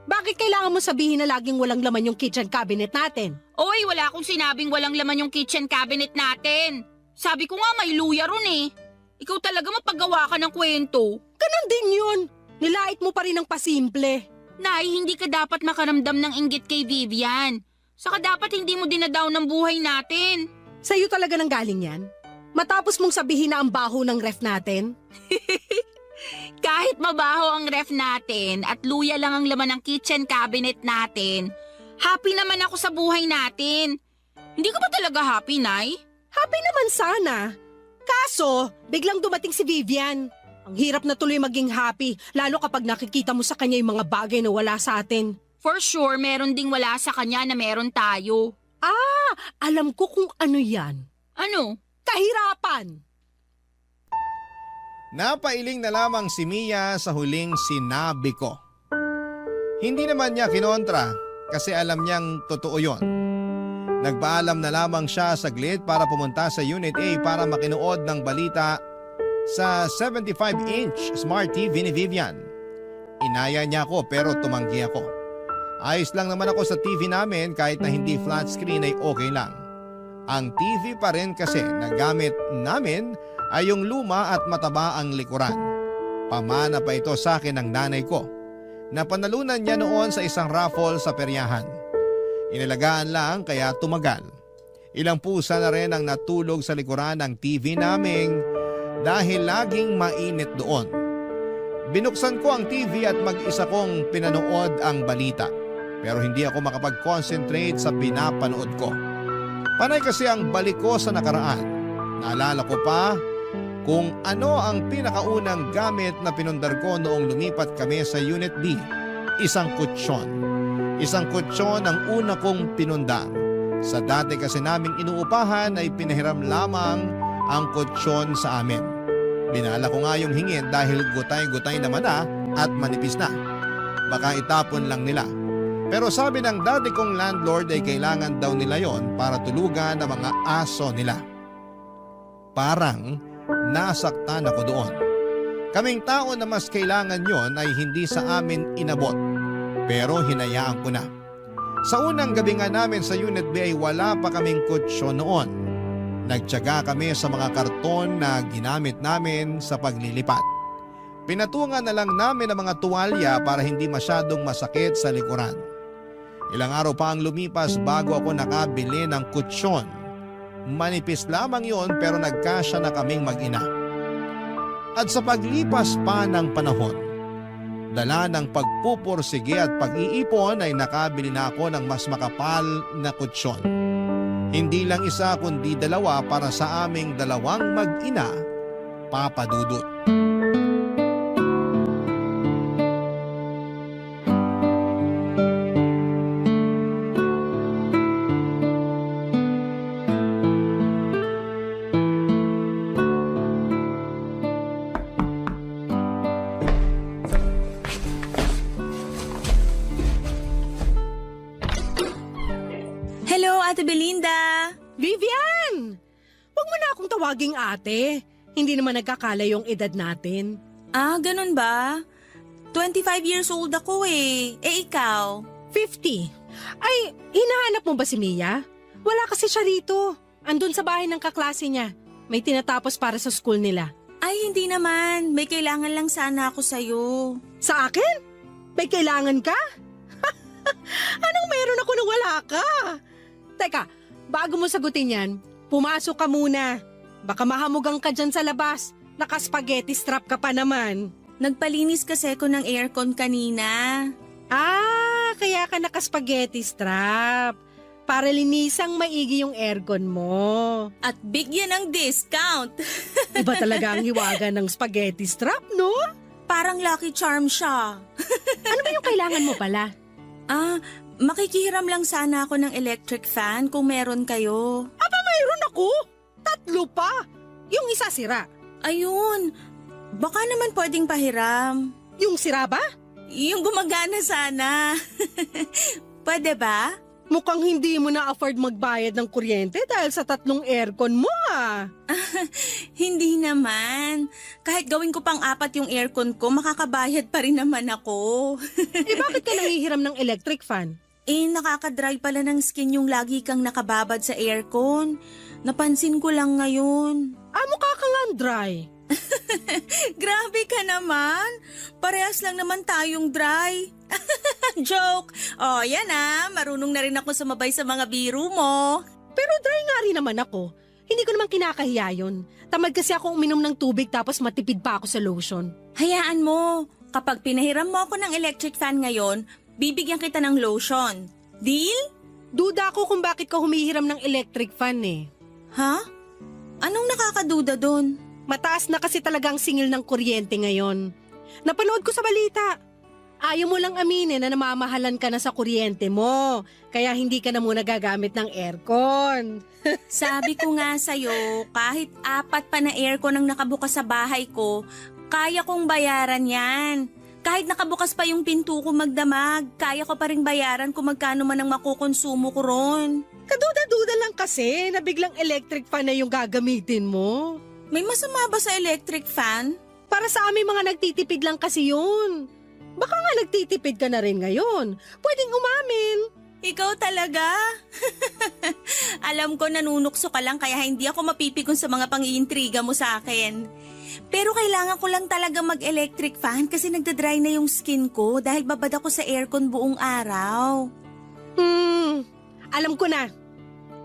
Bakit kailangan mo sabihin na laging walang laman yung kitchen cabinet natin? Oy, wala akong sinabing walang laman yung kitchen cabinet natin. Sabi ko nga may luya ron eh. Ikaw talaga mapagawa ka ng kwento. Ganon din yun. Nilait mo pa rin ang pasimple. Nay, hindi ka dapat makaramdam ng inggit kay Vivian. Saka dapat hindi mo dinadaw ng buhay natin. Sa'yo talaga nang galing yan? Matapos mong sabihin na ang baho ng ref natin? Kahit mabaho ang ref natin at luya lang ang laman ng kitchen cabinet natin, happy naman ako sa buhay natin. Hindi ka ba talaga happy, Nay? Happy naman sana. Kaso, biglang dumating si Vivian. Ang hirap na tuloy maging happy, lalo kapag nakikita mo sa kanya yung mga bagay na wala sa atin. For sure, meron ding wala sa kanya na meron tayo. Alam ko kung ano yan. Ano? Kahirapan! Napailing na lamang si Mia sa huling sinabi ko. Hindi naman niya kinontra kasi alam niyang totoo yon. Nagpaalam na lamang siya saglit para pumunta sa Unit A para makinood ng balita sa 75-inch Smart TV ni Vivian. Inaya niya ako pero tumanggi ako. Ayos lang naman ako sa TV namin kahit na hindi flat screen ay okay lang. Ang TV pa rin kasi na gamit namin ay yung luma at mataba ang likuran. Pamana pa ito sa akin ng nanay ko. Napanalunan niya noon sa isang raffle sa peryahan. Inalagaan lang kaya tumagal. Ilang pusa na rin ang natulog sa likuran ng TV naming dahil laging mainit doon. Binuksan ko ang TV at mag-isa kong pinanood ang balita. Pero hindi ako makapag-concentrate sa pinapanood ko. Panay kasi ang balik ko sa nakaraan. Naalala ko pa kung ano ang pinakaunang gamit na pinundar ko noong lumipat kami sa Unit B. Isang kutsyon. Isang kutsyon ang una kong pinundar. Sa dati kasi naming inuupahan ay pinahiram lamang ang kutsyon sa amin. Binala ko nga yung hingin dahil gutay-gutay naman na at manipis na. Baka itapon lang nila. Pero sabi ng dati kong landlord ay kailangan daw nila yon para tulugan ang mga aso nila. Parang nasaktan ako doon. Kaming tao na mas kailangan yon ay hindi sa amin inabot. Pero hinayaan ko na. Sa unang gabi nga namin sa Unit B ay wala pa kaming kutsyon noon. Nagtiyaga kami sa mga karton na ginamit namin sa paglilipat. Pinatungan na lang namin ang mga tuwalya para hindi masyadong masakit sa likuran. Ilang araw pa ang lumipas bago ako nakabili ng kutsyon. Manipis lamang yon pero nagkasya na kaming mag-ina. At sa paglipas pa ng panahon, dala ng pagpupursige at pag-iipon ay nakabili na ako ng mas makapal na kutsyon. Hindi lang isa kundi dalawa para sa aming dalawang mag-ina, Papa Dudut. Hello, Ate Belinda! Vivian! Huwag mo na akong tawaging ate. Hindi naman nagkakala yung edad natin. Ah, ganun ba? 25 years old ako eh. Eh, ikaw? 50. Ay, hinahanap mo ba si Mia? Wala kasi siya rito. Andun sa bahay ng kaklase niya. May tinatapos para sa school nila. Ay, hindi naman. May kailangan lang sana ako sa'yo. Sa akin? May kailangan ka? Anong meron ako nang wala ka? Teka, bago mo sagutin yan, pumasok ka muna. Baka mahamugang ka dyan sa labas. Naka-spaghetti strap ka pa naman. Nagpalinis kasi ako ng aircon kanina. Ah, kaya ka naka-spaghetti strap. Para linisang maigi yung aircon mo. At bigyan ng discount. Iba talaga ang hiwaga ng spaghetti strap, no? Parang Lucky Charm siya. Ano ba yung kailangan mo pala? Ah, makikihiram lang sana ako ng electric fan kung meron kayo. Aba, mayroon ako! 3 pa! Yung isa sira. Ayun, baka naman pwedeng pahiram. Yung sira ba? Yung gumagana sana. Pwede ba? Mukhang hindi mo na-afford magbayad ng kuryente dahil sa 3 aircon mo ah. Hindi naman. Kahit gawin ko pang 4 yung aircon ko, makakabayad pa rin naman ako. Eh bakit ka nangihiram ng electric fan? Eh, nakakadry pala ng skin yung lagi kang nakababad sa aircon. Napansin ko lang ngayon. Ah, mukha kang dry. Grabe ka naman. Parehas lang naman tayong dry. Joke. Oh, yan ah. Marunong na rin ako sumabay sa mga biro mo. Pero dry nga rin naman ako. Hindi ko naman kinakahiya yun. Tamad kasi akong uminom ng tubig tapos matipid pa ako sa lotion. Hayaan mo. Kapag pinahiram mo ako ng electric fan ngayon, bibigyan kita ng lotion. Deal? Duda ako kung bakit ka humihiram ng electric fan eh. Ha? Anong nakakaduda doon? Mataas na kasi talagang singil ng kuryente ngayon. Napanood ko sa balita. Ayaw mo lang aminin na namamahalan ka na sa kuryente mo. Kaya hindi ka na muna gagamit ng aircon. Sabi ko nga sa'yo, kahit 4 pa na aircon ang nakabukas sa bahay ko, kaya kong bayaran yan. Kahit nakabukas pa yung pinto ko magdamag, kaya ko pa rin bayaran kung magkano man ang makukonsumo ko ron. Kaduda-duda lang kasi na biglang electric fan na yung gagamitin mo. May masama ba sa electric fan? Para sa aming mga nagtitipid lang kasi yun. Baka nga nagtitipid ka na rin ngayon. Pwedeng umamin. Ikaw talaga? Alam ko nanunukso ka lang kaya hindi ako mapipikon sa mga pang-iintriga mo sa akin. Pero kailangan ko lang talaga mag-electric fan kasi nagdadry na yung skin ko dahil babad ako sa aircon buong araw. Alam ko na.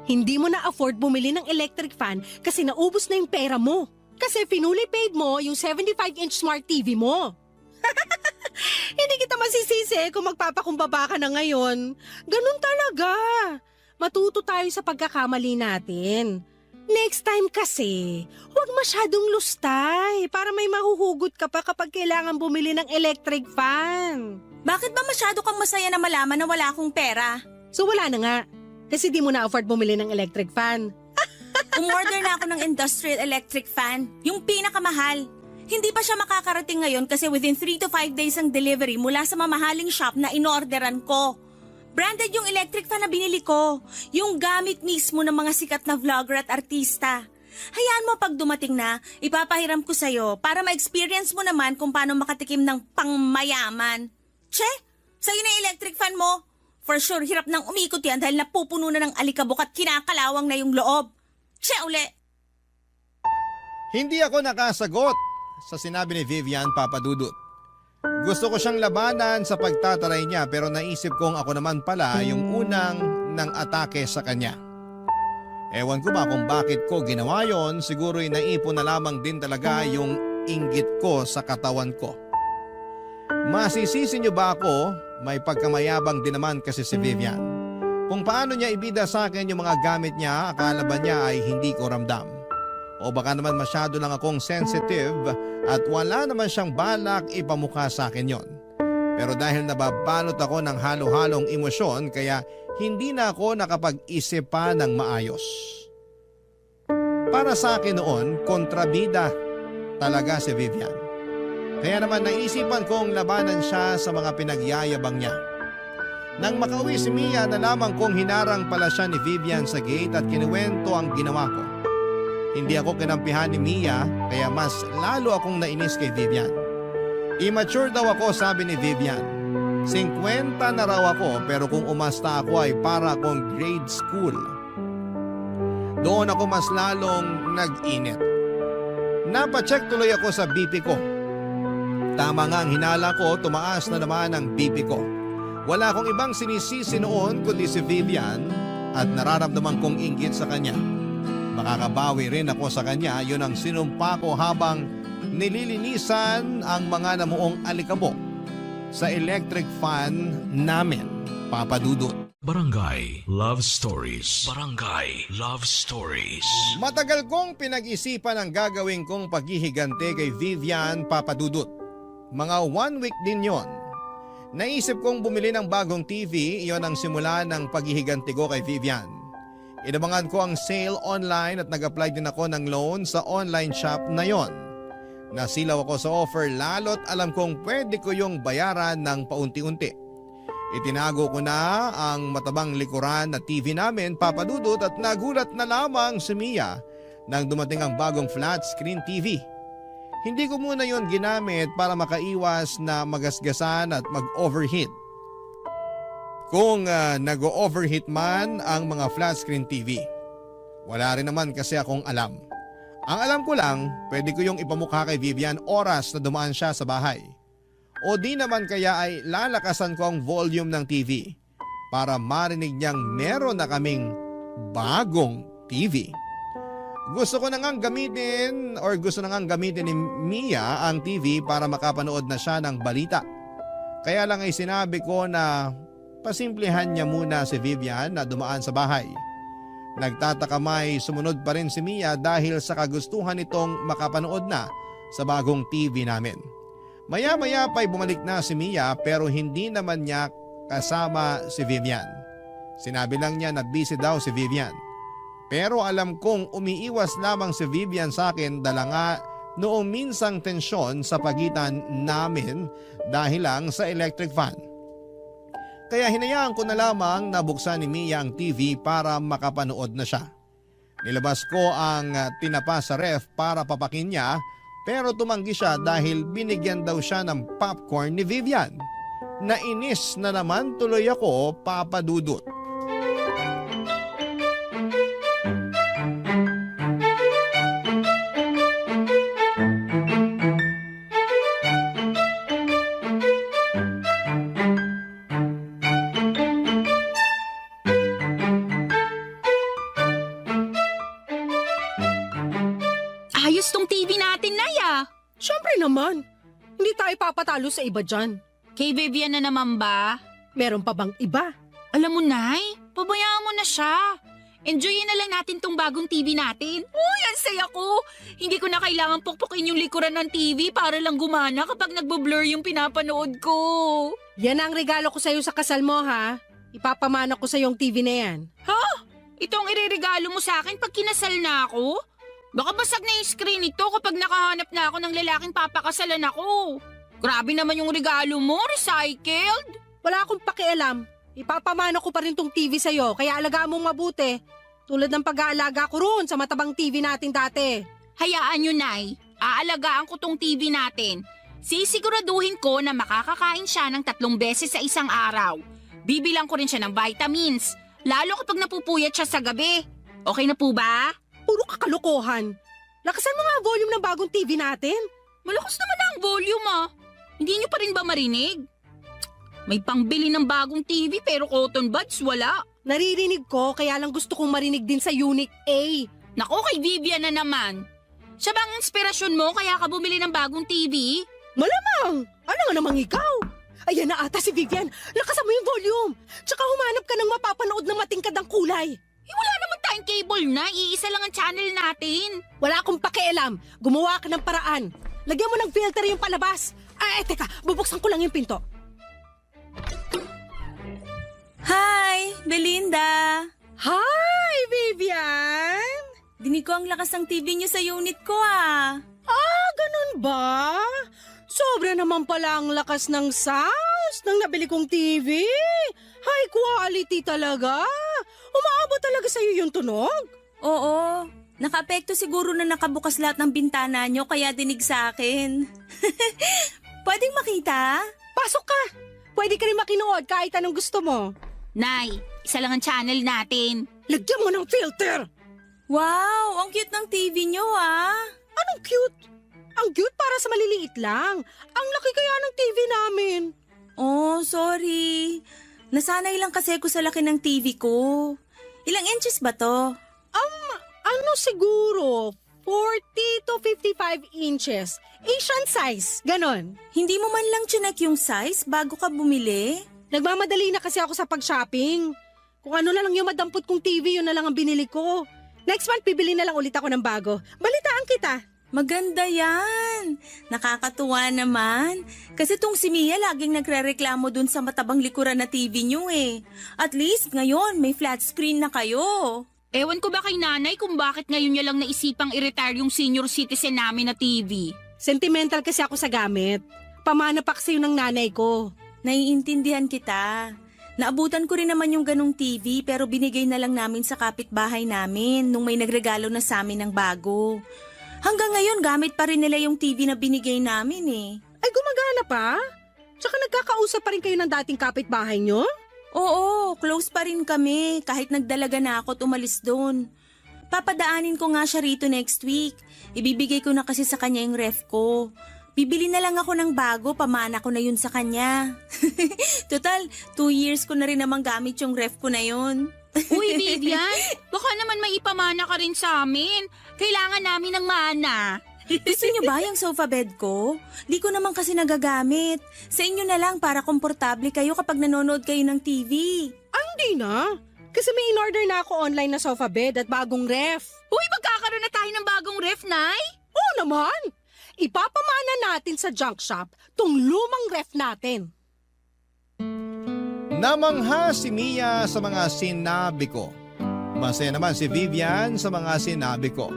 Hindi mo na-afford bumili ng electric fan kasi naubos na yung pera mo. Kasi finally paid mo yung 75-inch smart TV mo. Hindi kita masisisi kung magpapakumbaba ka na ngayon. Ganun talaga. Matuto tayo sa pagkakamali natin. Next time kasi, huwag masyadong lustay para may mahuhugot ka pa kapag kailangan bumili ng electric fan. Bakit ba masyado kang masaya na malaman na wala akong pera? So wala na nga. Kasi di mo na-afford bumili ng electric fan. Umorder na ako ng industrial electric fan. Yung pinakamahal. Hindi pa siya makakarating ngayon kasi within 3 to 5 days ang delivery mula sa mamahaling shop na inorderan ko. Branded yung electric fan na binili ko. Yung gamit mismo ng mga sikat na vlogger at artista. Hayaan mo pag dumating na, ipapahiram ko sa'yo para ma-experience mo naman kung paano makatikim ng pangmayaman. Che, sa'yo na yung electric fan mo. For sure, hirap nang umikot yan dahil napupuno na ng alikabok at kinakalawang na yung loob. Che, uli! Hindi ako nakasagot sa sinabi ni Vivian, Papa Dudut. Gusto ko siyang labanan sa pagtataray niya pero naisip kong ako naman pala yung unang nang atake sa kanya. Ewan ko ba kung bakit ko ginawa yon, siguro'y naipon na lamang din talaga yung inggit ko sa katawan ko. Masisisi niyo ba ako? May pagkamayabang din naman kasi si Vivian. Kung paano niya ibida sa akin yung mga gamit niya, akala ba niya ay hindi ko ramdam? O baka naman masyado lang akong sensitive at wala naman siyang balak ipamukha sa akin yon. Pero dahil nababalot ako ng halo-halong emosyon kaya hindi na ako nakapag-isip pa ng maayos. Para sa akin noon, kontrabida talaga si Vivian. Kaya naman naisipan kong labanan siya sa mga pinagyayabang niya. Nang makauwi si Mia, nalaman kong hinarang pala siya ni Vivian sa gate at kinuwento ang ginawa ko. Hindi ako kinampihan ni Mia kaya mas lalo akong nainis kay Vivian. Immature daw ako, sabi ni Vivian. 50 na raw ako pero kung umasta ako ay para akong grade school. Doon ako mas lalong nag-init. Napacheck tuloy ako sa BP ko. Tama nga ang hinala ko, tumaas na naman ang BP ko. Wala akong ibang sinisisi noon kundi si Vivian at nararamdaman kong inggit sa kanya. Makakabawi rin ako sa kanya, yun ang sinumpa ko habang nililinisan ang mga namuong alikabok sa electric fan namin, Papa Dudut. Barangay Love Stories. Barangay Love Stories. Matagal kong pinag-isipan ang gagawin kong paghihigante kay Vivian, Papa Dudut. Mga 1 week din yon. Naisip kong bumili ng bagong TV, iyon ang simula ng paghihiganti ko kay Vivian. Inabangan ko ang sale online at nag-apply din ako ng loan sa online shop na yon. Nasilaw ako sa offer lalo't alam kong pwede ko yung bayaran ng paunti-unti. Itinago ko na ang matabang likuran na TV namin, Papa Dudut, at nagulat na lamang si Mia nang dumating ang bagong flat screen TV. Hindi ko muna yon ginamit para makaiwas na magasgasan at mag-overheat. Kung nag-overheat man ang mga flat screen TV, wala rin naman kasi akong alam. Ang alam ko lang, pwede ko yung ipamukha kay Vivian oras na dumaan siya sa bahay. O di naman kaya ay lalakasan ko ang volume ng TV para marinig niyang meron na kaming bagong TV. Gusto na ngang gamitin ni Mia ang TV para makapanood na siya ng balita. Kaya lang ay sinabi ko na pasimplihan niya muna si Vivian na dumaan sa bahay. Nagtataka may sumunod pa rin si Mia dahil sa kagustuhan nitong makapanood na sa bagong TV namin. Maya-maya pa'y bumalik na si Mia pero hindi naman niya kasama si Vivian. Sinabi lang niya na busy daw si Vivian. Pero alam kong umiiwas lamang si Vivian sa akin dala nga noong minsang tensyon sa pagitan namin dahil lang sa electric fan. Kaya hinayaan ko na lamang na buksan ni Mia ang TV para makapanood na siya. Nilabas ko ang tinapa sa ref para papakin niya pero tumanggi siya dahil binigyan daw siya ng popcorn ni Vivian. Nainis na naman tuloy ako, Papa Dudut. Ayos tong TV natin, Naya. Siyempre naman. Hindi tayo papatalo sa iba dyan. Kay Vivian na naman ba? Meron pa bang iba? Alam mo, Nay, pabayaan mo na siya. Enjoyin na lang natin tong bagong TV natin. Uy, ang saya ko. Hindi ko na kailangan pukpukin yung likuran ng TV para lang gumana kapag nagbo-blur yung pinapanood ko. Yan ang regalo ko sa'yo sa kasal mo, ha? Ipapamana ko sa'yo yung TV na yan. Ha? Ito ang ireregalo mo sa akin pag kinasal na ako? Baka basag na yung screen nito kapag nakahanap na ako ng lalaking papakasalan ako. Grabe naman yung regalo mo, recycled. Wala akong pakialam. Ipapamana ko pa rin tong TV sa'yo, kaya alagaan mong mabuti. Tulad ng pag-aalaga ko roon sa matabang TV natin dati. Hayaan nyo, Nay. Aalagaan ko tong TV natin. Sisiguraduhin ko na makakakain siya ng 3 beses sa isang araw. Bibilang ko rin siya ng vitamins, lalo kapag napupuyat siya sa gabi. Okay na po ba? Puro kakalokohan. Lakasan mo nga ang volume ng bagong TV natin. Malakas naman ang volume, ah. Hindi nyo pa rin ba marinig? May pangbili ng bagong TV pero cotton buds wala. Naririnig ko, kaya lang gusto kong marinig din sa Unit A. Nako, kay Vivian na naman. Siya bang inspirasyon mo kaya ka bumili ng bagong TV? Malamang! Ano nga namang ikaw? Ayan na ata si Vivian. Lakasan mo yung volume. Tsaka humanap ka ng mapapanood na matingkad ang kulay. Wala naman tayong cable na. Iisa lang ang channel natin. Wala akong pakialam. Gumawa ka ng paraan. Lagyan mo ng filter yung palabas. Teka, bubuksan ko lang yung pinto. Hi, Belinda! Hi, Vivian! Dinig ko ang lakas ng TV niyo sa unit ko Ganun ba? Sobra naman pala ang lakas ng sounds ng nabili kong TV. High quality talaga. Umaabot talaga sa'yo yung tunog. Oo, naka-apekto siguro na nakabukas lahat ng bintana niyo kaya dinig sa akin. Pwedeng makita? Pasok ka. Pwede ka rin makinood kahit anong gusto mo. Nay, isa lang ang channel natin. Lagyan mo ng filter. Wow, ang cute ng TV niyo Anong cute? Ang cute para sa maliliit lang. Ang laki kaya ng TV namin. Oh, sorry. Nasanay lang kasi ako sa laki ng TV ko. Ilang inches ba to? Ano siguro? 40 to 55 inches. Asian size, ganon. Hindi mo man lang chinek yung size bago ka bumili? Nagmamadali na kasi ako sa pag-shopping. Kung ano na lang yung madampot kong TV, yun na lang ang binili ko. Next month, bibili na lang ulit ako ng bago. Balitaan kita. Maganda yan. Nakakatuwa naman. Kasi tong si Mia laging nagre-reklamo dun sa matabang likuran na TV niyo At least ngayon may flat screen na kayo. Ewan ko ba kay nanay kung bakit ngayon niya lang naisipang i-retire yung senior citizen namin na TV. Sentimental kasi ako sa gamit. Pamana pa kasi yun ng nanay ko. Naiintindihan kita. Naabutan ko rin naman yung ganong TV pero binigay na lang namin sa kapitbahay namin nung may nagregalo na sa amin ng bago. Hanggang ngayon gamit pa rin nila yung TV na binigay namin Ay gumagana pa? Tsaka nagkakausap pa rin kayo ng dating kapitbahay nyo? Oo, close pa rin kami kahit nagdalaga na ako at umalis doon. Papadaanin ko nga siya rito next week. Ibibigay ko na kasi sa kanya yung ref ko. Bibili na lang ako ng bago, pamana ko na yun sa kanya. Total, 2 years ko na rin namang gamit yung ref ko na yun. Uy, Vivian, baka naman may ipamana ka rin sa amin. Kailangan namin ng mana. Gusto niyo ba yung sofa bed ko? Di ko naman kasi nagagamit. Sa inyo na lang para komportable kayo kapag nanonood kayo ng TV. Hindi na. Kasi may in-order na ako online na sofa bed at bagong ref. Uy, magkakaroon na tayo ng bagong ref, Nay? Oo naman. Ipapamana natin sa junk shop tong lumang ref natin. Namangha si Mia sa mga sinabi ko. Masaya naman si Vivian sa mga sinabi ko.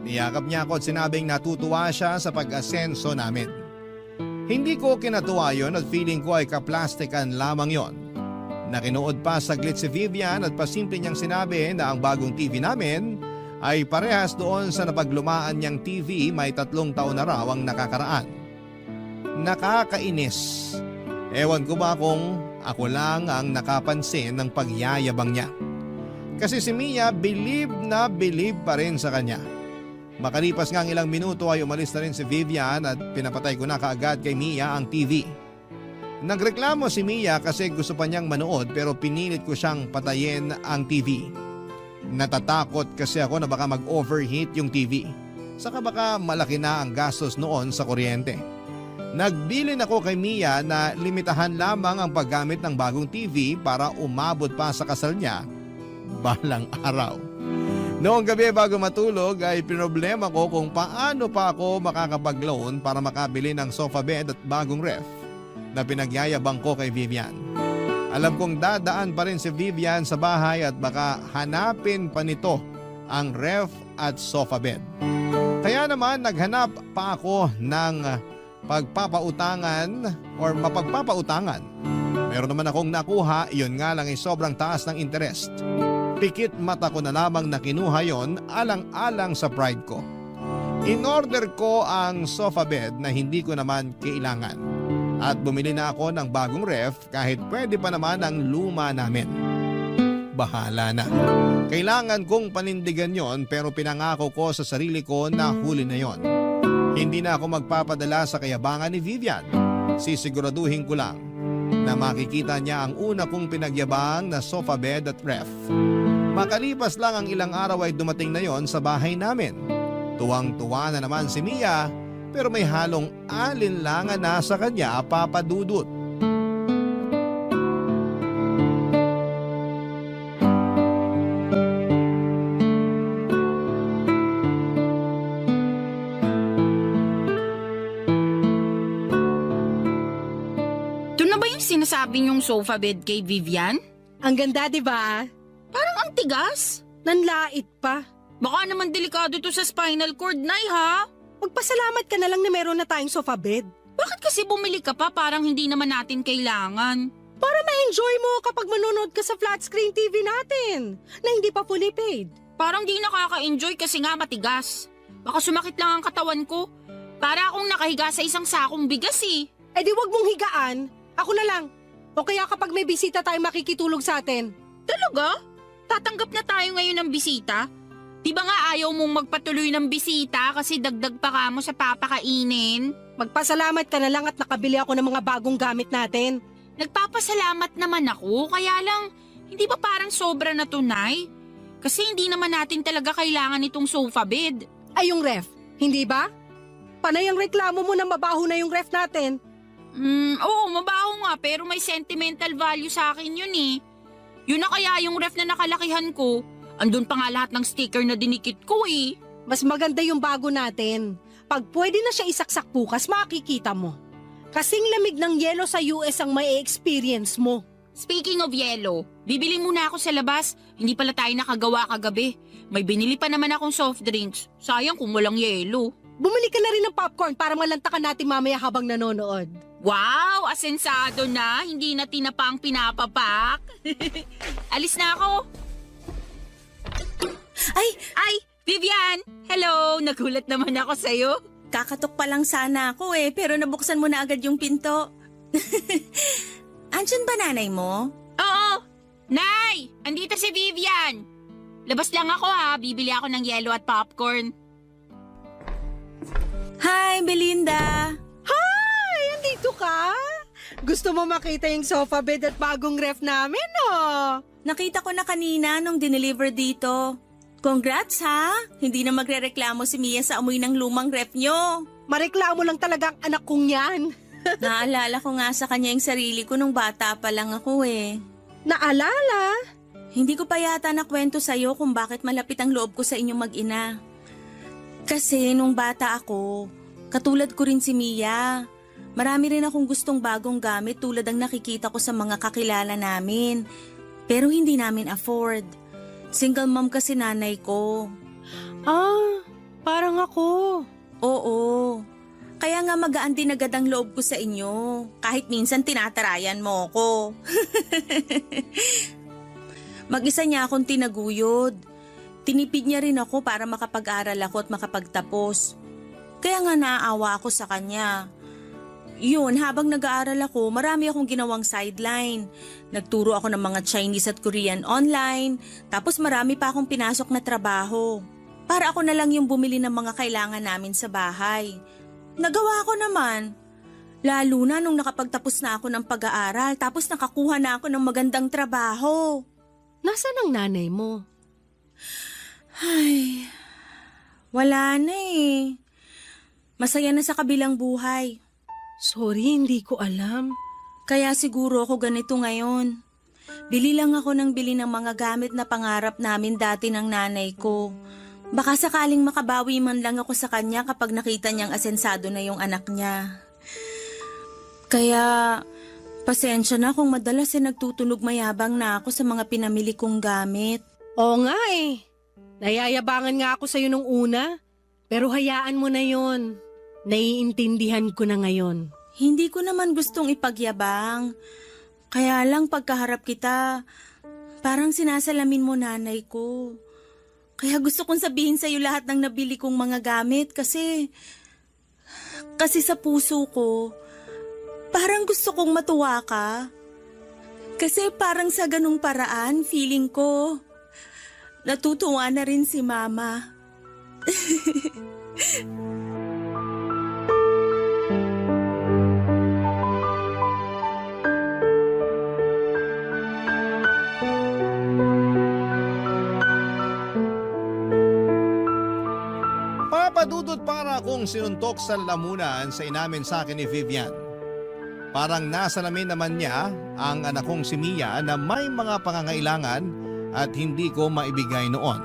Niyakap niya ako at sinabing natutuwa siya sa pag-asenso namin. Hindi ko kinatuwa yon at feeling ko ay kaplastikan lamang yon. Nakinuod pa saglit si Vivian at pasimple niyang sinabi na ang bagong TV namin ay parehas doon sa napaglumaan niyang TV may 3 taon na raw ang nakakaraan. Nakakainis. Ewan ko ba kung ako lang ang nakapansin ng pagyayabang niya. Kasi si Mia believe na believe pa rin sa kanya. Makalipas nga ang ilang minuto ay umalis na rin si Vivian at pinapatay ko na kaagad kay Mia ang TV. Nagreklamo si Mia kasi gusto pa niyang manood pero pinilit ko siyang patayin ang TV. Natatakot kasi ako na baka mag-overheat yung TV. Saka baka malaki na ang gastos noon sa kuryente. Nagbilin ako kay Mia na limitahan lamang ang paggamit ng bagong TV para umabot pa sa kasal niya balang araw. Noong gabi bago matulog ay pinoblema ko kung paano pa ako makakapag-loan para makabili ng sofa bed at bagong ref na pinagyayabang ko kay Vivian. Alam kong dadaan pa rin si Vivian sa bahay at baka hanapin pa nito ang ref at sofa bed. Kaya naman naghanap pa ako ng pagpapautangan or mapagpapautangan. Meron naman akong nakuha, iyon nga lang ay sobrang taas ng interest. Pikit mata ko na lamang na kinuha yon alang-alang sa pride ko. In-order ko ang sofa bed na hindi ko naman kailangan. At bumili na ako ng bagong ref kahit pwede pa naman ang luma namin. Bahala na. Kailangan kong panindigan yon pero pinangako ko sa sarili ko na huli na yon. Hindi na ako magpapadala sa kayabangan ni Vivian. Sisiguraduhin ko lang na makikita niya ang una kong pinagyabang na sofa bed at ref. Makalipas lang ang ilang araw ay dumating na yon sa bahay namin. Tuwang-tuwa na naman si Mia pero may halong alinlangan na sa kanya, Papa Dudut. Ito na ba yung sinasabi niyong sofa bed kay Vivian? Ang ganda, di ba? Parang ang tigas. Nanlait pa. Baka naman delikado to sa spinal cord, Nay, ha? Magpasalamat ka na lang na meron na tayong sofa bed. Bakit kasi bumili ka pa parang hindi naman natin kailangan? Para ma-enjoy mo kapag manonood ka sa flat screen TV natin na hindi pa fully paid. Parang di nakaka-enjoy kasi nga matigas. Baka sumakit lang ang katawan ko. Para akong nakahiga sa isang sakong bigas eh. Eh di wag mong higaan. Ako na lang. O kaya kapag may bisita tayo makikitulog sa atin. Talaga? Tatanggap na tayo ngayon ng bisita? Di ba nga ayaw mong magpatuloy ng bisita kasi dagdag pa ka mo sa papakainin? Magpasalamat ka na lang at nakabili ako ng mga bagong gamit natin. Nagpapasalamat naman ako, kaya lang hindi ba parang sobra na tunay? Kasi hindi naman natin talaga kailangan itong sofa bed. Ay yung ref, hindi ba? Panay ang reklamo mo na mabaho na yung ref natin. Oo, mabaho nga pero may sentimental value sa akin yun eh. Yun na kaya yung ref na nakalakihan ko. Andun pa nga lahat ng sticker na dinikit ko eh. Mas maganda yung bago natin. Pag pwede na siya isaksak bukas, makikita mo. Kasing lamig ng yelo sa US ang may experience mo. Speaking of yelo, bibili muna ako sa labas. Hindi pala tayo nakagawa kagabi. May binili pa naman akong soft drinks. Sayang kung walang yelo. Bumili ka na rin ng popcorn para malantakan natin mamaya habang nanonood. Wow! Asensado na. Hindi na tinapang pinapapak. Alis na ako. Ay! Vivian! Hello! Nagulat naman ako sa'yo. Kakatok pa lang sana ako pero nabuksan mo na agad yung pinto. Andyan ba nanay mo? Oo! Nay! Andito si Vivian! Labas lang ako ha. Bibili ako ng yelo at popcorn. Hi, Belinda! Hi! Andito ka? Gusto mo makita yung sofa bed at bagong ref namin, no? Nakita ko na kanina nung dineliver dito. Congrats ha! Hindi na magrereklamo si Mia sa amoy ng lumang ref nyo. Mareklamo lang talaga ang anak kong yan. Naalala ko nga sa kanya yung sarili ko nung bata pa lang ako Naalala? Hindi ko pa yata nakwento sa'yo kung bakit malapit ang loob ko sa inyong mag-ina. Kasi nung bata ako, katulad ko rin si Mia. Marami rin akong gustong bagong gamit tulad ang nakikita ko sa mga kakilala namin. Pero hindi namin afford. Single mom kasi nanay ko. Parang ako. Oo. Kaya nga magaan din agad ang loob ko sa inyo. Kahit minsan tinatarayan mo ko. Mag-isa niya akong tinaguyod. Tinipid niya rin ako para makapag-aral ako at makapagtapos. Kaya nga naaawa ako sa kanya. Yun, habang nag-aaral ako, marami akong ginawang sideline. Nagturo ako ng mga Chinese at Korean online, tapos marami pa akong pinasok na trabaho. Para ako na lang yung bumili ng mga kailangan namin sa bahay. Nagawa ko naman. Lalo na nung nakapagtapos na ako ng pag-aaral, tapos nakakuha na ako ng magandang trabaho. Nasaan ang nanay mo? Ay, wala na Masaya na sa kabilang buhay. Sorry, hindi ko alam. Kaya siguro ako ganito ngayon. Bili lang ako ng bili ng mga gamit na pangarap namin dati ng nanay ko. Baka sakaling makabawi man lang ako sa kanya kapag nakita niyang asensado na yung anak niya. Kaya, pasensya na kung madalas nagtutunog mayabang na ako sa mga pinamili kong gamit. Oo nga Nayayabangan nga ako sa'yo nung una. Pero hayaan mo na yon. Naiintindihan ko na ngayon. Hindi ko naman gustong ipagyabang. Kaya lang pagkaharap kita, parang sinasalamin mo nanay ko. Kaya gusto kong sabihin sa'yo lahat ng nabili kong mga gamit kasi sa puso ko, parang gusto kong matuwa ka. Kasi parang sa ganung paraan, feeling ko, natutuwa na rin si Mama. Papadudot para akong sinuntok sa lamunan sa inamin sa akin ni Vivian. Parang nasa namin naman niya ang anak kong si Mia na may mga pangangailangan at hindi ko maibigay noon.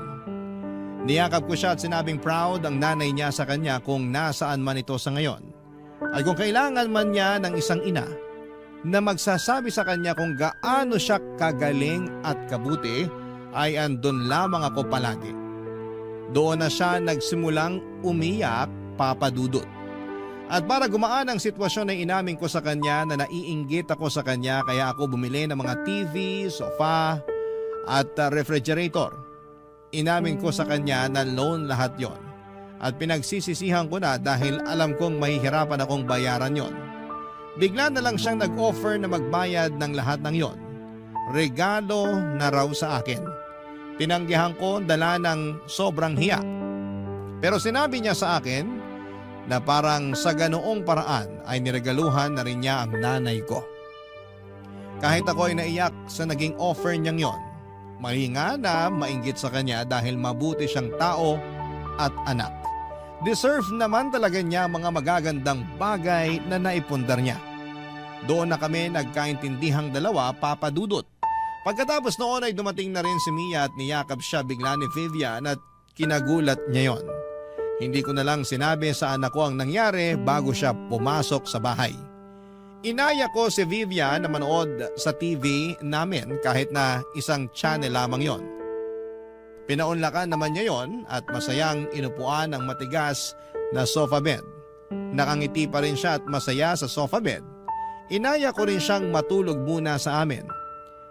Niyakap ko siya at sinabing proud ang nanay niya sa kanya kung nasaan man ito sa ngayon. Ay kung kailangan man niya ng isang ina na magsasabi sa kanya kung gaano siya kagaling at kabuti ay andun lamang ako palagi. Doon na siya nagsimulang umiyak, Papa Dudut. At para gumaan ang sitwasyon ay inamin ko sa kanya na naiinggit ako sa kanya kaya ako bumili ng mga TV, sofa at refrigerator. Inamin ko sa kanya na loan lahat yon. At pinagsisisihan ko na dahil alam kong mahihirapan akong bayaran yon. Bigla na lang siyang nag-offer na magbayad ng lahat ng yon. Regalo na raw sa akin. Tinanggihan ko dala ng sobrang hiya. Pero sinabi niya sa akin na parang sa ganoong paraan ay niregaluhan na rin niya ang nanay ko. Kahit ako ay naiyak sa naging offer niyang yon, mali nga na mainggit sa kanya dahil mabuti siyang tao at anak. Deserve naman talaga niya mga magagandang bagay na naipundar niya. Doon na kami nagkaintindihang dalawa, Papa Dudut. Pagkatapos noon ay dumating na rin si Mia at niyakap siya bigla ni Vivian at kinagulat niya yon. Hindi ko na lang sinabi sa anak ko ang nangyari bago siya pumasok sa bahay. Inaya ko si Vivian na manood sa TV namin kahit na isang channel lamang yon. Pinaunlakan naman niya yon at masayang inupuan ang matigas na sofa bed. Nakangiti pa rin siya at masaya sa sofa bed. Inaya ko rin siyang matulog muna sa amin.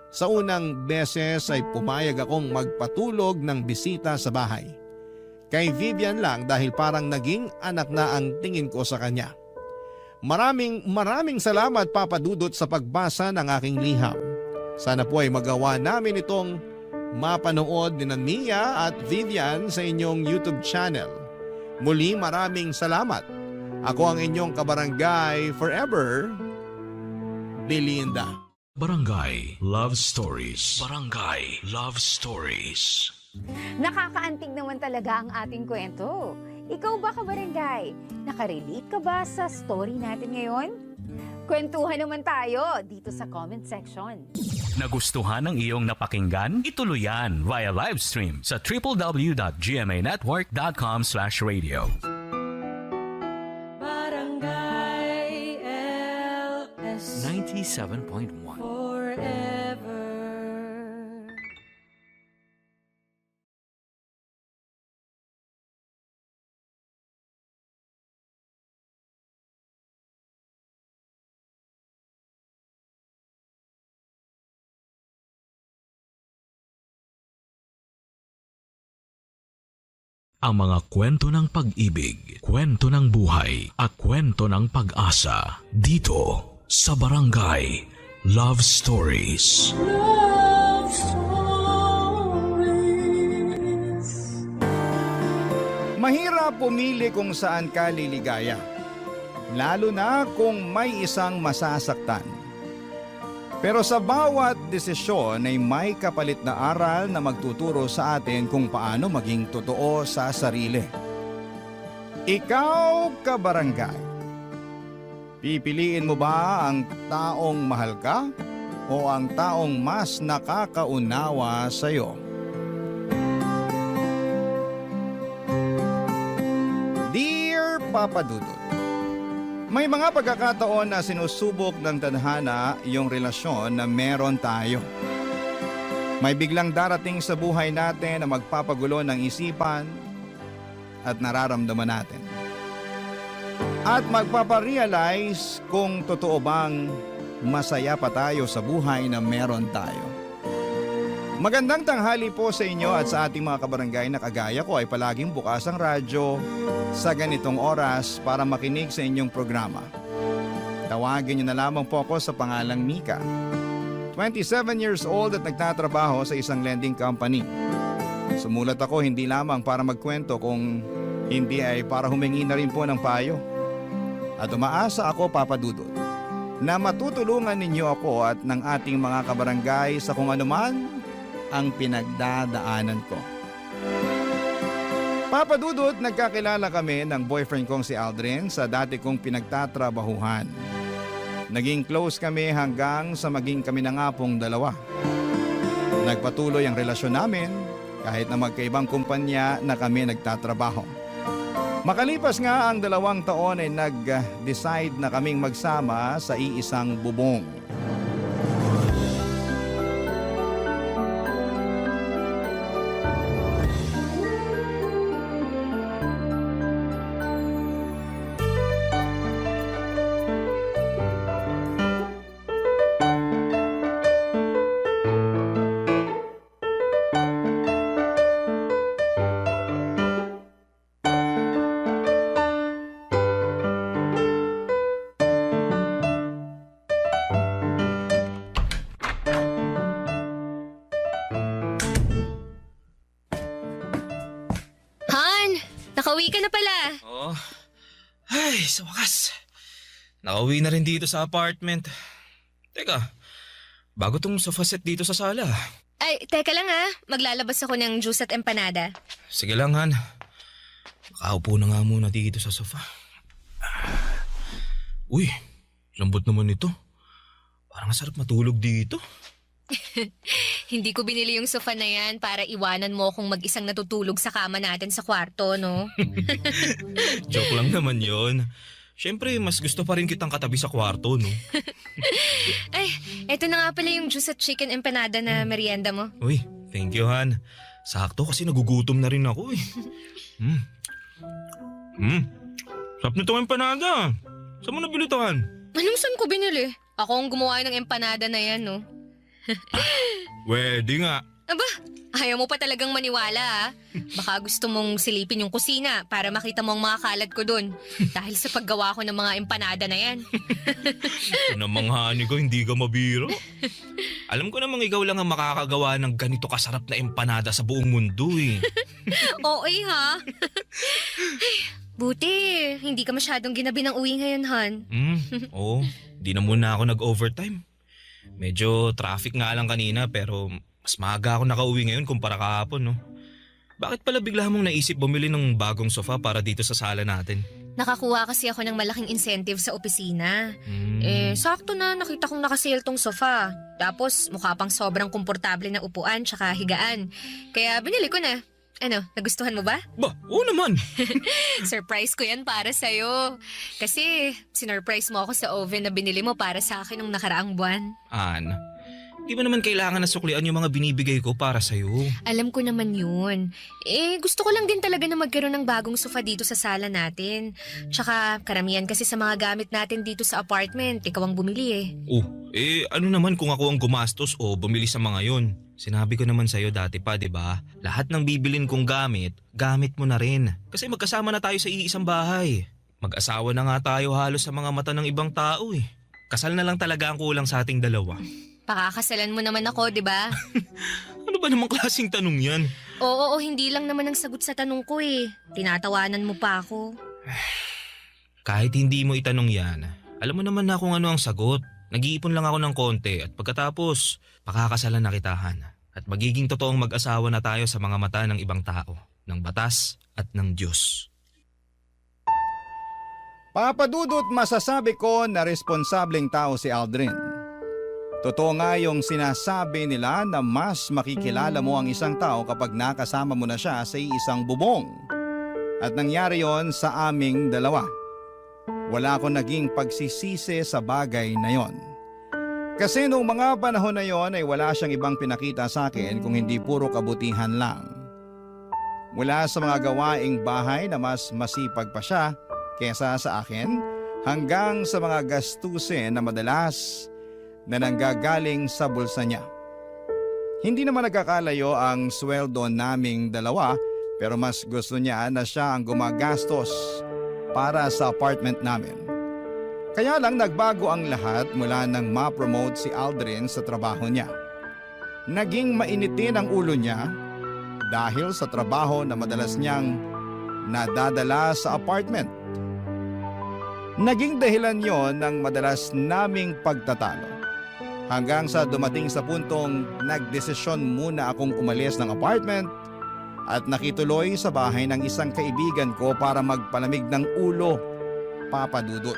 Sa unang beses ay pumayag akong magpatulog ng bisita sa bahay. Kay Vivian lang dahil parang naging anak na ang tingin ko sa kanya. Maraming salamat, Papa Dudut, sa pagbasa ng aking liham. Sana po ay magawa namin itong mapanood ni Mia at Vivian sa inyong YouTube channel. Muli maraming salamat. Ako ang inyong kabarangay forever, Belinda. Barangay Love Stories. Barangay Love Stories. Nakakaantig naman talaga ang ating kwento. Ikaw ba, kabarangay? Nakarelate ka ba sa story natin ngayon? Kwentuhan naman tayo dito sa comment section. Nagustuhan ng iyong napakinggan? Ituloy yan via live stream sa www.gmanetwork.com/radio. Barangay LS 97.1 forever. Ang mga kwento ng pag-ibig, kwento ng buhay, at kwento ng pag-asa dito sa Barangay Love Stories. Love Stories. Mahirap pumili kung saan ka liligaya, lalo na kung may isang masasaktan. Pero sa bawat desisyon ay may kapalit na aral na magtuturo sa atin kung paano maging totoo sa sarili. Ikaw, kabarangay, pipiliin mo ba ang taong mahal ka o ang taong mas nakakaunawa sa iyo? Dear Papa Dudut, may mga pagkakataon na sinusubok ng tadhana yung relasyon na meron tayo. May biglang darating sa buhay natin na magpapagulo ng isipan at nararamdaman natin. At magpaparealize kung totoo bang masaya pa tayo sa buhay na meron tayo. Magandang tanghali po sa inyo at sa ating mga kabarangay na kagaya ko ay palaging bukas ang radyo sa ganitong oras para makinig sa inyong programa. Tawagin niyo na lamang po ako sa pangalang Mika. 27 years old at nagtatrabaho sa isang lending company. Sumulat ako hindi lamang para magkwento kung hindi ay para humingi na rin po ng payo. At umaasa ako, Papa Dudut, na matutulungan ninyo ako at ng ating mga kabarangay sa kung anuman ang pinagdadaanan ko. Papa Dudut, nagkakilala kami ng boyfriend kong si Aldrin sa dati kong pinagtatrabahuhan. Naging close kami hanggang sa maging kami na nga pong dalawa. Nagpatuloy ang relasyon namin kahit na magkaibang kumpanya na kami nagtatrabaho. Makalipas nga ang 2 taon ay nag-decide na kaming magsama sa iisang bubong. Han, nakauwi ka na pala. Oo. Ay, sa wakas. Nakauwi na rin dito sa apartment. Teka, bago tong sofa set dito sa sala. Ay, teka lang maglalabas ako ng juice at empanada. Sige lang, Han. Makaupo na nga muna dito sa sofa. Uy, lambot naman ito. Parang masarap matulog dito. Hindi ko binili yung sofa na yan para iwanan mo akong mag-isang natutulog sa kama natin sa kwarto, no? Joke lang naman yon. Siyempre, mas gusto pa rin kitang katabi sa kwarto, no? Ay, eto na nga pala yung juice at chicken empanada na merienda mo. Uy, thank you, Han. Sakto kasi nagugutom na rin ako eh. Sarap nitong empanada. Saan mo nabili to, Han? Anong saan ko binili? Ako ang gumawa ng empanada na yan, no? Pwede nga. Aba, ayaw mo pa talagang maniwala Baka gusto mong silipin yung kusina para makita mo ang mga kalat ko dun. Dahil sa paggawa ko ng mga empanada na yan. Ito namang hani ko, hindi ka mabiro. Alam ko namang ikaw lang ang makakagawa ng ganito kasarap na empanada sa buong mundo eh. Oo ha? Ay, buti, hindi ka masyadong ginabi ng uwi ngayon, Han. Oo, di na muna ako nag-overtime. Medyo traffic nga lang kanina pero mas maaga ako nakauwi ngayon kumpara kahapon, no? Bakit pala bigla mong naisip bumili ng bagong sofa para dito sa sala natin? Nakakuha kasi ako ng malaking incentive sa opisina. Sakto na nakita kong nakasale tong sofa. Tapos mukha pang sobrang komportable na upuan tsaka higaan. Kaya binili ko na. Ano, nagustuhan mo ba? Ba, oo naman. Surprise ko yan para sa'yo. Kasi sinurprise mo ako sa oven na binili mo para sa akin nung nakaraang buwan. An, di ba naman kailangan na suklian yung mga binibigay ko para sa'yo? Alam ko naman yun. Gusto ko lang din talaga na magkaroon ng bagong sofa dito sa sala natin. Tsaka karamihan kasi sa mga gamit natin dito sa apartment, ikaw ang bumili ano naman kung ako ang gumastos o bumili sa mga yon? Sinabi ko naman sa'yo dati pa, di ba? Lahat ng bibilin kong gamit mo na rin. Kasi magkasama na tayo sa iisang bahay. Mag-asawa na nga tayo halos sa mga mata ng ibang tao eh. Kasal na lang talaga ang kulang sa ating dalawa. Pakakasalan mo naman ako, di ba? Ano ba namang klaseng tanong yan? Oo, hindi lang naman ang sagot sa tanong ko eh. Tinatawanan mo pa ako. Kahit hindi mo itanong yan, alam mo naman na kung ano ang sagot. Nag-iipon lang ako ng konti at pagkatapos, pakakasalan na kitahan. At magiging totoong mag-asawa na tayo sa mga mata ng ibang tao, ng batas at ng Diyos. Papadudot, masasabi ko na responsableng tao si Aldrin. Totoo nga yung sinasabi nila na mas makikilala mo ang isang tao kapag nakasama mo na siya sa isang bubong. At nangyari yon sa aming dalawa. Wala akong naging pagsisisi sa bagay na yon. Kasi noong mga panahon na yon ay wala siyang ibang pinakita sa akin kung hindi puro kabutihan lang. Mula sa mga gawaing bahay na mas masipag pa siya kesa sa akin, hanggang sa mga gastusin na madalas na nanggagaling sa bulsa niya. Hindi naman nagkakalayo ang sweldo naming dalawa pero mas gusto niya na siya ang gumagastos para sa apartment namin. Kaya lang nagbago ang lahat mula nang ma-promote si Aldrin sa trabaho niya. Naging mainitin ang ulo niya dahil sa trabaho na madalas niyang nadadala sa apartment. Naging dahilan yon ng madalas naming pagtatalo. Hanggang sa dumating sa puntong nagdesisyon muna akong umalis ng apartment at nakituloy sa bahay ng isang kaibigan ko para magpalamig ng ulo, Papa Dudut.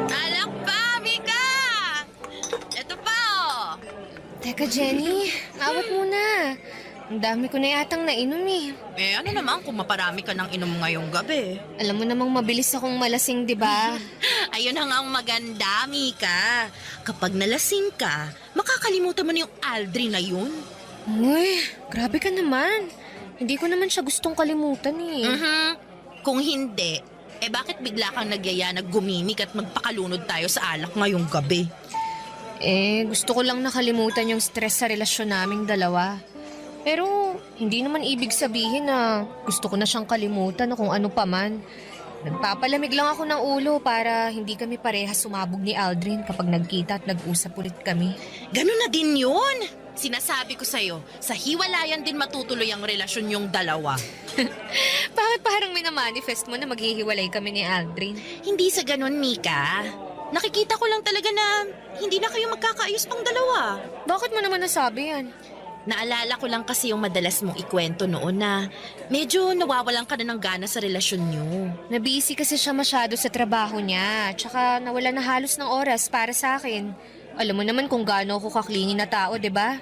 Alak pa, Mika! Ito pa, oh. Teka, Jenny, awat muna. Ang dami ko na yatang nainom eh. Eh, ano naman kung maparami ka ng inom ngayong gabi? Alam mo namang mabilis akong malasing, di ba? Ayun ang maganda, Mika. Kapag nalasing ka, makakalimutan mo na yung Aldrin na yun. Uy, grabe ka naman. Hindi ko naman siya gustong kalimutan eh. Kung hindi, eh bakit bigla kang nagyaya na gumimik at magpakalunod tayo sa alak ngayong gabi? Eh, gusto ko lang nakalimutan yung stress sa relasyon naming dalawa. Pero hindi naman ibig sabihin na gusto ko na siyang kalimutan o kung ano pa man. Nagpapalamig lang ako ng ulo para hindi kami parehas sumabog ni Aldrin kapag nagkita at nag-usap ulit kami. Ganun na din yun. Sinasabi ko sa'yo, sa hiwalayan din matutuloy ang relasyon yung dalawa. Bakit parang minamanifest mo na maghihiwalay kami ni Aldrin? Hindi sa ganun, Mika. Nakikita ko lang talaga na hindi na kayo magkakaayos pang dalawa. Bakit mo naman nasabi yan? Naalala ko lang kasi yung madalas mong ikwento noon na medyo nawawalan ka na ng gana sa relasyon niyo. Nabisi kasi siya masyado sa trabaho niya. Tsaka nawala na halos ng oras para sa akin. Alam mo naman kung gaano ako kaklingi na tao, di ba?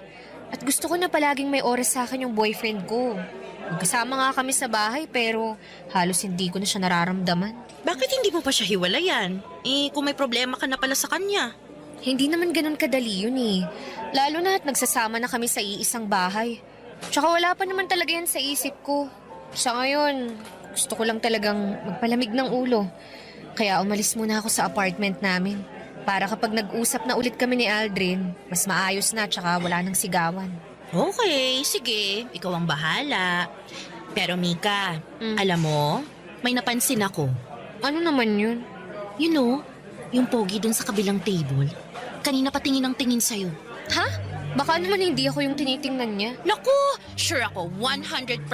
At gusto ko na palaging may oras sa akin yung boyfriend ko. Magkasama nga kami sa bahay pero halos hindi ko na siya nararamdaman. Bakit hindi mo pa siya hiwalayan? Eh, kung may problema ka na pala sa kanya. Hindi naman ganun kadali yun eh. Lalo na at nagsasama na kami sa iisang bahay. Tsaka wala pa naman talaga yan sa isip ko. Sa ngayon, gusto ko lang talagang magpalamig ng ulo. Kaya umalis muna ako sa apartment namin. Para kapag nag-usap na ulit kami ni Aldrin, mas maayos na tsaka wala nang sigawan. Okay, sige. Ikaw ang bahala. Pero Mika, alam mo, may napansin ako. Ano naman yun? You know, yung pogi dun sa kabilang table. Kanina pa tingin ng tingin sa'yo. Ha? Baka naman hindi ako yung tinitingnan niya. Naku! Sure ako, 100%.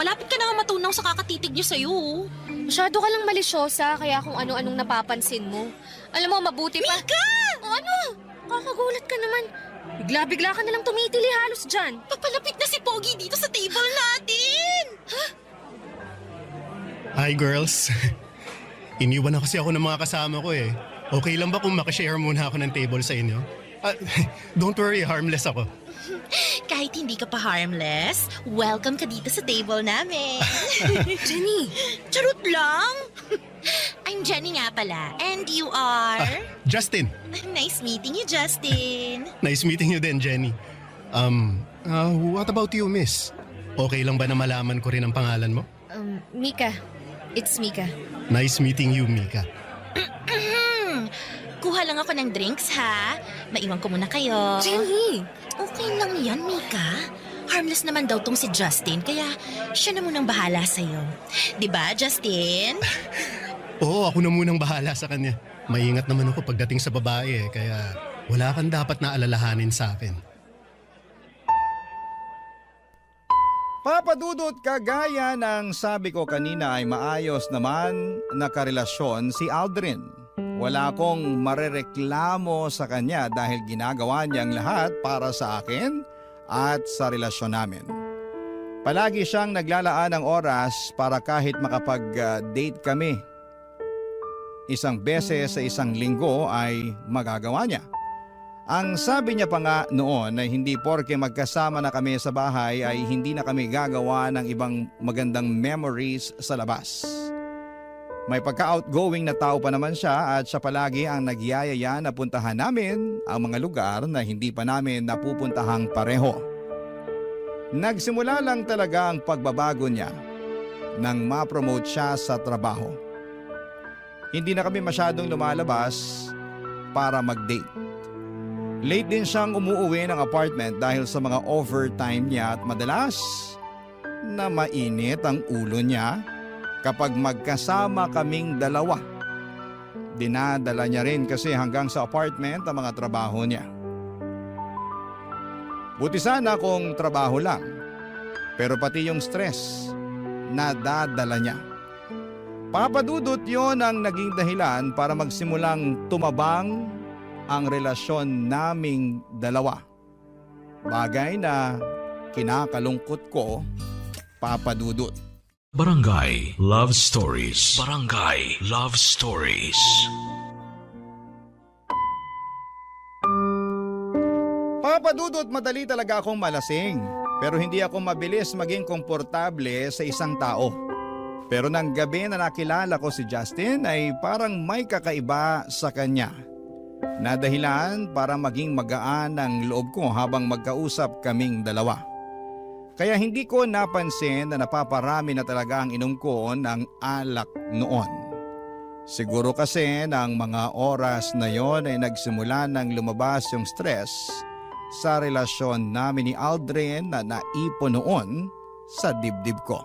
Malapit ka na nga matunaw sa kakatitig niya sa'yo. Masyado ka lang malisyosa kaya kung ano-anong napapansin mo. Alam mo, mabuti pa... Mika! O ano? Kakagulat ka naman. Bigla-bigla ka nalang tumitili halos dyan. Papalapit na si Pogi dito sa table natin! Ha? Hi girls. Iniwan na kasi ako ng mga kasama ko eh. Okay lang ba kung makashare muna ako ng table sa inyo? Don't worry, harmless ako. Kahit hindi ka pa harmless, welcome ka dito sa table namin. Jenny! Charot lang! I'm Jenny nga pala. And you are? Justin. Nice meeting you, Justin. Nice meeting you din, Jenny. What about you, miss? Okay lang ba na malaman ko rin ang pangalan mo? Mika. It's Mika. Nice meeting you, Mika. Kuha lang ako ng drinks, ha? Maiwan ko muna kayo. Jenny! Okay lang yan, Mika. Harmless naman daw tong si Justin, kaya siya na munang bahala sa'yo. Diba, Justin? Oo, ako na munang bahala sa kanya. Maingat naman ako pagdating sa babae eh, kaya wala kang dapat na alalahanin sa akin. Papa Dudut, kagaya ng sabi ko kanina ay maayos naman na karelasyon si Aldrin. Wala akong marereklamo sa kanya dahil ginagawa niyang lahat para sa akin at sa relasyon namin. Palagi siyang naglalaan ng oras para kahit makapag-date kami. Isang beses sa isang linggo ay magagawa niya. Ang sabi niya pa nga noon ay hindi porke magkasama na kami sa bahay ay hindi na kami gagawa ng ibang magandang memories sa labas. May pagka-outgoing na tao pa naman siya at siya palagi ang nagyayaya na puntahan namin ang mga lugar na hindi pa namin napupuntahang pareho. Nagsimula lang talaga ang pagbabago niya nang ma-promote siya sa trabaho. Hindi na kami masyadong lumalabas para mag-date. Late din siyang umuuwi ng apartment dahil sa mga overtime niya at madalas na mainit ang ulo niya kapag magkasama kaming dalawa. Dinadala niya rin kasi hanggang sa apartment ang mga trabaho niya. Buti sana kung trabaho lang. Pero pati yung stress, nadadala niya. Papa Dudut, yon ang naging dahilan para magsimulang tumabang ang relasyon naming dalawa. Bagay na kinakalungkot ko, Papa Dudut. Barangay Love Stories. Barangay Love Stories. Papa Dudut, madali talaga akong malasing. Pero hindi ako mabilis maging komportable sa isang tao. Pero nang gabi na nakilala ko si Justin ay parang may kakaiba sa kanya. Na dahilan para maging magaan ang loob ko habang magkausap kaming dalawa. Kaya hindi ko napansin na napaparami na talaga ang inom ko ng alak noon. Siguro kasi ng mga oras na yon ay nagsimula nang lumabas yung stress sa relasyon namin ni Aldrin na naipon noon sa dibdib ko.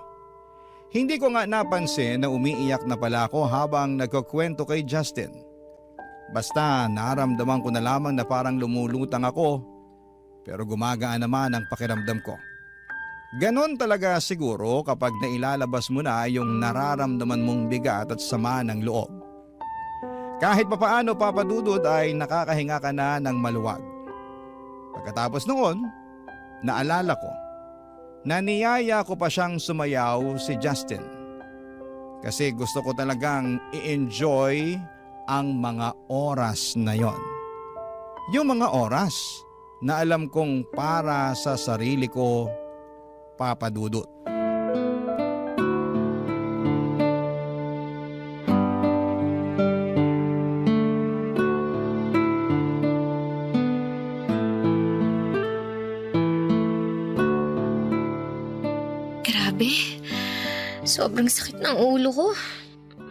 Hindi ko nga napansin na umiiyak na pala ako habang nagkukwento kay Justin. Basta naramdaman ko na lamang na parang lumulutang ako pero gumagaan naman ang pakiramdam ko. Ganon talaga siguro kapag nailalabas mo na yung nararamdaman mong bigat at sama ng loob. Kahit papaano, Papa Dudut, ay nakakahinga ka na ng maluwag. Pagkatapos noon, naalala ko na niyaya ko pa siyang sumayaw si Justin. Kasi gusto ko talagang i-enjoy ang mga oras na yon. Yung mga oras na alam kong para sa sarili ko, Papa Dudut. Grabe. Sobrang sakit ng ulo ko.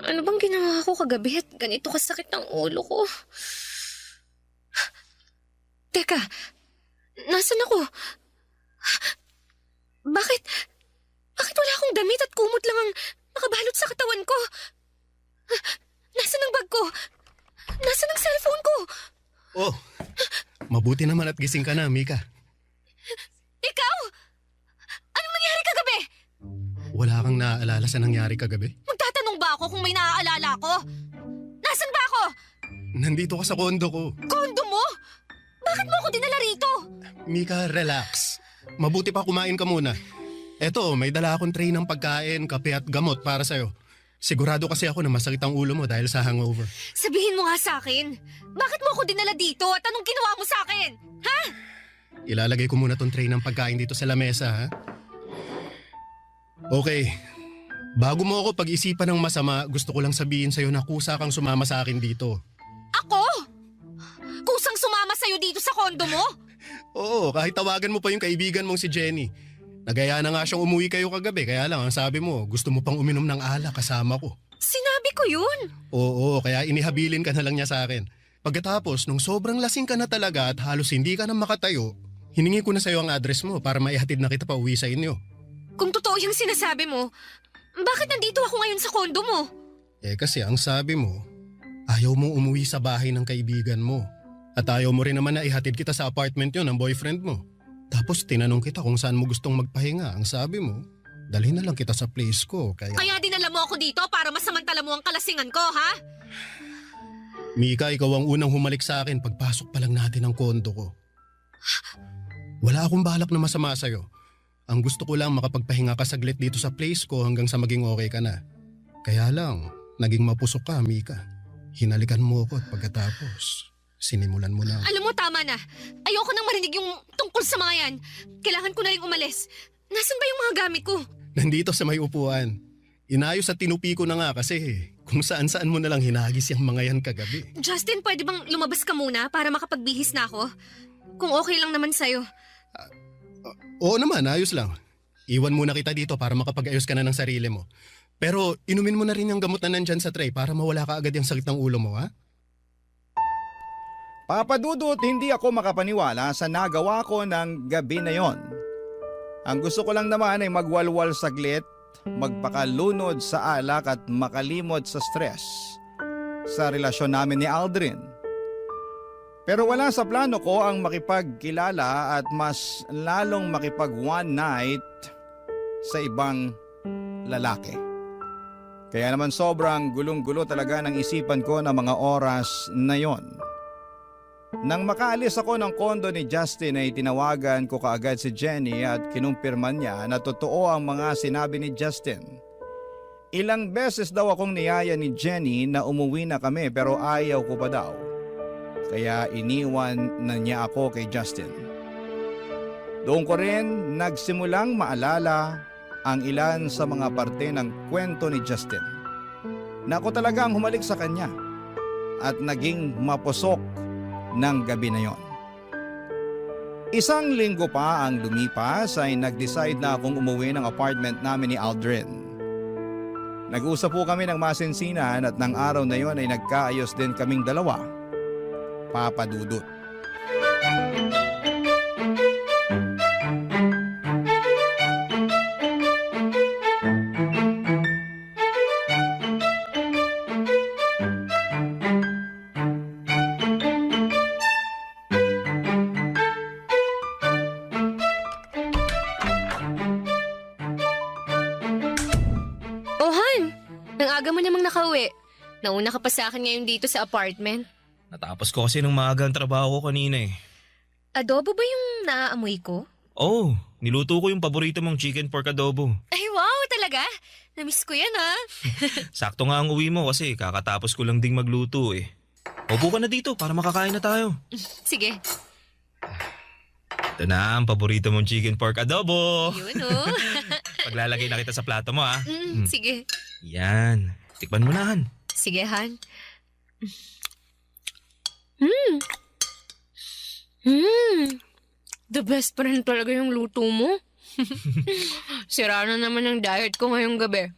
Ano bang ginawa ko kagabi at ganito kasakit ng ulo ko? Teka, nasan ako? Bakit wala akong damit at kumot lang ang nakabalot sa katawan ko? Nasaan ang bag ko? Nasaan ang cellphone ko? Oh, mabuti naman at gising ka na, Mika. Ikaw? Anong nangyari kagabi? Wala kang naaalala sa nangyari kagabi? Magtatanong ba ako kung may naaalala ko? Nasaan ba ako? Nandito ka sa kondo ko. Kondo mo? Bakit mo ako dinala rito? Mika, relax. Mabuti pa kumain ka muna. Eto, may dala akong tray ng pagkain, kape at gamot para sa'yo. Sigurado kasi ako na masakit ang ulo mo dahil sa hangover. Sabihin mo nga sa akin, bakit mo ako dinala dito at anong ginawa mo sa akin? Ha? Ilalagay ko muna tong tray ng pagkain dito sa lamesa, ha? Okay. Bago mo ako pag-isipan ng masama, gusto ko lang sabihin sa'yo na kusa kang sumama sa akin dito. Ako? Kusang sumama sa'yo dito sa kondo mo? Oo, kahit tawagan mo pa yung kaibigan mong si Jenny. Nagaya na nga siyang umuwi kayo kagabi, kaya lang ang sabi mo, gusto mo pang uminom ng alak kasama ko. Sinabi ko yun. Oo, kaya inihabilin ka na lang niya sa akin. Pagkatapos, nung sobrang lasing ka na talaga at halos hindi ka na makatayo, hiningi ko na sa'yo ang address mo para maihatid na kita pa uwi sa inyo. Kung totoo yung sinasabi mo, bakit nandito ako ngayon sa kondo mo? Kasi ang sabi mo, ayaw mong umuwi sa bahay ng kaibigan mo. At ayaw mo rin naman na ihatid kita sa apartment yun ng boyfriend mo. Tapos tinanong kita kung saan mo gustong magpahinga. Ang sabi mo, dalhin na lang kita sa place ko. Kaya dinala mo ako dito para masamantala mo ang kalasingan ko, ha? Mika, ikaw ang unang humalik sa akin pagpasok pa lang natin ng kondo ko. Wala akong balak na masama sa'yo. Ang gusto ko lang makapagpahinga ka saglit dito sa place ko hanggang sa maging okay ka na. Kaya lang, naging mapusok ka, Mika. Hinalikan mo ako at pagkatapos, sinimulan mo na. Alam mo, tama na. Ayoko nang marinig yung tungkol sa mga yan. Kailangan ko na rin umalis. Nasaan ba yung mga gamit ko? Nandito sa may upuan. Inayos at tinupi ko na nga kasi kung saan-saan mo na lang hinagis yung mga yan kagabi. Justin, pwede bang lumabas ka muna para makapagbihis na ako? Kung okay lang naman sa'yo. Oo naman, ayos lang. Iwan muna kita dito para makapag-ayos ka na ng sarili mo. Pero inumin mo na rin yung gamot na nandyan sa tray para mawala ka agad yung sakit ng ulo mo, ha? Papa Dudut, hindi ako makapaniwala sa nagawa ko ng gabi na yon. Ang gusto ko lang naman ay magwalwal saglit, magpakalunod sa alak at makalimot sa stress sa relasyon namin ni Aldrin. Pero wala sa plano ko ang makipagkilala at mas lalong makipag one night sa ibang lalaki. Kaya naman sobrang gulong-gulo talaga ng isipan ko ng mga oras na yon. Nang makaalis ako ng kondo ni Justin ay tinawagan ko kaagad si Jenny at kinumpirman niya na totoo ang mga sinabi ni Justin. Ilang beses daw akong niyaya ni Jenny na umuwi na kami pero ayaw ko pa daw. Kaya iniwan na niya ako kay Justin. Doon ko rin nagsimulang maalala ang ilan sa mga parte ng kwento ni Justin. Na ako talaga ang humalik sa kanya at naging mapusok ng gabi na yon. Isang linggo pa ang lumipas ay nag-decide na akong umuwi ng apartment namin ni Aldrin. Nag-usap po kami ng masinsinan at ng araw na yon ay nagkaayos din kaming dalawa. Papa Dudut. Oh, Han! Ang aga mo namang nakauwi. Nauna ka pa sa akin ngayon dito sa apartment. Natapos ko kasi ng maaga ang trabaho ko kanina eh. Adobo ba yung naaamoy ko? Oh, niluto ko yung paborito mong chicken pork adobo. Ay, wow! Talaga? Namiss ko yan, ha? Sakto nga ang uwi mo kasi kakatapos ko lang ding magluto eh. Upo ka na dito para makakain na tayo. Sige. Ito na ang paborito mong chicken pork adobo. Yun, oh. Paglalagay na kita sa plato mo, ha? Sige. Yan. Tikman mo na, Han. Sige, Han. The best pa rin talaga yung luto mo. Sira na naman ang diet ko ngayong gabi.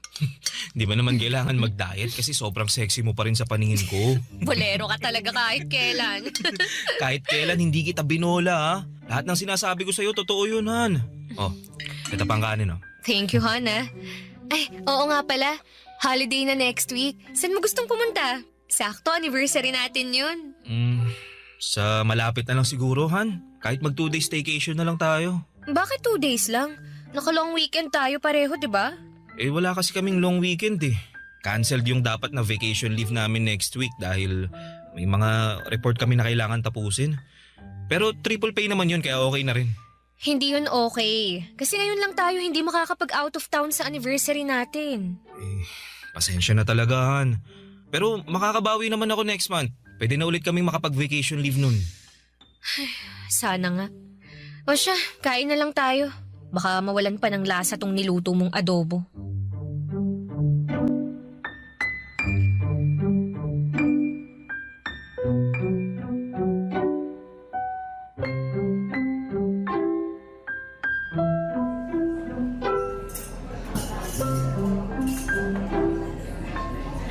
Di ba naman kailangan mag-diet kasi sobrang sexy mo pa rin sa paningin ko. Bolero ka talaga kahit kailan. Kahit kailan hindi kita binola, ha? Lahat ng sinasabi ko sa'yo, totoo yun, Han. Oh, ito pang kanin, oh. Thank you, Han, ha? Ay, oo nga pala. Holiday na next week. Saan mo gustong pumunta? Sakto, anniversary natin yun. Sa malapit na lang siguro, Han. Kahit mag 2 days staycation na lang tayo. Bakit 2 days lang? Naka-long weekend tayo pareho, di ba? Eh wala kasi kaming long weekend eh. Cancelled yung dapat na vacation leave namin next week dahil may mga report kami na kailangan tapusin. Pero triple pay naman yun kaya okay na rin. Hindi yun okay. Kasi ngayon lang tayo hindi makakapag out of town sa anniversary natin. Pasensya na talaga, Han. Pero makakabawi naman ako next month. Pwede na ulit kaming makapag-vacation leave nun. Sana nga. O siya, kain na lang tayo. Baka mawalan pa ng lasa tong niluto mong adobo.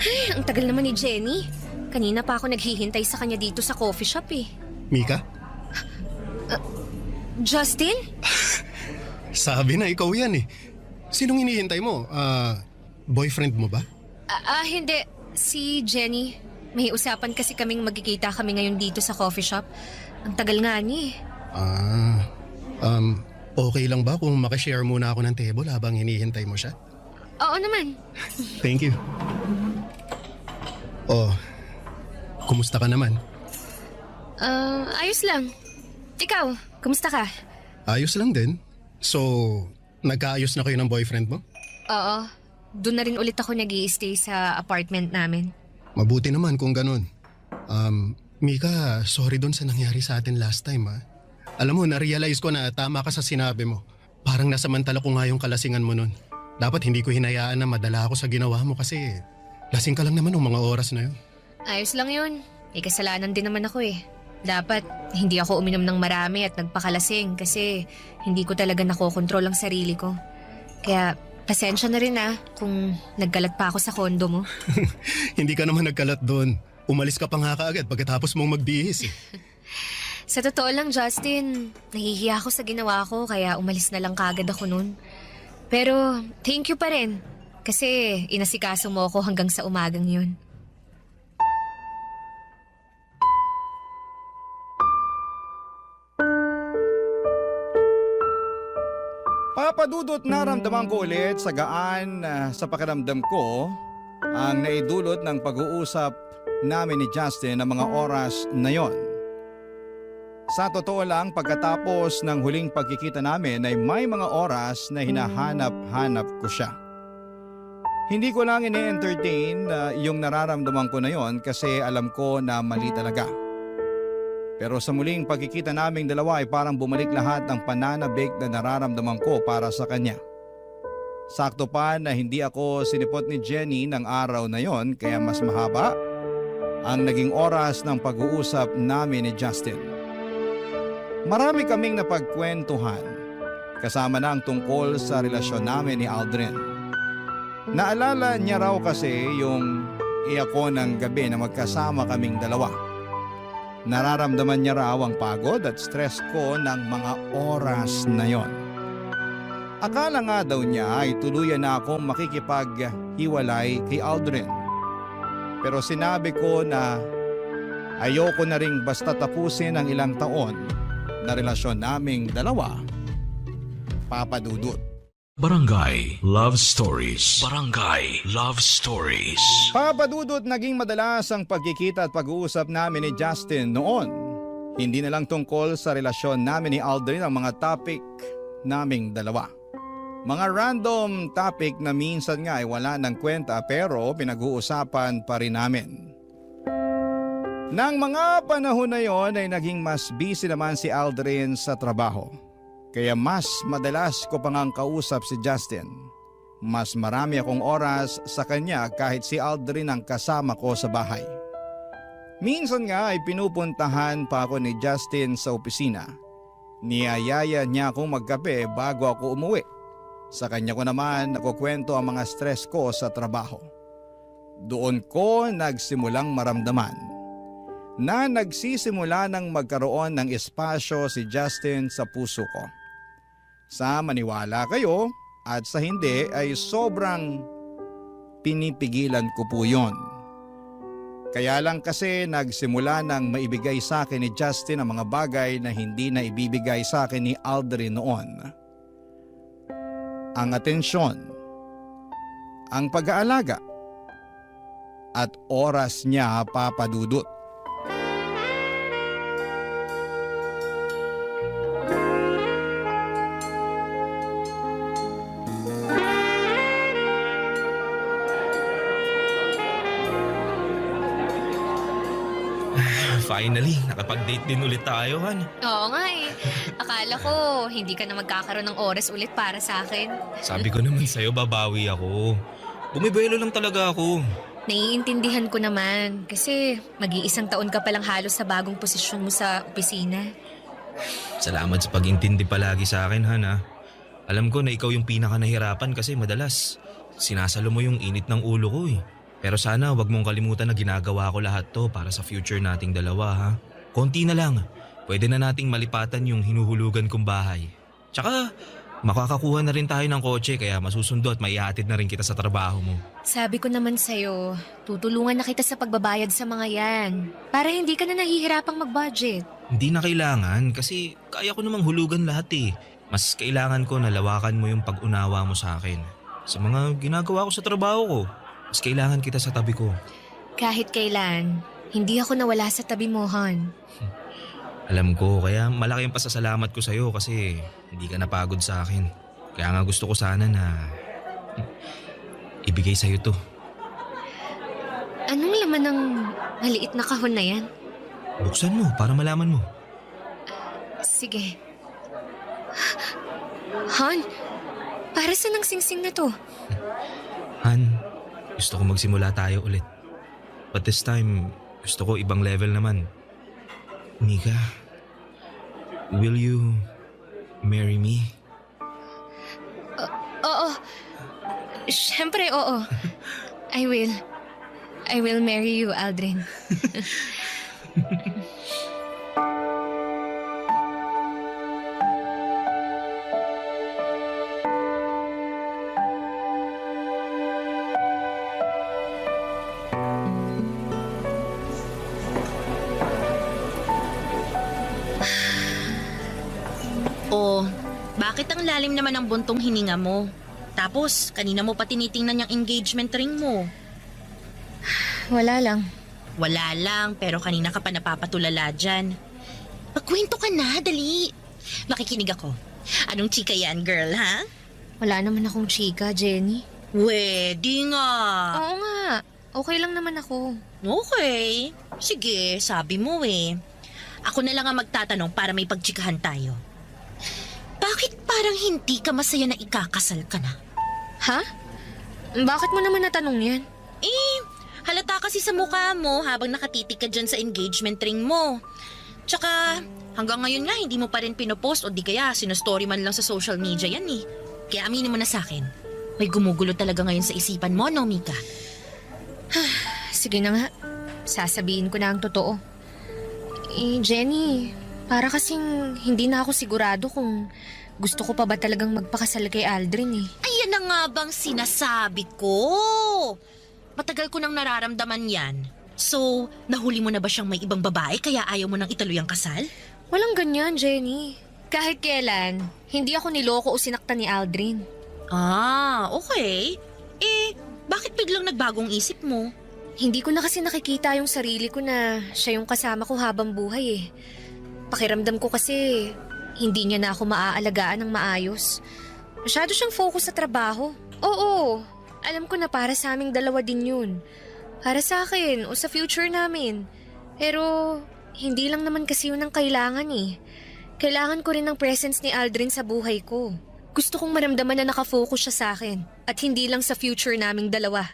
Ay, ang tagal naman ni Jenny. Kanina pa ako naghihintay sa kanya dito sa coffee shop eh. Mika? Justin? Sabi na ikaw yan eh. Sinong hinihintay mo? Boyfriend mo ba? Hindi. Si Jenny. May usapan kasi kaming magkikita kami ngayon dito sa coffee shop. Ang tagal nga niya eh. Okay lang ba kung makishare muna ako ng table habang hinihintay mo siya? Oo naman. Thank you. Oh, kumusta ka naman? Ayos lang. Ikaw, kumusta ka? Ayos lang din. So, nagkaayos na kayo ng boyfriend mo? Oo. Doon na rin ulit ako nag-i-stay sa apartment namin. Mabuti naman kung ganun. Mika, sorry doon sa nangyari sa atin last time ha. Alam mo, na-realize ko na tama ka sa sinabi mo. Parang nasamantala ko nga yung kalasingan mo nun. Dapat hindi ko hinayaan na madala ako sa ginawa mo kasi lasing ka lang naman ng mga oras na yun. Ayos lang yun. May kasalanan din naman ako eh. Dapat hindi ako uminom ng marami at nagpakalasing kasi hindi ko talaga nakokontrol ang sarili ko. Kaya pasensya na rin kung nagkalat pa ako sa kondo mo. Hindi ka naman nagkalat doon. Umalis ka pa nga kaagad pagkatapos mong magbihis eh. Sa totoo lang, Justin, nahihiya ako sa ginawa ko kaya umalis na lang kaagad ako nun. Pero thank you pa rin kasi inasikaso mo ako hanggang sa umagang yun. Papadudot naramdaman ko ulit sa gaan sa pakiramdam ko ang naidulot ng pag-uusap namin ni Justin ng mga oras na yon. Sa totoo lang, pagkatapos ng huling pagkikita namin ay may mga oras na hinahanap-hanap ko siya. Hindi ko lang ini-entertain yung nararamdaman ko na yon kasi alam ko na mali talaga. Pero sa muling pagkikita naming dalawa ay parang bumalik lahat ng pananabik na nararamdaman ko para sa kanya. Sakto pa na hindi ako sinipot ni Jenny ng araw na yon kaya mas mahaba ang naging oras ng pag-uusap namin ni Justin. Marami kaming napagkwentuhan kasama na ang tungkol sa relasyon namin ni Aldrin. Naalala niya raw kasi yung iyako ng gabi na magkasama kaming dalawa. Nararamdaman niya raw ang pagod at stress ko ng mga oras na yon. Akala nga daw niya ay tuluyan na akong makikipaghiwalay kay Aldrin. Pero sinabi ko na ayoko na ring basta tapusin ang ilang taon na relasyon naming dalawa, Papa Dudut. Barangay Love Stories. Barangay Love Stories. Papa Dudut, naging madalas ang pagkikita at pag-uusap namin ni Justin noon. Hindi na lang tungkol sa relasyon namin ni Aldrin ang mga topic naming dalawa. Mga random topic na minsan nga ay wala ng kwenta pero pinag-uusapan pa rin namin. Nang mga panahon na yon ay naging mas busy naman si Aldrin sa trabaho. Kaya mas madalas ko pang ang kausap si Justin. Mas marami akong oras sa kanya kahit si Aldrin ang kasama ko sa bahay. Minsan nga ay pinupuntahan pa ako ni Justin sa opisina. Niyayaya niya akong magkape bago ako umuwi. Sa kanya ko naman nakukwento ang mga stress ko sa trabaho. Doon ko nagsimulang maramdaman na nagsisimula ng magkaroon ng espasyo si Justin sa puso ko. Sa maniwala kayo at sa hindi ay sobrang pinipigilan ko po yon. Kaya lang kasi nagsimula ng maibigay sa akin ni Justin ang mga bagay na hindi na ibibigay sa akin ni Aldrin noon. Ang atensyon, ang pag-aalaga, at oras niya, Papa Dudut. Finally, nakapag-date din ulit tayo, Han. Oo nga eh. Akala ko hindi ka na magkakaroon ng oras ulit para sa akin. Sabi ko naman sa'yo, babawi ako. Bumibelo lang talaga ako. Naiintindihan ko naman kasi mag-iisang taon ka palang halos sa bagong posisyon mo sa opisina. Salamat sa pag-intindi palagi sa akin, Han, ha. Alam ko na ikaw yung pinaka nahirapan kasi madalas sinasalo mo yung init ng ulo ko eh. Pero sana wag mong kalimutan na ginagawa ko lahat to para sa future nating dalawa, ha. Konti na lang. Pwede na nating malipatan yung hinuhulugan kong bahay. Tsaka makakakuha na rin tayo ng kotse kaya masusundo at maihatid na rin kita sa trabaho mo. Sabi ko naman sa'yo, tutulungan na kita sa pagbabayad sa mga yan. Para hindi ka na nahihirapang mag-budget. Hindi na kailangan kasi kaya ko namang hulugan lahat eh. Mas kailangan ko na lawakan mo yung pag-unawa mo sa akin. Sa mga ginagawa ko sa trabaho ko. Mas kailangan kita sa tabi ko. Kahit kailan, hindi ako nawala sa tabi mo, Han. Alam ko, kaya malaki ang pasasalamat ko sa'yo kasi hindi ka napagod sa akin. Kaya nga gusto ko sana na ibigay sa'yo to. Anong laman ng maliit na kahon na yan? Buksan mo para malaman mo. Sige. Han, para saan ang singsing na to? Han, gusto ko magsimula tayo ulit. But this time, gusto ko ibang level naman. Mika, will you marry me? Oo. Siyempre, oo. I will. I will marry you, Aldrin. Bakit ang lalim naman ang buntong hininga mo? Tapos, kanina mo pa tinitingnan yung engagement ring mo. Wala lang. Wala lang, pero kanina ka pa napapatulala dyan. Magkwento ka na, dali. Makikinig ako. Anong chika yan, girl, ha? Wala naman akong chika, Jenny. Di nga. Oo nga. Okay lang naman ako. Okay. Sige, sabi mo eh. Ako na lang ang magtatanong para may pagchikahan tayo. Bakit parang hindi ka masaya na ikakasal ka na? Ha? Bakit mo naman natanong yan? Halata kasi sa mukha mo habang nakatitig ka dyan sa engagement ring mo. Tsaka, hanggang ngayon nga hindi mo pa rin pinopost o di kaya sinostory man lang sa social media yan eh. Kaya aminin mo na sa akin, may gumugulo talaga ngayon sa isipan mo, no, Mika? Sige na nga. Sasabihin ko na ang totoo. Jenny, para kasing hindi na ako sigurado kung gusto ko pa ba talagang magpakasal kay Aldrin eh. Ayan na nga bang sinasabi ko? Matagal ko nang nararamdaman yan. So, nahuli mo na ba siyang may ibang babae kaya ayaw mo nang ituloy ang kasal? Walang ganyan, Jenny. Kahit kailan, hindi ako niloko o sinaktan ni Aldrin. Okay. Bakit biglang nagbagong isip mo? Hindi ko na kasi nakikita yung sarili ko na siya yung kasama ko habang buhay eh. Pakiramdam ko kasi hindi niya na ako maaalagaan ng maayos. Masyado siyang focus sa trabaho. Oo, alam ko na para sa aming dalawa din yun. Para sa akin o sa future namin. Pero hindi lang naman kasi yun ang kailangan eh. Kailangan ko rin ng presence ni Aldrin sa buhay ko. Gusto kong maramdaman na nakafocus siya sa akin at hindi lang sa future naming dalawa.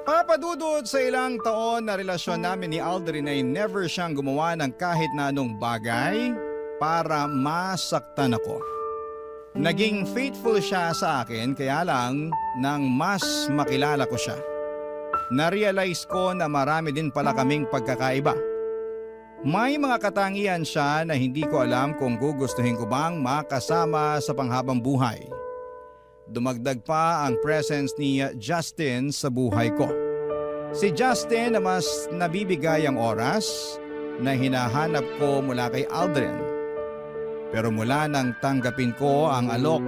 Papadudod sa ilang taon na relasyon namin ni Aldrin ay never siyang gumawa ng kahit na anong bagay para masaktan ako. Naging faithful siya sa akin kaya lang nang mas makilala ko siya. Na-realize ko na marami din pala kaming pagkakaiba. May mga katangian siya na hindi ko alam kung gugustuhin ko bang makasama sa panghabang buhay. Dumagdag pa ang presence ni Justin sa buhay ko. Si Justin na mas nabibigay ang oras na hinahanap ko mula kay Aldrin. Pero mula nang tanggapin ko ang alok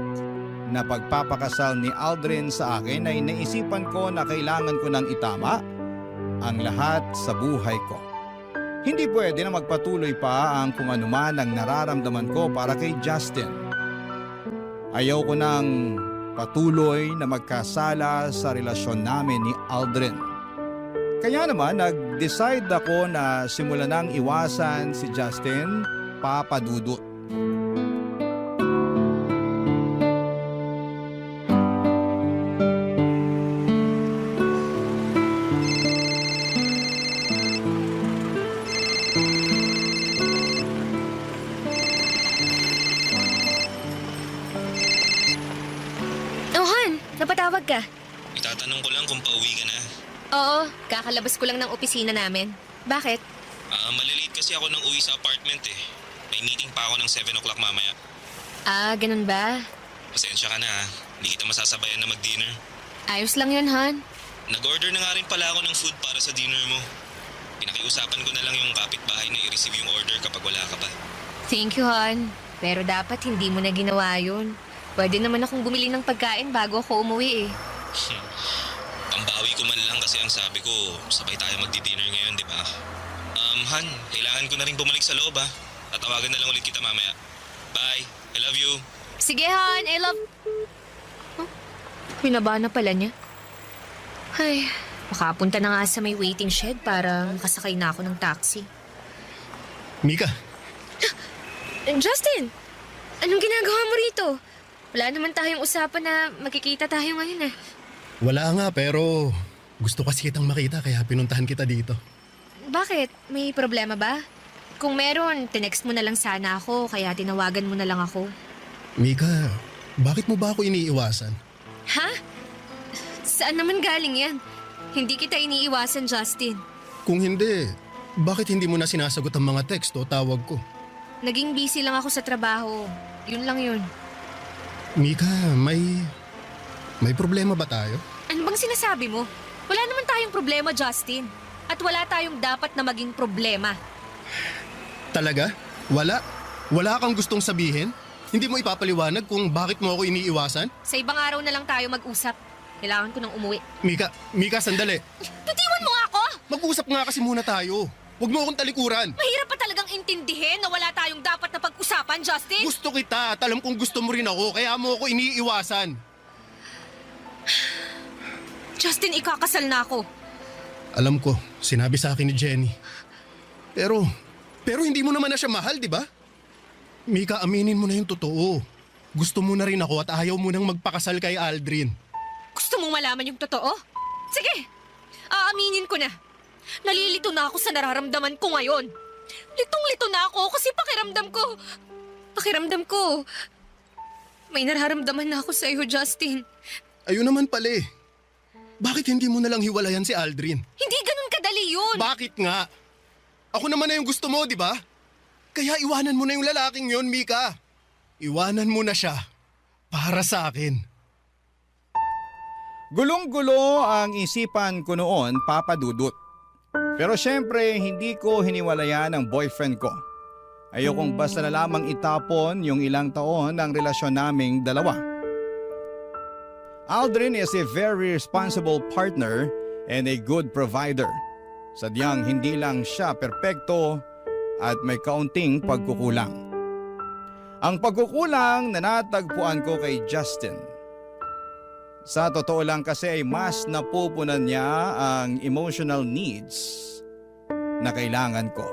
na pagpapakasal ni Aldrin sa akin ay naisipan ko na kailangan ko nang itama ang lahat sa buhay ko. Hindi pwede na magpatuloy pa ang kung anuman ang nararamdaman ko para kay Justin. Ayaw ko nang patuloy na magkasala sa relasyon namin ni Aldrin. Kaya naman nag-decide ako na simulan nang iwasan si Justin, Papa Dudut. Napatawag ka? Itatanong ko lang kung pauwi ka na. Oo, kakalabas ko lang ng opisina namin. Bakit? Malilate kasi ako nang uwi sa apartment eh. May meeting pa ako ng 7 o'clock mamaya. Ganun ba? Pasensya ka na ha. Hindi kita masasabayan na mag-dinner. Ayos lang yun, Han. Nag-order na nga rin pala ako ng food para sa dinner mo. Pinakiusapan ko na lang yung kapitbahay na i-receive yung order kapag wala ka pa. Thank you, Han. Pero dapat hindi mo na ginawa yun. Pwede naman akong bumili ng pagkain bago ako umuwi eh. Pambawi ko man lang kasi ang sabi ko, sabay tayo magdi-dinner ngayon, di ba? Han, kailangan ko na rin bumalik sa loob ha. Tatawagan na lang ulit kita mamaya. Bye, I love you. Sige, Han, I love... Huh? Pinaba na pala niya. Ay, makapunta na nga sa may waiting shed para makasakay na ako ng taxi. Mika! Justin! Anong ginagawa mo rito? Wala naman tayong usapan na magkikita tayo ngayon eh. Wala nga pero gusto kasi kitang makita kaya pinuntahan kita dito. Bakit? May problema ba? Kung meron, tinext mo na lang sana ako kaya tinawagan mo na lang ako. Mika, bakit mo ba ako iniiwasan? Ha? Saan naman galing yan? Hindi kita iniiwasan, Justin. Kung hindi, bakit hindi mo na sinasagot ang mga text o tawag ko? Naging busy lang ako sa trabaho. Yun lang yun. Mika, may problema ba tayo? Ano bang sinasabi mo? Wala naman tayong problema, Justin. At wala tayong dapat na maging problema. Talaga? Wala? Wala kang gustong sabihin? Hindi mo ipapaliwanag kung bakit mo ako iniiwasan? Sa ibang araw na lang tayo mag-usap. Kailangan ko nang umuwi. Mika, sandali. Bitiwan mo nga ako! Mag-usap nga kasi muna tayo. Huwag mo akong talikuran. Mahirap pa talagang intindihin na wala tayong dapat na pag-usapan, Justin. Gusto kita at alam kong gusto mo rin ako, kaya mo ako iniiwasan. Justin, ikakasal na ako. Alam ko, sinabi sa akin ni Jenny. Pero hindi mo naman na siya mahal, di ba? Mika, aminin mo na yung totoo. Gusto mo na rin ako at ayaw mo nang magpakasal kay Aldrin. Gusto mong malaman yung totoo? Sige, aaminin ko na. Nalilito na ako sa nararamdaman ko ngayon. Litong-lito na ako kasi pakiramdam ko, may nararamdaman na ako sa iyo, Justin. Ayun naman pala eh. Bakit hindi mo na lang hiwalayan si Aldrin? Hindi ganun kadali yun. Bakit nga? Ako naman na yung gusto mo, di ba? Kaya iwanan mo na yung lalaking yon, Mika. Iwanan mo na siya. Para sa akin. Gulong-gulo ang isipan ko noon, Papa Dudut. Pero syempre, hindi ko hiniwalayan ang boyfriend ko. Ayokong basta na lamang itapon yung ilang taon ng relasyon naming dalawa. Aldrin is a very responsible partner and a good provider. Sadyang hindi lang siya perpekto at may kaunting pagkukulang. Ang pagkukulang na natagpuan ko kay Justin. Sa totoo lang kasi ay mas napupunan niya ang emotional needs na kailangan ko.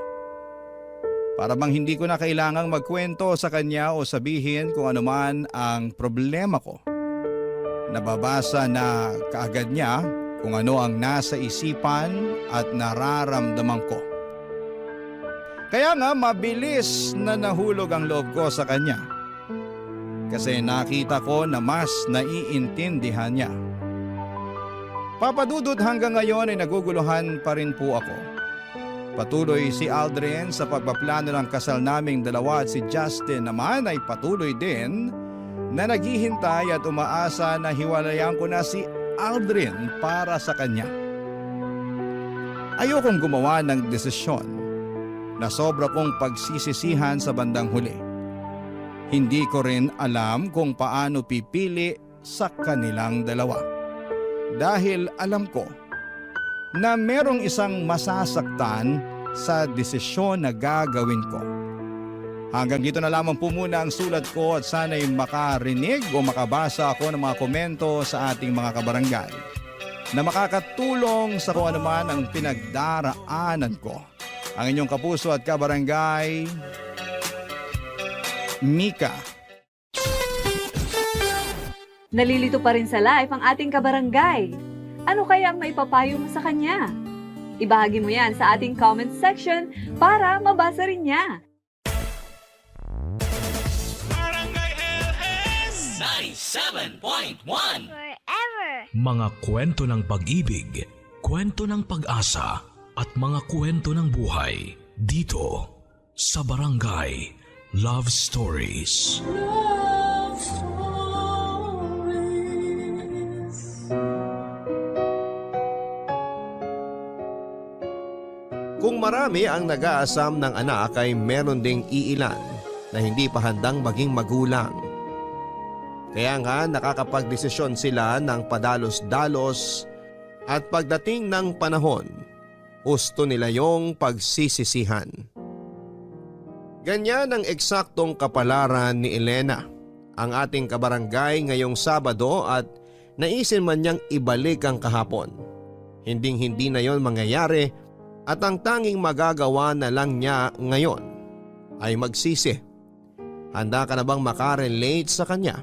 Para bang hindi ko na kailangang magkwento sa kanya o sabihin kung ano man ang problema ko. Nababasa na kaagad niya kung ano ang nasa isipan at nararamdaman ko. Kaya nga mabilis na nahulog ang loob ko sa kanya. Kasi nakita ko na mas naiintindihan niya. Papadudod hanggang ngayon ay naguguluhan pa rin po ako. Patuloy si Aldrin sa pagpaplano ng kasal naming dalawa at si Justin naman ay patuloy din na naghihintay at umaasa na hiwalayan ko na si Aldrin para sa kanya. Ayokong gumawa ng desisyon na sobra kong pagsisisihan sa bandang huli. Hindi ko rin alam kung paano pipili sa kanilang dalawa. Dahil alam ko na merong isang masasaktan sa desisyon na gagawin ko. Hanggang dito na lamang po muna ang sulat ko at sana'y makarinig o makabasa ako ng mga komento sa ating mga kabarangay na makakatulong sa kung ano man ang pinagdaraanan ko. Ang inyong kapuso at kabarangay, Mika. Nalilito pa rin sa life ang ating kabarangay. Ano kaya ang maipapayo mo sa kanya? Ibahagi mo yan sa ating comment section para mabasa rin niya. Barangay LS 97.1 Mga kwento ng pag-ibig, kwento ng pag-asa at mga kwento ng buhay dito sa Barangay Love Stories. Love Stories. Kung marami ang nag-aasam ng anak ay meron ding iilan na hindi pa handang maging magulang. Kaya nga nakakapagdesisyon sila ng padalos-dalos at pagdating ng panahon, gusto nila yung pagsisisihan. Ganyan ang eksaktong kapalaran ni Elena, ang ating kabarangay ngayong Sabado at naisin man niyang ibalik ang kahapon. Hinding-hindi na yon mangyayari at ang tanging magagawa na lang niya ngayon ay magsisi. Handa ka na bang makarelate sa kanya?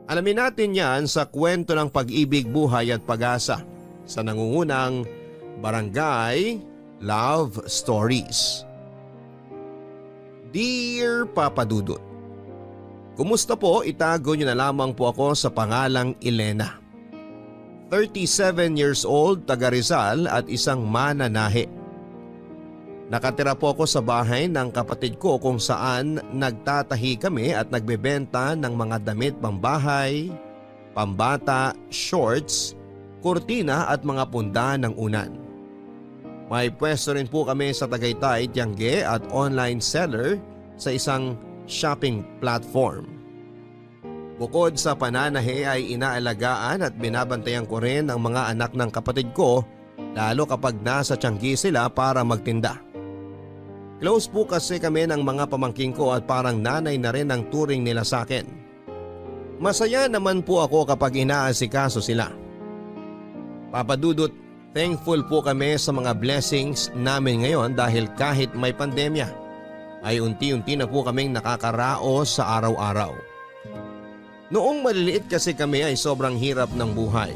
Alamin natin yan sa kwento ng pag-ibig, buhay at pag-asa sa nangungunang Barangay Love Stories. Dear Papa Dudut, kumusta po? Itago niyo na lamang po ako sa pangalang Elena. 37 years old, taga Rizal at isang mananahe. Nakatira po ako sa bahay ng kapatid ko kung saan nagtatahi kami at nagbebenta ng mga damit pambahay, pambata, shorts, kurtina at mga punda ng unan. May pwesto rin po kami sa Tagaytay, Tiangge at online seller sa isang shopping platform. Bukod sa pananahe ay inaalagaan at binabantayan ko rin ang mga anak ng kapatid ko lalo kapag nasa Tiangge sila para magtinda. Close po kasi kami ng mga pamangking ko at parang nanay na rin ang turing nila sa akin. Masaya naman po ako kapag inaasikaso sila. Papa Dudut, thankful po kami sa mga blessings namin ngayon dahil kahit may pandemya ay unti-unti na po kaming nakakaraos sa araw-araw. Noong maliliit kasi kami ay sobrang hirap ng buhay.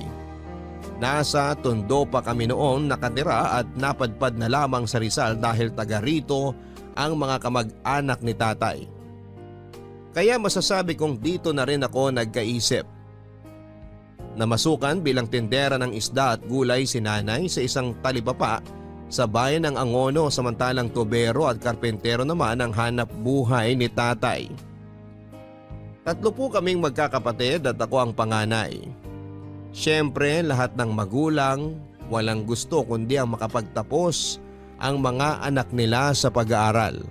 Nasa Tondo pa kami noon nakatira at napadpad na lamang sa Rizal dahil taga rito ang mga kamag-anak ni tatay. Kaya masasabi kong dito na rin ako nagkaisip. Namasukan bilang tindera ng isda at gulay si nanay sa isang talipapa sa bayan ng Angono samantalang tubero at karpentero naman ang hanap buhay ni tatay. 3 po kaming magkakapatid at ako ang panganay. Siyempre lahat ng magulang walang gusto kundi ang makapagtapos ang mga anak nila sa pag-aaral.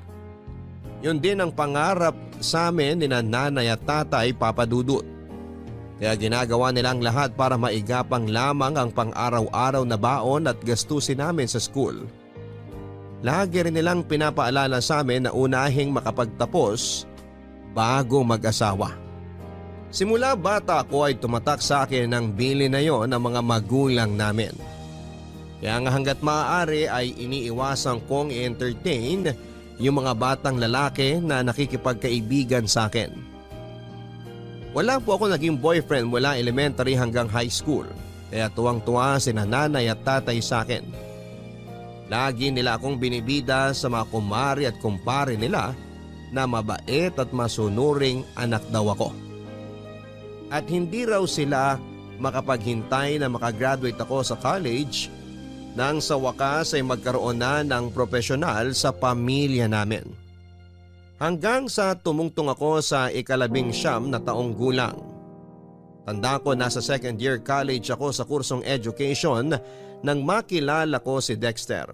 Yun din ang pangarap sa amin ni nanay at tatay, Papa Dudut. Kaya ginagawa nilang lahat para maigapang lamang ang pang-araw-araw na baon at gastusin namin sa school. Lagi rin nilang pinapaalala sa amin na unahing makapagtapos bago mag-asawa. Simula bata ako ay tumatak sa akin ang bili na yon ng mga magulang namin. Kaya nga hanggat maaari ay iniiwasan kong i-entertain yung mga batang lalaki na nakikipagkaibigan sa akin. Wala po ako naging boyfriend mula elementary hanggang high school, kaya tuwang-tuwa si nanay at tatay sa akin. Lagi nila akong binibida sa mga kumari at kumpare nila na mabait at masunuring anak daw ako. At hindi raw sila makapaghintay na makagraduate ako sa college nang sa wakas ay magkaroon na ng profesional sa pamilya namin. Hanggang sa tumungtong ako sa 19 na taong gulang. Tanda ko nasa 2nd year college ako sa kursong education nang makilala ko si Dexter.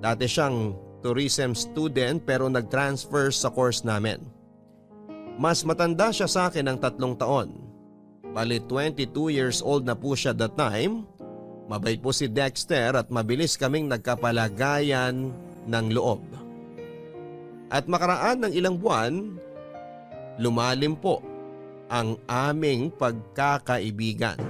Dati siyang tourism student pero nag-transfer sa course namin. Mas matanda siya sa akin ng 3 taon. Bali 22 years old na po siya that time. Mabait po si Dexter at mabilis kaming nagkapalagayan ng loob. At makaraan ng ilang buwan, lumalim po ang aming pagkakaibigan.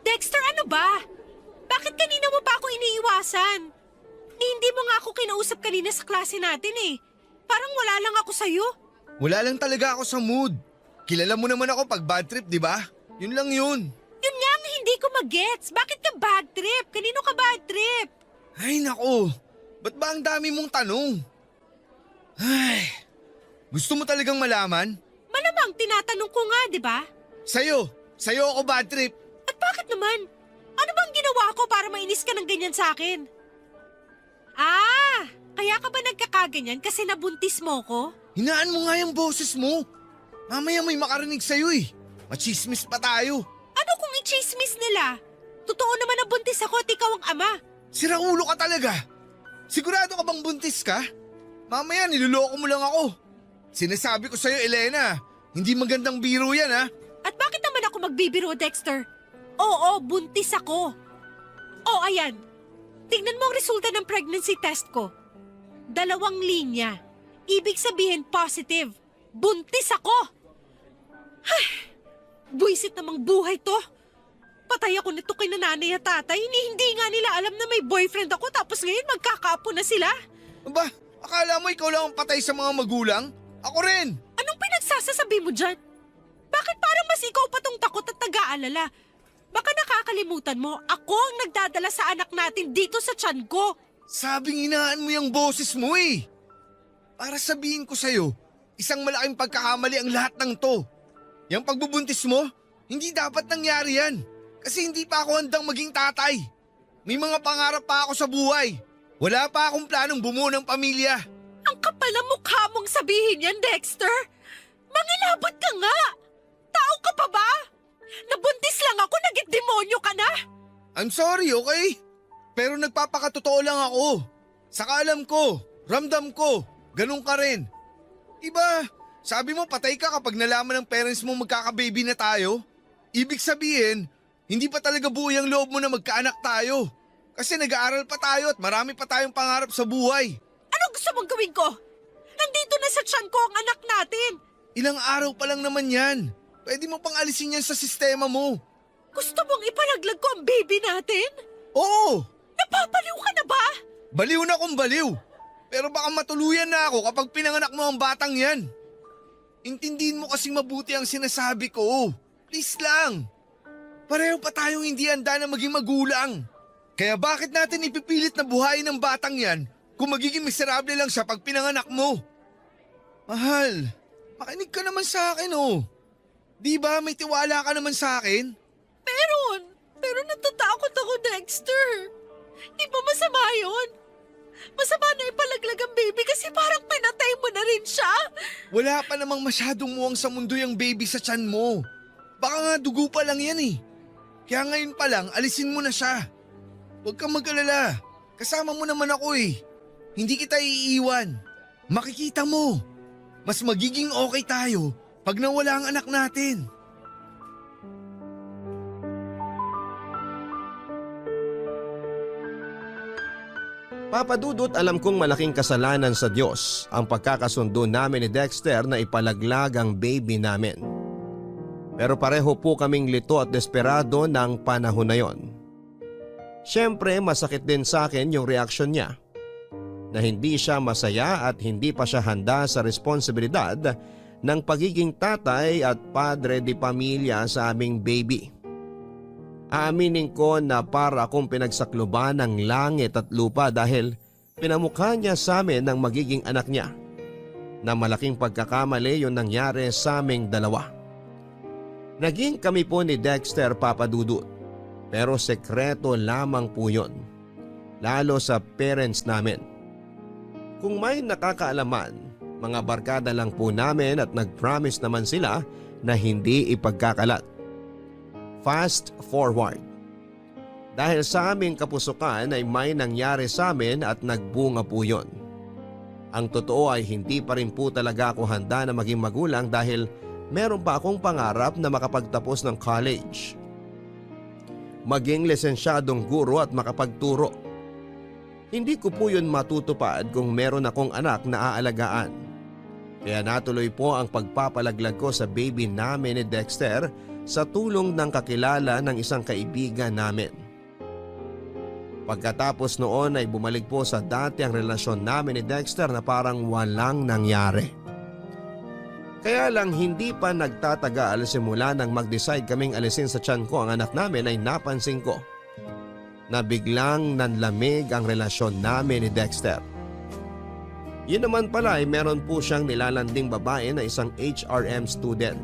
Dexter, ano ba? Bakit kanina mo pa ako iniiwasan? Hindi mo nga ako kinausap kanina sa klase natin eh. Parang wala lang ako sa'yo. Wala lang talaga ako sa mood. Kilala mo naman ako pag bad trip, di ba? Yun lang yun. Yun nga ang hindi ko magets. Bakit ka bad trip? Kanino ka bad trip? Ay nako, ba't ba ang dami mong tanong? Ay, gusto mo talagang malaman? Malamang tinatanong ko nga, di ba? Sa'yo ako bad trip. At bakit naman? Ano bang ginawa ko para mainis ka ng ganyan sa akin? Ah, kaya ka ba nagkakaganyan kasi nabuntis mo ko? Hinaan mo nga yung boses mo. Mamaya may makarinig sa'yo eh. Machismis pa tayo. Ano kung i-chismis nila? Totoo naman na buntis ako at ikaw ang ama. Sira ulo ka talaga. Sigurado ka bang buntis ka? Mamaya niloloko mo lang ako. Sinasabi ko sa'yo, Elena, hindi magandang biro yan ha. At bakit naman ako magbibiro, Dexter? Oo, buntis ako. Oh, ayan. Tingnan mo ang resulta ng pregnancy test ko. 2 linya. Ibig sabihin positive. Buntis ako. Ay, buwisit namang buhay to. Patay ako nito kay nanay at tatay. Hindi nga nila alam na may boyfriend ako tapos ngayon magkakaapo na sila. Aba, Akala mo ikaw lang ang patay sa mga magulang? Ako rin! Anong pinagsasasabi mo dyan? Bakit parang mas ikaw pa tong takot at nag-aalala? Baka nakakalimutan mo, ako ang nagdadala sa anak natin dito sa tiyan ko. Sabing hinaan mo yung boses mo eh. Para sabihin ko sa'yo, isang malaking pagkakamali ang lahat ng to. Yung pagbubuntis mo, hindi dapat nangyari yan. Kasi hindi pa ako handang maging tatay. May mga pangarap pa ako sa buhay. Wala pa akong planong bumuo ng pamilya. Ang kapal na mukha mong sabihin yan, Dexter. Mangilabot ka nga. Tao ka pa ba? Nabuntis lang ako, naging demonyo ka na. I'm sorry, okay? Pero nagpapakatotoo lang ako. Saka alam ko, ramdam ko, ganun ka rin. Iba, sabi mo patay ka kapag nalaman ng parents mo magkaka-baby na tayo? Ibig sabihin, hindi pa talaga buo yung loob mo na magkaanak tayo. Kasi nag-aaral pa tayo at marami pa tayong pangarap sa buhay. Ano gusto mong gawin ko? Nandito na sa tiyan ko ang anak natin. Ilang araw pa lang naman yan. Pwede mo pang alisin yan sa sistema mo. Gusto mong ipalaglag ko ang baby natin? Oo! Napapaliw ka na ba? Baliw na kung baliw. Pero baka matuluyan na ako kapag pinanganak mo ang batang yan. Intindihin mo kasing mabuti ang sinasabi ko. Please lang. Pareho pa tayong hindi handa na maging magulang. Kaya bakit natin ipipilit na buhayin ng batang yan kung magiging miserable lang siya pag pinanganak mo? Mahal, makinig ka naman sa akin oh. Di ba may tiwala ka naman sa akin? Pero natatakot ako, Dexter. Di ba masama yun? Masama na ipalaglag ang baby kasi parang pinatay mo na rin siya. Wala pa namang masyadong muwang sa mundo yung baby sa tiyan mo. Baka nga dugo pa lang yan eh. Kaya ngayon pa lang, alisin mo na siya. Huwag kang mag-alala. Kasama mo naman ako eh. Hindi kita iiwan. Makikita mo. Mas magiging okay tayo pag nawala ang anak natin. Papa Dudut, alam kong malaking kasalanan sa Diyos ang pagkakasundo namin ni Dexter na ipalaglag ang baby namin. Pero pareho po kaming lito at desperado ng panahon na yon. Siyempre masakit din sa akin yung reaksyon niya na hindi siya masaya at hindi pa siya handa sa responsibilidad ng pagiging tatay at padre de pamilya sa aming baby. Aaminin ko na para akong pinagsakluban ng langit at lupa dahil pinamukha niya sa amin ng magiging anak niya na malaking pagkakamali yung nangyari sa aming dalawa. Naging kami po ni Dexter, Papa Dudut, pero sekreto lamang po yun, lalo sa parents namin. Kung may nakakaalaman, mga barkada lang po namin at nag-promise naman sila na hindi ipagkakalat. Fast forward. Dahil sa aming kapusukan ay may nangyari sa amin at nagbunga po yun. Ang totoo ay hindi pa rin po talaga ako handa na maging magulang dahil meron pa akong pangarap na makapagtapos ng college. Maging lisensyadong guro at makapagturo. Hindi ko po yun matutupad kung meron akong anak na aalagaan. Kaya natuloy po ang pagpapalaglag ko sa baby namin ni Dexter sa tulong ng kakilala ng isang kaibigan namin. Pagkatapos noon ay bumalik po sa dati ang relasyon namin ni Dexter na parang walang nangyari. Kaya lang hindi pa nagtatagal simula nang mag-decide kaming alisin sa tiyan ko ang anak namin ay napansin ko na biglang nanlamig ang relasyon namin ni Dexter. Yun naman pala ay meron po siyang nilalanding babae na isang HRM student.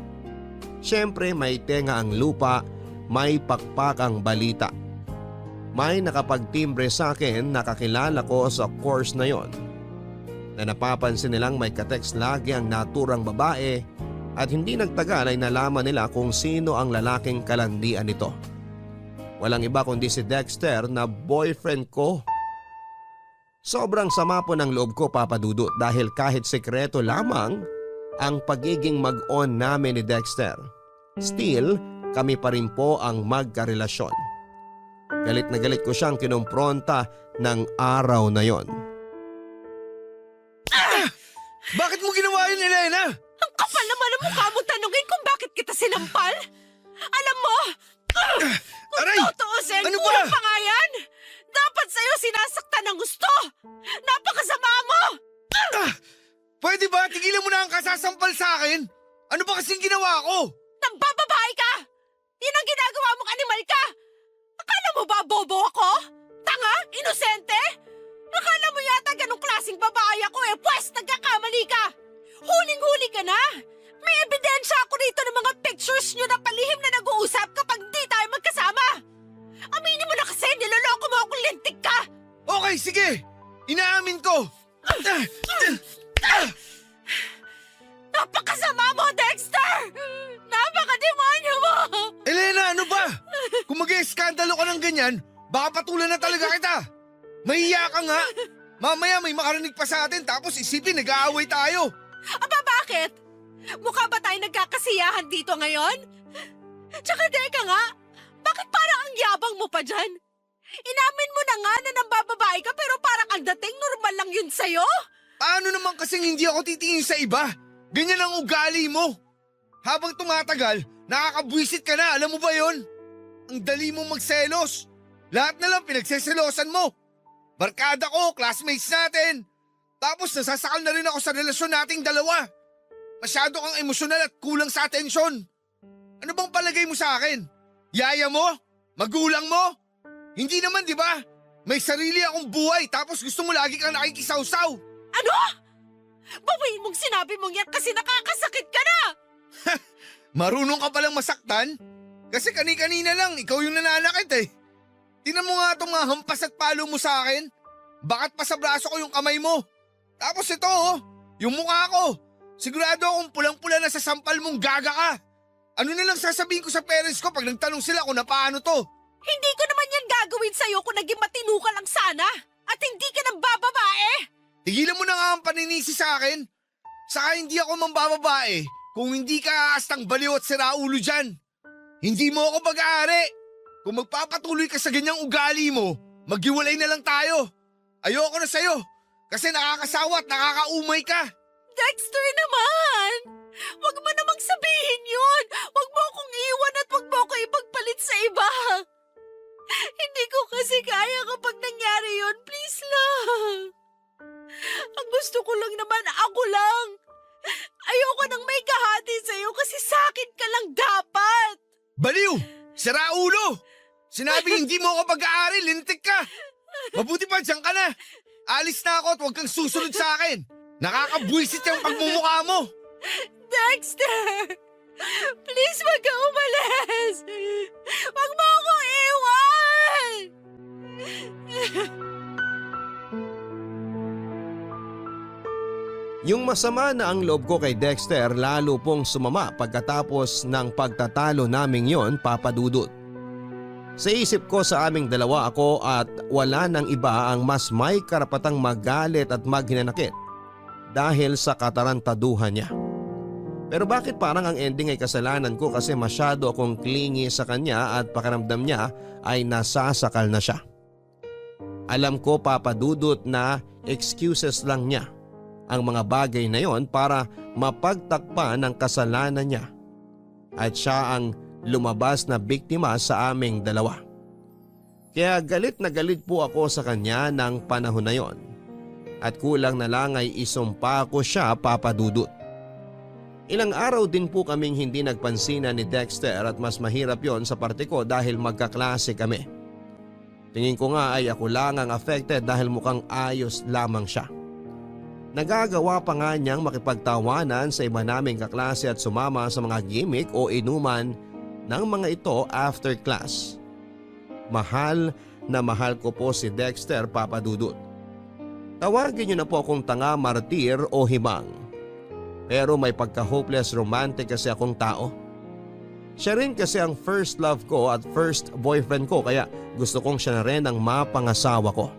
Siyempre may tenga ang lupa, may pakpak ang balita. May nakapagtimbre sa akin na kakilala ko sa course na yon. Na napapansin nilang may katext lagi ang naturang babae at hindi nagtagal ay nalaman nila kung sino ang lalaking kalandian nito. Walang iba kundi si Dexter na boyfriend ko. Sobrang sama po ng loob ko, Papa Dudut, dahil kahit sekreto lamang ang pagiging mag-on namin ni Dexter, still kami pa rin po ang magkarelasyon. Galit na galit ko siyang kinumpronta ng araw na yon. Bakit mo ginawa yun, Elena? Ang kapal naman ang mukha mo tanungin kung bakit kita sinampal. Alam mo, kung Aray! tutuusin, Ano kulang ba? pa nga yan. Dapat sa'yo sinasaktan ng gusto. Napakasama mo. Pwede ba? Tigilan mo na ang kasasampal sa akin. Ano ba kasing ginawa ko? Nambababae ka! Yan ang ginagawa mong animal ka! Akala mo ba bobo ako? Tanga? Inosente? Akala mo yata ganong klaseng babae ako pwes nagkakamali ka! Huling-huli ka na! May ebidensya ako rito ng mga pictures nyo na palihim na nag-uusap kapag di tayo magkasama! Aminin mo na kasi, niloloko mo akong lintik ka! Okay, sige! Inaamin ko! Napakasama mo, Dexter! Napakademonyo mo! Elena, ano ba? Kung mag-eskandalo ka ng ganyan, baka patulan na talaga kita. Mahiya ka nga. Mamaya may makarinig pa sa atin tapos isipin nag-aaway tayo. Aba, bakit? Mukha ba tayo nagkakasiyahan dito ngayon? Tsaka teka nga, bakit parang ang yabang mo pa dyan? Inamin mo na nga na nambababae ka pero parang ang dating normal lang yun sa'yo? Paano naman kasing hindi ako titingin sa iba? Ganyan ang ugali mo. Habang tumatagal, nakakabwisit ka na, alam mo ba yon? Ang dali mong magselos. Lahat na lang pinagseselosan mo. Barkada ko, classmates natin. Tapos nasasakal na rin ako sa relasyon nating dalawa. Masyado kang emosyonal at kulang sa atensyon. Ano bang palagay mo sa akin? Yaya mo? Magulang mo? Hindi naman, di ba? May sarili akong buhay tapos gusto mo lagi kang nakikisawsaw. Ano? Bawiin mong sinabi mong yan kasi nakakasakit ka na! Marunong ka palang masaktan? Kasi kani-kanina lang, ikaw yung nananakit eh. Tinan mo nga itong mga hampas at palo mo sa akin. Bakat pa sa braso ko yung kamay mo. Tapos ito yung mukha ko. Sigurado akong pulang-pula na sa sampal mong gaga ka. Ano na lang sasabihin ko sa parents ko pag nagtanong sila kung na paano to? Hindi ko naman yan gagawin sa'yo kung naging matino ka lang sana. At hindi ka nang bababae. Tigilan mo na nga ang paninisi sa akin. Saka hindi ako mambababae kung hindi ka aastang baliw at siraulo dyan. Hindi mo ako pag-aari. Kung magpapatuloy ka sa ganyang ugali mo, maghiwalay na lang tayo. Ayoko na sa'yo kasi nakakasawa at nakakaumay ka. Dexter naman! Huwag mo namang sabihin yun! Huwag mo akong iwan at huwag mo ako ipagpalit sa iba! Hindi ko kasi kaya kapag nangyari yun, please lang! Ang gusto ko lang naman, ako lang! Ayoko nang may kahati sa'yo kasi sakit ka lang dapat! Baliw! Sira ulo! Sinabing hindi mo ako pag-aari, lintik ka! Mabuti pa, dyan ka na! Alis na ako at huwag kang susunod sa akin! Nakakabwisit yung pagmumukha mo! Dexter! Please wag ka umalis! Wag mo akong iwan! Yung masama na ang loob ko kay Dexter lalo pong sumama pagkatapos ng pagtatalo naming yon, Papa Dudut. Sa isip ko sa aming dalawa ako at wala nang iba ang mas may karapatang magalit at maghinanakit dahil sa katarantaduhan niya. Pero bakit parang ang ending ay kasalanan ko kasi masyado akong clingy sa kanya at pakiramdam niya ay nasasakal na siya. Alam ko, Papa Dudut, na excuses lang niya ang mga bagay na yon para mapagtakpan ang kasalanan niya at siya ang lumabas na biktima sa aming dalawa. Kaya galit na galit po ako sa kanya ng panahon na yon at kulang na lang ay isumpa ko siya, Papa Dudut. Ilang araw din po kaming hindi nagpansinan ni Dexter at mas mahirap yon sa parte ko dahil magkaklase kami. Tingin ko nga ay ako lang ang affected dahil mukhang ayos lamang siya. Nagagawa pa nga niyang makipagtawanan sa iba naming kaklase at sumama sa mga gimmick o inuman ng mga ito after class. Mahal na mahal ko po si Dexter, Papa Dudut. Tawagin niyo na po akong tanga, martir o hibang. Pero may pagka-hopeless romantic kasi akong tao. Siya rin kasi ang first love ko at first boyfriend ko kaya gusto kong siya na rin ang mapangasawa ko.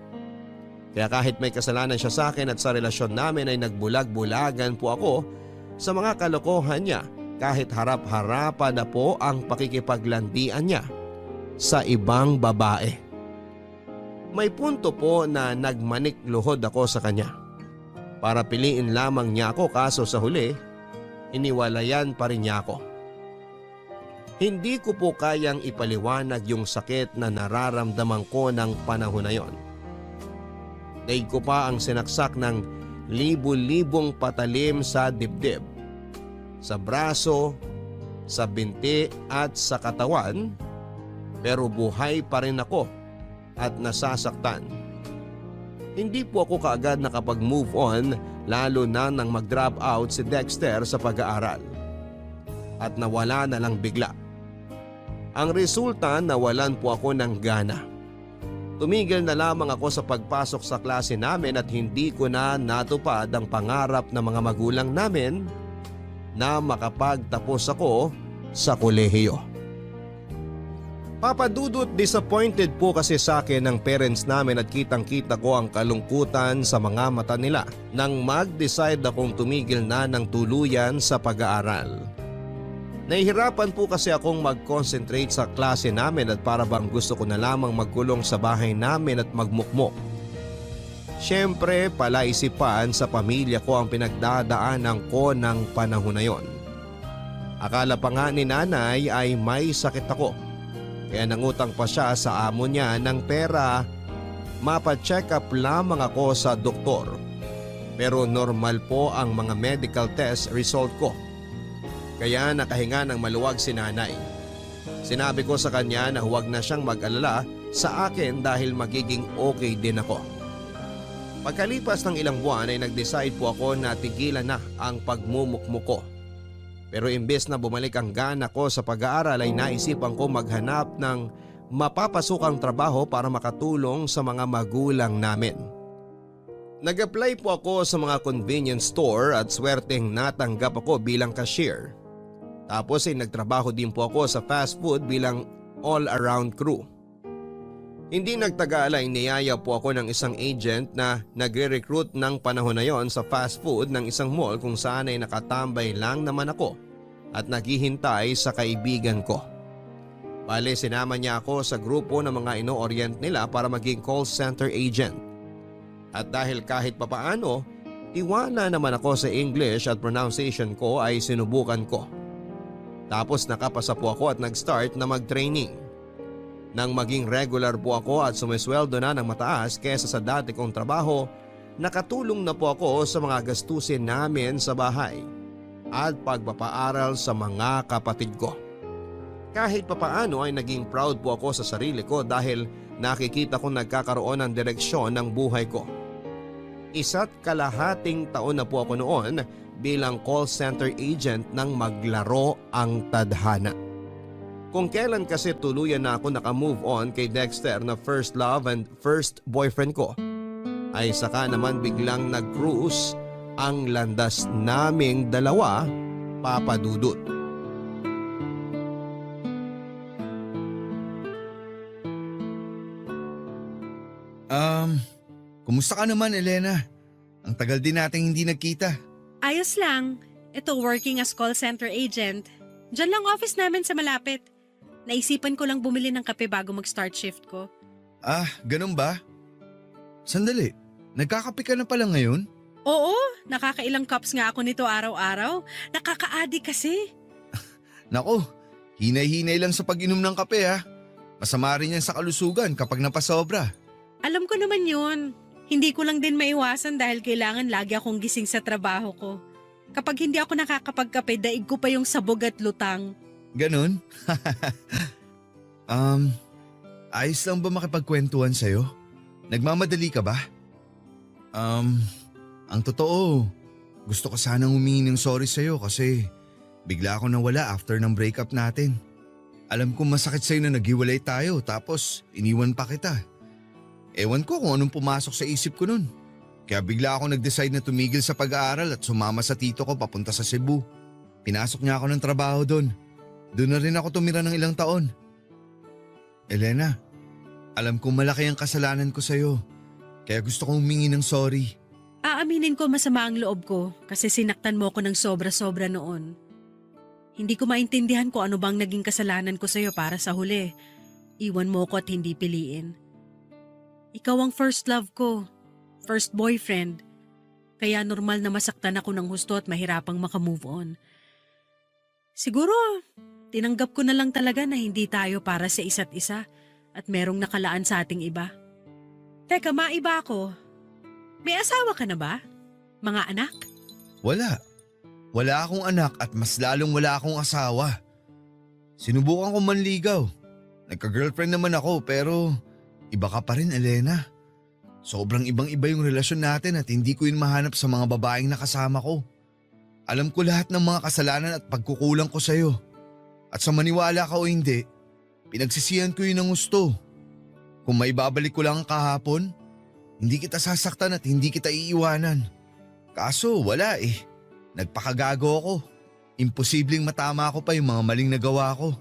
Kaya kahit may kasalanan siya sa akin at sa relasyon namin ay nagbulag-bulagan po ako sa mga kalokohan niya kahit harap-harapan na po ang pakikipaglandian niya sa ibang babae. May punto po na nagmanik-luhod ako sa kanya. Para piliin lamang niya ako kaso sa huli, iniwalayan pa rin niya ako. Hindi ko po kayang ipaliwanag yung sakit na nararamdaman ko ng panahon na yon. Daig ko pa ang sinaksak ng libu-libong patalim sa dibdib, sa braso, sa binti at sa katawan, pero buhay pa rin ako at nasasaktan. Hindi po ako kaagad nakapag-move on lalo na nang mag-drop out si Dexter sa pag-aaral. At nawala na lang bigla. Ang resulta, nawalan po ako ng gana. Tumigil na lamang ako sa pagpasok sa klase namin at hindi ko na natupad ang pangarap ng mga magulang namin na makapagtapos ako sa kolehiyo. Papa Dudut, disappointed po kasi sa akin ng parents namin at kitang-kita ko ang kalungkutan sa mga mata nila nang mag-decide akong tumigil na ng tuluyan sa pag-aaral. Nahihirapan po kasi akong mag-concentrate sa klase namin at para bang gusto ko na lamang magkulong sa bahay namin at magmukmok. Siyempre, palaisipan sa pamilya ko ang pinagdadaanan ko ng panahon na yon. Akala pa nga ni nanay ay may sakit ako. Kaya nangutang pa siya sa amo niya ng pera. Mapa-check up lamang ako sa doktor. Pero normal po ang mga medical test result ko. Kaya nakahinga ng maluwag si nanay. Sinabi ko sa kanya na huwag na siyang mag-alala sa akin dahil magiging okay din ako. Pagkalipas ng ilang buwan ay nag-decide po ako na tigilan na ang pagmumukmuk ko. Pero imbes na bumalik ang gana ko sa pag-aaral ay naisipan ko maghanap ng mapapasukang trabaho para makatulong sa mga magulang namin. Nag-apply po ako sa mga convenience store at swerteng natanggap ako bilang cashier. Tapos ay nagtrabaho din po ako sa fast food bilang all-around crew. Hindi nagtagal ay niyaya po ako ng isang agent na nagre-recruit ng panahon na yon sa fast food ng isang mall kung saan ay nakatambay lang naman ako at naghihintay sa kaibigan ko. Bale, sinama niya ako sa grupo ng mga ino-orient nila para maging call center agent. At dahil kahit papaano, tiwala naman ako sa English at pronunciation ko ay sinubukan ko. Tapos nakapasa po ako at nag-start na mag-training. Nang maging regular po ako at sumisweldo na ng mataas kesa sa dati kong trabaho, nakatulong na po ako sa mga gastusin namin sa bahay at pagpapaaral sa mga kapatid ko. Kahit papaano ay naging proud po ako sa sarili ko dahil nakikita kong nagkakaroon ng direksyon ng buhay ko. 1.5 taon na po ako noon bilang call center agent nang maglaro ang tadhana. Kung kailan kasi tuluyan na ako naka-move on kay Dexter na first love and first boyfriend ko, ay saka naman biglang nag-cruise ang landas naming dalawa, Papa Dudut. Kumusta ka naman, Elena? Ang tagal din nating hindi nagkita. Ayos lang. Ito working as call center agent. Diyan lang office namin sa malapit. Naisipan ko lang bumili ng kape bago mag-start shift ko. Ah, ganun ba? Sandali, nagkakape ka na pala ngayon? Oo, nakakailang cups nga ako nito araw-araw. Nakaka-addict kasi. Nako, hinay-hinay lang sa pag-inom ng kape ha. Masama rin yan sa kalusugan kapag napasobra. Alam ko naman yun. Hindi ko lang din maiwasan dahil kailangan lagi akong gising sa trabaho ko. Kapag hindi ako nakakapagkape, daig ko pa yung sabog at lutang. Ganun? Ayos lang ba makipagkwentuhan sa'yo? Nagmamadali ka ba? Ang totoo, gusto ko sanang humingi ng sorry sa'yo kasi bigla ako nawala after ng breakup natin. Alam kong masakit sa'yo na naghiwalay tayo tapos iniwan pa kita. Ewan ko kung anong pumasok sa isip ko nun. Kaya bigla ako nag-decide na tumigil sa pag-aaral at sumama sa tito ko papunta sa Cebu. Pinasok niya ako ng trabaho doon. Doon na rin ako tumira ng ilang taon. Elena, alam kong malaki ang kasalanan ko sa'yo. Kaya gusto kong humingi ng sorry. Aaminin ko masama ang loob ko kasi sinaktan mo ko ng sobra-sobra noon. Hindi ko maintindihan kung ano bang naging kasalanan ko sa'yo para sa huli. Iwan mo ko at hindi piliin. Ikaw ang first love ko, first boyfriend. Kaya normal na masaktan ako ng husto at mahirapang makamove on. Siguro, tinanggap ko na lang talaga na hindi tayo para sa isa't isa at merong nakalaan sa ating iba. Teka, maiba ako. May asawa ka na ba? Mga anak? Wala. Wala akong anak at mas lalong wala akong asawa. Sinubukan ko manligaw. Nagka-girlfriend naman ako pero iba ka pa rin, Elena. Sobrang ibang-iba yung relasyon natin at hindi ko yun mahanap sa mga babaeng nakasama ko. Alam ko lahat ng mga kasalanan at pagkukulang ko sa'yo. At sa maniwala ka o hindi, pinagsisihan ko yun ng gusto. Kung may babalik ko lang kahapon, hindi kita sasaktan at hindi kita iiwanan. Kaso wala eh. Nagpakagago ako. Imposibleng matama ko pa yung mga maling nagawa ko.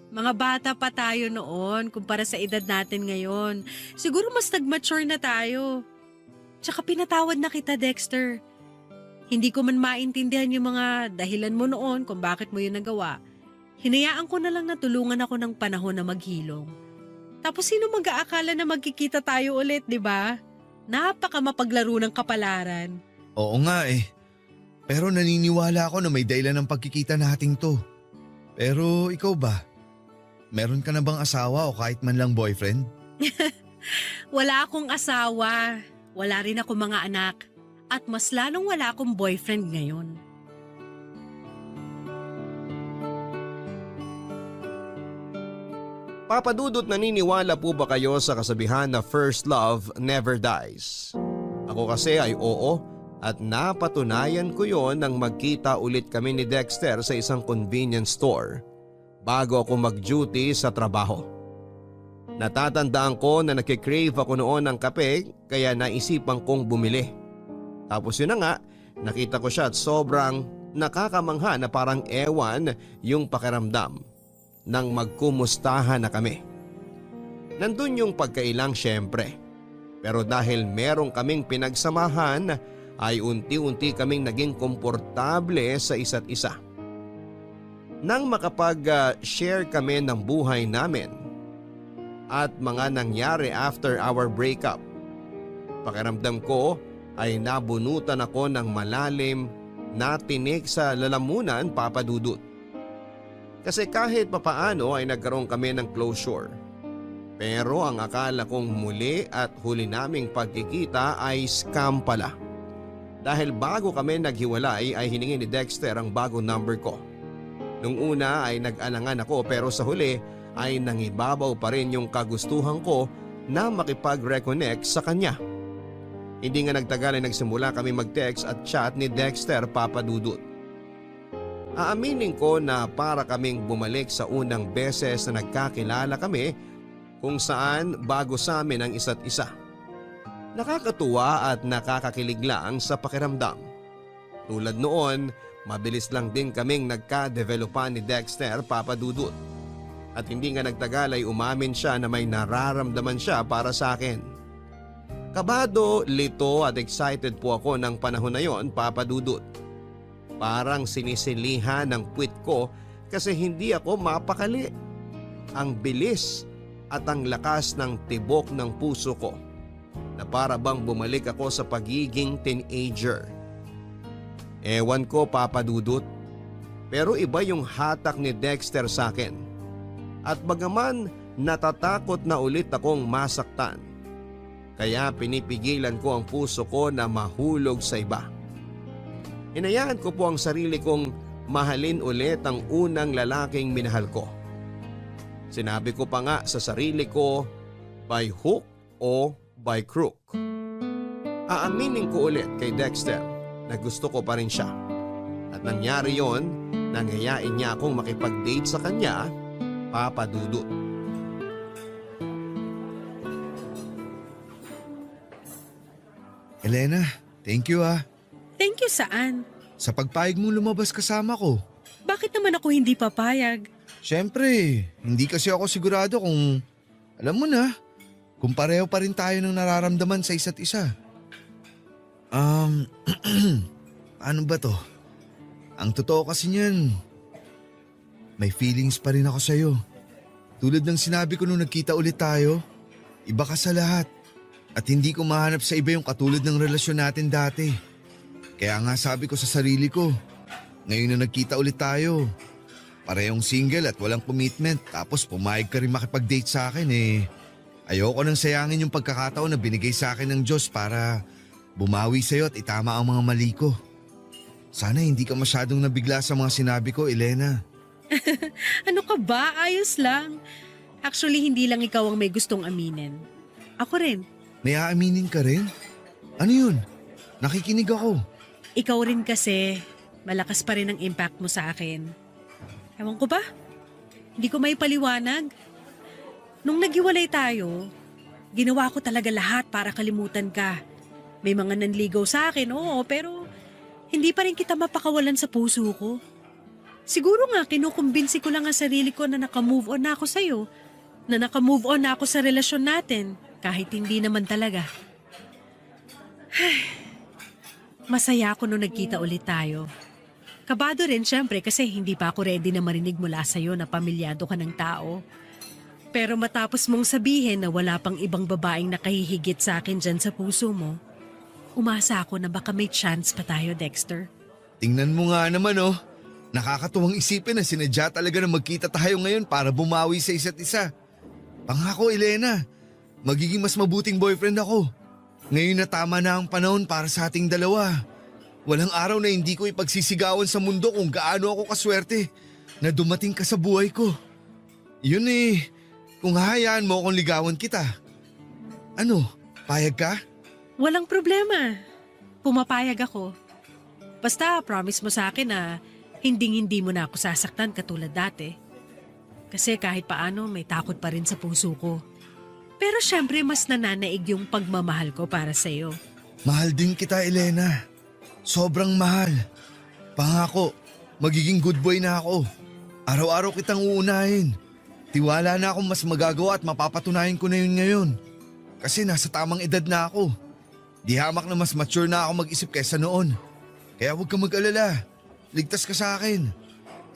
Mga bata pa tayo noon kumpara sa edad natin ngayon. Siguro mas nag-mature na tayo. Tsaka pinatawad na kita, Dexter. Hindi ko man maintindihan yung mga dahilan mo noon kung bakit mo yun nagawa. Hinayaan ko na lang na tulungan ako ng panahon na maghilom. Tapos sino mag-aakala na magkikita tayo ulit, di ba? Napaka mapaglaro ng kapalaran. Oo nga eh. Pero naniniwala ako na may dahilan ng pagkikita nating to. Pero ikaw ba? Meron ka na bang asawa o kahit man lang boyfriend? Wala akong asawa. Wala rin ako mga anak. At mas lalong wala akong boyfriend ngayon. Papa Dudut, naniniwala po ba kayo sa kasabihan na first love never dies? Ako kasi ay oo at napatunayan ko yon nang magkita ulit kami ni Dexter sa isang convenience store bago ako mag-duty sa trabaho. Natatandaan ko na nakikrave ako noon ng kape kaya naisipan kong bumili. Tapos yun na nga, nakita ko siya at sobrang nakakamangha na parang ewan yung pakiramdam nang magkumustahan na kami. Nandun yung pagkailang syempre. Pero dahil merong kaming pinagsamahan ay unti-unti kaming naging komportable sa isa't isa. Nang makapag-share kami ng buhay namin at mga nangyari after our breakup, pakiramdam ko ay nabunutan ako ng malalim na tinik sa lalamunan, Papa Dudut. Kasi kahit papaano ay nagkaroon kami ng closure. Pero ang akala kong muli at huli naming pagkikita ay scam pala. Dahil bago kami naghiwalay ay hiningi ni Dexter ang bagong number ko. Nung una ay nag-alangan ako pero sa huli ay nangibabaw pa rin yung kagustuhan ko na makipag-reconnect sa kanya. Hindi nga nagtagal ay nagsimula kami mag-text at chat ni Dexter, Papa Dudut. Aaminin ko na para kaming bumalik sa unang beses na nagkakilala kami kung saan bago sa amin ang isa't isa. Nakakatuwa at nakakakilig lang sa pakiramdam. Tulad noon, mabilis lang din kaming nagka-developan ni Dexter, Papa Dudut. At hindi nga nagtagal ay umamin siya na may nararamdaman siya para sa akin. Kabado, lito at excited po ako ng panahon na yon, Papa Dudut. Parang sinisilihan ng puwit ko kasi hindi ako mapakali. Ang bilis at ang lakas ng tibok ng puso ko na para bang bumalik ako sa pagiging teenager. Ewan ko, Papa Dudut, pero iba yung hatak ni Dexter sa akin. At bagaman natatakot na ulit akong masaktan, kaya pinipigilan ko ang puso ko na mahulog sa iba. Hinayaan ko po ang sarili kong mahalin ulit ang unang lalaking minahal ko. Sinabi ko pa nga sa sarili ko, by hook o by crook. Aaminin ko ulit kay Dexter na gusto ko pa rin siya. At nangyari yon, nangyayain niya akong makipag-date sa kanya, Papa Dudut. Elena, thank you ah. Thank you saan? Sa pagpayag mong lumabas kasama ko. Bakit naman ako hindi papayag? Siyempre, hindi kasi ako sigurado kung, alam mo na, kung pareho pa rin tayo ng nararamdaman sa isa't isa. Ano ba to? Ang totoo kasi niyan, may feelings pa rin ako sa'yo. Tulad ng sinabi ko nung nagkita ulit tayo, iba ka sa lahat. At hindi ko mahanap sa iba yung katulad ng relasyon natin dati. Kaya nga sabi ko sa sarili ko, ngayon na nagkita ulit tayo, parehong single at walang commitment tapos pumayag ka rin makipag-date sa akin ayoko nang sayangin yung pagkakataon na binigay sa akin ng Diyos para bumawi sa'yo at itama ang mga mali ko. Sana hindi ka masyadong nabigla sa mga sinabi ko, Elena. Ano ka ba? Ayos lang. Actually, hindi lang ikaw ang may gustong aminin. Ako rin. May aaminin ka rin? Ano yun? Nakikinig ako. Ikaw rin kasi, malakas pa rin ang impact mo sa akin. Ewan ko ba? Hindi ko may paliwanag. Nung naghiwalay tayo, ginawa ko talaga lahat para kalimutan ka. May mga nanligaw sa akin, oo, pero hindi pa rin kita mapakawalan sa puso ko. Siguro nga kinukumbinsi ko lang ang sarili ko na nakamove on na ako sa'yo, na nakamove on na ako sa relasyon natin, kahit hindi naman talaga. Masaya ako nung nagkita ulit tayo. Kabado rin syempre kasi hindi pa ako ready na marinig mula sa'yo na pamilyado ka ng tao. Pero matapos mong sabihin na wala pang ibang babaeng nakahihigit sa akin dyan sa puso mo, umasa ako na baka may chance pa tayo, Dexter. Tingnan mo nga naman oh. Nakakatuwang isipin na sinadya talaga na magkita tayo ngayon para bumawi sa isa't isa. Pangako, Elena, magiging mas mabuting boyfriend ako. Ngayon na tama na ang panahon para sa ating dalawa. Walang araw na hindi ko ipagsisigawan sa mundo kung gaano ako kaswerte na dumating ka sa buhay ko. Yun eh, kung hahayaan mo akong ligawan kita. Ano, payag ka? Walang problema. Pumapayag ako. Basta promise mo sa akin na hindi mo na ako sasaktan katulad dati. Kasi kahit paano may takot pa rin sa puso ko. Pero syempre mas nananaig yung pagmamahal ko para sa'yo. Mahal din kita, Elena. Sobrang mahal. Pangako, magiging good boy na ako. Araw-araw kitang uunahin. Tiwala na akong mas magagawa at mapapatunayan ko na yun ngayon. Kasi nasa tamang edad na ako. Di hamak na mas mature na ako mag-isip kaysa noon. Kaya huwag kang mag-alala. Ligtas ka sa akin.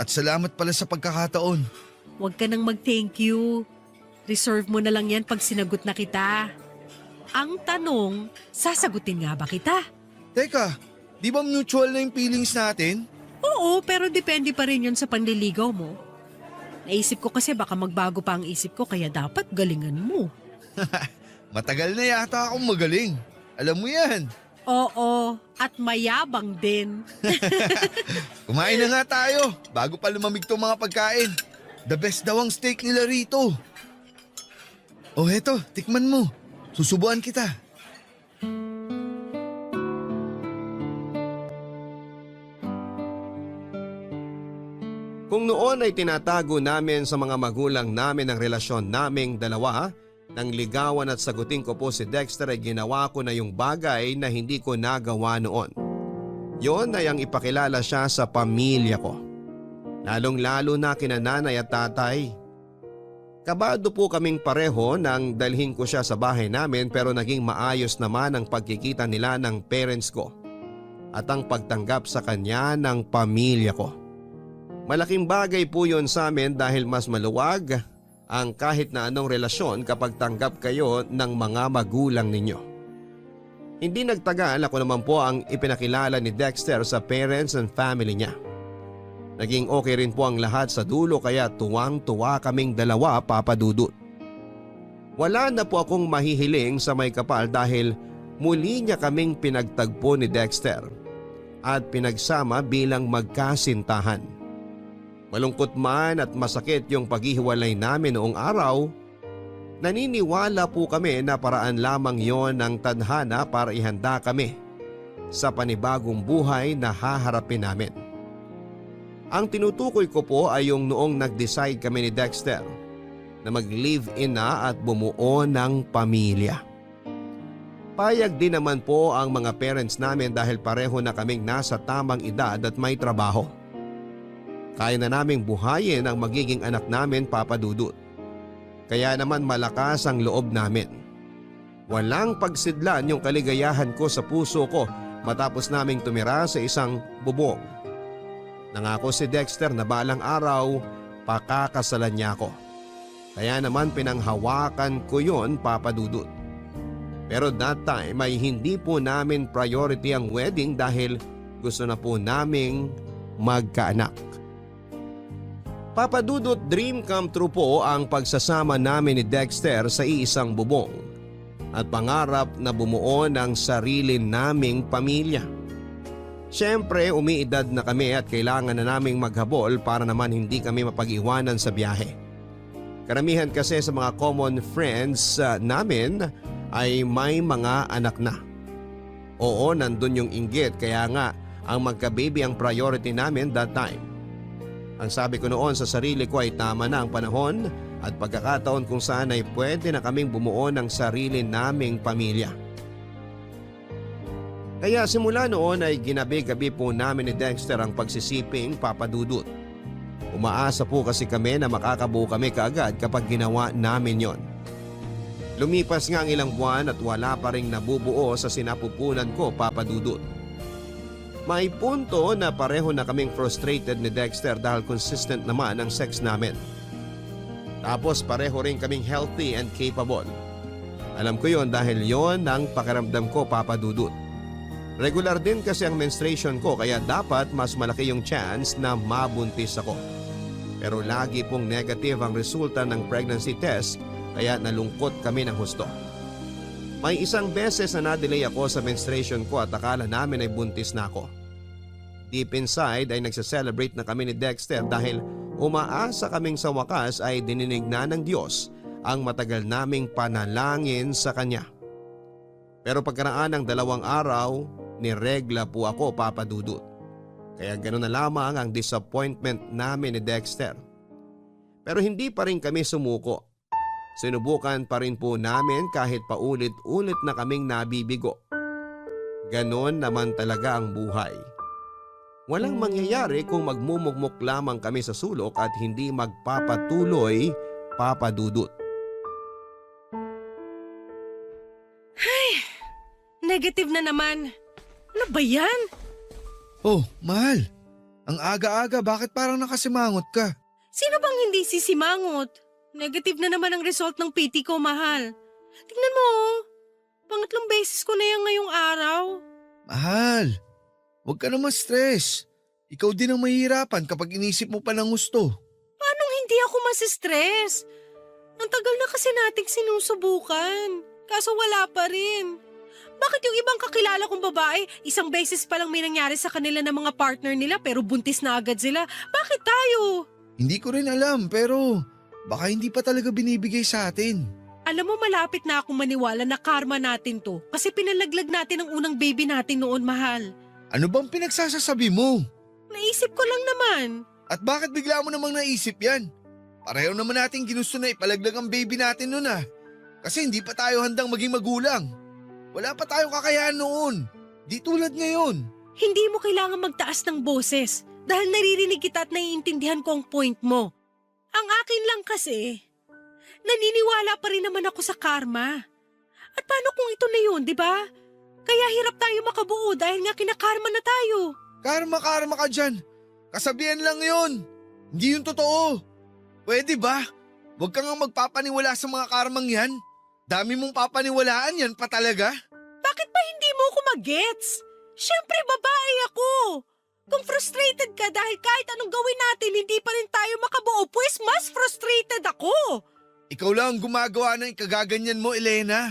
At salamat pala sa pagkakataon. Huwag ka nang mag-thank you. Reserve mo na lang yan pag sinagot na kita. Ang tanong, sasagutin nga ba kita? Teka, di ba mutual na yung feelings natin? Oo, pero depende pa rin yun sa panliligaw mo. Naisip ko kasi baka magbago pa ang isip ko kaya dapat galingan mo. Matagal na yata akong magaling. Alam mo yan. Oo, at mayabang din. Kumain na nga tayo bago pa lumamig tong mga pagkain. The best daw ang steak nila rito. Oh, heto, tikman mo. Susubuan kita. Kung noon ay tinatago namin sa mga magulang namin ang relasyon naming dalawa, nang ligawan at sagutin ko po si Dexter ay ginawa ko na yung bagay na hindi ko nagawa noon. Yon ay ang ipakilala siya sa pamilya ko. Lalong-lalo na kina nanay at tatay. Kabado po kaming pareho nang dalhin ko siya sa bahay namin pero naging maayos naman ang pagkikita nila ng parents ko at ang pagtanggap sa kanya ng pamilya ko. Malaking bagay po yon sa amin dahil mas maluwag ang kahit na anong relasyon kapag tanggap kayo ng mga magulang ninyo. Hindi nagtagal ako naman po ang ipinakilala ni Dexter sa parents and family niya. Naging okay rin po ang lahat sa dulo kaya tuwang-tuwa kaming dalawa, Papa Dudut. Wala na po akong mahihiling sa may kapal dahil muli niya kaming pinagtagpo ni Dexter at pinagsama bilang magkasintahan. Malungkot man at masakit yung paghihiwalay namin noong araw, naniniwala po kami na paraan lamang yon ng tadhana para ihanda kami sa panibagong buhay na haharapin namin. Ang tinutukoy ko po ay yung noong nag-decide kami ni Dexter na mag-live-in na at bumuo ng pamilya. Payag din naman po ang mga parents namin dahil pareho na kaming nasa tamang edad at may trabaho. Kaya na naming buhayin ang magiging anak namin, Papa Dudut. Kaya naman malakas ang loob namin. Walang pagsidlan yung kaligayahan ko sa puso ko matapos naming tumira sa isang bubong. Nangako si Dexter na balang araw pakakasalan niya ako. Kaya naman pinanghawakan ko yon, Papa Dudut. Pero that time ay hindi po namin priority ang wedding dahil gusto na po naming magkaanak. Papa Dudut, dream come true po ang pagsasama namin ni Dexter sa iisang bubong. at pangarap na bumuo ng sarili naming pamilya. Siyempre, umiidad na kami at kailangan na naming maghabol para naman hindi kami mapag-iwanan sa biyahe. Karamihan kasi sa mga common friends namin ay may mga anak na. Oo, nandun yung inggit kaya nga ang magka-baby ang priority namin that time. Ang sabi ko noon sa sarili ko ay tama na ang panahon at pagkakataon kung saan ay pwede na kaming bumuo ng sarili naming pamilya. Kaya simula noon ay ginabi-gabi po namin ni Dexter ang pagsisiping Papa Dudut. Umaasa po kasi kami na makakabuo kami kaagad kapag ginawa namin yon. Lumipas nga ang ilang buwan at wala pa ring nabubuo sa sinapupunan ko, Papa Dudut. May punto na pareho na kaming frustrated ni Dexter dahil consistent naman ang sex namin. Tapos pareho rin kaming healthy and capable. Alam ko yon dahil yon ang pakiramdam ko, Papa Dudut. Regular din kasi ang menstruation ko kaya dapat mas malaki yung chance na mabuntis ako. Pero lagi pong negative ang resulta ng pregnancy test kaya nalungkot kami ng husto. May isang beses na na-delay ako sa menstruation ko at akala namin ay buntis na ako. Deep inside ay nagsa-celebrate na kami ni Dexter dahil umaasa kaming sa wakas ay dininig na ng Diyos ang matagal naming panalangin sa Kanya. Pero pagkaraan ng 2 araw, niregla po ako, Papa Dudut. Kaya gano'n na lamang ang disappointment namin ni Dexter. Pero hindi pa rin kami sumuko. Sinubukan pa rin po namin kahit paulit-ulit na kaming nabibigo. Ganon naman talaga ang buhay. Walang mangyayari kung magmumukmuk lamang kami sa sulok at hindi magpapatuloy, Papa Dudut. Negative na naman. Ano ba yan? Oh, mahal. Ang aga-aga, bakit parang nakasimangot ka? Sino bang hindi sisimangot? Negative na naman ang result ng PT ko, mahal. Tingnan mo, pangatlong beses ko na yan ngayong araw. Mahal, huwag ka naman stress. Ikaw din ang mahihirapan kapag inisip mo pa ng gusto. Paano hindi ako masistress? Ang tagal na kasi nating sinusubukan. Kaso wala pa rin. Bakit yung ibang kakilala kong babae, isang beses pa lang may nangyari sa kanila ng mga partner nila pero buntis na agad sila? Bakit tayo? Hindi ko rin alam pero baka hindi pa talaga binibigay sa atin. Alam mo, malapit na akong maniwala na karma natin to kasi pinalaglag natin ang unang baby natin noon, mahal. Ano bang pinagsasasabi mo? Naisip ko lang naman. At bakit bigla mo namang naisip yan? Pareho naman natin ginusto na ipalaglag ang baby natin noon ah. Kasi hindi pa tayo handang maging magulang. Wala pa tayong kakayahan noon. Di tulad ngayon. Hindi mo kailangan magtaas ng boses dahil naririnig kita at naiintindihan ko ang point mo. Ang akin lang kasi, naniniwala pa rin naman ako sa karma. At paano kung ito na yun, di ba? Kaya hirap tayo makabuo dahil nga kinakarma na tayo. Karma ka dyan. Kasabihan lang yun. Hindi yun totoo. Pwede ba? Huwag ka nga magpapaniwala sa mga karmang yan. Dami mong papaniwalaan yan pa talaga. Bakit ba hindi mo ako mag-gets? Siyempre babae ako. Kung frustrated ka dahil kahit anong gawin natin hindi pa rin tayo makabuo, pues mas frustrated ako. Ikaw lang ang gumagawa ng ikagaganyan mo, Elena.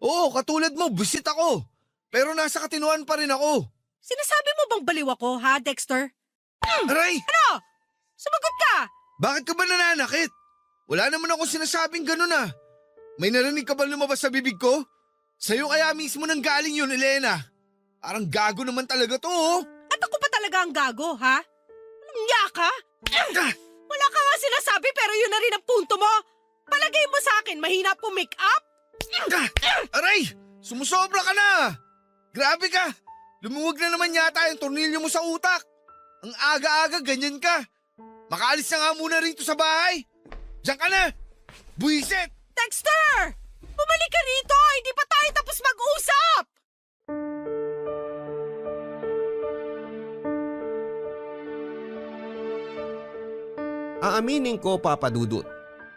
Oo, katulad mo, busit ako. Pero nasa katinuan pa rin ako. Sinasabi mo bang baliw ako, ha, Dexter? Aray! Ano? Sumagot ka! Bakit ka ba nananakit? Wala naman ako sinasabing ganun ah. May narinig ka ba lumabas sa bibig ko? Sa'yo kaya mismo nang galing yun, Elena. Parang gago naman talaga to, oh. At ako pa talaga ang gago, ha? Niya ka? Wala ka nga sinasabi pero yun na rin ang punto mo. Palagay mo sa akin, mahina po make-up? Aray! Sumusobra ka na! Grabe ka! Lumuwag na naman yata yung tornilyo mo sa utak. Ang aga-aga, ganyan ka. Makaalis na nga muna rito sa bahay. Diyan ka na! Buisit! Dexter! Bumalik ka rito! Hindi pa tayo tapos mag-usap! Aaminin ko, Papa Dudut,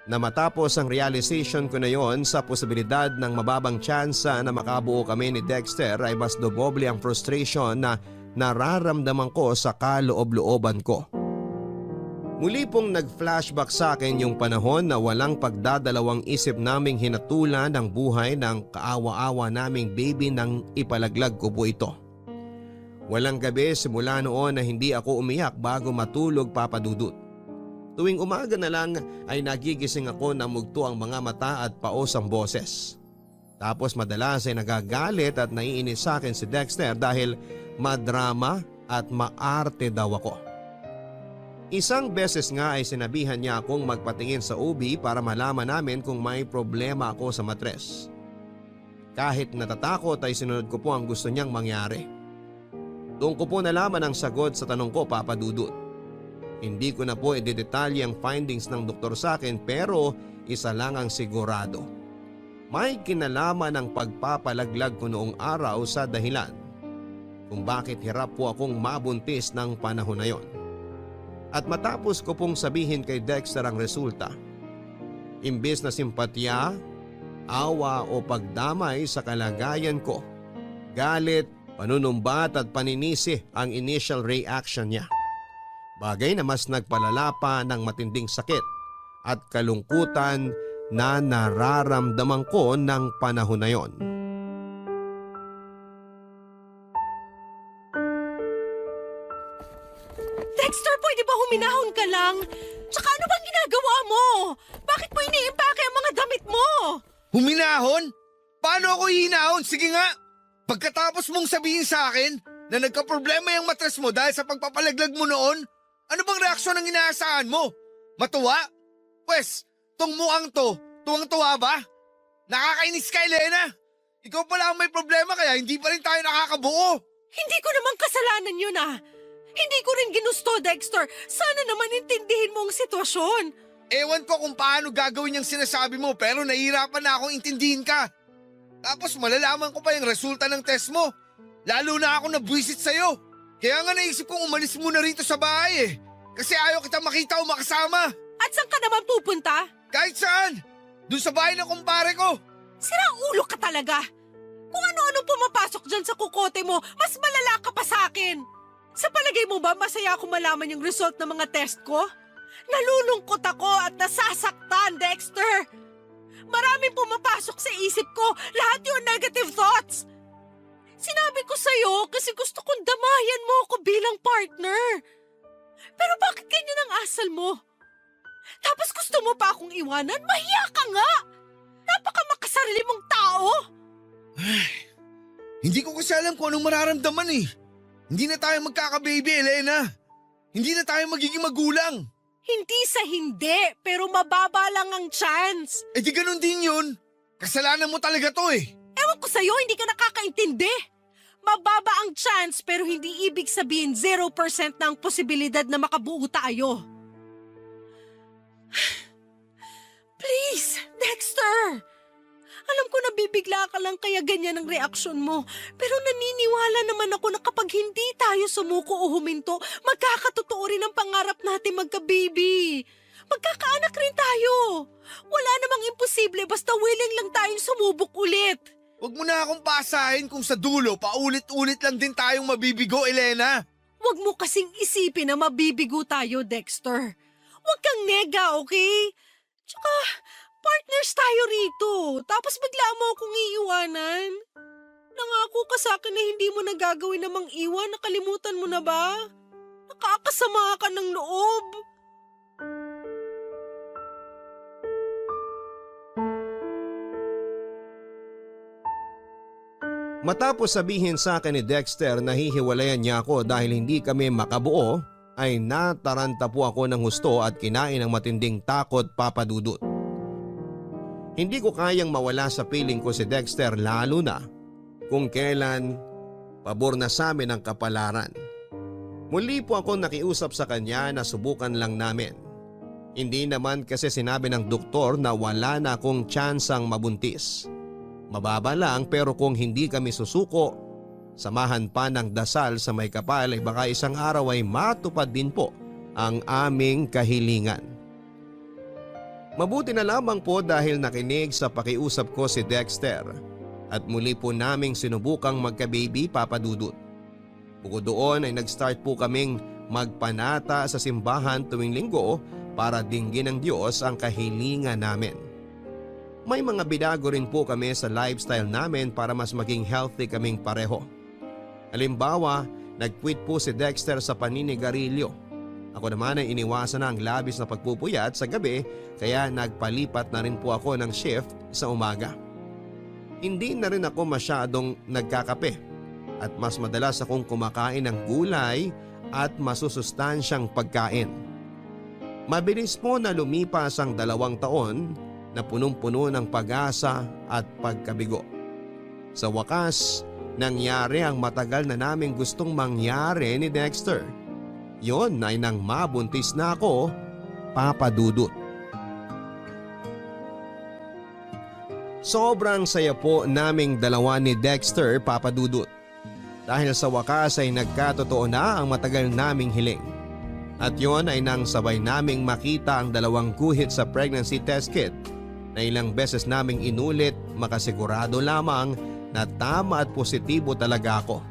na matapos ang realization ko na yon sa posibilidad ng mababang tsansa na makabuo kami ni Dexter ay mas doboble ang frustration na nararamdaman ko sa kaloob-looban ko. Muli pong nag-flashback sa akin yung panahon na walang pagdadalawang isip naming hinatulan ng buhay ng kaawa-awa naming baby nang ipalaglag ko po ito. Walang gabi simula noon na hindi ako umiyak bago matulog, Papa Dudut. Tuwing umaga na lang ay nagigising ako na mugto ang mga mata at paos ang boses. Tapos madalas ay nagagalit at naiinis sa akin si Dexter dahil madrama at maarte daw ako. Isang beses nga ay sinabihan niya akong magpatingin sa OB para malaman namin kung may problema ako sa matres. Kahit natatakot ay sinunod ko po ang gusto niyang mangyari. Doon ko po nalaman ang sagot sa tanong ko, Papa Dudut. Hindi ko na po idedetalye ang findings ng doktor sa akin pero isa lang ang sigurado. May kinalaman ang pagpapalaglag ko noong araw sa dahilan kung bakit hirap po akong mabuntis ng panahon na yon. At matapos ko pong sabihin kay Dexter ang resulta, imbes na simpatya, awa o pagdamay sa kalagayan ko, galit, panunumbat at paninisi ang initial reaction niya. Bagay na mas nagpalala pa ng matinding sakit at kalungkutan na nararamdaman ko ng panahon na yon. Dexter, pwede ba huminahon ka lang? Tsaka ano bang ginagawa mo? Bakit mo iniimpake ang mga damit mo? Huminahon? Paano ako hihinahon? Sige nga! Pagkatapos mong sabihin sa akin na nagka-problema yung matres mo dahil sa pagpapalaglag mo noon, ano bang reaksyon ang inaasahan mo? Matuwa? Pwes, tong mukhang to, tuwang-tuwa ba? Nakakainis ka, Elena! Ikaw pala ang may problema kaya hindi pa rin tayo nakakabuo. Hindi ko naman kasalanan yun ah. Hindi ko rin ginusto, Dexter. Sana naman intindihin mo ang sitwasyon. Ewan ko kung paano gagawin yung sinasabi mo pero nahihirapan na akong intindihin ka. Tapos malalaman ko pa yung resulta ng test mo. Lalo na ako nabwisit sa'yo. Kaya nga naisip kong umalis muna rito sa bahay eh. Kasi ayaw kita makita o makasama. At saan ka naman pupunta? Kahit saan. Doon sa bahay ng kumpare ko. Sirang ulo ka talaga. Kung ano-ano pumapasok dyan sa kukote mo, mas malala ka pa sa akin. Sa palagay mo ba masaya ako malaman yung result ng mga test ko? Nalulungkot ako at nasasaktan, Dexter. Maraming pumapasok sa isip ko, lahat yung negative thoughts. Sinabi ko sa'yo kasi gusto kong damayan mo ako bilang partner. Pero bakit ganyan ang asal mo? Tapos gusto mo pa akong iwanan? Mahiya ka nga! Napakamakasarili mong tao! Hindi ko kasi alam kung anong mararamdaman eh. Hindi na tayo magkaka-baby, Elena. Hindi na tayo magiging magulang. Hindi sa hindi, pero mababa lang ang chance. Eh di ganun din yun. Kasalanan mo talaga to eh. Ewan ko sa'yo, hindi ka nakakaintindi. Mababa ang chance pero hindi ibig sabihin 0% na ang posibilidad na makabuo tayo. Please, Dexter. Alam ko nabibigla ka lang kaya ganyan ang reaksyon mo. Pero naniniwala naman ako na kapag hindi tayo sumuko o huminto, magkakatotoo rin ang pangarap natin magka-baby. Magkakaanak rin tayo. Wala namang imposible basta willing lang tayong sumubok ulit. Huwag mo na akong pasahin kung sa dulo paulit-ulit lang din tayong mabibigo, Elena. Huwag mo kasing isipin na mabibigo tayo, Dexter. Huwag kang nega, okay? Tsaka partners tayo rito. Tapos bigla mo akong iiwanan. Nangako ka sa akin na hindi mo nagagawin namang iwan. Nakalimutan mo na ba? Nakakasama ka ng loob. Matapos sabihin sa akin ni Dexter na hihiwalayan niya ako dahil hindi kami makabuo, ay nataranta po ako ng husto at kinain ng matinding takot, Papa Dudut. Hindi ko kayang mawala sa piling ko si Dexter lalo na kung kailan pabor na sa amin ang kapalaran. Muli po ako nakiusap sa kanya na subukan lang namin. Hindi naman kasi sinabi ng doktor na wala na akong tsansang mabuntis. Mababa lang pero kung hindi kami susuko, samahan pa ng dasal sa may kapal ay baka isang araw ay matupad din po ang aming kahilingan. Mabuti na lamang po dahil nakinig sa pakiusap ko si Dexter at muli po naming sinubukang magka-baby, Papa Dudut. Bukod doon ay nag-start po kaming magpanata sa simbahan tuwing linggo para dinggin ng Diyos ang kahilingan namin. May mga binago rin po kami sa lifestyle namin para mas maging healthy kaming pareho. Halimbawa, nag-quit po si Dexter sa paninigarilyo. Ako naman ay iniwasan na ang labis na pagpupuyat sa gabi kaya nagpalipat na rin po ako ng shift sa umaga. Hindi na rin ako masyadong nagkakape at mas madalas akong kumakain ng gulay at masusustansyang pagkain. Mabilis po na lumipas ang 2 taon na punong-puno ng pag-asa at pagkabigo. Sa wakas, nangyari ang matagal na naming gustong mangyari ni Dexter. Yon ay nang mabuntis na ako, Papa Dudut. Sobrang saya po naming dalawa ni Dexter, Papa Dudut. Dahil sa wakas ay nagkatotoo na ang matagal naming hiling. At yon ay nang sabay naming makita ang 2 guhit sa pregnancy test kit na ilang beses naming inulit makasigurado lamang na tama at positibo talaga ako.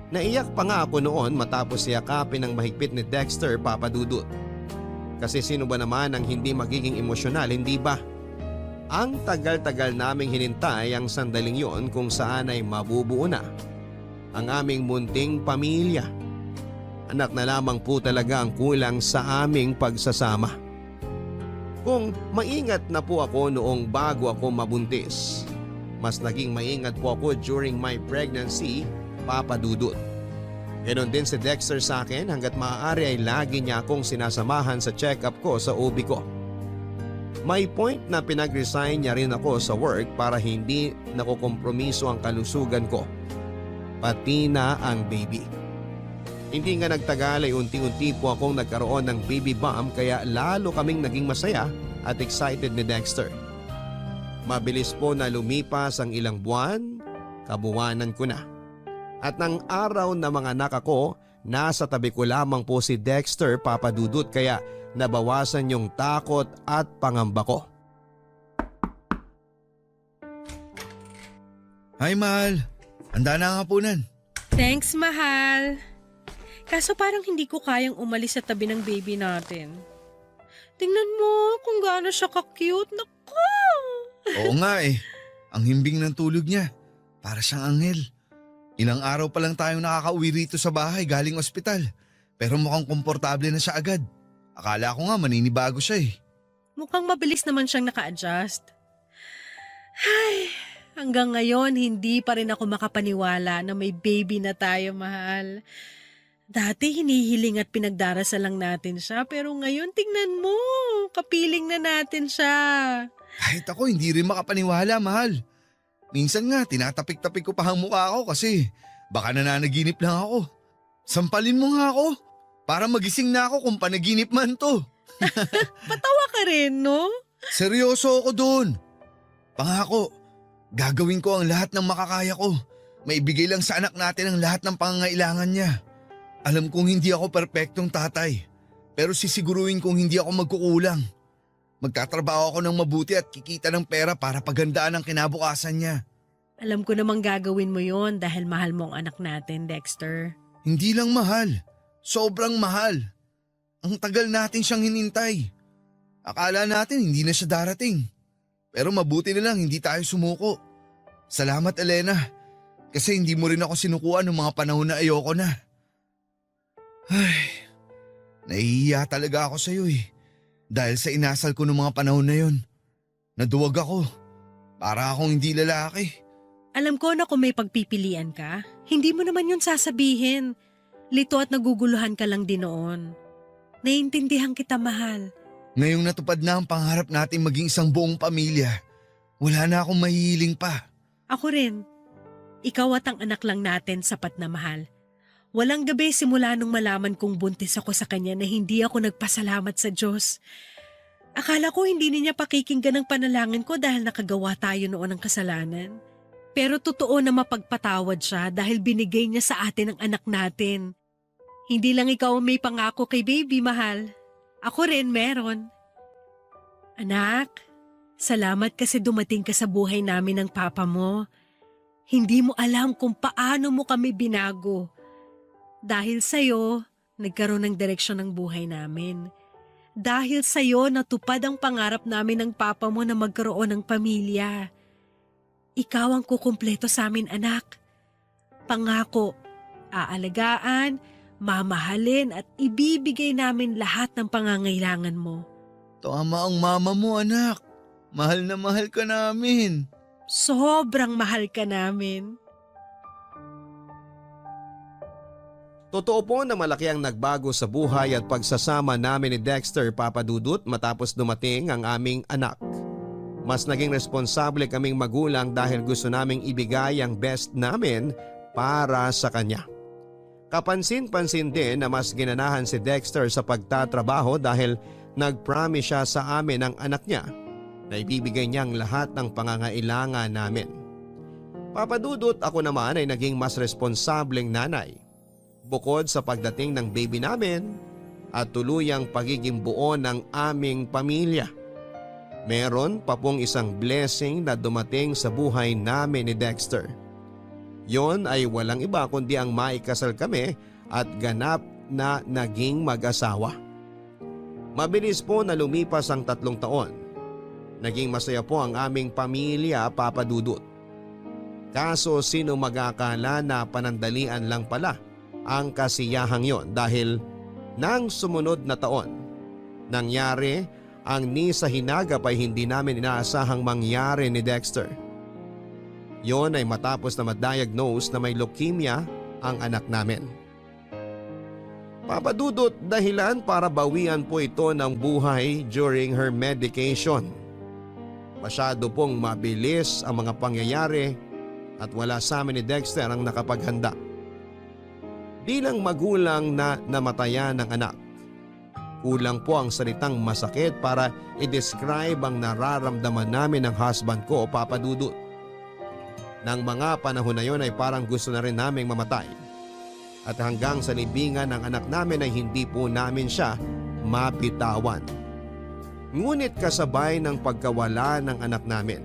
Naiyak pa nga ako noon matapos yakapin ng mahigpit ni Dexter, Papa Dudut. Kasi sino ba naman ang hindi magiging emosyonal, hindi ba? Ang tagal-tagal naming hinintay ang sandaling yon kung saan ay mabubuo na ang aming munting pamilya. Anak na lamang po talaga ang kulang sa aming pagsasama. Kung maingat na po ako noong bago ako mabuntis, mas naging maingat po ako during my pregnancy, Papa Dudut. Ganon din si Dexter sa akin hanggat maaari ay lagi niya akong sinasamahan sa check-up ko sa OB ko. May point na pinag-resign niya rin ako sa work para hindi nakukompromiso ang kalusugan ko, pati na ang baby. Hindi nga nagtagal ay unti-unti po akong nagkaroon ng baby bump kaya lalo kaming naging masaya at excited ni Dexter. Mabilis po na lumipas ang ilang buwan, kabuwanan ko na. At ng araw na mga anak ako, nasa tabi ko lamang po si Dexter, Papa Dudut, kaya nabawasan yung takot at pangamba ko. Hi, mahal. Handa na ang hapunan. Thanks, mahal. Kaso parang hindi ko kayang umalis sa tabi ng baby natin. Tingnan mo kung gaano siya ka-cute. Naku! Oo nga eh. Ang himbing ng tulog niya. Para siyang anghel. Ilang araw pa lang tayong nakakauwi rito sa bahay galing ospital. Pero mukhang komportable na siya agad. Akala ko nga maninibago siya eh. Mukhang mabilis naman siyang naka-adjust. Ay, hanggang ngayon hindi pa rin ako makapaniwala na may baby na tayo, mahal. Dati hinihiling at pinagdarasal lang natin siya pero ngayon tingnan mo, kapiling na natin siya. Kahit ako hindi rin makapaniwala, mahal. Minsan nga tinatapik-tapik ko pa ang mukha ko kasi baka nananaginip lang ako. Sampalin mo nga ako para magising na ako kung panaginip man to. Patawa ka rin, no? Seryoso ako doon. Pangako, gagawin ko ang lahat ng makakaya ko. Maibigay lang sa anak natin ang lahat ng pangangailangan niya. Alam kong hindi ako perpektong tatay, pero sisiguruhin kong hindi ako magkukulang. Magtatrabaho ako ng mabuti at kikita ng pera para paghandaan ang kinabukasan niya. Alam ko namang gagawin mo yon dahil mahal mo ang anak natin, Dexter. Hindi lang mahal, sobrang mahal. Ang tagal natin siyang hinintay. Akala natin hindi na siya darating. Pero mabuti na lang hindi tayo sumuko. Salamat, Elena, kasi hindi mo rin ako sinukuan ng mga panahon na ayoko na. Ay, nahihiya talaga ako sa iyo eh. Dahil sa inasal ko ng mga panahon na yon. Naduwag ako. Para akong hindi lalaki. Alam ko na kung may pagpipilian ka, hindi mo naman yun sasabihin. Lito at naguguluhan ka lang din noon. Naiintindihan kita, mahal. Ngayong natupad na ang pangarap natin maging isang buong pamilya, wala na akong mahihiling pa. Ako rin. Ikaw at ang anak lang natin sapat na mahal. Walang gabi simula nung malaman kong buntis ako sa kanya na hindi ako nagpasalamat sa Diyos. Akala ko hindi niya pakikinggan ang panalangin ko dahil nakagawa tayo noon ng kasalanan. Pero totoo na mapagpatawad siya dahil binigay niya sa atin ang anak natin. Hindi lang ikaw may pangako kay baby, mahal. Ako rin meron. Anak, salamat kasi dumating ka sa buhay namin ng papa mo. Hindi mo alam kung paano mo kami binago. Dahil sa'yo, nagkaroon ng direksyon ng buhay namin. Dahil sa'yo natupad ang pangarap namin ng papa mo na magkaroon ng pamilya. Ikaw ang kukumpleto sa amin, anak. Pangako, aalagaan, mamahalin at ibibigay namin lahat ng pangangailangan mo. Tama ang mama mo, anak. Mahal na mahal ka namin. Sobrang mahal ka namin. Totoo po na malaki ang nagbago sa buhay at pagsasama namin ni Dexter, Papa Dudut, matapos dumating ang aming anak. Mas naging responsable kaming magulang dahil gusto naming ibigay ang best namin para sa kanya. Kapansin-pansin din na mas ginanahan si Dexter sa pagtatrabaho dahil nag-promise siya sa amin ng anak niya na ibibigay niyang lahat ng pangangailangan namin. Papa Dudut, ako naman ay naging mas responsableng nanay. Bukod sa pagdating ng baby namin at tuluyang pagiging buo ng aming pamilya. Meron pa pong isang blessing na dumating sa buhay namin ni Dexter. Yon ay walang iba kundi ang maikasal kami at ganap na naging mag-asawa. Mabilis po na lumipas ang 3 taon. Naging masaya po ang aming pamilya, Papa Dudut. Kaso sino mag-akala na panandalian lang pala ang kasiyahang yon dahil nang sumunod na taon, nangyari ang ni sa hinagap ay hindi namin inaasahang mangyari ni Dexter. Yon ay matapos na ma-diagnose na may leukemia ang anak namin. Papa Dudut, dahilan para bawian po ito ng buhay during her medication. Masyado pong mabilis ang mga pangyayari at wala sa amin ni Dexter ang nakapaghanda. Bilang magulang na namatayan ng anak, kulang po ang salitang masakit para i-describe ang nararamdaman namin ng husband ko, Papa Dudut. Nang mga panahon na yon ay parang gusto na rin naming mamatay. At hanggang sa libingan ng anak namin ay hindi po namin siya mapitawan. Ngunit kasabay ng pagkawala ng anak namin,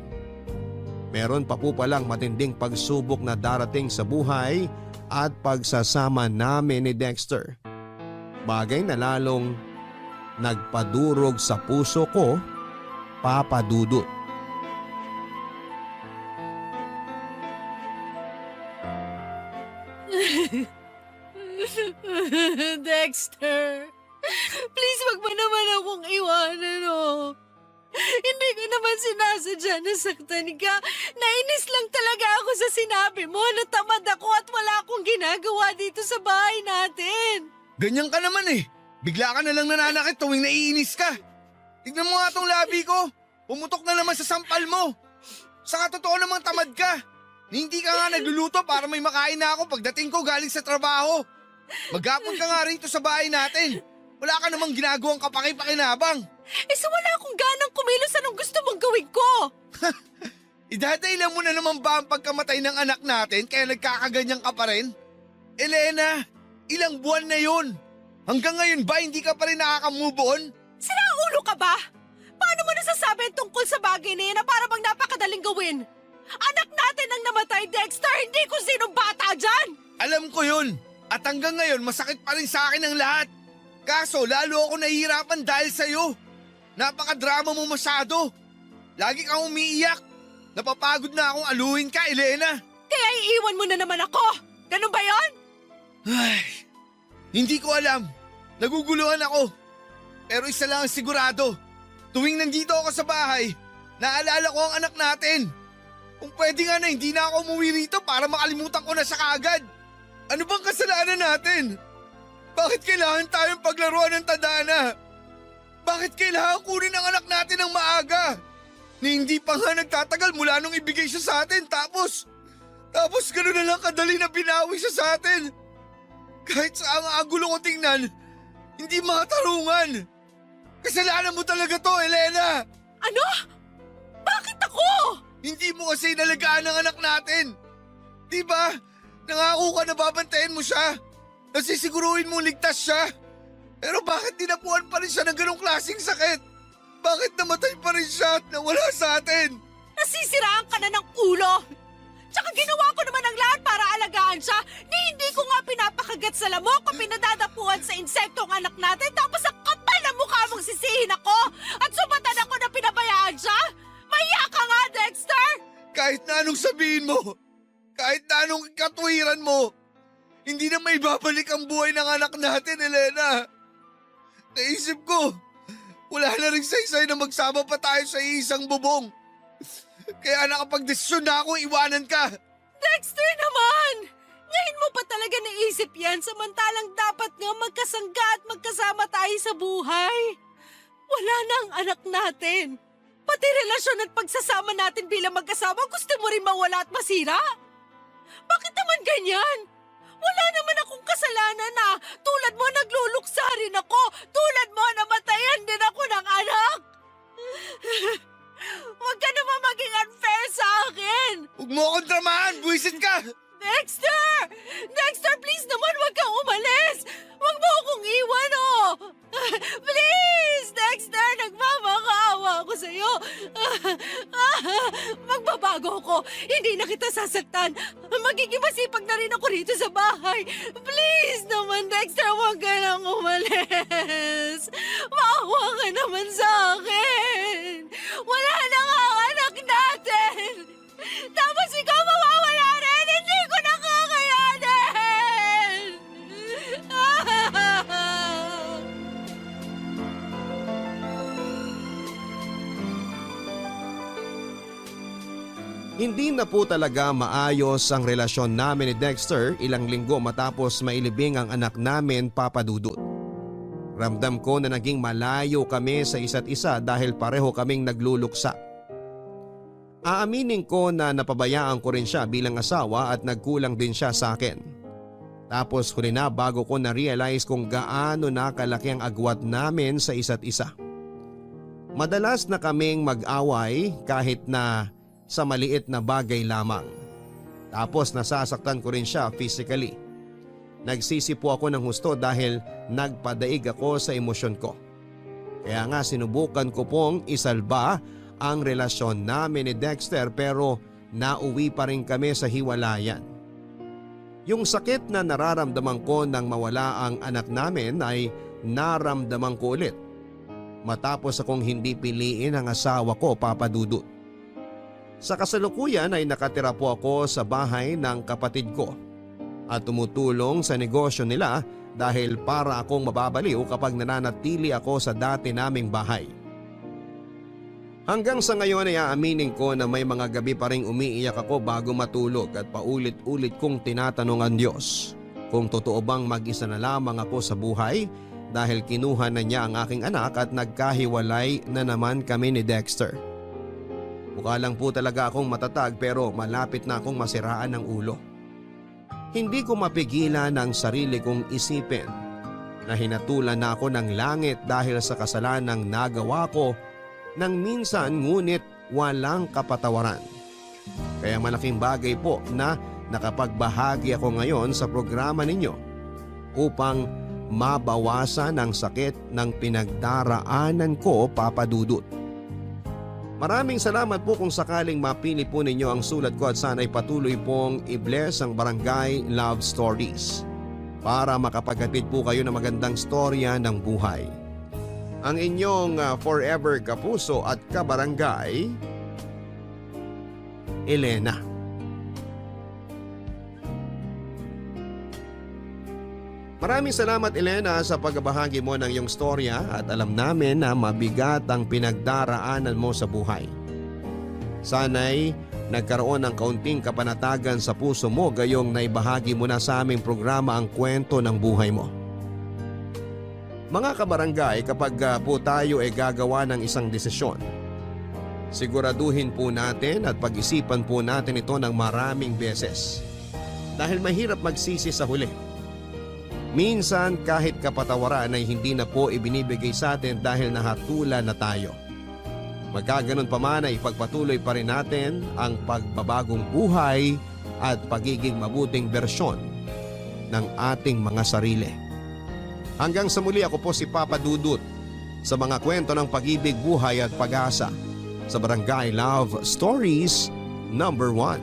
meron pa po palang matinding pagsubok na darating sa buhay at pagsasama namin ni Dexter. Bagay na lalong nagpadurog sa puso ko, Papa Dudut. Dexter, please wag mo naman akong iwanan, oh. Hindi ko naman sinasadya na saktan ka. Nainis lang talaga ako sa sinabi mo na tamad ako at wala akong ginagawa dito sa bahay natin. Ganyan ka naman eh. Bigla ka na lang nananakit tuwing naiinis ka. Tignan mo nga tong labi ko. Pumutok na naman sa sampal mo. Saka totoo namang tamad ka. Hindi ka nga nagluluto para may makain na ako pagdating ko galing sa trabaho. Maghapon ka nga rito sa bahay natin. Wala ka namang ginagawang kapaki-pakinabang. So wala akong ganang kumilos, anong gusto mong gawin ko? Idadailan mo na naman ba ang pagkamatay ng anak natin kaya nagkakaganyan ka pa rin? Elena, ilang buwan na yun. Hanggang ngayon ba hindi ka pa rin nakaka-move on? Sinaulo ka ba? Paano mo nasasabi tungkol sa bagay na yan na para bang napakadaling gawin? Anak natin ang namatay, Dexter, hindi kung sinong bata dyan! Alam ko yun. At hanggang ngayon masakit pa rin sa akin ang lahat. Kaso lalo ako nahihirapan dahil sa'yo. Napakadrama mo masyado. Lagi kang umiiyak. Napapagod na akong aluhin ka, Elena. Kaya iiwan mo na naman ako. Ganun ba yon? Ay, hindi ko alam. Naguguluhan ako. Pero isa lang ang sigurado. Tuwing nandito ako sa bahay, naalala ko ang anak natin. Kung pwede nga na hindi na ako umuwi rito para makalimutan ko na siya kaagad. Ano bang kasalanan natin? Bakit kailangan tayong paglaruan ng tadhana? Bakit kailangan kunin ang anak natin ng maaga? Ni hindi pa nga nagtatagal mula nung ibigay siya sa atin tapos gano'n na lang kadali na binawi siya sa atin. Kahit sa ang agulo ko tingnan, hindi makatarungan. Kasalanan mo talaga to, Elena! Ano? Bakit ako? Hindi mo kasi inalagaan ang anak natin. Diba? Nangako ka na babantayan mo siya. Nasisiguruhin mo ligtas siya. Pero bakit dinapuan pa rin siya ng ganong klaseng sakit? Bakit namatay pa rin siya at nawala sa atin? Nasisiraan ka na ng ulo. Tsaka ginawa ko naman ang lahat para alagaan siya ni hindi ko nga pinapakagat Hanggat sa lamok ko pinadadapuan sa insektong anak natin tapos ang kapal na mukha mong sisihin ako at sumatan ako na pinabayaan siya? Maya ka nga, Dexter! Kahit na anong sabihin mo, kahit na anong katuwiran mo, hindi na may babalik ang buhay ng anak natin, Elena. Naisip ko, wala na rin saysay na magsama pa tayo sa isang bubong. Kaya nakapag-desisyon na ako iwanan ka. Dexter naman! Ngayon mo pa talaga naisip yan samantalang dapat nga magkasangga at magkasama tayo sa buhay. Wala na ang anak natin. Pati relasyon at pagsasama natin bilang magkasama gusto mo rin mawala at masira? Bakit naman ganyan? Wala naman akong kasalanan na tulad mo nagluluksa rin ako. Tulad mo namatayan din ako ng anak. Huwag ka naman maging unfair sa akin. Huwag mo akong dramahan, buwisit ka! Dexter! Dexter, please naman huwag kang umalis! Huwag mo akong iwan, oh! Please, Dexter! Nagmamakaawa ako sa'yo! Magbabago ako! Hindi na kita sasaktan! Magiging masipag na rin ako rito sa bahay! Please naman, Dexter! Huwag ka nang umalis! Maawa ka naman sa akin! Wala na nga ang anak natin! Tapos ikaw mawawala rin! Hindi ko na kakayanin! Hindi na po talaga maayos ang relasyon namin ni Dexter ilang linggo matapos mailibing ang anak namin, Papa Dudut. Ramdam ko na naging malayo kami sa isa't isa dahil pareho kaming nagluluksa. Aaminin ko na napabayaan ko rin siya bilang asawa at nagkulang din siya sa akin. Tapos huli na bago ko na-realize kung gaano na kalaki ang agwat namin sa isa't isa. Madalas na kaming mag-away kahit na sa maliit na bagay lamang. Tapos nasasaktan ko rin siya physically. Nagsisi po ako ng husto dahil nagpadaig ako sa emosyon ko. Kaya nga sinubukan ko pong isalba ang relasyon namin ni Dexter pero nauwi pa rin kami sa hiwalayan. Yung sakit na nararamdaman ko nang mawala ang anak namin ay naramdaman ko ulit. Matapos akong hindi piliin ang asawa ko, Papa Dudut. Sa kasalukuyan ay nakatira po ako sa bahay ng kapatid ko at tumutulong sa negosyo nila dahil para akong mababaliw kapag nananatili ako sa dati naming bahay. Hanggang sa ngayon ay aaminin ko na may mga gabi pa ring umiiyak ako bago matulog at paulit-ulit kong tinatanong ang Diyos kung totoo bang mag-isa na lamang ako sa buhay dahil kinuha na niya ang aking anak at nagkahiwalay na naman kami ni Dexter. Mukha lang po talaga akong matatag pero malapit na akong masiraan ng ulo. Hindi ko mapigilan ang sarili kong isipin na hinatulan na ako ng langit dahil sa kasalanang nagawa ko nang minsan ngunit walang kapatawaran. Kaya malaking bagay po na nakapagbahagi ako ngayon sa programa ninyo upang mabawasan ang sakit ng pinagdaraanan ko, Papa Dudut. Maraming salamat po kung sakaling mapili po ninyo ang sulat ko at sana'y patuloy pong i-bless ang Barangay Love Stories para makapaghatid po kayo ng magandang storya ng buhay. Ang inyong forever kapuso at kabarangay, Elena. Maraming salamat, Elena, sa pagbahagi mo ng iyong storya at alam namin na mabigat ang pinagdaraanan mo sa buhay. Sana'y nagkaroon ng kaunting kapanatagan sa puso mo gayong naibahagi mo na sa aming programa ang kwento ng buhay mo. Mga kabarangay, kapag po tayo ay gagawa ng isang desisyon, siguraduhin po natin at pag-isipan po natin ito ng maraming beses. Dahil mahirap magsisi sa huli. Minsan kahit kapatawaran ay hindi na po ibinibigay sa atin dahil nahatula na tayo. Magkaganon pa man ay ipagpatuloy pa rin natin ang pagbabagong buhay at pagiging mabuting bersyon ng ating mga sarili. Hanggang sa muli, ako po si Papa Dudut sa mga kwento ng pag-ibig, buhay at pag-asa sa Barangay Love Stories #1.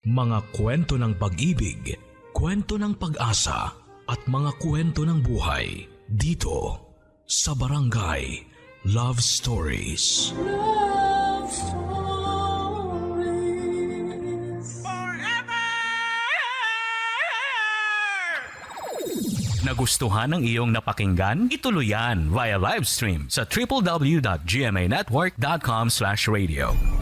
Mga kwento ng pag-ibig, kwento ng pag-asa at mga kwento ng buhay dito sa Barangay Love Stories. Love Stories. Nagustuhan ng iyong napakinggan? Ituloy yan via live stream sa www.gmanetwork.com/radio.